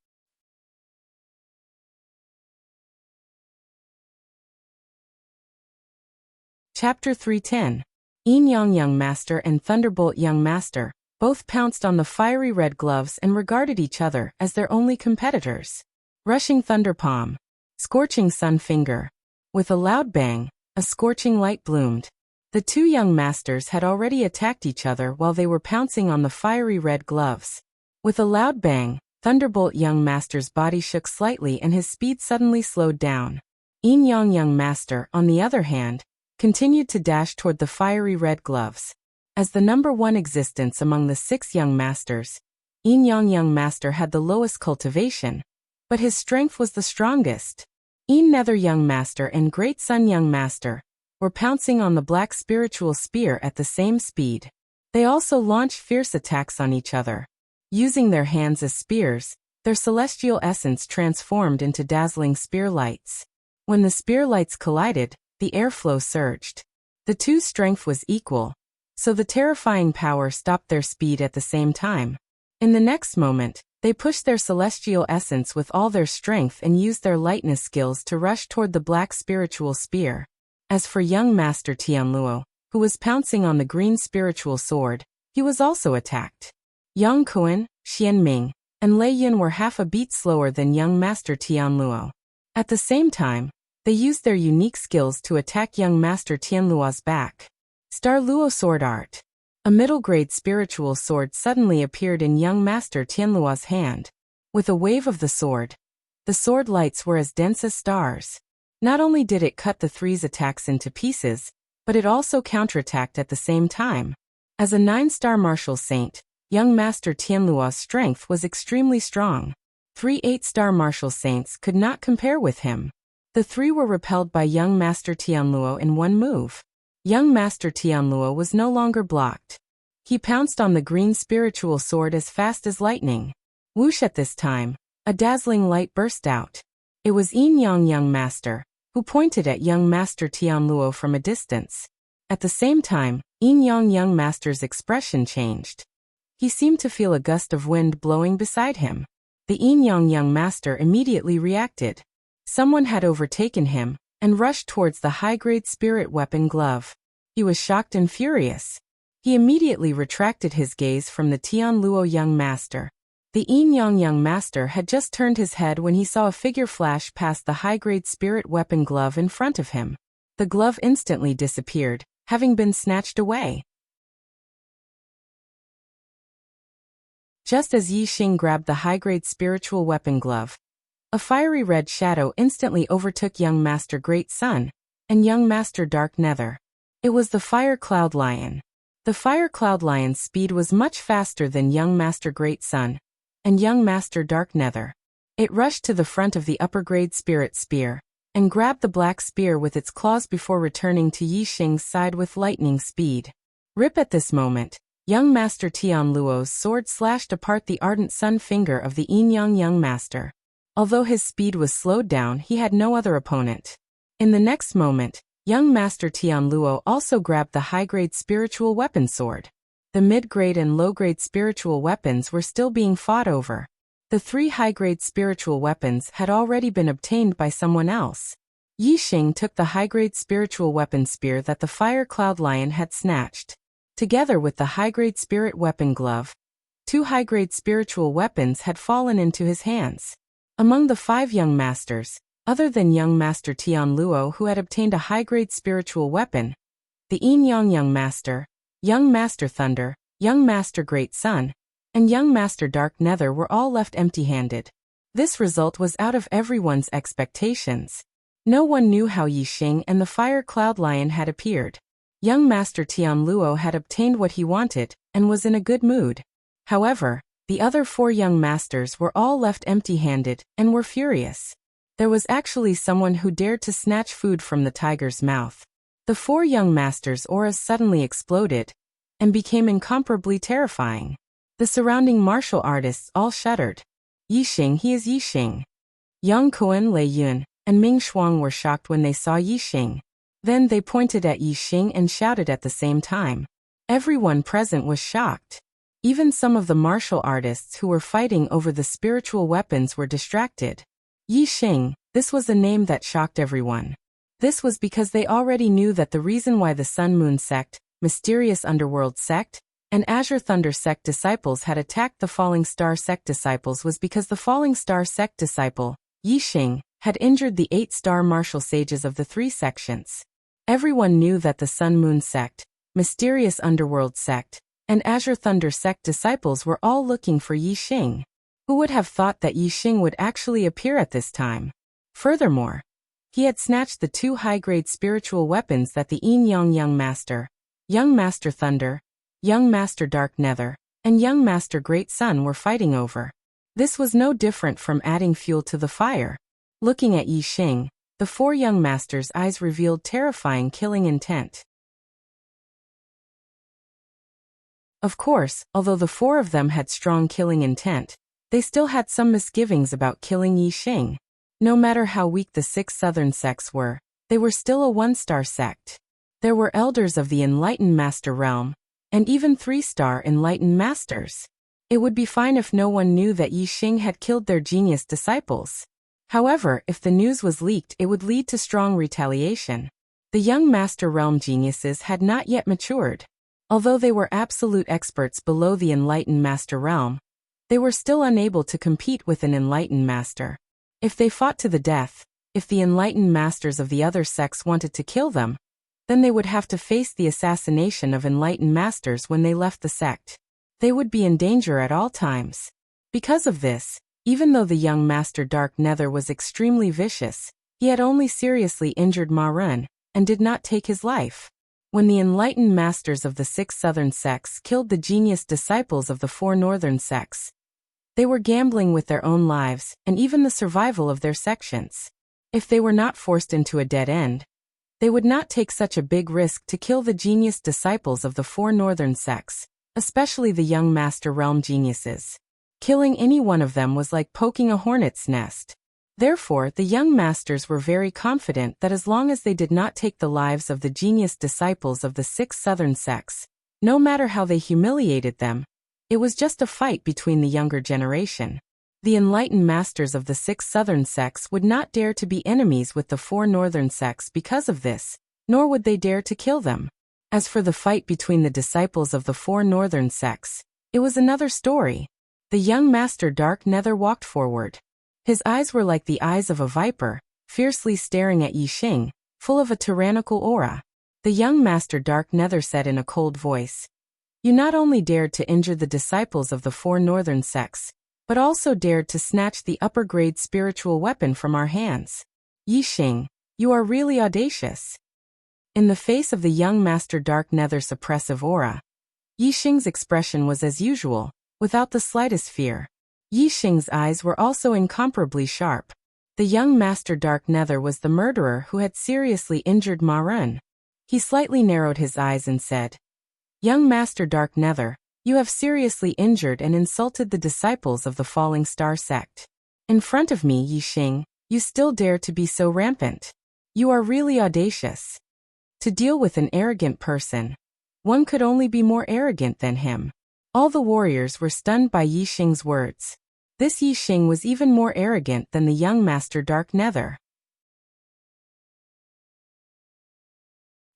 Chapter 310. Yin Yang Young Master and Thunderbolt Young Master both pounced on the fiery red gloves and regarded each other as their only competitors. Rushing Thunder Palm. Scorching Sun Finger. With a loud bang, a scorching light bloomed. The 2 young masters had already attacked each other while they were pouncing on the fiery red gloves. With a loud bang, Thunderbolt Young Master's body shook slightly and his speed suddenly slowed down. Yin Yang Young Master, on the other hand, continued to dash toward the fiery red gloves. As the number one existence among the 6 young masters, Yin Yang Young Master had the lowest cultivation, but his strength was the strongest. Yin Nether Young Master and Great Sun Young Master were pouncing on the black spiritual spear at the same speed. They also launched fierce attacks on each other. Using their hands as spears, their celestial essence transformed into dazzling spear lights. When the spear lights collided, the airflow surged. The two's strength was equal, so the terrifying power stopped their speed at the same time. In the next moment, they pushed their celestial essence with all their strength and used their lightness skills to rush toward the black spiritual spear. As for young Master Tianluo, who was pouncing on the green spiritual sword, he was also attacked. Yang Kuan, Xianming, and Lei Yun were half a beat slower than young Master Tianluo. At the same time, they used their unique skills to attack young Master Tianluo's back. Star Luo Sword Art. A middle-grade spiritual sword suddenly appeared in young Master Tianluo's hand. With a wave of the sword lights were as dense as stars. Not only did it cut the three's attacks into pieces, but it also counterattacked at the same time. As a 9-star martial saint, young Master Tianluo's strength was extremely strong. 3 8-star martial saints could not compare with him. The 3 were repelled by young Master Tianluo in one move. Young Master Tianluo was no longer blocked. He pounced on the green spiritual sword as fast as lightning. Whoosh! At this time, a dazzling light burst out. It was Yin Yang Young Master, who pointed at young Master Tianluo from a distance. At the same time, Yin Yang Young Master's expression changed. He seemed to feel a gust of wind blowing beside him. The Yin Yang Young Master immediately reacted. Someone had overtaken him and rushed towards the high-grade spirit weapon glove. He was shocked and furious. He immediately retracted his gaze from the Tianluo Young Master. The Yin Yang Young Master had just turned his head when he saw a figure flash past the high-grade spirit weapon glove in front of him. The glove instantly disappeared, having been snatched away. Just as Yi Xing grabbed the high-grade spiritual weapon glove, a fiery red shadow instantly overtook young Master Great Sun and young Master Dark Nether. It was the Fire Cloud Lion. The Fire Cloud Lion's speed was much faster than young Master Great Sun and young Master Dark Nether. It rushed to the front of the upper-grade spirit spear and grabbed the black spear with its claws before returning to Yi Xing's side with lightning speed. Rip! At this moment, young Master Tianluo's sword slashed apart the ardent sun finger of the Yin Yang Young Master. Although his speed was slowed down, he had no other opponent. In the next moment, young Master Tianluo also grabbed the high-grade spiritual weapon sword. The mid-grade and low-grade spiritual weapons were still being fought over. The 3 high-grade spiritual weapons had already been obtained by someone else. Yi Xing took the high-grade spiritual weapon spear that the Fire Cloud Lion had snatched. Together with the high-grade spirit weapon glove, 2 high-grade spiritual weapons had fallen into his hands. Among the 5 young masters, other than young Master Tianluo who had obtained a high-grade spiritual weapon, the Yin Yang Young Master, young Master Thunder, young Master Great Sun, and young Master Dark Nether were all left empty-handed. This result was out of everyone's expectations. No one knew how Yi Xing and the Fire Cloud Lion had appeared. Young Master Tianluo had obtained what he wanted and was in a good mood. However, the other 4 young masters were all left empty-handed and were furious. There was actually someone who dared to snatch food from the tiger's mouth. The 4 young masters' auras suddenly exploded and became incomparably terrifying. The surrounding martial artists all shuddered. Yi Xing, he is Yi Xing. Yang Kuan, Lei Yun, and Ming Shuang were shocked when they saw Yi Xing. Then they pointed at Yi Xing and shouted at the same time. Everyone present was shocked. Even some of the martial artists who were fighting over the spiritual weapons were distracted. Yi Xing, this was a name that shocked everyone. This was because they already knew that the reason why the Sun Moon Sect, Mysterious Underworld Sect, and Azure Thunder Sect disciples had attacked the Falling Star Sect disciples was because the Falling Star Sect disciple, Yi Xing, had injured the 8-star martial sages of the 3 sections. Everyone knew that the Sun Moon Sect, Mysterious Underworld Sect, and Azure Thunder Sect disciples were all looking for Yi Xing. Who would have thought that Yi Xing would actually appear at this time? Furthermore, he had snatched the two high-grade spiritual weapons that the Young Master Thunder, Young Master Dark Nether, and Young Master Great Sun were fighting over. This was no different from adding fuel to the fire. Looking at Yi Xing, the four young masters' eyes revealed terrifying killing intent. Of course, although the four of them had strong killing intent, they still had some misgivings about killing Yi Xing. No matter how weak the 6 southern sects were, they were still a one-star sect. There were elders of the Enlightened Master realm, and even 3-star Enlightened Masters. It would be fine if no one knew that Yi Xing had killed their genius disciples. However, if the news was leaked, it would lead to strong retaliation. The young Master Realm geniuses had not yet matured. Although they were absolute experts below the Enlightened Master Realm, they were still unable to compete with an Enlightened Master. If they fought to the death, if the Enlightened Masters of the other sects wanted to kill them, then they would have to face the assassination of Enlightened Masters when they left the sect. They would be in danger at all times. Because of this, even though the young Master Dark Nether was extremely vicious, he had only seriously injured Ma Run, and did not take his life. When the Enlightened Masters of the 6 southern sects killed the genius disciples of the 4 northern sects, they were gambling with their own lives, and even the survival of their sections. If they were not forced into a dead end, they would not take such a big risk to kill the genius disciples of the 4 northern sects, especially the young Master Realm geniuses. Killing any one of them was like poking a hornet's nest. Therefore, the young masters were very confident that as long as they did not take the lives of the genius disciples of the 6 southern sects, no matter how they humiliated them, it was just a fight between the younger generation. The enlightened masters of the 6 southern sects would not dare to be enemies with the 4 northern sects because of this, nor would they dare to kill them. As for the fight between the disciples of the 4 northern sects, it was another story. The young Master Dark Nether walked forward. His eyes were like the eyes of a viper, fiercely staring at Yi Xing, full of a tyrannical aura. The young Master Dark Nether said in a cold voice, "You not only dared to injure the disciples of the 4 northern sects, but also dared to snatch the upper-grade spiritual weapon from our hands. Yi Xing, you are really audacious." In the face of the young Master Dark Nether's oppressive aura, Yi Xing's expression was as usual, without the slightest fear. Yi Xing's eyes were also incomparably sharp. The young Master Dark Nether was the murderer who had seriously injured Ma Run. He slightly narrowed his eyes and said, "Young Master Dark Nether, you have seriously injured and insulted the disciples of the Falling Star sect. In front of me, Yi Xing, you still dare to be so rampant. You are really audacious. To deal with an arrogant person, one could only be more arrogant than him." All the warriors were stunned by Yi Xing's words. This Yi Xing was even more arrogant than the young Master Dark Nether.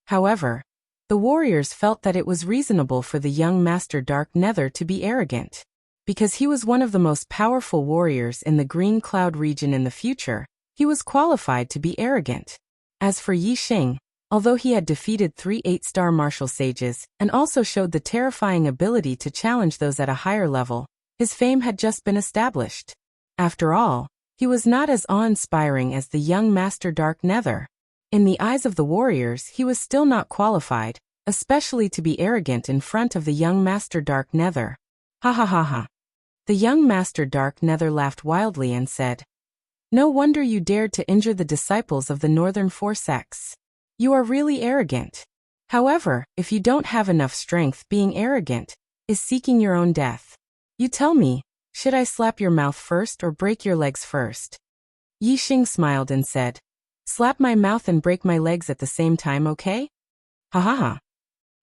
However, the warriors felt that it was reasonable for the young Master Dark Nether to be arrogant. Because he was one of the most powerful warriors in the Green Cloud region in the future, he was qualified to be arrogant. As for Yi Xing, although he had defeated 3 8-star martial sages, and also showed the terrifying ability to challenge those at a higher level, his fame had just been established. After all, he was not as awe-inspiring as the young Master Dark Nether. In the eyes of the warriors, he was still not qualified, especially to be arrogant in front of the young Master Dark Nether. Ha ha ha ha. The young Master Dark Nether laughed wildly and said, "No wonder you dared to injure the disciples of the Northern 4 sects. You are really arrogant. However, if you don't have enough strength, being arrogant is seeking your own death. You tell me, should I slap your mouth first or break your legs first?" Yi Xing smiled and said, "Slap my mouth and break my legs at the same time, okay?" Ha ha ha.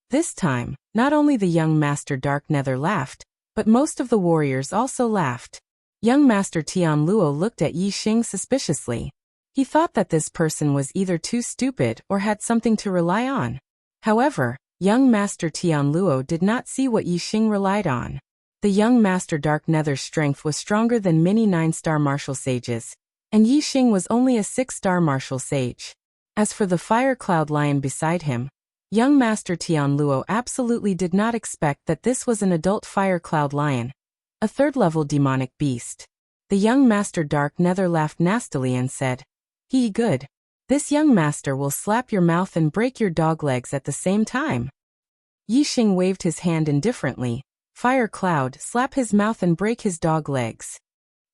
This time, not only the young Master Dark Nether laughed, but most of the warriors also laughed. Young Master Tian Luo looked at Yi Xing suspiciously. He thought that this person was either too stupid or had something to rely on. However, young Master Tian Luo did not see what Yi Xing relied on. The young Master Dark Nether's strength was stronger than many 9-star martial sages, and Yi Xing was only a 6-star martial sage. As for the Fire Cloud Lion beside him, young Master Tian Luo absolutely did not expect that this was an adult Fire Cloud Lion, a third-level demonic beast. The young master Dark Nether laughed nastily and said, "He good. This young master will slap your mouth and break your dog legs at the same time." Yixing waved his hand indifferently. "Fire Cloud, slap his mouth and break his dog legs.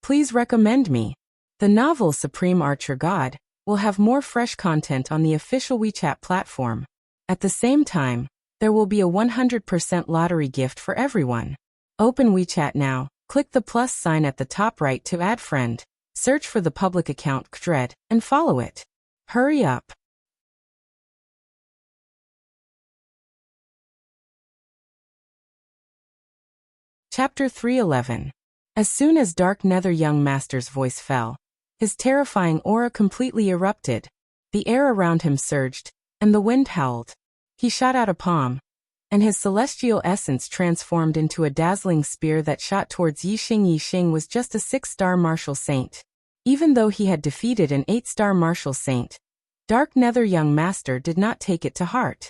Please recommend me. The novel Supreme Archer God will have more fresh content on the official WeChat platform. At the same time, there will be a 100% lottery gift for everyone. Open WeChat now, click the plus sign at the top right to add friend, search for the public account Kdred, and follow it. Hurry up." Chapter 311. As soon as Dark Nether Young Master's voice fell, his terrifying aura completely erupted. The air around him surged, and the wind howled. He shot out a palm, and his celestial essence transformed into a dazzling spear that shot towards Yixing. Yixing was just a 6-star martial saint. Even though he had defeated an 8-star martial saint, Dark Nether Young Master did not take it to heart.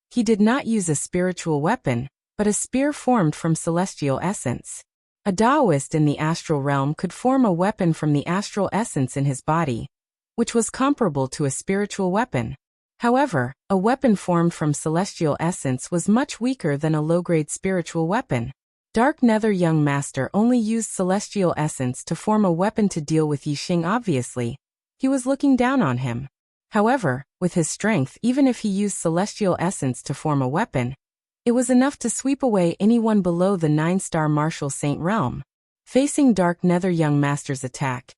He did not use a spiritual weapon, but a spear formed from celestial essence. A Taoist in the astral realm could form a weapon from the astral essence in his body, which was comparable to a spiritual weapon. However, a weapon formed from celestial essence was much weaker than a low-grade spiritual weapon. Dark Nether Young Master only used celestial essence to form a weapon to deal with Yixing. Obviously, he was looking down on him. However, with his strength, even if he used celestial essence to form a weapon, it was enough to sweep away anyone below the 9-star martial saint realm. Facing Dark Nether Young Master's attack,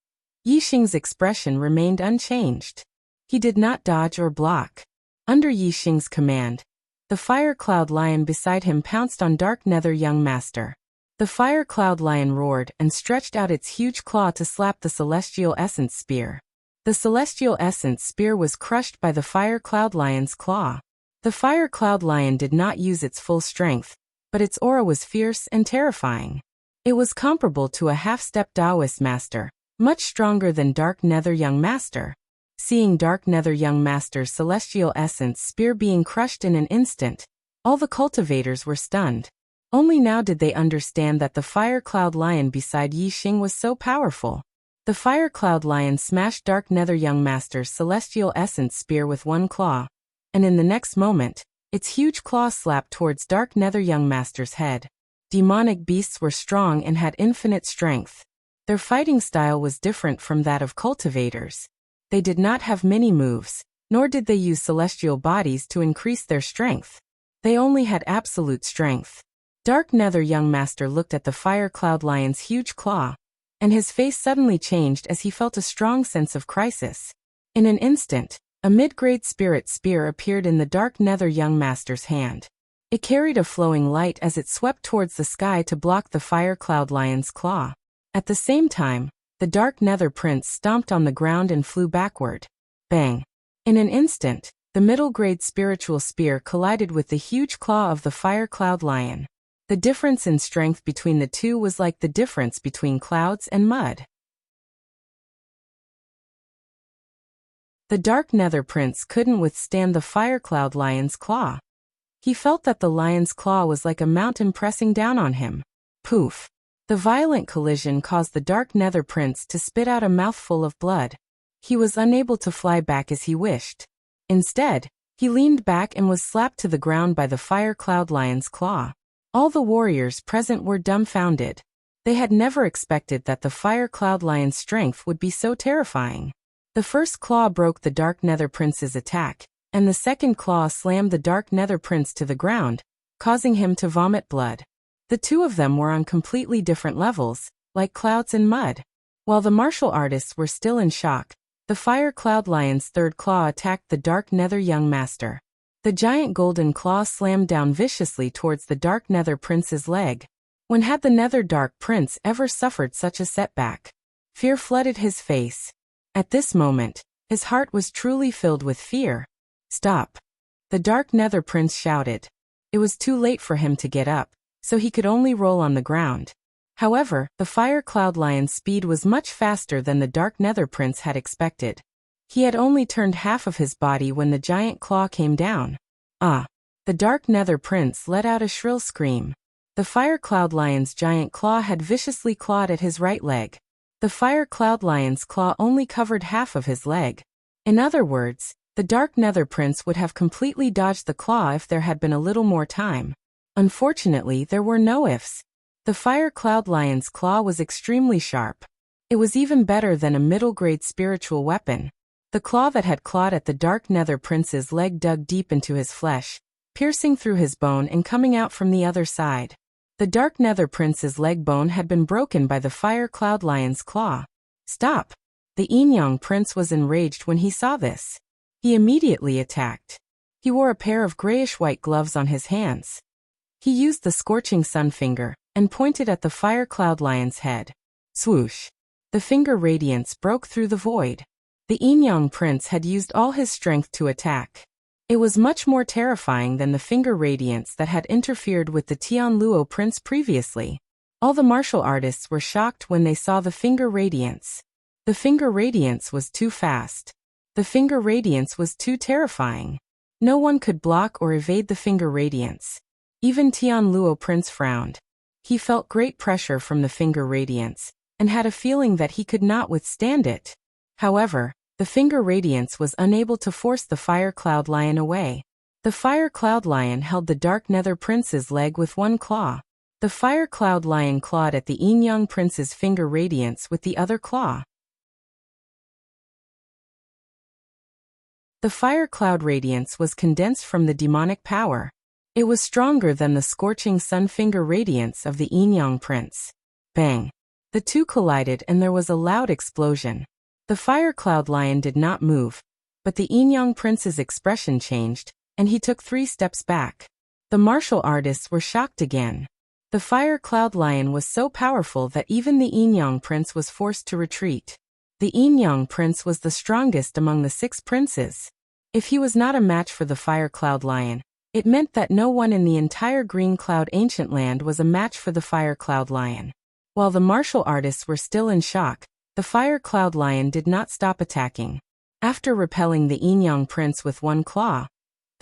Yixing's expression remained unchanged. He did not dodge or block. Under Yixing's command, the Fire Cloud Lion beside him pounced on Dark Nether Young Master. The Fire Cloud Lion roared and stretched out its huge claw to slap the Celestial Essence Spear. The Celestial Essence Spear was crushed by the Fire Cloud Lion's claw. The Fire Cloud Lion did not use its full strength, but its aura was fierce and terrifying. It was comparable to a half-step Taoist master, much stronger than Dark Nether Young Master. Seeing Dark Nether Young Master's Celestial Essence Spear being crushed in an instant, all the cultivators were stunned. Only now did they understand that the Fire Cloud Lion beside Yixing was so powerful. The Fire Cloud Lion smashed Dark Nether Young Master's Celestial Essence Spear with one claw, and in the next moment, its huge claw slapped towards Dark Nether Young Master's head. Demonic beasts were strong and had infinite strength. Their fighting style was different from that of cultivators. They did not have many moves, nor did they use celestial bodies to increase their strength. They only had absolute strength. Dark Nether Young Master looked at the Fire Cloud Lion's huge claw, and his face suddenly changed as he felt a strong sense of crisis. In an instant, a mid-grade spirit spear appeared in the Dark Nether Young Master's hand. It carried a flowing light as it swept towards the sky to block the Fire Cloud Lion's claw. At the same time, the Dark Nether Prince stomped on the ground and flew backward. Bang! In an instant, the middle-grade spiritual spear collided with the huge claw of the Fire Cloud Lion. The difference in strength between the two was like the difference between clouds and mud. The Dark Nether Prince couldn't withstand the Fire Cloud Lion's claw. He felt that the lion's claw was like a mountain pressing down on him. Poof! The violent collision caused the Dark Nether Prince to spit out a mouthful of blood. He was unable to fly back as he wished. Instead, he leaned back and was slapped to the ground by the Fire Cloud Lion's claw. All the warriors present were dumbfounded. They had never expected that the Fire Cloud Lion's strength would be so terrifying. The first claw broke the Dark Nether Prince's attack, and the second claw slammed the Dark Nether Prince to the ground, causing him to vomit blood. The two of them were on completely different levels, like clouds and mud. While the martial artists were still in shock, the Fire Cloud Lion's third claw attacked the Dark Nether Young Master. The giant golden claw slammed down viciously towards the Dark Nether Prince's leg. When had the Nether Dark Prince ever suffered such a setback? Fear flooded his face. At this moment, his heart was truly filled with fear. Stop! The Dark Nether Prince shouted. It was too late for him to get up, so he could only roll on the ground. However, the Fire Cloud Lion's speed was much faster than the Dark Nether Prince had expected. He had only turned half of his body when the giant claw came down. Ah! The Dark Nether Prince let out a shrill scream. The Fire Cloud Lion's giant claw had viciously clawed at his right leg. The Fire Cloud Lion's claw only covered half of his leg. In other words, the Dark Nether Prince would have completely dodged the claw if there had been a little more time. Unfortunately, there were no ifs. The Fire Cloud Lion's claw was extremely sharp. It was even better than a middle-grade spiritual weapon. The claw that had clawed at the Dark Nether Prince's leg dug deep into his flesh, piercing through his bone and coming out from the other side. The Dark Nether Prince's leg bone had been broken by the Fire Cloud Lion's claw. Stop! The Enyang Prince was enraged when he saw this. He immediately attacked. He wore a pair of grayish-white gloves on his hands. He used the Scorching Sun finger and pointed at the Fire Cloud Lion's head. Swoosh! The finger radiance broke through the void. The Enyang Prince had used all his strength to attack. It was much more terrifying than the finger radiance that had interfered with the Tianluo Prince previously. All the martial artists were shocked when they saw the finger radiance. The finger radiance was too fast. The finger radiance was too terrifying. No one could block or evade the finger radiance. Even Tianluo Prince frowned. He felt great pressure from the finger radiance, and had a feeling that he could not withstand it. However, the finger radiance was unable to force the Fire Cloud Lion away. The Fire Cloud Lion held the Dark Nether Prince's leg with one claw. The Fire Cloud Lion clawed at the Enyang Prince's finger radiance with the other claw. The Fire Cloud Radiance was condensed from the demonic power. It was stronger than the Scorching Sun finger radiance of the Enyang Prince. Bang! The two collided and there was a loud explosion. The Fire Cloud Lion did not move, but the Enyang Prince's expression changed, and he took 3 steps back. The martial artists were shocked again. The Fire Cloud Lion was so powerful that even the Enyang Prince was forced to retreat. The Enyang Prince was the strongest among the 6 princes. If he was not a match for the Fire Cloud Lion, it meant that no one in the entire Green Cloud Ancient Land was a match for the Fire Cloud Lion. While the martial artists were still in shock, the Fire Cloud Lion did not stop attacking. After repelling the Enyang Prince with one claw,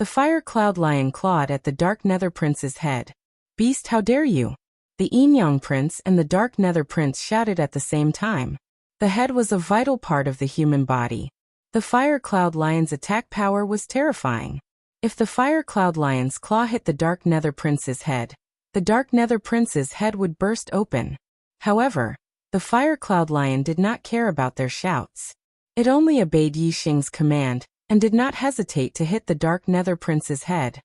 the Fire Cloud Lion clawed at the Dark Nether Prince's head. Beast, how dare you! The Enyang Prince and the Dark Nether Prince shouted at the same time. The head was a vital part of the human body. The Fire Cloud Lion's attack power was terrifying. If the Fire Cloud Lion's claw hit the Dark Nether Prince's head, the Dark Nether Prince's head would burst open. However, the Fire Cloud Lion did not care about their shouts. It only obeyed Yi Xing's command, and did not hesitate to hit the Dark Nether Prince's head.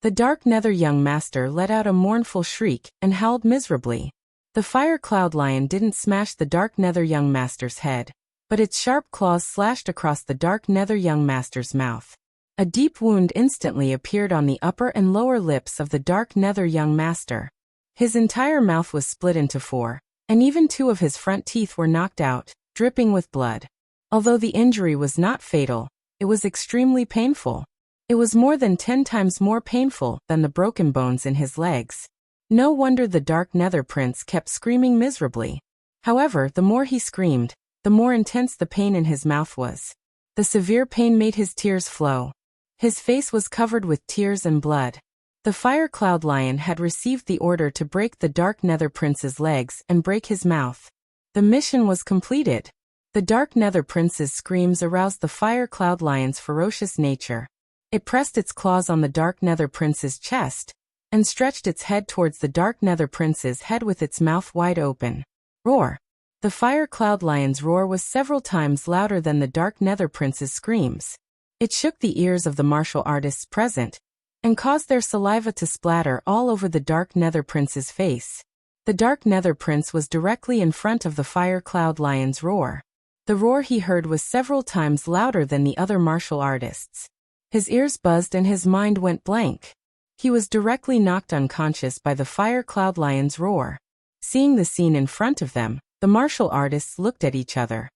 The Dark Nether Young Master let out a mournful shriek and howled miserably. The Fire Cloud Lion didn't smash the Dark Nether Young Master's head, but its sharp claws slashed across the Dark Nether Young Master's mouth. A deep wound instantly appeared on the upper and lower lips of the Dark Nether Young Master. His entire mouth was split into 4. And even 2 of his front teeth were knocked out, dripping with blood. Although the injury was not fatal, it was extremely painful. It was more than 10 times more painful than the broken bones in his legs. No wonder the Dark Nether Prince kept screaming miserably. However, the more he screamed, the more intense the pain in his mouth was. The severe pain made his tears flow. His face was covered with tears and blood. The Fire Cloud Lion had received the order to break the Dark Nether Prince's legs and break his mouth. The mission was completed. The Dark Nether Prince's screams aroused the Fire Cloud Lion's ferocious nature. It pressed its claws on the Dark Nether Prince's chest, and stretched its head towards the Dark Nether Prince's head with its mouth wide open. Roar! The Fire Cloud Lion's roar was several times louder than the Dark Nether Prince's screams. It shook the ears of the martial artists present, and caused their saliva to splatter all over the Dark Nether Prince's face. The Dark Nether Prince was directly in front of the Fire Cloud Lion's roar. The roar he heard was several times louder than the other martial artists. His ears buzzed and his mind went blank. He was directly knocked unconscious by the Fire Cloud Lion's roar. Seeing the scene in front of them, the martial artists looked at each other.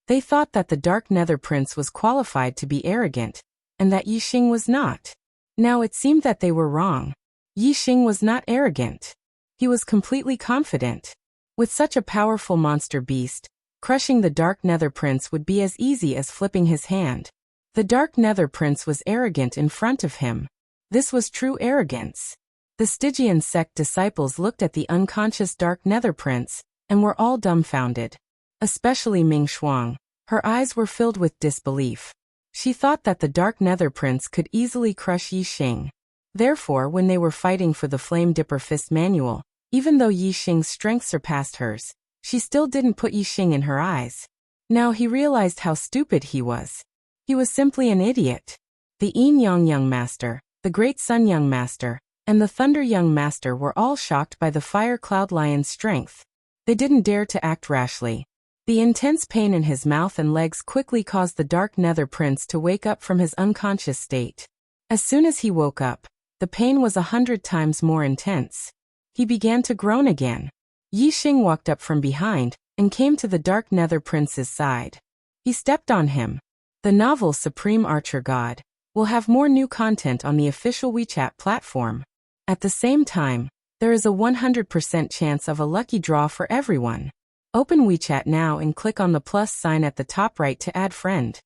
They thought that the Dark Nether Prince was qualified to be arrogant, and that Yi Xing was not. Now it seemed that they were wrong. Yi Xing was not arrogant. He was completely confident. With such a powerful monster beast, crushing the Dark Nether Prince would be as easy as flipping his hand. The Dark Nether Prince was arrogant in front of him. This was true arrogance. The Stygian sect disciples looked at the unconscious Dark Nether Prince, and were all dumbfounded. Especially Ming Xuang. Her eyes were filled with disbelief. She thought that the Dark Nether Prince could easily crush Yi Xing. Therefore, when they were fighting for the Flame Dipper Fist Manual, even though Yi Xing's strength surpassed hers, she still didn't put Yi Xing in her eyes. Now he realized how stupid he was. He was simply an idiot. The Yin Yang Young Master, the Great Sun Young Master, and the Thunder Young Master were all shocked by the Fire Cloud Lion's strength. They didn't dare to act rashly. The intense pain in his mouth and legs quickly caused the Dark Nether Prince to wake up from his unconscious state. As soon as he woke up, the pain was 100 times more intense. He began to groan again. Yi Xing walked up from behind and came to the Dark Nether Prince's side. He stepped on him. The novel Supreme Archer God will have more new content on the official WeChat platform. At the same time, there is a 100% chance of a lucky draw for everyone. Open WeChat now and click on the plus sign at the top right to add friend.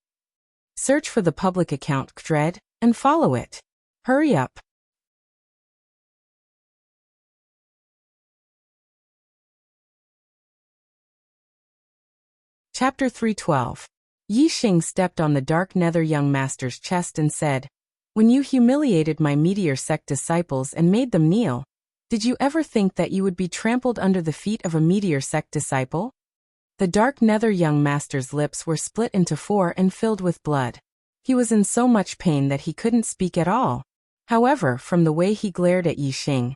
Search for the public account Dread and follow it. Hurry up. Chapter 312. Yi Xing stepped on the Dark Nether Young Master's chest and said, "When you humiliated my Meteor Sect disciples and made them kneel, did you ever think that you would be trampled under the feet of a Meteor Sect disciple?" The Dark Nether Young Master's lips were split into 4 and filled with blood. He was in so much pain that he couldn't speak at all. However, from the way he glared at Yi Xing,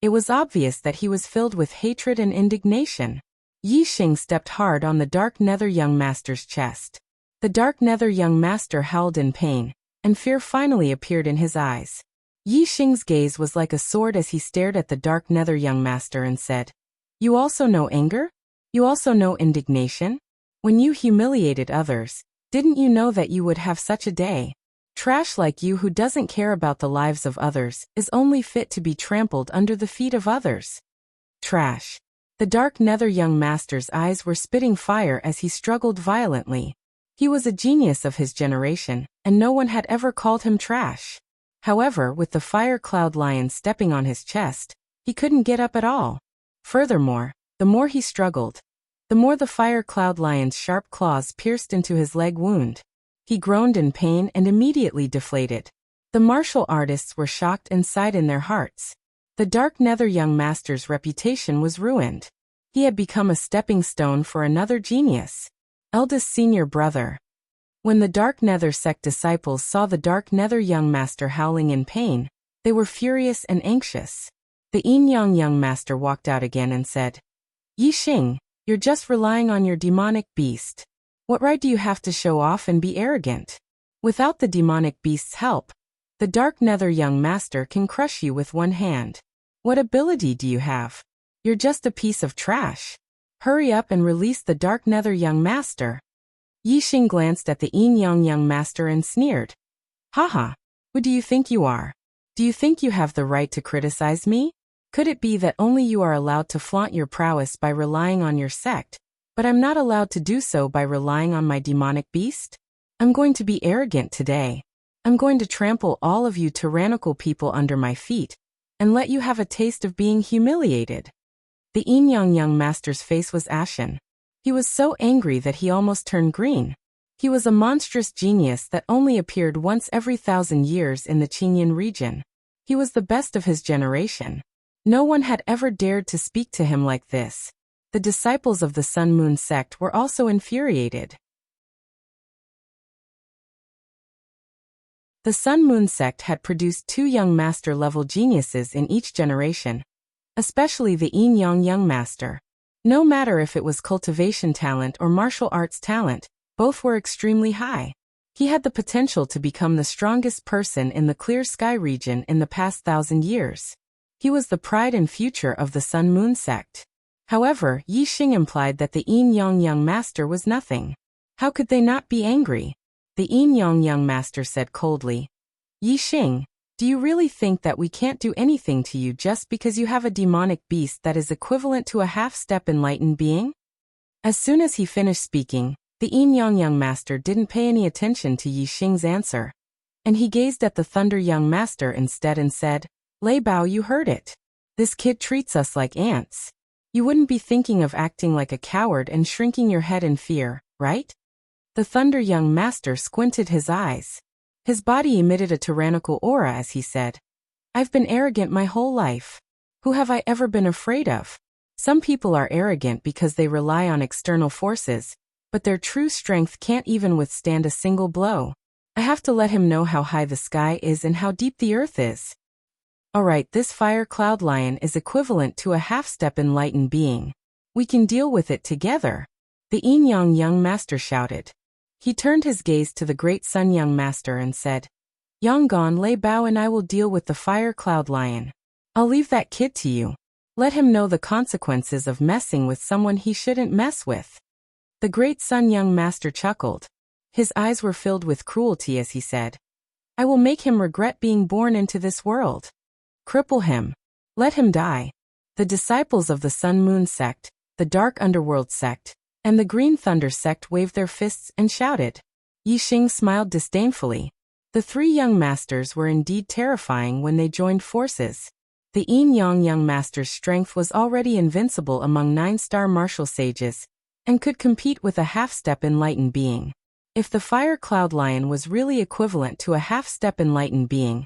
it was obvious that he was filled with hatred and indignation. Yi Xing stepped hard on the Dark Nether Young Master's chest. The Dark Nether Young Master howled in pain, and fear finally appeared in his eyes. Yi Xing's gaze was like a sword as he stared at the Dark Nether Young Master and said, "You also know anger? You also know indignation? When you humiliated others, didn't you know that you would have such a day? Trash like you who doesn't care about the lives of others is only fit to be trampled under the feet of others." Trash. The Dark Nether Young Master's eyes were spitting fire as he struggled violently. He was a genius of his generation, and no one had ever called him trash. However, with the Fire Cloud Lion stepping on his chest, he couldn't get up at all. Furthermore, the more he struggled, the more the Fire Cloud Lion's sharp claws pierced into his leg wound. He groaned in pain and immediately deflated. The martial artists were shocked and sighed in their hearts. The Dark Nether Young Master's reputation was ruined. He had become a stepping stone for another genius. Eldest senior brother. When the Dark Nether Sect disciples saw the Dark Nether Young Master howling in pain, they were furious and anxious. The Yin Yang Young Master walked out again and said, "Yi Xing, you're just relying on your demonic beast. What right do you have to show off and be arrogant? Without the demonic beast's help, the Dark Nether Young Master can crush you with one hand. What ability do you have? You're just a piece of trash. Hurry up and release the Dark Nether Young Master." Yi Xing glanced at the Yin Yang Young Master and sneered. "Haha, who do you think you are? Do you think you have the right to criticize me? Could it be that only you are allowed to flaunt your prowess by relying on your sect, but I'm not allowed to do so by relying on my demonic beast? I'm going to be arrogant today. I'm going to trample all of you tyrannical people under my feet, and let you have a taste of being humiliated." The Yin Yang Young Master's face was ashen. He was so angry that he almost turned green. He was a monstrous genius that only appeared once every 1,000 years in the Qingyan region. He was the best of his generation. No one had ever dared to speak to him like this. The disciples of the Sun Moon sect were also infuriated. The Sun Moon sect had produced 2 young master-level geniuses in each generation, especially the Yin Yang Young Master. No matter if it was cultivation talent or martial arts talent, both were extremely high. He had the potential to become the strongest person in the Clear Sky region in the past 1,000 years. He was the pride and future of the Sun Moon sect. However, Yi Xing implied that the Yin Yang Young Master was nothing. How could they not be angry? The Yin Yang Young Master said coldly, "Yi Xing, do you really think that we can't do anything to you just because you have a demonic beast that is equivalent to a half-step enlightened being?" As soon as he finished speaking, The Yin Yang Young Master didn't pay any attention to Yi Xing's answer, and he gazed at the Thunder Young Master instead and said, "Lei Bao, you heard it. This kid treats us like ants. You wouldn't be thinking of acting like a coward and shrinking your head in fear, right?" The Thunder Young Master squinted his eyes. His body emitted a tyrannical aura as he said, "I've been arrogant my whole life. Who have I ever been afraid of? Some people are arrogant because they rely on external forces, but their true strength can't even withstand a single blow. I have to let him know how high the sky is and how deep the earth is. Alright, this fire cloud lion is equivalent to a half-step enlightened being. We can deal with it together." The Yin Yang Young Master shouted. He turned his gaze to the Great Sun Young Master and said, "Yanggon, Lei Bao and I will deal with the fire cloud lion. I'll leave that kid to you. Let him know the consequences of messing with someone he shouldn't mess with." The Great Sun Young Master chuckled. His eyes were filled with cruelty as he said, "I will make him regret being born into this world. Cripple him. Let him die." The disciples of the Sun Moon sect, the Dark Underworld sect, and the Green Thunder sect waved their fists and shouted. Yi Xing smiled disdainfully. The three young masters were indeed terrifying when they joined forces. The Yin Yang Young Master's strength was already invincible among 9-star martial sages, and could compete with a half-step enlightened being. If the Fire Cloud Lion was really equivalent to a half-step enlightened being,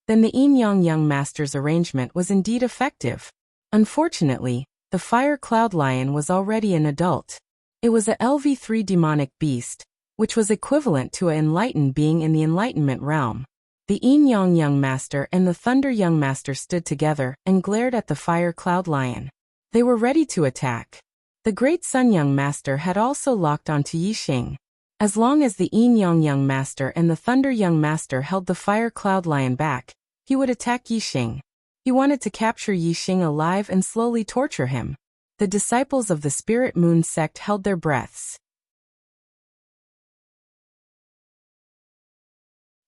then the Yin Yang Young Master's arrangement was indeed effective. Unfortunately, the Fire Cloud Lion was already an adult. It was a LV3 demonic beast, which was equivalent to an enlightened being in the enlightenment realm. The Yin Yang Young Master and the Thunder Young Master stood together and glared at the Fire Cloud Lion. They were ready to attack. The Great Sun Young Master had also locked onto Yi Xing. As long as the Yin Yang Young Master and the Thunder Young Master held the Fire Cloud Lion back, he would attack Yi Xing. He wanted to capture Yi Xing alive and slowly torture him. The disciples of the Spirit Moon sect held their breaths.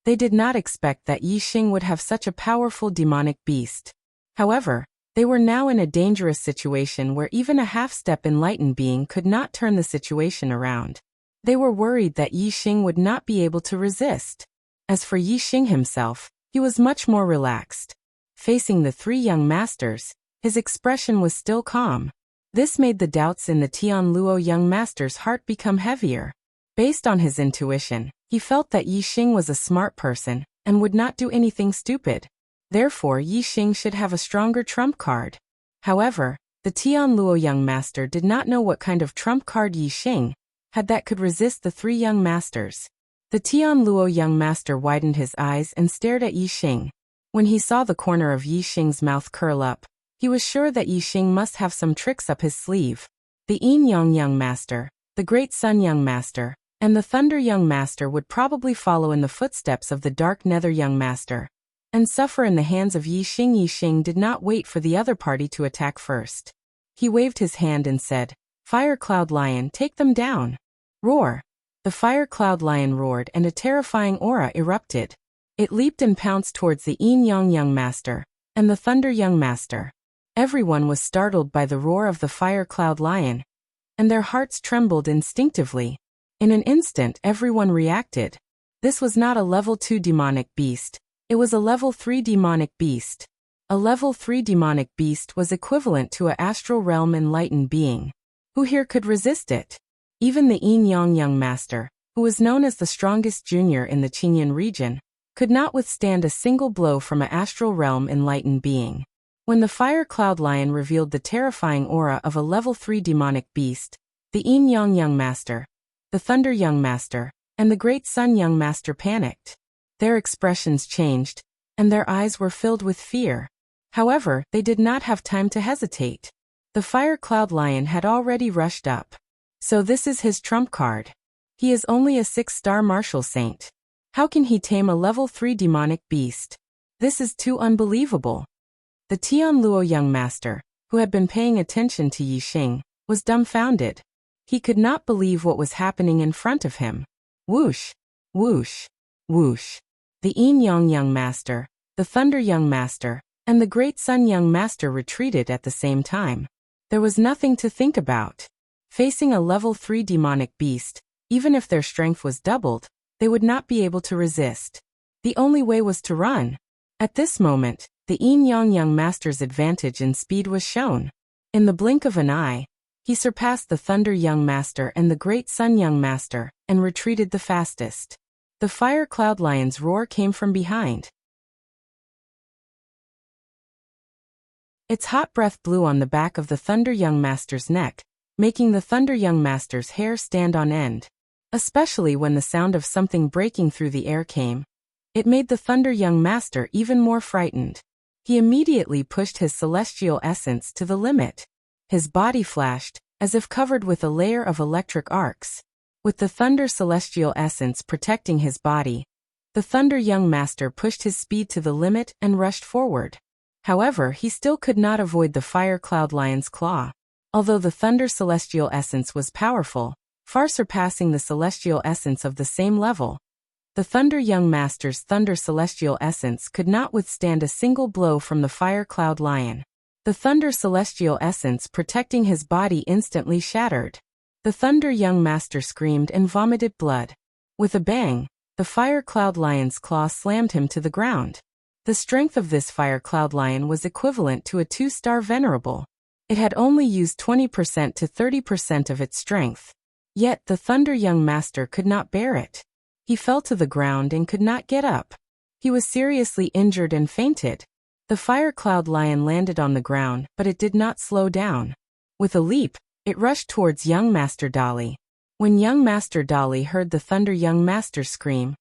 They did not expect that Yi Xing would have such a powerful demonic beast. However, they were now in a dangerous situation where even a half-step enlightened being could not turn the situation around. They were worried that Yi Xing would not be able to resist. As for Yi Xing himself, he was much more relaxed. Facing the three young masters, his expression was still calm. This made the doubts in the Tian Luo young master's heart become heavier. Based on his intuition, he felt that Yi Xing was a smart person and would not do anything stupid. Therefore, Yi Xing should have a stronger trump card. However, the Tian Luo young master did not know what kind of trump card Yi Xing had that could resist the three young masters. The Tian Luo young master widened his eyes and stared at Yi Xing. When he saw the corner of Yi Xing's mouth curl up, he was sure that Yi Xing must have some tricks up his sleeve. The Yin Yang Young Master, the Great Sun Young Master, and the Thunder Young Master would probably follow in the footsteps of the Dark Nether Young Master and suffer in the hands of Yi Xing. Yi Xing did not wait for the other party to attack first. He waved his hand and said, "Fire Cloud Lion, take them down." Roar! The Fire Cloud Lion roared and a terrifying aura erupted. It leaped and pounced towards the Yin Yang Young Master and the Thunder Young Master. Everyone was startled by the roar of the Fire Cloud Lion, and their hearts trembled instinctively. In an instant, everyone reacted. This was not a level 2 demonic beast. It was a level 3 demonic beast. A level 3 demonic beast was equivalent to an astral realm enlightened being. Who here could resist it? Even the Yin Yang Young Master, who was known as the strongest junior in the Qingyan region, could not withstand a single blow from an astral realm enlightened being. When the Fire Cloud Lion revealed the terrifying aura of a level 3 demonic beast, the Yin Yang Young Master, the Thunder Young Master, and the Great Sun Young Master panicked. Their expressions changed, and their eyes were filled with fear. However, they did not have time to hesitate. The Fire Cloud Lion had already rushed up. So this is his trump card. He is only a 6-star martial saint. How can he tame a level 3 demonic beast? This is too unbelievable. The Tian Luo Young Master, who had been paying attention to Yi Xing, was dumbfounded. He could not believe what was happening in front of him. Whoosh! Whoosh! Whoosh! The Yin Yang Young Master, the Thunder Young Master, and the Great Sun Young Master retreated at the same time. There was nothing to think about. Facing a level 3 demonic beast, Even if their strength was doubled, they would not be able to resist. The only way was to run. At this moment, the Yin-Yang Young Master's advantage in speed was shown. In the blink of an eye, he surpassed the Thunder Young Master and the Great Sun Young Master, and retreated the fastest. The Fire Cloud Lion's roar came from behind. Its hot breath blew on the back of the Thunder Young Master's neck, making the Thunder Young Master's hair stand on end. Especially when the sound of something breaking through the air came. It made the Thunder Young Master even more frightened. He immediately pushed his celestial essence to the limit. His body flashed, as if covered with a layer of electric arcs. With the Thunder Celestial Essence protecting his body, the Thunder Young Master pushed his speed to the limit and rushed forward. However, he still could not avoid the Fire Cloud Lion's claw. Although the Thunder Celestial Essence was powerful, far surpassing the Celestial Essence of the same level, the Thunder Young Master's Thunder Celestial Essence could not withstand a single blow from the Fire Cloud Lion. The Thunder Celestial Essence protecting his body instantly shattered. The Thunder Young Master screamed and vomited blood. With a bang, the Fire Cloud Lion's claw slammed him to the ground. The strength of this Fire Cloud Lion was equivalent to a 2-star venerable. It had only used 20% to 30% of its strength. Yet the Thunder Young Master could not bear it. He fell to the ground and could not get up. He was seriously injured and fainted. The Fire Cloud Lion landed on the ground, but it did not slow down. With a leap, it rushed towards Young Master Dolly. When Young Master Dolly heard the Thunder Young Master scream,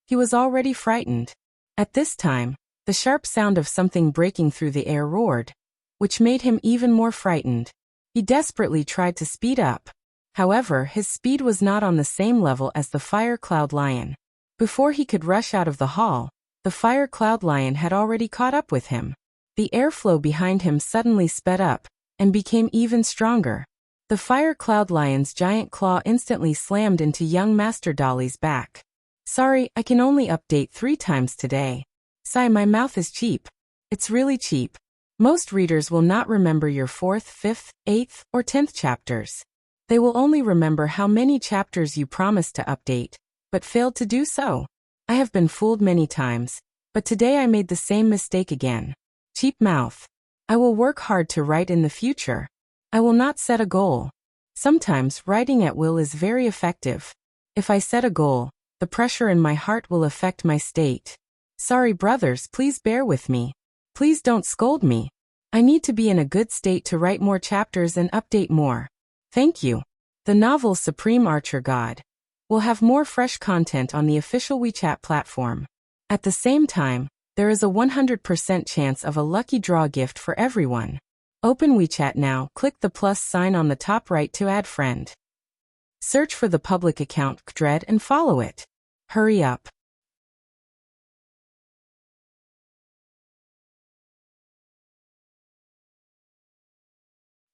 he was already frightened. At this time, the sharp sound of something breaking through the air roared, which made him even more frightened. He desperately tried to speed up. However, his speed was not on the same level as the Fire Cloud Lion. Before he could rush out of the hall, the Fire Cloud Lion had already caught up with him. The airflow behind him suddenly sped up, and became even stronger. The Fire Cloud Lion's giant claw instantly slammed into Young Master Dolly's back. Sorry, I can only update 3 times today. Sigh, my mouth is cheap. It's really cheap. Most readers will not remember your 4th, 5th, 8th, or 10th chapters. They will only remember how many chapters you promised to update, but failed to do so. I have been fooled many times, but today I made the same mistake again. Cheap mouth. I will work hard to write in the future. I will not set a goal. Sometimes writing at will is very effective. If I set a goal, the pressure in my heart will affect my state. Sorry brothers, please bear with me. Please don't scold me. I need to be in a good state to write more chapters and update more. Thank you. The novel Supreme Archer God will have more fresh content on the official WeChat platform. At the same time, there is a 100% chance of a lucky draw gift for everyone. Open WeChat now, click the plus sign on the top right to add friend. Search for the public account Dread and follow it. Hurry up.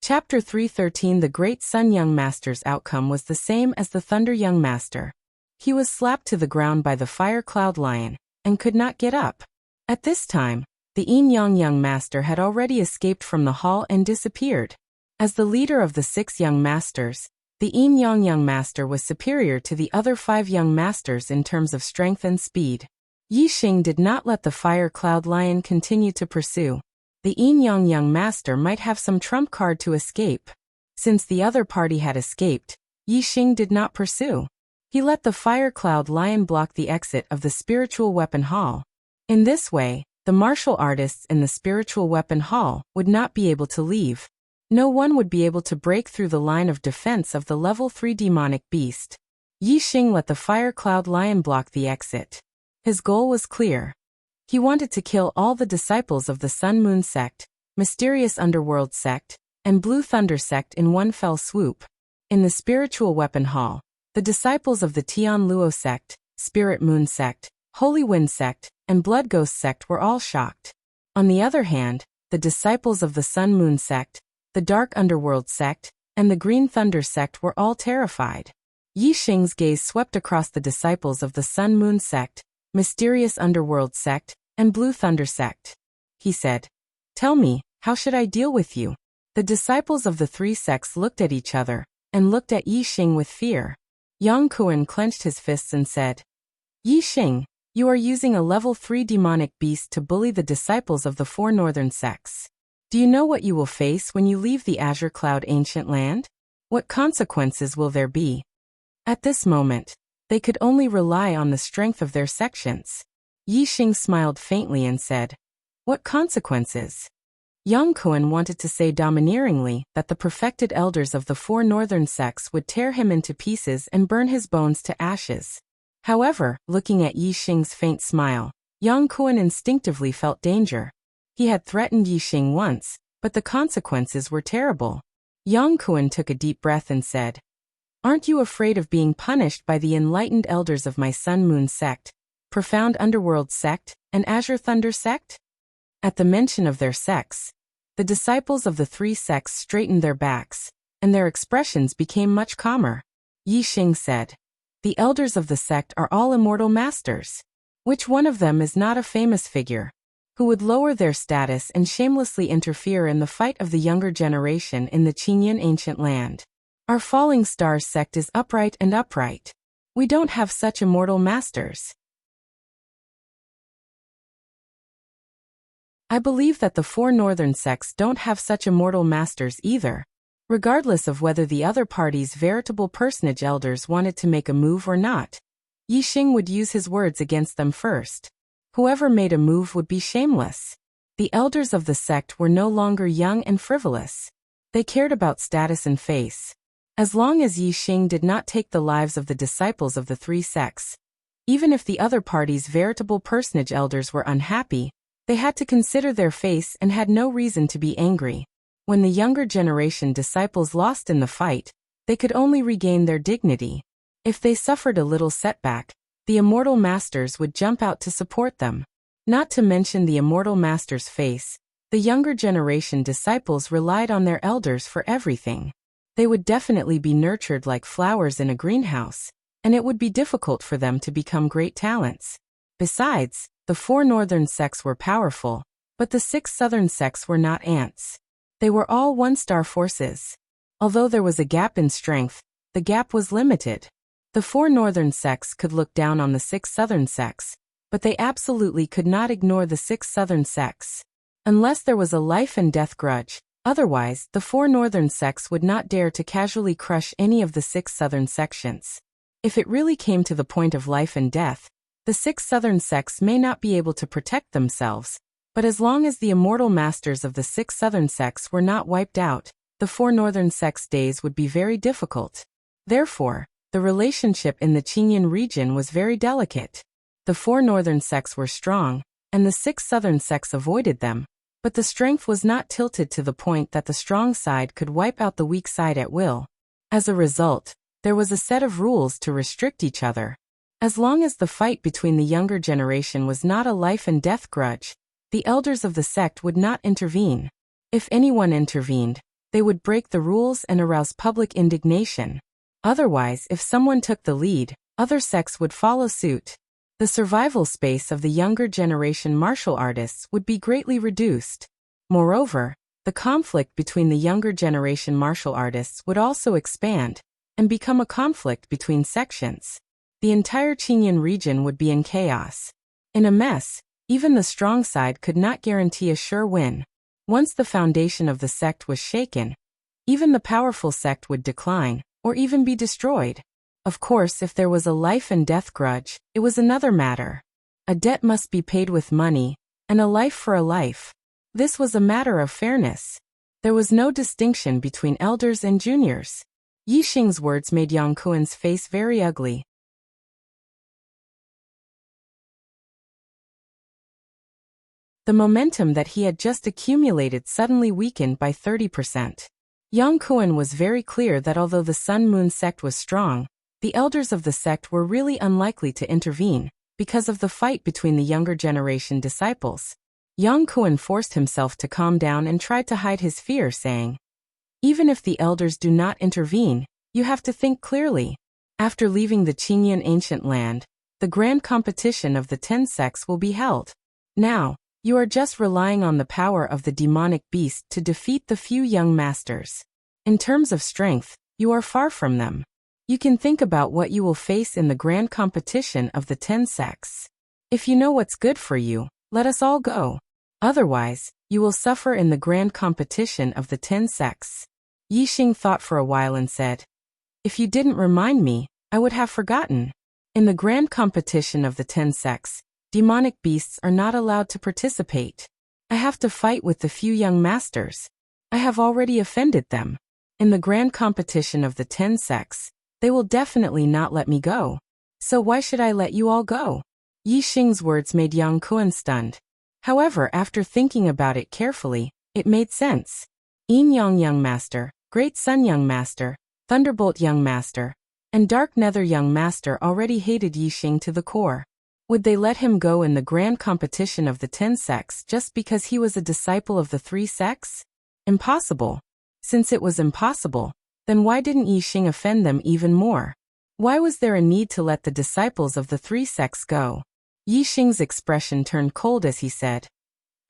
Chapter 313. The Great Sun Young Master's outcome was the same as the Thunder Young Master. He was slapped to the ground by the Fire Cloud Lion, and could not get up. At this time, the Yin-Yang Young Master had already escaped from the hall and disappeared. As the leader of the 6 Young Masters, the Yin-Yang Young Master was superior to the other 5 Young Masters in terms of strength and speed. Yi Xing did not let the Fire Cloud Lion continue to pursue. The Yin-Yang Young Master might have some trump card to escape. Since the other party had escaped, Yi Xing did not pursue. He let the Fire Cloud Lion block the exit of the Spiritual Weapon Hall. In this way, the martial artists in the Spiritual Weapon Hall would not be able to leave. No one would be able to break through the line of defense of the level 3 demonic beast. Yi Xing let the Fire Cloud Lion block the exit. His goal was clear. He wanted to kill all the disciples of the Sun Moon Sect, Mysterious Underworld Sect, and Blue Thunder Sect in one fell swoop. In the Spiritual Weapon Hall, the disciples of the Tian Luo Sect, Spirit Moon Sect, Holy Wind Sect, and Blood Ghost Sect were all shocked. On the other hand, the disciples of the Sun Moon Sect, the Dark Underworld Sect, and the Green Thunder Sect were all terrified. Yi Xing's gaze swept across the disciples of the Sun Moon Sect, Mysterious Underworld Sect, and Blue Thunder Sect. He said, "Tell me, how should I deal with you?" The disciples of the 3 sects looked at each other, and looked at Yi Xing with fear. Yang Kuan clenched his fists and said, Yi Xing, you are using a level 3 demonic beast to bully the disciples of the four northern sects. Do you know what you will face when you leave the Azure Cloud ancient land? What consequences will there be? At this moment, they could only rely on the strength of their sections. Yi Xing smiled faintly and said, What consequences? Yang Kuan wanted to say domineeringly that the perfected elders of the four northern sects would tear him into pieces and burn his bones to ashes. However, looking at Yi Xing's faint smile, Yang Kuan instinctively felt danger. He had threatened Yi Xing once, but the consequences were terrible. Yang Kuan took a deep breath and said, Aren't you afraid of being punished by the enlightened elders of my Sun Moon sect, Profound Underworld sect, and Azure Thunder sect? At the mention of their sects, the disciples of the three sects straightened their backs, and their expressions became much calmer. Yi Xing said, The elders of the sect are all immortal masters. Which one of them is not a famous figure, who would lower their status and shamelessly interfere in the fight of the younger generation in the Qinyan ancient land? Our Falling Stars sect is upright and upright. We don't have such immortal masters. I believe that the four northern sects don't have such immortal masters either. Regardless of whether the other party's veritable personage elders wanted to make a move or not, Yi Xing would use his words against them first. Whoever made a move would be shameless. The elders of the sect were no longer young and frivolous. They cared about status and face. As long as Yi Xing did not take the lives of the disciples of the three sects, even if the other party's veritable personage elders were unhappy, they had to consider their face and had no reason to be angry. When the younger generation disciples lost in the fight, they could only regain their dignity. If they suffered a little setback, the immortal masters would jump out to support them. Not to mention the immortal master's face, the younger generation disciples relied on their elders for everything. They would definitely be nurtured like flowers in a greenhouse, and it would be difficult for them to become great talents. Besides, the four northern sects were powerful, but the 6 southern sects were not ants. They were all one-star forces. Although there was a gap in strength, the gap was limited. The 4 northern sects could look down on the 6 southern sects, but they absolutely could not ignore the 6 southern sects. Unless there was a life and death grudge, otherwise the 4 northern sects would not dare to casually crush any of the 6 southern sections. If it really came to the point of life and death, the 6 southern sects may not be able to protect themselves, but as long as the immortal masters of the 6 southern sects were not wiped out, the 4 northern sects' days would be very difficult. Therefore, the relationship in the Qinyan region was very delicate. The 4 northern sects were strong, and the 6 southern sects avoided them, but the strength was not tilted to the point that the strong side could wipe out the weak side at will. As a result, there was a set of rules to restrict each other. As long as the fight between the younger generation was not a life and death grudge, the elders of the sect would not intervene. If anyone intervened, they would break the rules and arouse public indignation. Otherwise, if someone took the lead, other sects would follow suit. The survival space of the younger generation martial artists would be greatly reduced. Moreover, the conflict between the younger generation martial artists would also expand and become a conflict between sections. The entire Qinyan region would be in chaos. In a mess, even the strong side could not guarantee a sure win. Once the foundation of the sect was shaken, even the powerful sect would decline, or even be destroyed. Of course, if there was a life and death grudge, it was another matter. A debt must be paid with money, and a life for a life. This was a matter of fairness. There was no distinction between elders and juniors. Yi Xing's words made Yang Kuan's face very ugly. The momentum that he had just accumulated suddenly weakened by 30%. Yang Kuan was very clear that although the Sun Moon sect was strong, the elders of the sect were really unlikely to intervene, because of the fight between the younger generation disciples. Yang Kuan forced himself to calm down and tried to hide his fear, saying, Even if the elders do not intervene, you have to think clearly. After leaving the Qinyan ancient land, the grand competition of the 10 sects will be held. Now, you are just relying on the power of the demonic beast to defeat the few young masters. In terms of strength, you are far from them. You can think about what you will face in the grand competition of the 10 sects. If you know what's good for you, let us all go. Otherwise, you will suffer in the grand competition of the 10 sects. Yixing thought for a while and said, If you didn't remind me, I would have forgotten. In the grand competition of the 10 sects, demonic beasts are not allowed to participate. I have to fight with the few young masters. I have already offended them. In the grand competition of the 10 sects, they will definitely not let me go. So why should I let you all go? Yixing's words made Yang Kuan stunned. However, after thinking about it carefully, it made sense. Yin Yang Young Master, Great Sun Young Master, Thunderbolt Young Master, and Dark Nether Young Master already hated Yixing to the core. Would they let him go in the grand competition of the 10 sects just because he was a disciple of the 3 sects? Impossible. Since it was impossible, then why didn't Yixing offend them even more? Why was there a need to let the disciples of the 3 sects go? Yixing's expression turned cold as he said,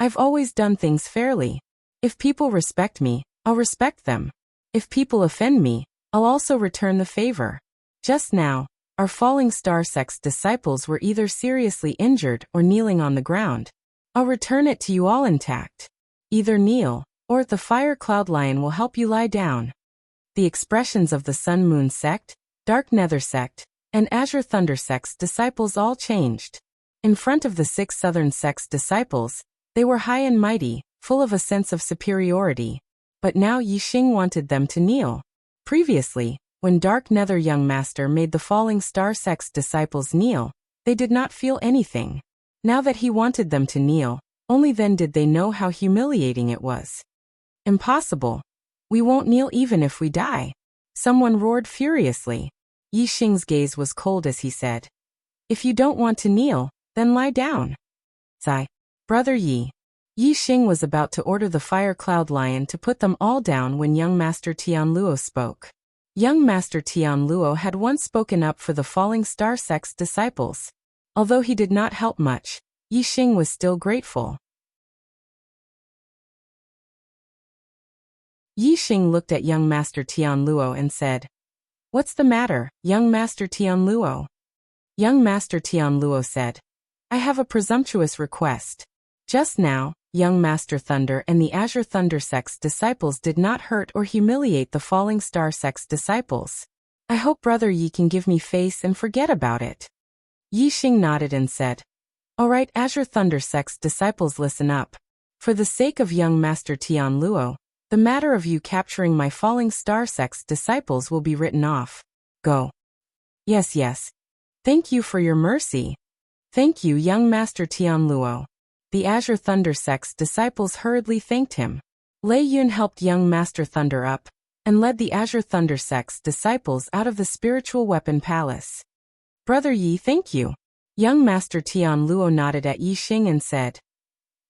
I've always done things fairly. If people respect me, I'll respect them. If people offend me, I'll also return the favor. Just now, our Falling Star sect's disciples were either seriously injured or kneeling on the ground. I'll return it to you all intact. Either kneel, or the Fire Cloud Lion will help you lie down. The expressions of the Sun Moon sect, Dark Nether sect, and Azure Thunder sect's disciples all changed. In front of the 6 Southern sect's disciples, they were high and mighty, full of a sense of superiority. But now Yixing wanted them to kneel. Previously, when Dark Nether Young Master made the Falling Star sect's disciples kneel, they did not feel anything. Now that he wanted them to kneel, only then did they know how humiliating it was. Impossible. We won't kneel even if we die. Someone roared furiously. Yixing's gaze was cold as he said, If you don't want to kneel, then lie down. Sigh. Brother Yi. Yixing was about to order the Fire Cloud Lion to put them all down when young Master Tianluo spoke. Young Master Tianluo had once spoken up for the Falling Star sect's disciples. Although he did not help much, Yixing was still grateful. Yixing looked at young Master Tianluo and said, What's the matter, young Master Tianluo? Young Master Tianluo said, I have a presumptuous request. Just now, young Master Thunder and the Azure Thunder sect's disciples did not hurt or humiliate the Falling Star sect's disciples. I hope Brother Yi can give me face and forget about it. Yixing nodded and said, Alright, Azure Thunder sect's disciples, listen up. For the sake of young Master Tianluo, the matter of you capturing my Falling Star sect's disciples will be written off. Go. Yes, yes. Thank you for your mercy. Thank you, young Master Tianluo. The Azure Thunder sect's disciples hurriedly thanked him. Lei Yun helped young Master Thunder up, and led the Azure Thunder sect's disciples out of the spiritual weapon palace. Brother Yi, thank you. Young Master Tianluo nodded at Yixing and said,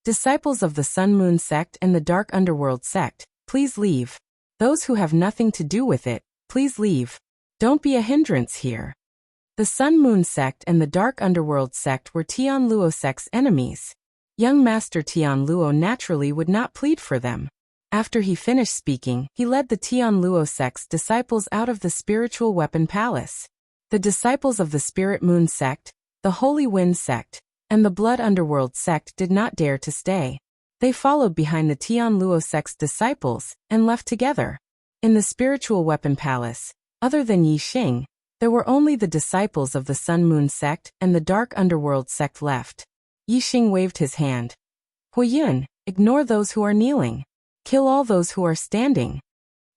Disciples of the Sun Moon sect and the Dark Underworld sect, please leave. Those who have nothing to do with it, please leave. Don't be a hindrance here. The Sun Moon sect and the Dark Underworld sect were Tianluo sect's enemies. Young Master Tianluo naturally would not plead for them. After he finished speaking, he led the Tianluo sect's disciples out of the spiritual weapon palace. The disciples of the Spirit Moon sect, the Holy Wind sect, and the Blood Underworld sect did not dare to stay. They followed behind the Tianluo sect's disciples and left together. In the spiritual weapon palace, other than Yixing, there were only the disciples of the Sun Moon sect and the Dark Underworld sect left. Yixing waved his hand. Huiyun, ignore those who are kneeling. Kill all those who are standing.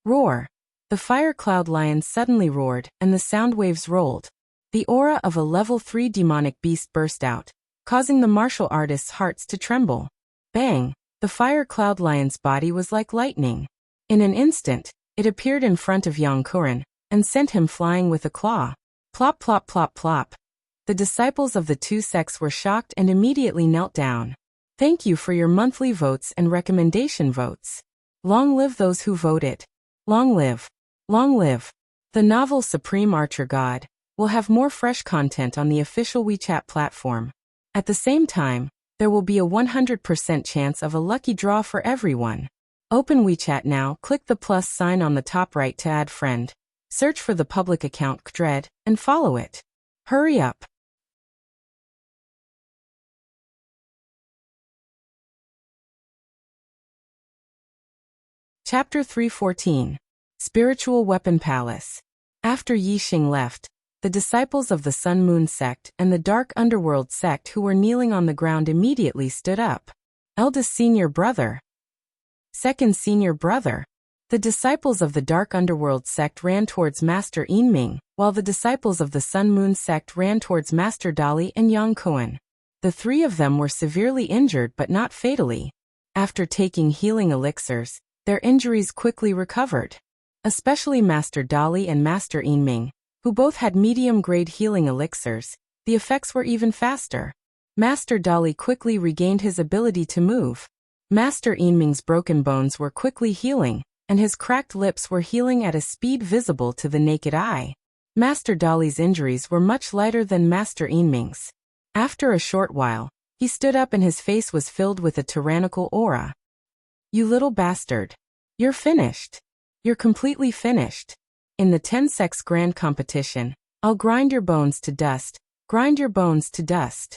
Roar. The Fire Cloud Lion suddenly roared, and the sound waves rolled. The aura of a level 3 demonic beast burst out, causing the martial artists' hearts to tremble. Bang! The Fire Cloud Lion's body was like lightning. In an instant, it appeared in front of Yang Kuan, and sent him flying with a claw. Plop plop plop plop. The disciples of the 2 sects were shocked and immediately knelt down. Thank you for your monthly votes and recommendation votes. Long live those who voted. Long live. Long live. The novel Supreme Archer God will have more fresh content on the official WeChat platform. At the same time, there will be a 100% chance of a lucky draw for everyone. Open WeChat now, click the plus sign on the top right to add friend. Search for the public account Dread and follow it. Hurry up. Chapter 314. Spiritual Weapon Palace. After Yixing left, the disciples of the Sun Moon sect and the Dark Underworld sect who were kneeling on the ground immediately stood up. Eldest senior brother. Second senior brother. The disciples of the Dark Underworld sect ran towards Master Yinming, while the disciples of the Sun Moon sect ran towards Master Dali and Yang Kuan. The three of them were severely injured but not fatally. After taking healing elixirs, their injuries quickly recovered. Especially Master Dali and Master Yinming, who both had medium-grade healing elixirs, the effects were even faster. Master Dali quickly regained his ability to move. Master Yinming's broken bones were quickly healing, and his cracked lips were healing at a speed visible to the naked eye. Master Dali's injuries were much lighter than Master Yinming's. After a short while, he stood up and his face was filled with a tyrannical aura. "You little bastard. You're finished. You're completely finished. In the 10 Sects Grand Competition, I'll grind your bones to dust, grind your bones to dust."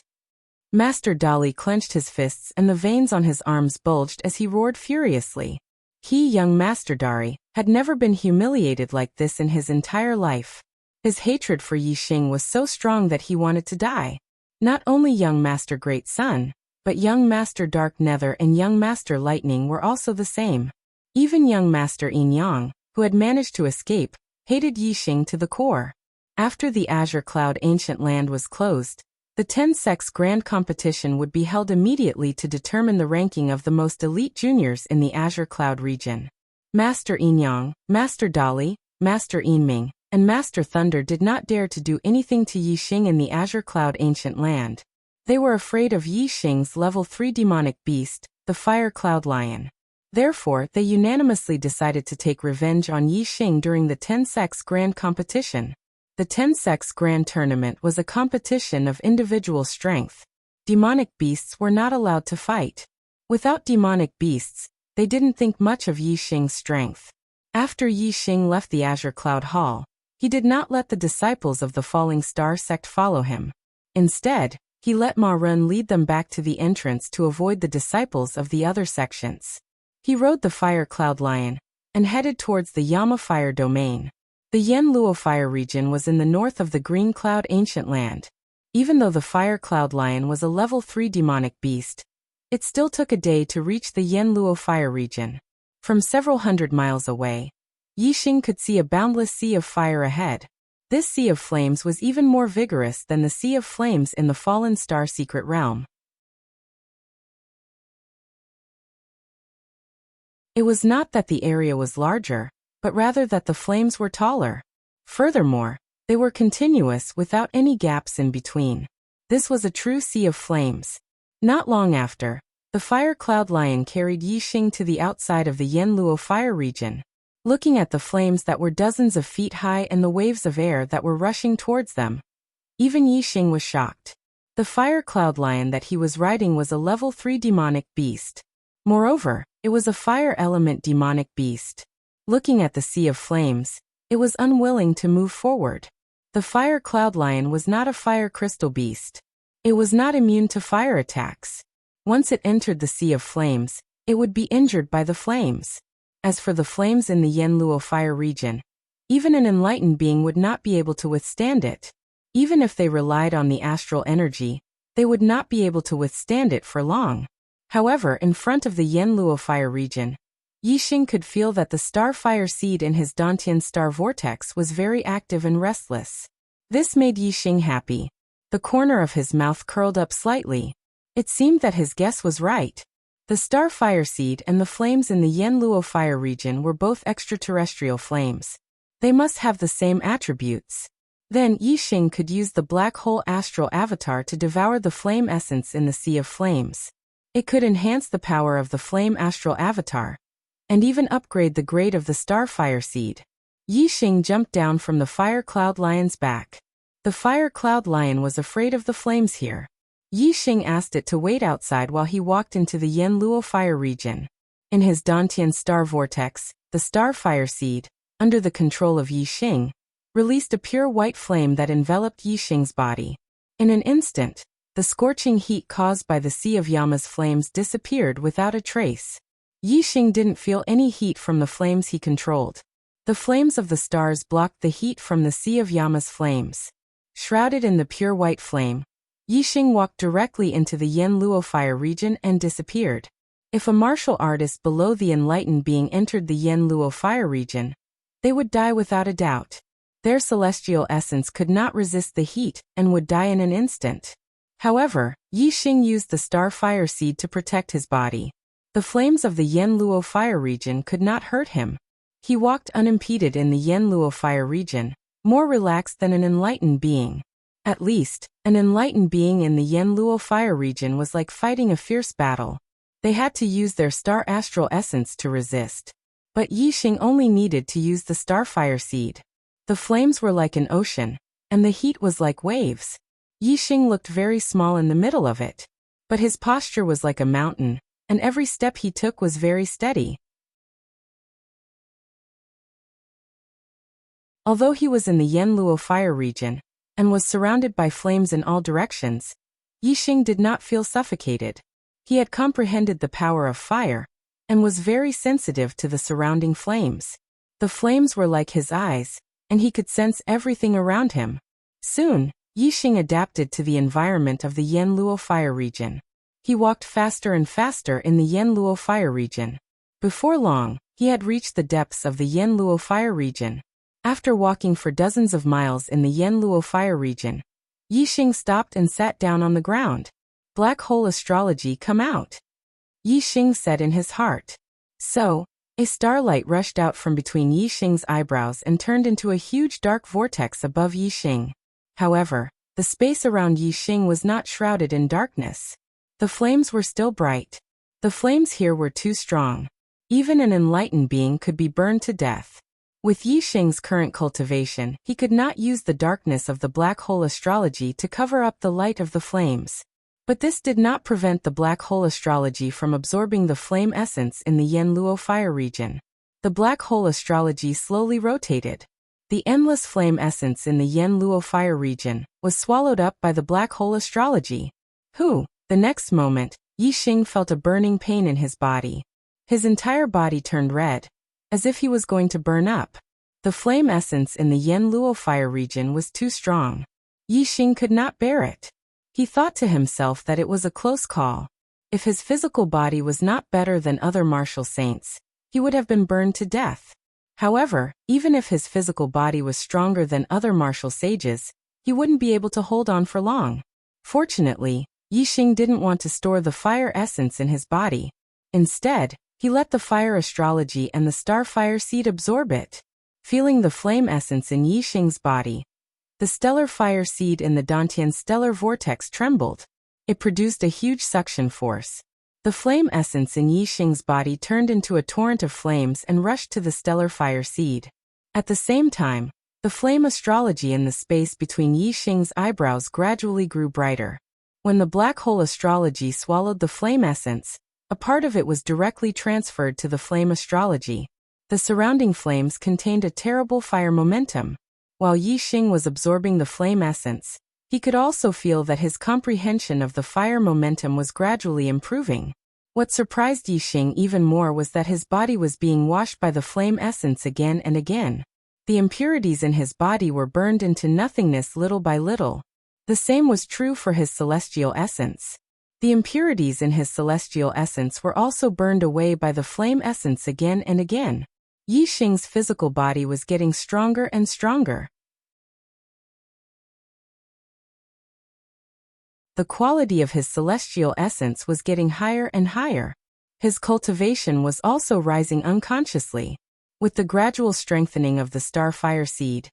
Master Dali clenched his fists and the veins on his arms bulged as he roared furiously. He, young Master Dari, had never been humiliated like this in his entire life. His hatred for Yixing was so strong that he wanted to die. Not only young Master Great Sun, but young Master Dark Nether and young Master Lightning were also the same. Even young Master Yin Yang, who had managed to escape, hated Yixing to the core. After the Azure Cloud Ancient Land was closed, the 10 Sects Grand Competition would be held immediately to determine the ranking of the most elite juniors in the Azure Cloud region. Master Yin Yang, Master Dali, Master Yinming, and Master Thunder did not dare to do anything to Yixing in the Azure Cloud Ancient Land. They were afraid of Yixing's level 3 demonic beast, the Fire Cloud Lion. Therefore, they unanimously decided to take revenge on Yixing during the 10 Sects Grand Competition. The 10 Sects Grand Tournament was a competition of individual strength. Demonic beasts were not allowed to fight. Without demonic beasts, they didn't think much of Yixing's strength. After Yixing left the Azure Cloud Hall, he did not let the disciples of the Falling Star sect follow him. Instead, he let Ma Run lead them back to the entrance to avoid the disciples of the other sections. He rode the Fire Cloud Lion and headed towards the Yama Fire Domain. The Yen Luo Fire region was in the north of the Green Cloud Ancient Land. Even though the Fire Cloud Lion was a level 3 demonic beast, it still took a day to reach the Yen Luo Fire region. From several hundred miles away, Yixing could see a boundless sea of fire ahead. This sea of flames was even more vigorous than the sea of flames in the Fallen Star Secret Realm. It was not that the area was larger, but rather that the flames were taller. Furthermore, they were continuous without any gaps in between. This was a true sea of flames. Not long after, the Fire Cloud Lion carried Yixing to the outside of the Yen Luo Fire region. Looking at the flames that were dozens of feet high and the waves of air that were rushing towards them, even Yixing was shocked. The Fire Cloud Lion that he was riding was a level 3 demonic beast. Moreover, it was a fire element demonic beast. Looking at the sea of flames, it was unwilling to move forward. The Fire Cloud Lion was not a fire crystal beast. It was not immune to fire attacks. Once it entered the sea of flames, it would be injured by the flames. As for the flames in the Yen Luo Fire region, even an enlightened being would not be able to withstand it. Even if they relied on the astral energy, they would not be able to withstand it for long. However, in front of the Yen Luo Fire region, Yixing could feel that the Starfire seed in his Dantian star vortex was very active and restless. This made Yixing happy. The corner of his mouth curled up slightly. It seemed that his guess was right. The Starfire seed and the flames in the Yen Luo Fire region were both extraterrestrial flames. They must have the same attributes. Then Yixing could use the Black Hole Astral Avatar to devour the flame essence in the Sea of Flames. It could enhance the power of the Flame Astral Avatar, and even upgrade the grade of the Starfire seed. Yixing jumped down from the Fire Cloud Lion's back. The Fire Cloud Lion was afraid of the flames here. Yixing asked it to wait outside while he walked into the Yen Luo Fire region. In his Dantian star vortex, the Starfire seed, under the control of Yixing, released a pure white flame that enveloped Yixing's body. In an instant, the scorching heat caused by the Sea of Yama's flames disappeared without a trace. Yixing didn't feel any heat from the flames he controlled. The flames of the stars blocked the heat from the Sea of Yama's flames. Shrouded in the pure white flame, Yixing walked directly into the Yanluo fire region and disappeared. If a martial artist below the enlightened being entered the Yanluo fire region, they would die without a doubt. Their celestial essence could not resist the heat and would die in an instant. However, Yixing used the star fire seed to protect his body. The flames of the Yanluo fire region could not hurt him. He walked unimpeded in the Yanluo fire region, more relaxed than an enlightened being. At least, an enlightened being in the Yanluo fire region was like fighting a fierce battle. They had to use their star astral essence to resist. But Yixing only needed to use the starfire seed. The flames were like an ocean, and the heat was like waves. Yixing looked very small in the middle of it. But his posture was like a mountain, and every step he took was very steady. Although he was in the Yanluo fire region, and was surrounded by flames in all directions, Yixing did not feel suffocated. He had comprehended the power of fire, and was very sensitive to the surrounding flames. The flames were like his eyes, and he could sense everything around him. Soon, Yixing adapted to the environment of the Yanluo fire region. He walked faster and faster in the Yanluo fire region. Before long, he had reached the depths of the Yanluo fire region. After walking for dozens of miles in the Yanluo fire region, Yixing stopped and sat down on the ground. Black hole astrology come out, Yixing said in his heart. So, a starlight rushed out from between Yixing's eyebrows and turned into a huge dark vortex above Yixing. However, the space around Yixing was not shrouded in darkness. The flames were still bright. The flames here were too strong. Even an enlightened being could be burned to death. With Yixing's current cultivation, he could not use the darkness of the black hole astrology to cover up the light of the flames. But this did not prevent the black hole astrology from absorbing the flame essence in the Yanluo fire region. The black hole astrology slowly rotated. The endless flame essence in the Yanluo fire region was swallowed up by the black hole astrology. The next moment, Yixing felt a burning pain in his body. His entire body turned red, as if he was going to burn up. The flame essence in the Yanluo fire region was too strong. Yixing could not bear it. He thought to himself that it was a close call. If his physical body was not better than other martial saints, he would have been burned to death. However, even if his physical body was stronger than other martial sages, he wouldn't be able to hold on for long. Fortunately, Yixing didn't want to store the fire essence in his body. Instead, he let the fire astrology and the starfire seed absorb it. Feeling the flame essence in Yixing's body, the stellar fire seed in the Dantian stellar vortex trembled. It produced a huge suction force. The flame essence in Yixing's body turned into a torrent of flames and rushed to the stellar fire seed. At the same time, the flame astrology in the space between Yixing's eyebrows gradually grew brighter. When the black hole astrology swallowed the flame essence, a part of it was directly transferred to the flame astrology. The surrounding flames contained a terrible fire momentum. While Yixing was absorbing the flame essence, he could also feel that his comprehension of the fire momentum was gradually improving. What surprised Yixing even more was that his body was being washed by the flame essence again and again. The impurities in his body were burned into nothingness little by little. The same was true for his celestial essence. The impurities in his celestial essence were also burned away by the flame essence again and again. Yixing's physical body was getting stronger and stronger. The quality of his celestial essence was getting higher and higher. His cultivation was also rising unconsciously, with the gradual strengthening of the starfire seed.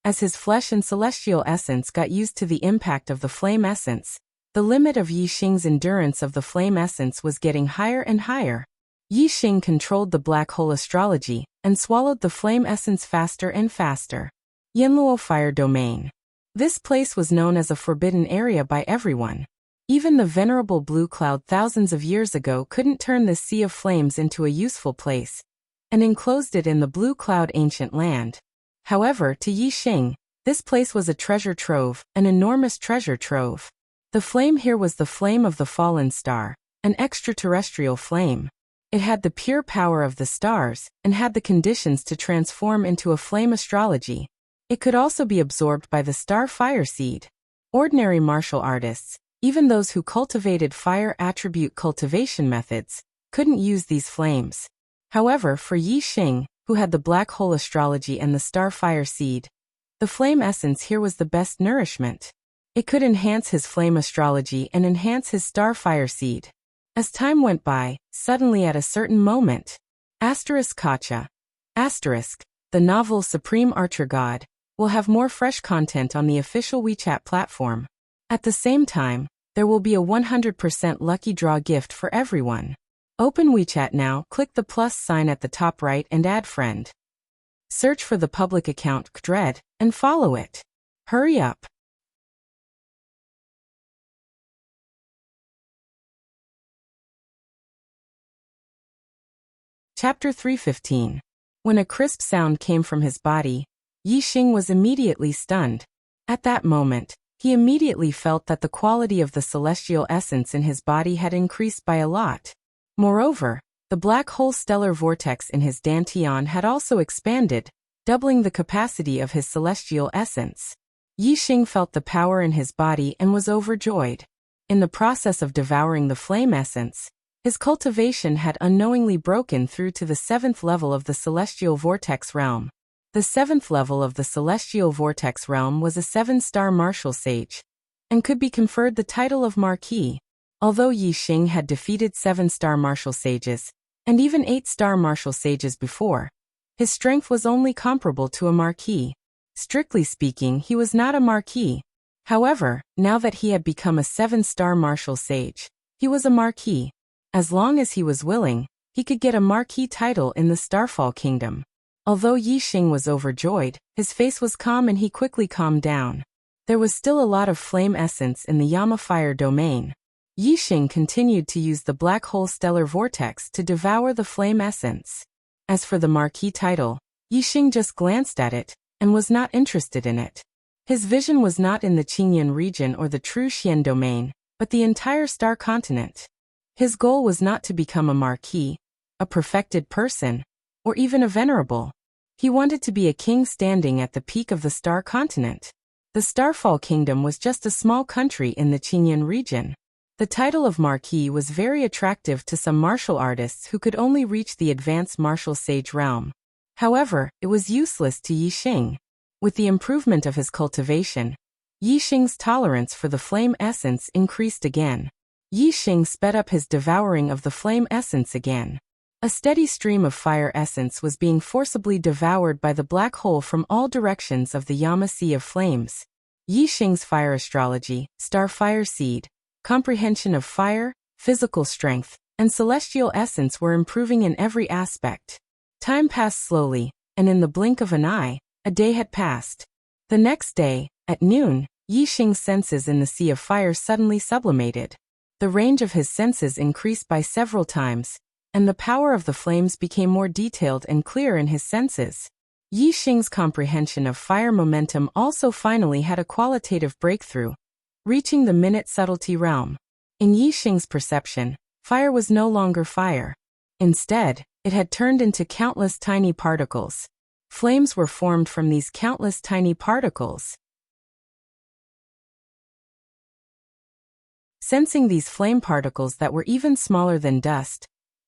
As his flesh and celestial essence got used to the impact of the flame essence, the limit of Yixing's endurance of the flame essence was getting higher and higher. Yixing controlled the black hole astrology and swallowed the flame essence faster and faster. Yanluo Fire Domain. This place was known as a forbidden area by everyone. Even the venerable blue cloud thousands of years ago couldn't turn this sea of flames into a useful place. and enclosed it in the blue cloud ancient land. However, to Yi Xing, this place was a treasure trove, an enormous treasure trove. The flame here was the flame of the fallen star, an extraterrestrial flame. It had the pure power of the stars, and had the conditions to transform into a flame astrology. It could also be absorbed by the star fire seed. Ordinary martial artists, even those who cultivated fire attribute cultivation methods, couldn't use these flames. However, for Yi Xing, who had the black hole astrology and the star fire seed, the flame essence here was the best nourishment. It could enhance his flame astrology and enhance his star fire seed. As time went by, suddenly at a certain moment, Kacha, the novel Supreme Archer God, will have more fresh content on the official WeChat platform. At the same time, there will be a 100% lucky draw gift for everyone. Open WeChat now, click the plus sign at the top right and add friend. Search for the public account Dread and follow it. Hurry up. Chapter 315. When a crisp sound came from his body, Yi Xing was immediately stunned. At that moment, he immediately felt that the quality of the celestial essence in his body had increased by a lot. Moreover, the black hole stellar vortex in his dantian had also expanded, doubling the capacity of his celestial essence. Yi Xing felt the power in his body and was overjoyed. In the process of devouring the flame essence, his cultivation had unknowingly broken through to the 7th level of the celestial vortex realm. The 7th level of the celestial vortex realm was a 7-star martial sage, and could be conferred the title of Marquis. Although Yi Xing had defeated 7-star martial sages, and even 8-star martial sages before, his strength was only comparable to a Marquis. Strictly speaking, he was not a Marquis. However, now that he had become a 7-star martial sage, he was a Marquis. As long as he was willing, he could get a Marquis title in the Starfall Kingdom. Although Yi Xing was overjoyed, his face was calm and he quickly calmed down. There was still a lot of flame essence in the Yama fire domain. Yi Xing continued to use the black hole stellar vortex to devour the flame essence. As for the Marquis title, Yi Xing just glanced at it, and was not interested in it. His vision was not in the Qingyan region or the true Xian domain, but the entire star continent. His goal was not to become a Marquis, a perfected person, or even a venerable. He wanted to be a king standing at the peak of the star continent. The Starfall Kingdom was just a small country in the Qingyan region. The title of Marquis was very attractive to some martial artists who could only reach the advanced martial sage realm. However, it was useless to Yi Xing. With the improvement of his cultivation, Yi Xing's tolerance for the flame essence increased again. Yi Xing sped up his devouring of the flame essence again. A steady stream of fire essence was being forcibly devoured by the black hole from all directions of the Yama Sea of Flames. Yi Xing's fire astrology, star fire seed, comprehension of fire, physical strength, and celestial essence were improving in every aspect. Time passed slowly, and in the blink of an eye, a day had passed. The next day, at noon, Yi Xing's senses in the Sea of Fire suddenly sublimated. The range of his senses increased by several times, and the power of the flames became more detailed and clear in his senses. Yi Xing's comprehension of fire momentum also finally had a qualitative breakthrough, reaching the minute subtlety realm. In Yi Xing's perception, fire was no longer fire. Instead, it had turned into countless tiny particles. Flames were formed from these countless tiny particles. Sensing these flame particles that were even smaller than dust,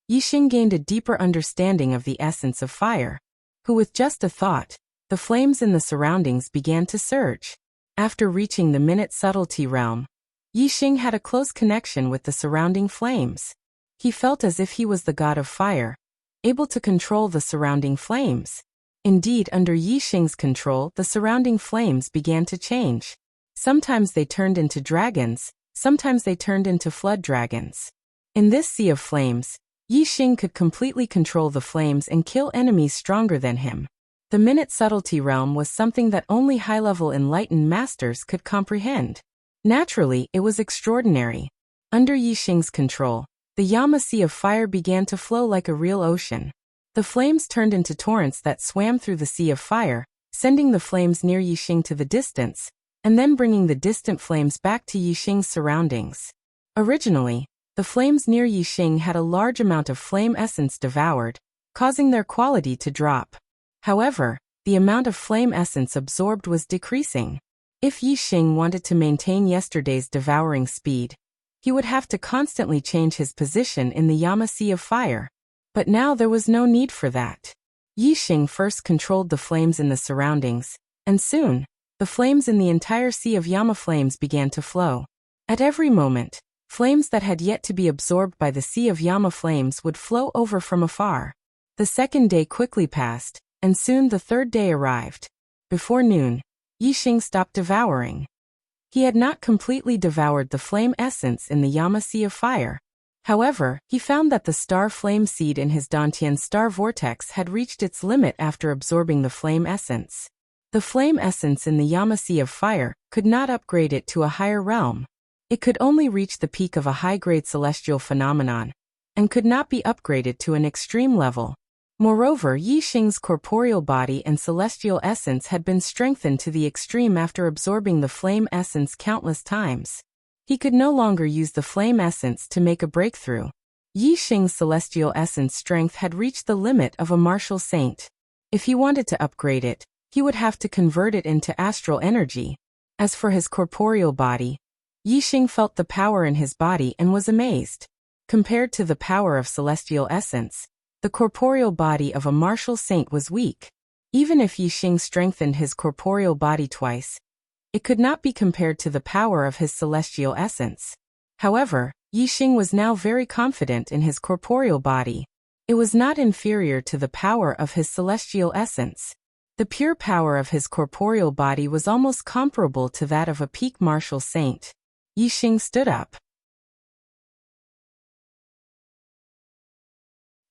Yi Xing gained a deeper understanding of the essence of fire, who with just a thought, the flames in the surroundings began to surge. After reaching the minute subtlety realm, Yi Xing had a close connection with the surrounding flames. He felt as if he was the god of fire, able to control the surrounding flames. Indeed, under Yi Xing's control, the surrounding flames began to change. Sometimes they turned into dragons, sometimes they turned into flood dragons. In this sea of flames, Yi Xing could completely control the flames and kill enemies stronger than him. The minute subtlety realm was something that only high-level enlightened masters could comprehend. Naturally, it was extraordinary. Under Yi Xing's control, the Yama Sea of Fire began to flow like a real ocean. The flames turned into torrents that swam through the sea of fire, sending the flames near Yixing to the distance, and then bringing the distant flames back to Yixing's surroundings. Originally, the flames near Yixing had a large amount of flame essence devoured, causing their quality to drop. However, the amount of flame essence absorbed was decreasing. If Yixing wanted to maintain yesterday's devouring speed, he would have to constantly change his position in the Yama Sea of Fire. But now there was no need for that. Yixing first controlled the flames in the surroundings, and soon, the flames in the entire sea of Yama flames began to flow. At every moment, flames that had yet to be absorbed by the sea of Yama flames would flow over from afar. The second day quickly passed, and soon the third day arrived. Before noon, Yixing stopped devouring. He had not completely devoured the flame essence in the Yama Sea of Fire. However, he found that the star flame seed in his Dantian star vortex had reached its limit after absorbing the flame essence. The flame essence in the Yama Sea of Fire could not upgrade it to a higher realm. It could only reach the peak of a high-grade celestial phenomenon, and could not be upgraded to an extreme level. Moreover, Yixing's corporeal body and celestial essence had been strengthened to the extreme after absorbing the flame essence countless times. He could no longer use the flame essence to make a breakthrough. Yixing's celestial essence strength had reached the limit of a martial saint. If he wanted to upgrade it, he would have to convert it into astral energy. As for his corporeal body, Yixing felt the power in his body and was amazed. Compared to the power of celestial essence, the corporeal body of a martial saint was weak. Even if Yixing strengthened his corporeal body twice, it could not be compared to the power of his celestial essence. However, Yixing was now very confident in his corporeal body. It was not inferior to the power of his celestial essence. The pure power of his corporeal body was almost comparable to that of a peak martial saint. Yixing stood up.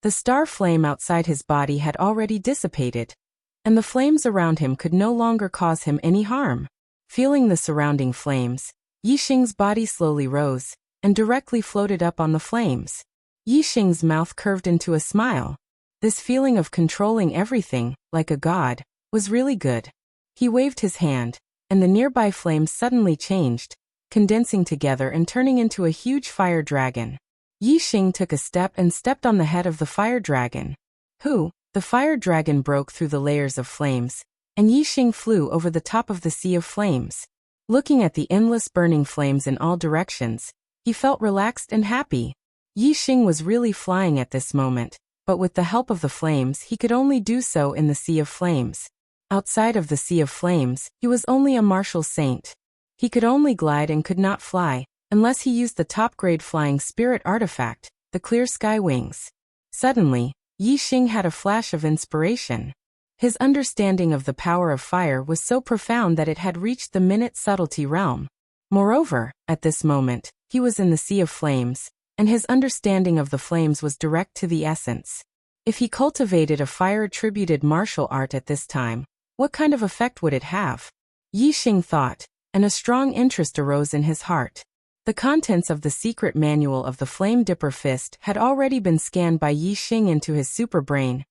The star flame outside his body had already dissipated, and the flames around him could no longer cause him any harm. Feeling the surrounding flames, Yixing's body slowly rose, and directly floated up on the flames. Yixing's mouth curved into a smile. This feeling of controlling everything, like a god, was really good. He waved his hand, and the nearby flames suddenly changed, condensing together and turning into a huge fire dragon. Yixing took a step and stepped on the head of the fire dragon. The fire dragon broke through the layers of flames, and Yixing flew over the top of the sea of flames. Looking at the endless burning flames in all directions, he felt relaxed and happy. Yixing was really flying at this moment, but with the help of the flames he could only do so in the sea of flames. Outside of the sea of flames, he was only a martial saint. He could only glide and could not fly, unless he used the top-grade flying spirit artifact, the clear sky wings. Suddenly, Yixing had a flash of inspiration. His understanding of the power of fire was so profound that it had reached the minute subtlety realm. Moreover, at this moment, he was in the sea of flames, and his understanding of the flames was direct to the essence. If he cultivated a fire-attributed martial art at this time, what kind of effect would it have? Yixing thought, and a strong interest arose in his heart. The contents of the secret manual of the Flame Dipper Fist had already been scanned by Yixing into his superbrain,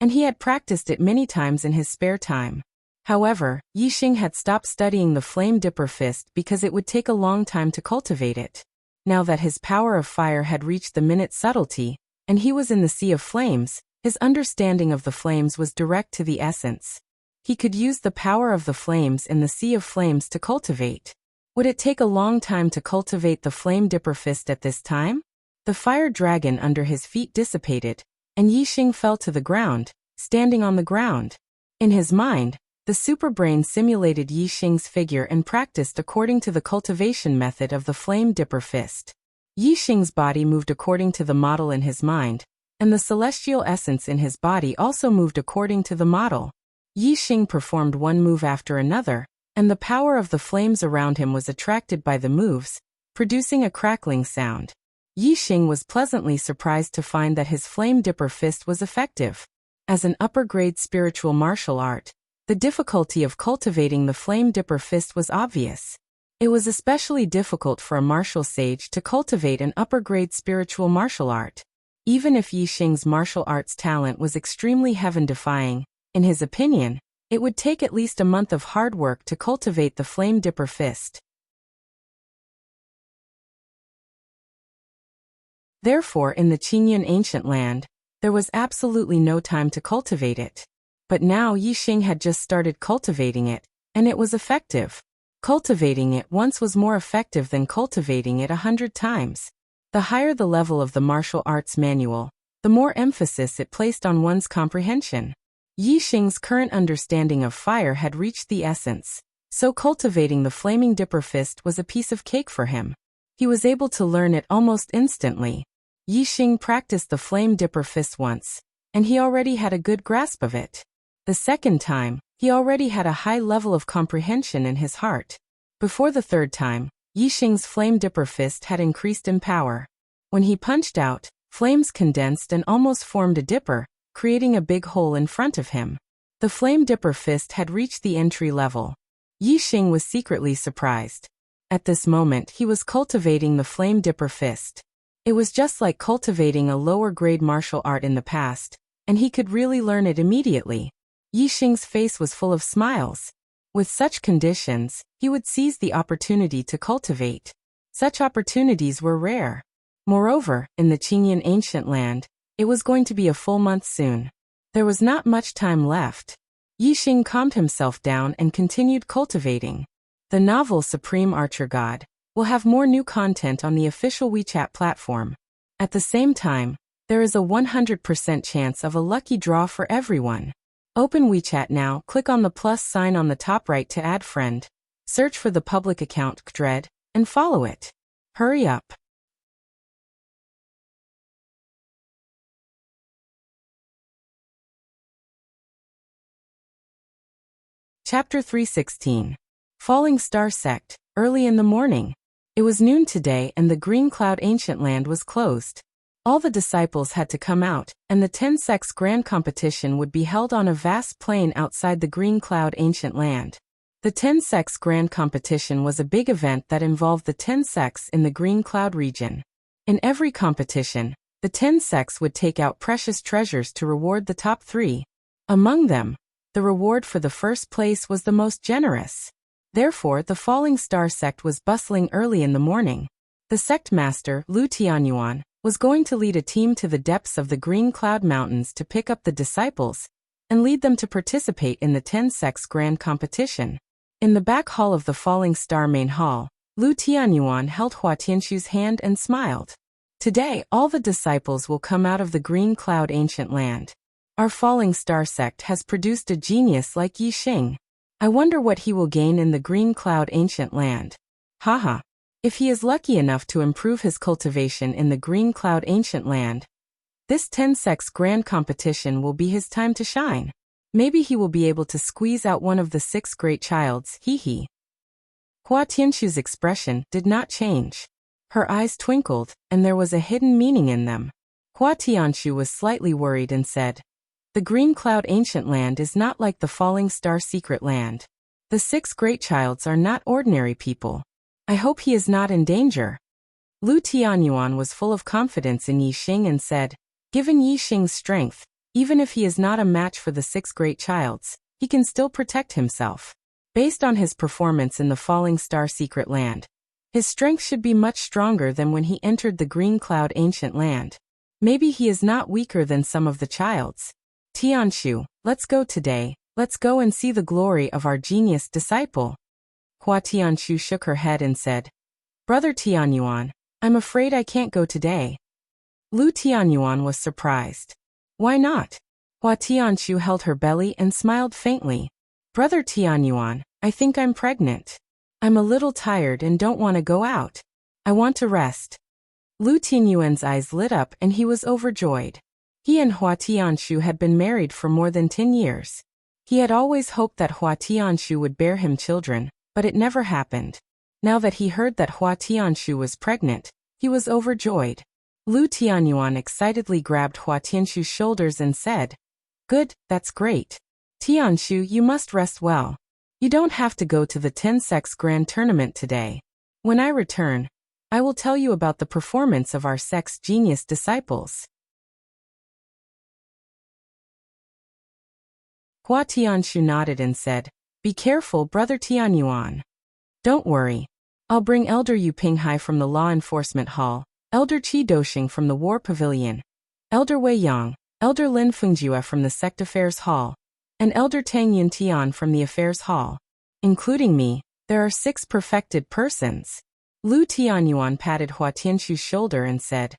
and he had practiced it many times in his spare time. However, Yixing had stopped studying the Flame Dipper Fist because it would take a long time to cultivate it. Now that his power of fire had reached the minute subtlety, and he was in the sea of flames, his understanding of the flames was direct to the essence. He could use the power of the flames in the sea of flames to cultivate. Would it take a long time to cultivate the Flame Dipper Fist at this time? The fire dragon under his feet dissipated, and Yixing fell to the ground, standing on the ground. In his mind, the superbrain simulated Yixing's figure and practiced according to the cultivation method of the Flame Dipper Fist. Yixing's body moved according to the model in his mind, and the celestial essence in his body also moved according to the model. Yixing performed one move after another, and the power of the flames around him was attracted by the moves, producing a crackling sound. Yixing was pleasantly surprised to find that his Flame Dipper Fist was effective. As an upper-grade spiritual martial art, the difficulty of cultivating the Flame Dipper Fist was obvious. It was especially difficult for a martial sage to cultivate an upper-grade spiritual martial art. Even if Yi Xing's martial arts talent was extremely heaven-defying, in his opinion, it would take at least a month of hard work to cultivate the Flame Dipper Fist. Therefore, in the Qingyun ancient land, there was absolutely no time to cultivate it. But now Yi Xing had just started cultivating it, and it was effective. Cultivating it once was more effective than cultivating it 100 times. The higher the level of the martial arts manual, the more emphasis it placed on one's comprehension. Yi Xing's current understanding of fire had reached the essence, so cultivating the Flaming Dipper Fist was a piece of cake for him. He was able to learn it almost instantly. Yi Xing practiced the Flame Dipper Fist once, and he already had a good grasp of it. The second time, he already had a high level of comprehension in his heart. Before the third time, Yi Xing's Flame Dipper Fist had increased in power. When he punched out, flames condensed and almost formed a dipper, creating a big hole in front of him. The Flame Dipper Fist had reached the entry level. Yi Xing was secretly surprised. At this moment he was cultivating the Flame Dipper Fist. It was just like cultivating a lower-grade martial art in the past, and he could really learn it immediately. Yi Xing's face was full of smiles. With such conditions, he would seize the opportunity to cultivate. Such opportunities were rare. Moreover, in the Qingyun ancient land, it was going to be a full month soon. There was not much time left. Yi Xing calmed himself down and continued cultivating. The novel Supreme Archer God will have more new content on the official WeChat platform. At the same time, there is a 100% chance of a lucky draw for everyone. Open WeChat now, click on the plus sign on the top right to add friend. Search for the public account Dread, and follow it. Hurry up. Chapter 316. Falling Star Sect, early in the morning. It was noon today and the Green Cloud Ancient Land was closed. All the disciples had to come out, and the 10 sects grand competition would be held on a vast plain outside the Green Cloud Ancient Land. The 10 sects grand competition was a big event that involved the 10 sects in the Green Cloud region. In every competition, the 10 sects would take out precious treasures to reward the top 3. Among them, the reward for the first place was the most generous. Therefore, the Falling Star sect was bustling early in the morning. The sect master, Lu Tianyuan, was going to lead a team to the depths of the Green Cloud Mountains to pick up the disciples and lead them to participate in the 10 sects grand competition. In the back hall of the Falling Star main hall, Lu Tianyuan held Hua Tianshu's hand and smiled. Today, all the disciples will come out of the Green Cloud Ancient Land. Our Falling Star sect has produced a genius like Yi Xing. I wonder what he will gain in the Green Cloud Ancient Land. Haha. If he is lucky enough to improve his cultivation in the Green Cloud Ancient Land, this 10 sects grand competition will be his time to shine. Maybe he will be able to squeeze out one of the 6 great childs, hee. Hua Tianshu's expression did not change. Her eyes twinkled, and there was a hidden meaning in them. Hua Tianshu was slightly worried and said, "The Green Cloud Ancient Land is not like the Falling Star Secret Land. The 6 great childs are not ordinary people. I hope he is not in danger." Lu Tianyuan was full of confidence in Yi Xing and said, "Given Yi Xing's strength, even if he is not a match for the 6 great childs, he can still protect himself. Based on his performance in the Falling Star Secret Land, his strength should be much stronger than when he entered the Green Cloud Ancient Land. Maybe he is not weaker than some of the childs. Tianshu, let's go today. Let's go and see the glory of our genius disciple." Hua Tianshu shook her head and said, "Brother Tianyuan, I'm afraid I can't go today." Lu Tianyuan was surprised. "Why not?" Hua Tianshu held her belly and smiled faintly. "Brother Tianyuan, I think I'm pregnant. I'm a little tired and don't want to go out. I want to rest." Lu Tianyuan's eyes lit up and he was overjoyed. He and Hua Tianshu had been married for more than 10 years. He had always hoped that Hua Tianshu would bear him children, but it never happened. Now that he heard that Hua Tianshu was pregnant, he was overjoyed. Lu Tianyuan excitedly grabbed Hua Tianshu's shoulders and said, "Good, that's great. Tianshu, you must rest well. You don't have to go to the 10 sects grand tournament today. When I return, I will tell you about the performance of our sect's genius disciples." Hua Tianshu nodded and said, "Be careful, Brother Tianyuan. Don't worry. I'll bring Elder Yu Pinghai from the Law Enforcement Hall, Elder Qi Doxing from the War Pavilion, Elder Wei Yang, Elder Lin Fengjue from the Sect Affairs Hall, and Elder Tang Yun Tian from the Affairs Hall. Including me, there are 6 perfected persons." Lu Tianyuan patted Hua Tianshu's shoulder and said,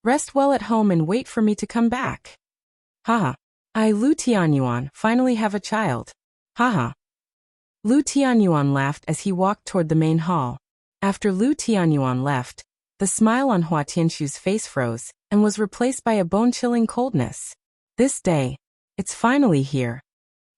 "Rest well at home and wait for me to come back." Haha. I, Lu Tianyuan, finally have a child. Haha. Lu Tianyuan laughed as he walked toward the main hall. After Lu Tianyuan left, the smile on Hua Tianshu's face froze and was replaced by a bone-chilling coldness. This day, it's finally here.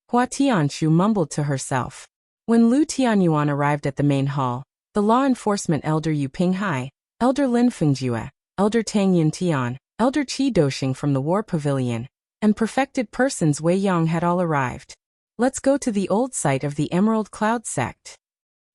Hua Tianshu mumbled to herself. When Lu Tianyuan arrived at the main hall, the law enforcement Elder Yu Pinghai, Elder Lin Fengjue, Elder Tang Yun Tian, Elder Qi Doxing from the War Pavilion, and perfected persons Wei Yang had all arrived. Let's go to the old site of the Emerald Cloud sect.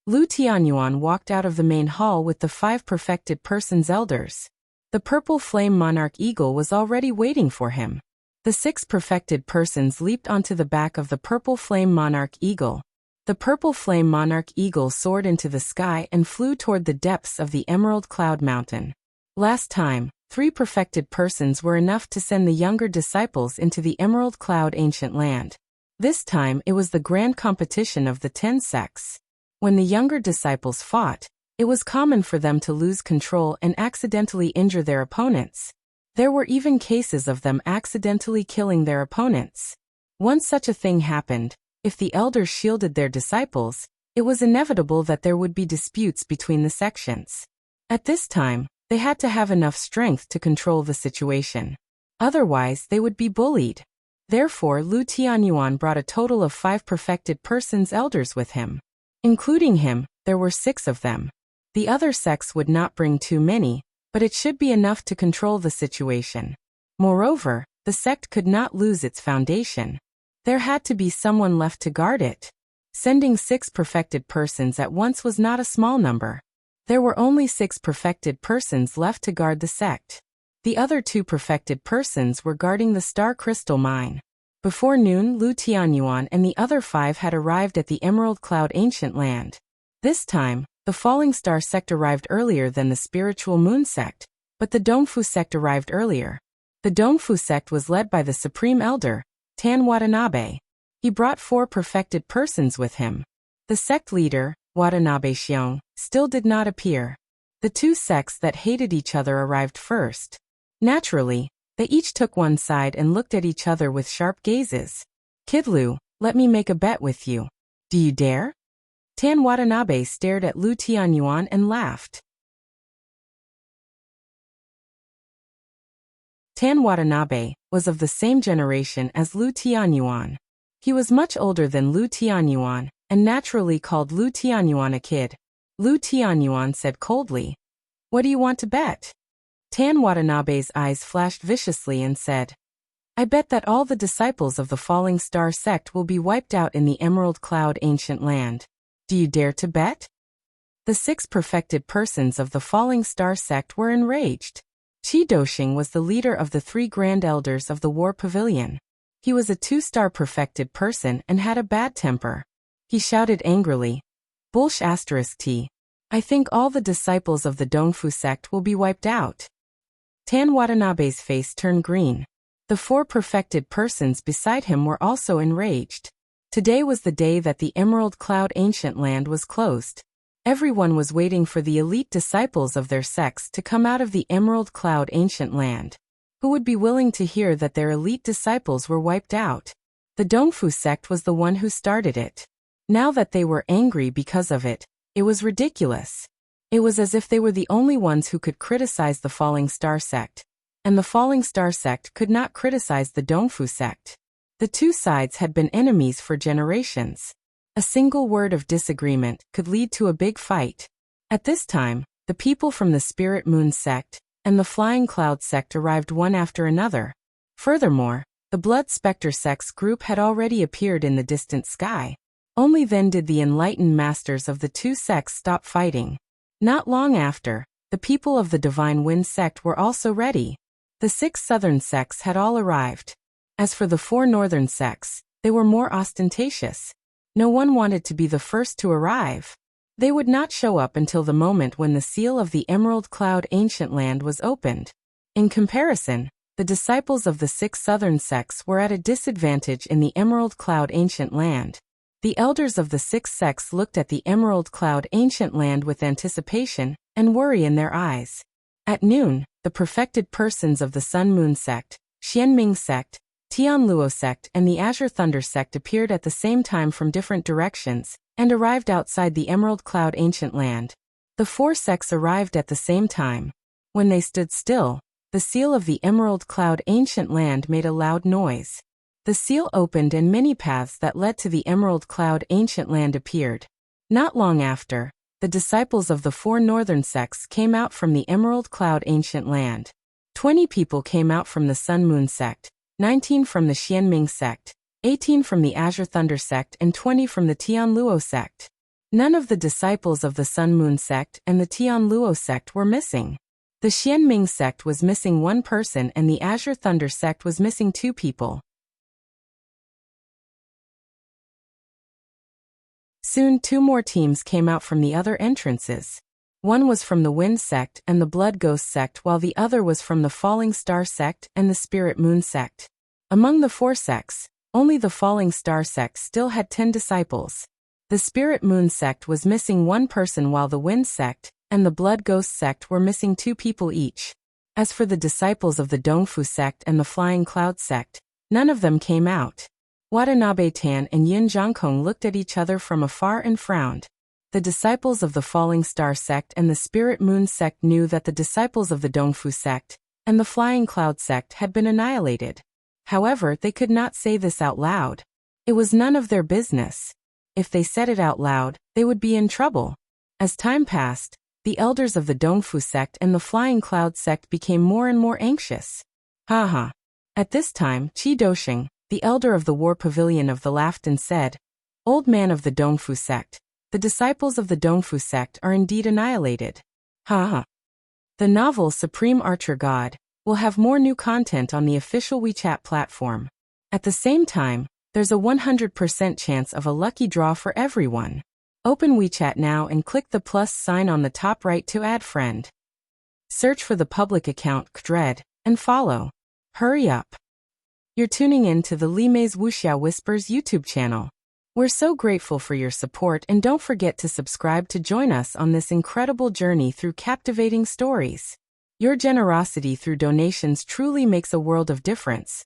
Lu Tianyuan walked out of the main hall with the 5 perfected persons elders. The purple flame monarch eagle was already waiting for him. The 6 perfected persons leaped onto the back of the purple flame monarch eagle. The purple flame monarch eagle soared into the sky and flew toward the depths of the Emerald Cloud Mountain. Last time, 3 perfected persons were enough to send the younger disciples into the Emerald Cloud Ancient Land. This time it was the grand competition of the 10 sects. When the younger disciples fought, it was common for them to lose control and accidentally injure their opponents. There were even cases of them accidentally killing their opponents. Once such a thing happened, if the elders shielded their disciples, it was inevitable that there would be disputes between the sections. At this time, they had to have enough strength to control the situation. Otherwise, they would be bullied. Therefore, Lu Tianyuan brought a total of 5 perfected persons elders with him. Including him, there were 6 of them. The other sects would not bring too many, but it should be enough to control the situation. Moreover, the sect could not lose its foundation. There had to be someone left to guard it. Sending 6 perfected persons at once was not a small number. There were only 6 perfected persons left to guard the sect. The other 2 perfected persons were guarding the Star Crystal Mine. Before noon, Lu Tianyuan and the other 5 had arrived at the Emerald Cloud Ancient Land. This time, the Falling Star sect arrived earlier than the Spiritual Moon sect, but the Dongfu sect arrived earlier. The Dongfu sect was led by the Supreme Elder, Tan Watanabe. He brought 4 perfected persons with him. The sect leader, Watanabe Xiong, still did not appear. The 2 sects that hated each other arrived first. Naturally, they each took one side and looked at each other with sharp gazes. "Kid Lu, let me make a bet with you. Do you dare?" Tan Watanabe stared at Lu Tianyuan and laughed. Tan Watanabe was of the same generation as Lu Tianyuan. He was much older than Lu Tianyuan, and naturally called Lu Tianyuan a kid. Lu Tianyuan said coldly, "What do you want to bet?" Tan Watanabe's eyes flashed viciously and said, "I bet that all the disciples of the Falling Star sect will be wiped out in the Emerald Cloud Ancient Land. Do you dare to bet?" The 6 perfected persons of the Falling Star sect were enraged. Qi Doxing was the leader of the 3 Grand Elders of the War Pavilion. He was a 2-star perfected person and had a bad temper. He shouted angrily, "Bullsh**T. I think all the disciples of the Dongfu sect will be wiped out." Tan Watanabe's face turned green. The 4 perfected persons beside him were also enraged. Today was the day that the Emerald Cloud Ancient Land was closed. Everyone was waiting for the elite disciples of their sects to come out of the Emerald Cloud Ancient Land. Who would be willing to hear that their elite disciples were wiped out? The Dongfu sect was the one who started it. Now that they were angry because of it, it was ridiculous. It was as if they were the only ones who could criticize the Falling Star sect, and the Falling Star sect could not criticize the Dongfu sect. The 2 sides had been enemies for generations. A single word of disagreement could lead to a big fight. At this time, the people from the Spirit Moon sect and the Flying Cloud sect arrived one after another. Furthermore, the Blood Spectre sect's group had already appeared in the distant sky. Only then did the enlightened masters of the 2 sects stop fighting. Not long after, the people of the Divine Wind sect were also ready. The 6 southern sects had all arrived. As for the 4 northern sects, They were more ostentatious. No one wanted to be the first to arrive. They would not show up until the moment when the seal of the Emerald Cloud Ancient Land was opened. In comparison, the disciples of the 6 southern sects were at a disadvantage in the Emerald Cloud Ancient Land. The elders of the 6 sects looked at the Emerald Cloud Ancient Land with anticipation and worry in their eyes. At noon, the perfected persons of the Sun Moon sect, Xianming sect, Tianluo sect and the Azure Thunder sect appeared at the same time from different directions, and arrived outside the Emerald Cloud Ancient Land. The 4 sects arrived at the same time. When they stood still, the seal of the Emerald Cloud Ancient Land made a loud noise. The seal opened and many paths that led to the Emerald Cloud Ancient Land appeared. Not long after, the disciples of the 4 northern sects came out from the Emerald Cloud Ancient Land. 20 people came out from the Sun Moon sect, 19 from the Xianming sect, 18 from the Azure Thunder sect and 20 from the Tianluo sect. None of the disciples of the Sun Moon sect and the Tianluo sect were missing. The Xianming sect was missing 1 person and the Azure Thunder sect was missing 2 people. Soon 2 more teams came out from the other entrances. One was from the Wind sect and the Blood Ghost sect while the other was from the Falling Star sect and the Spirit Moon sect. Among the 4 sects, only the Falling Star sect still had 10 disciples. The Spirit Moon sect was missing 1 person while the Wind sect and the Blood Ghost sect were missing 2 people each. As for the disciples of the Dongfu sect and the Flying Cloud sect, none of them came out. Watanabe Tan and Yin Zhangkong looked at each other from afar and frowned. The disciples of the Falling Star sect and the Spirit Moon sect knew that the disciples of the Dongfu sect and the Flying Cloud sect had been annihilated. However, they could not say this out loud. It was none of their business. If they said it out loud, they would be in trouble. As time passed, the elders of the Dongfu sect and the Flying Cloud sect became more and more anxious. Haha. At this time, Qi Dosheng, the elder of the War Pavilion of the laughed and said, "Old man of the Dongfu sect, the disciples of the Dongfu sect are indeed annihilated." Haha. The novel Supreme Archer God will have more new content on the official WeChat platform. At the same time, there's a 100% chance of a lucky draw for everyone. Open WeChat now and click the plus sign on the top right to add friend. Search for the public account Kdred and follow. Hurry up. You're tuning in to the Li Mei's Wuxia Whispers YouTube channel. We're so grateful for your support and don't forget to subscribe to join us on this incredible journey through captivating stories. Your generosity through donations truly makes a world of difference,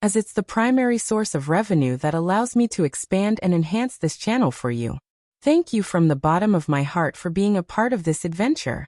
as it's the primary source of revenue that allows me to expand and enhance this channel for you. Thank you from the bottom of my heart for being a part of this adventure.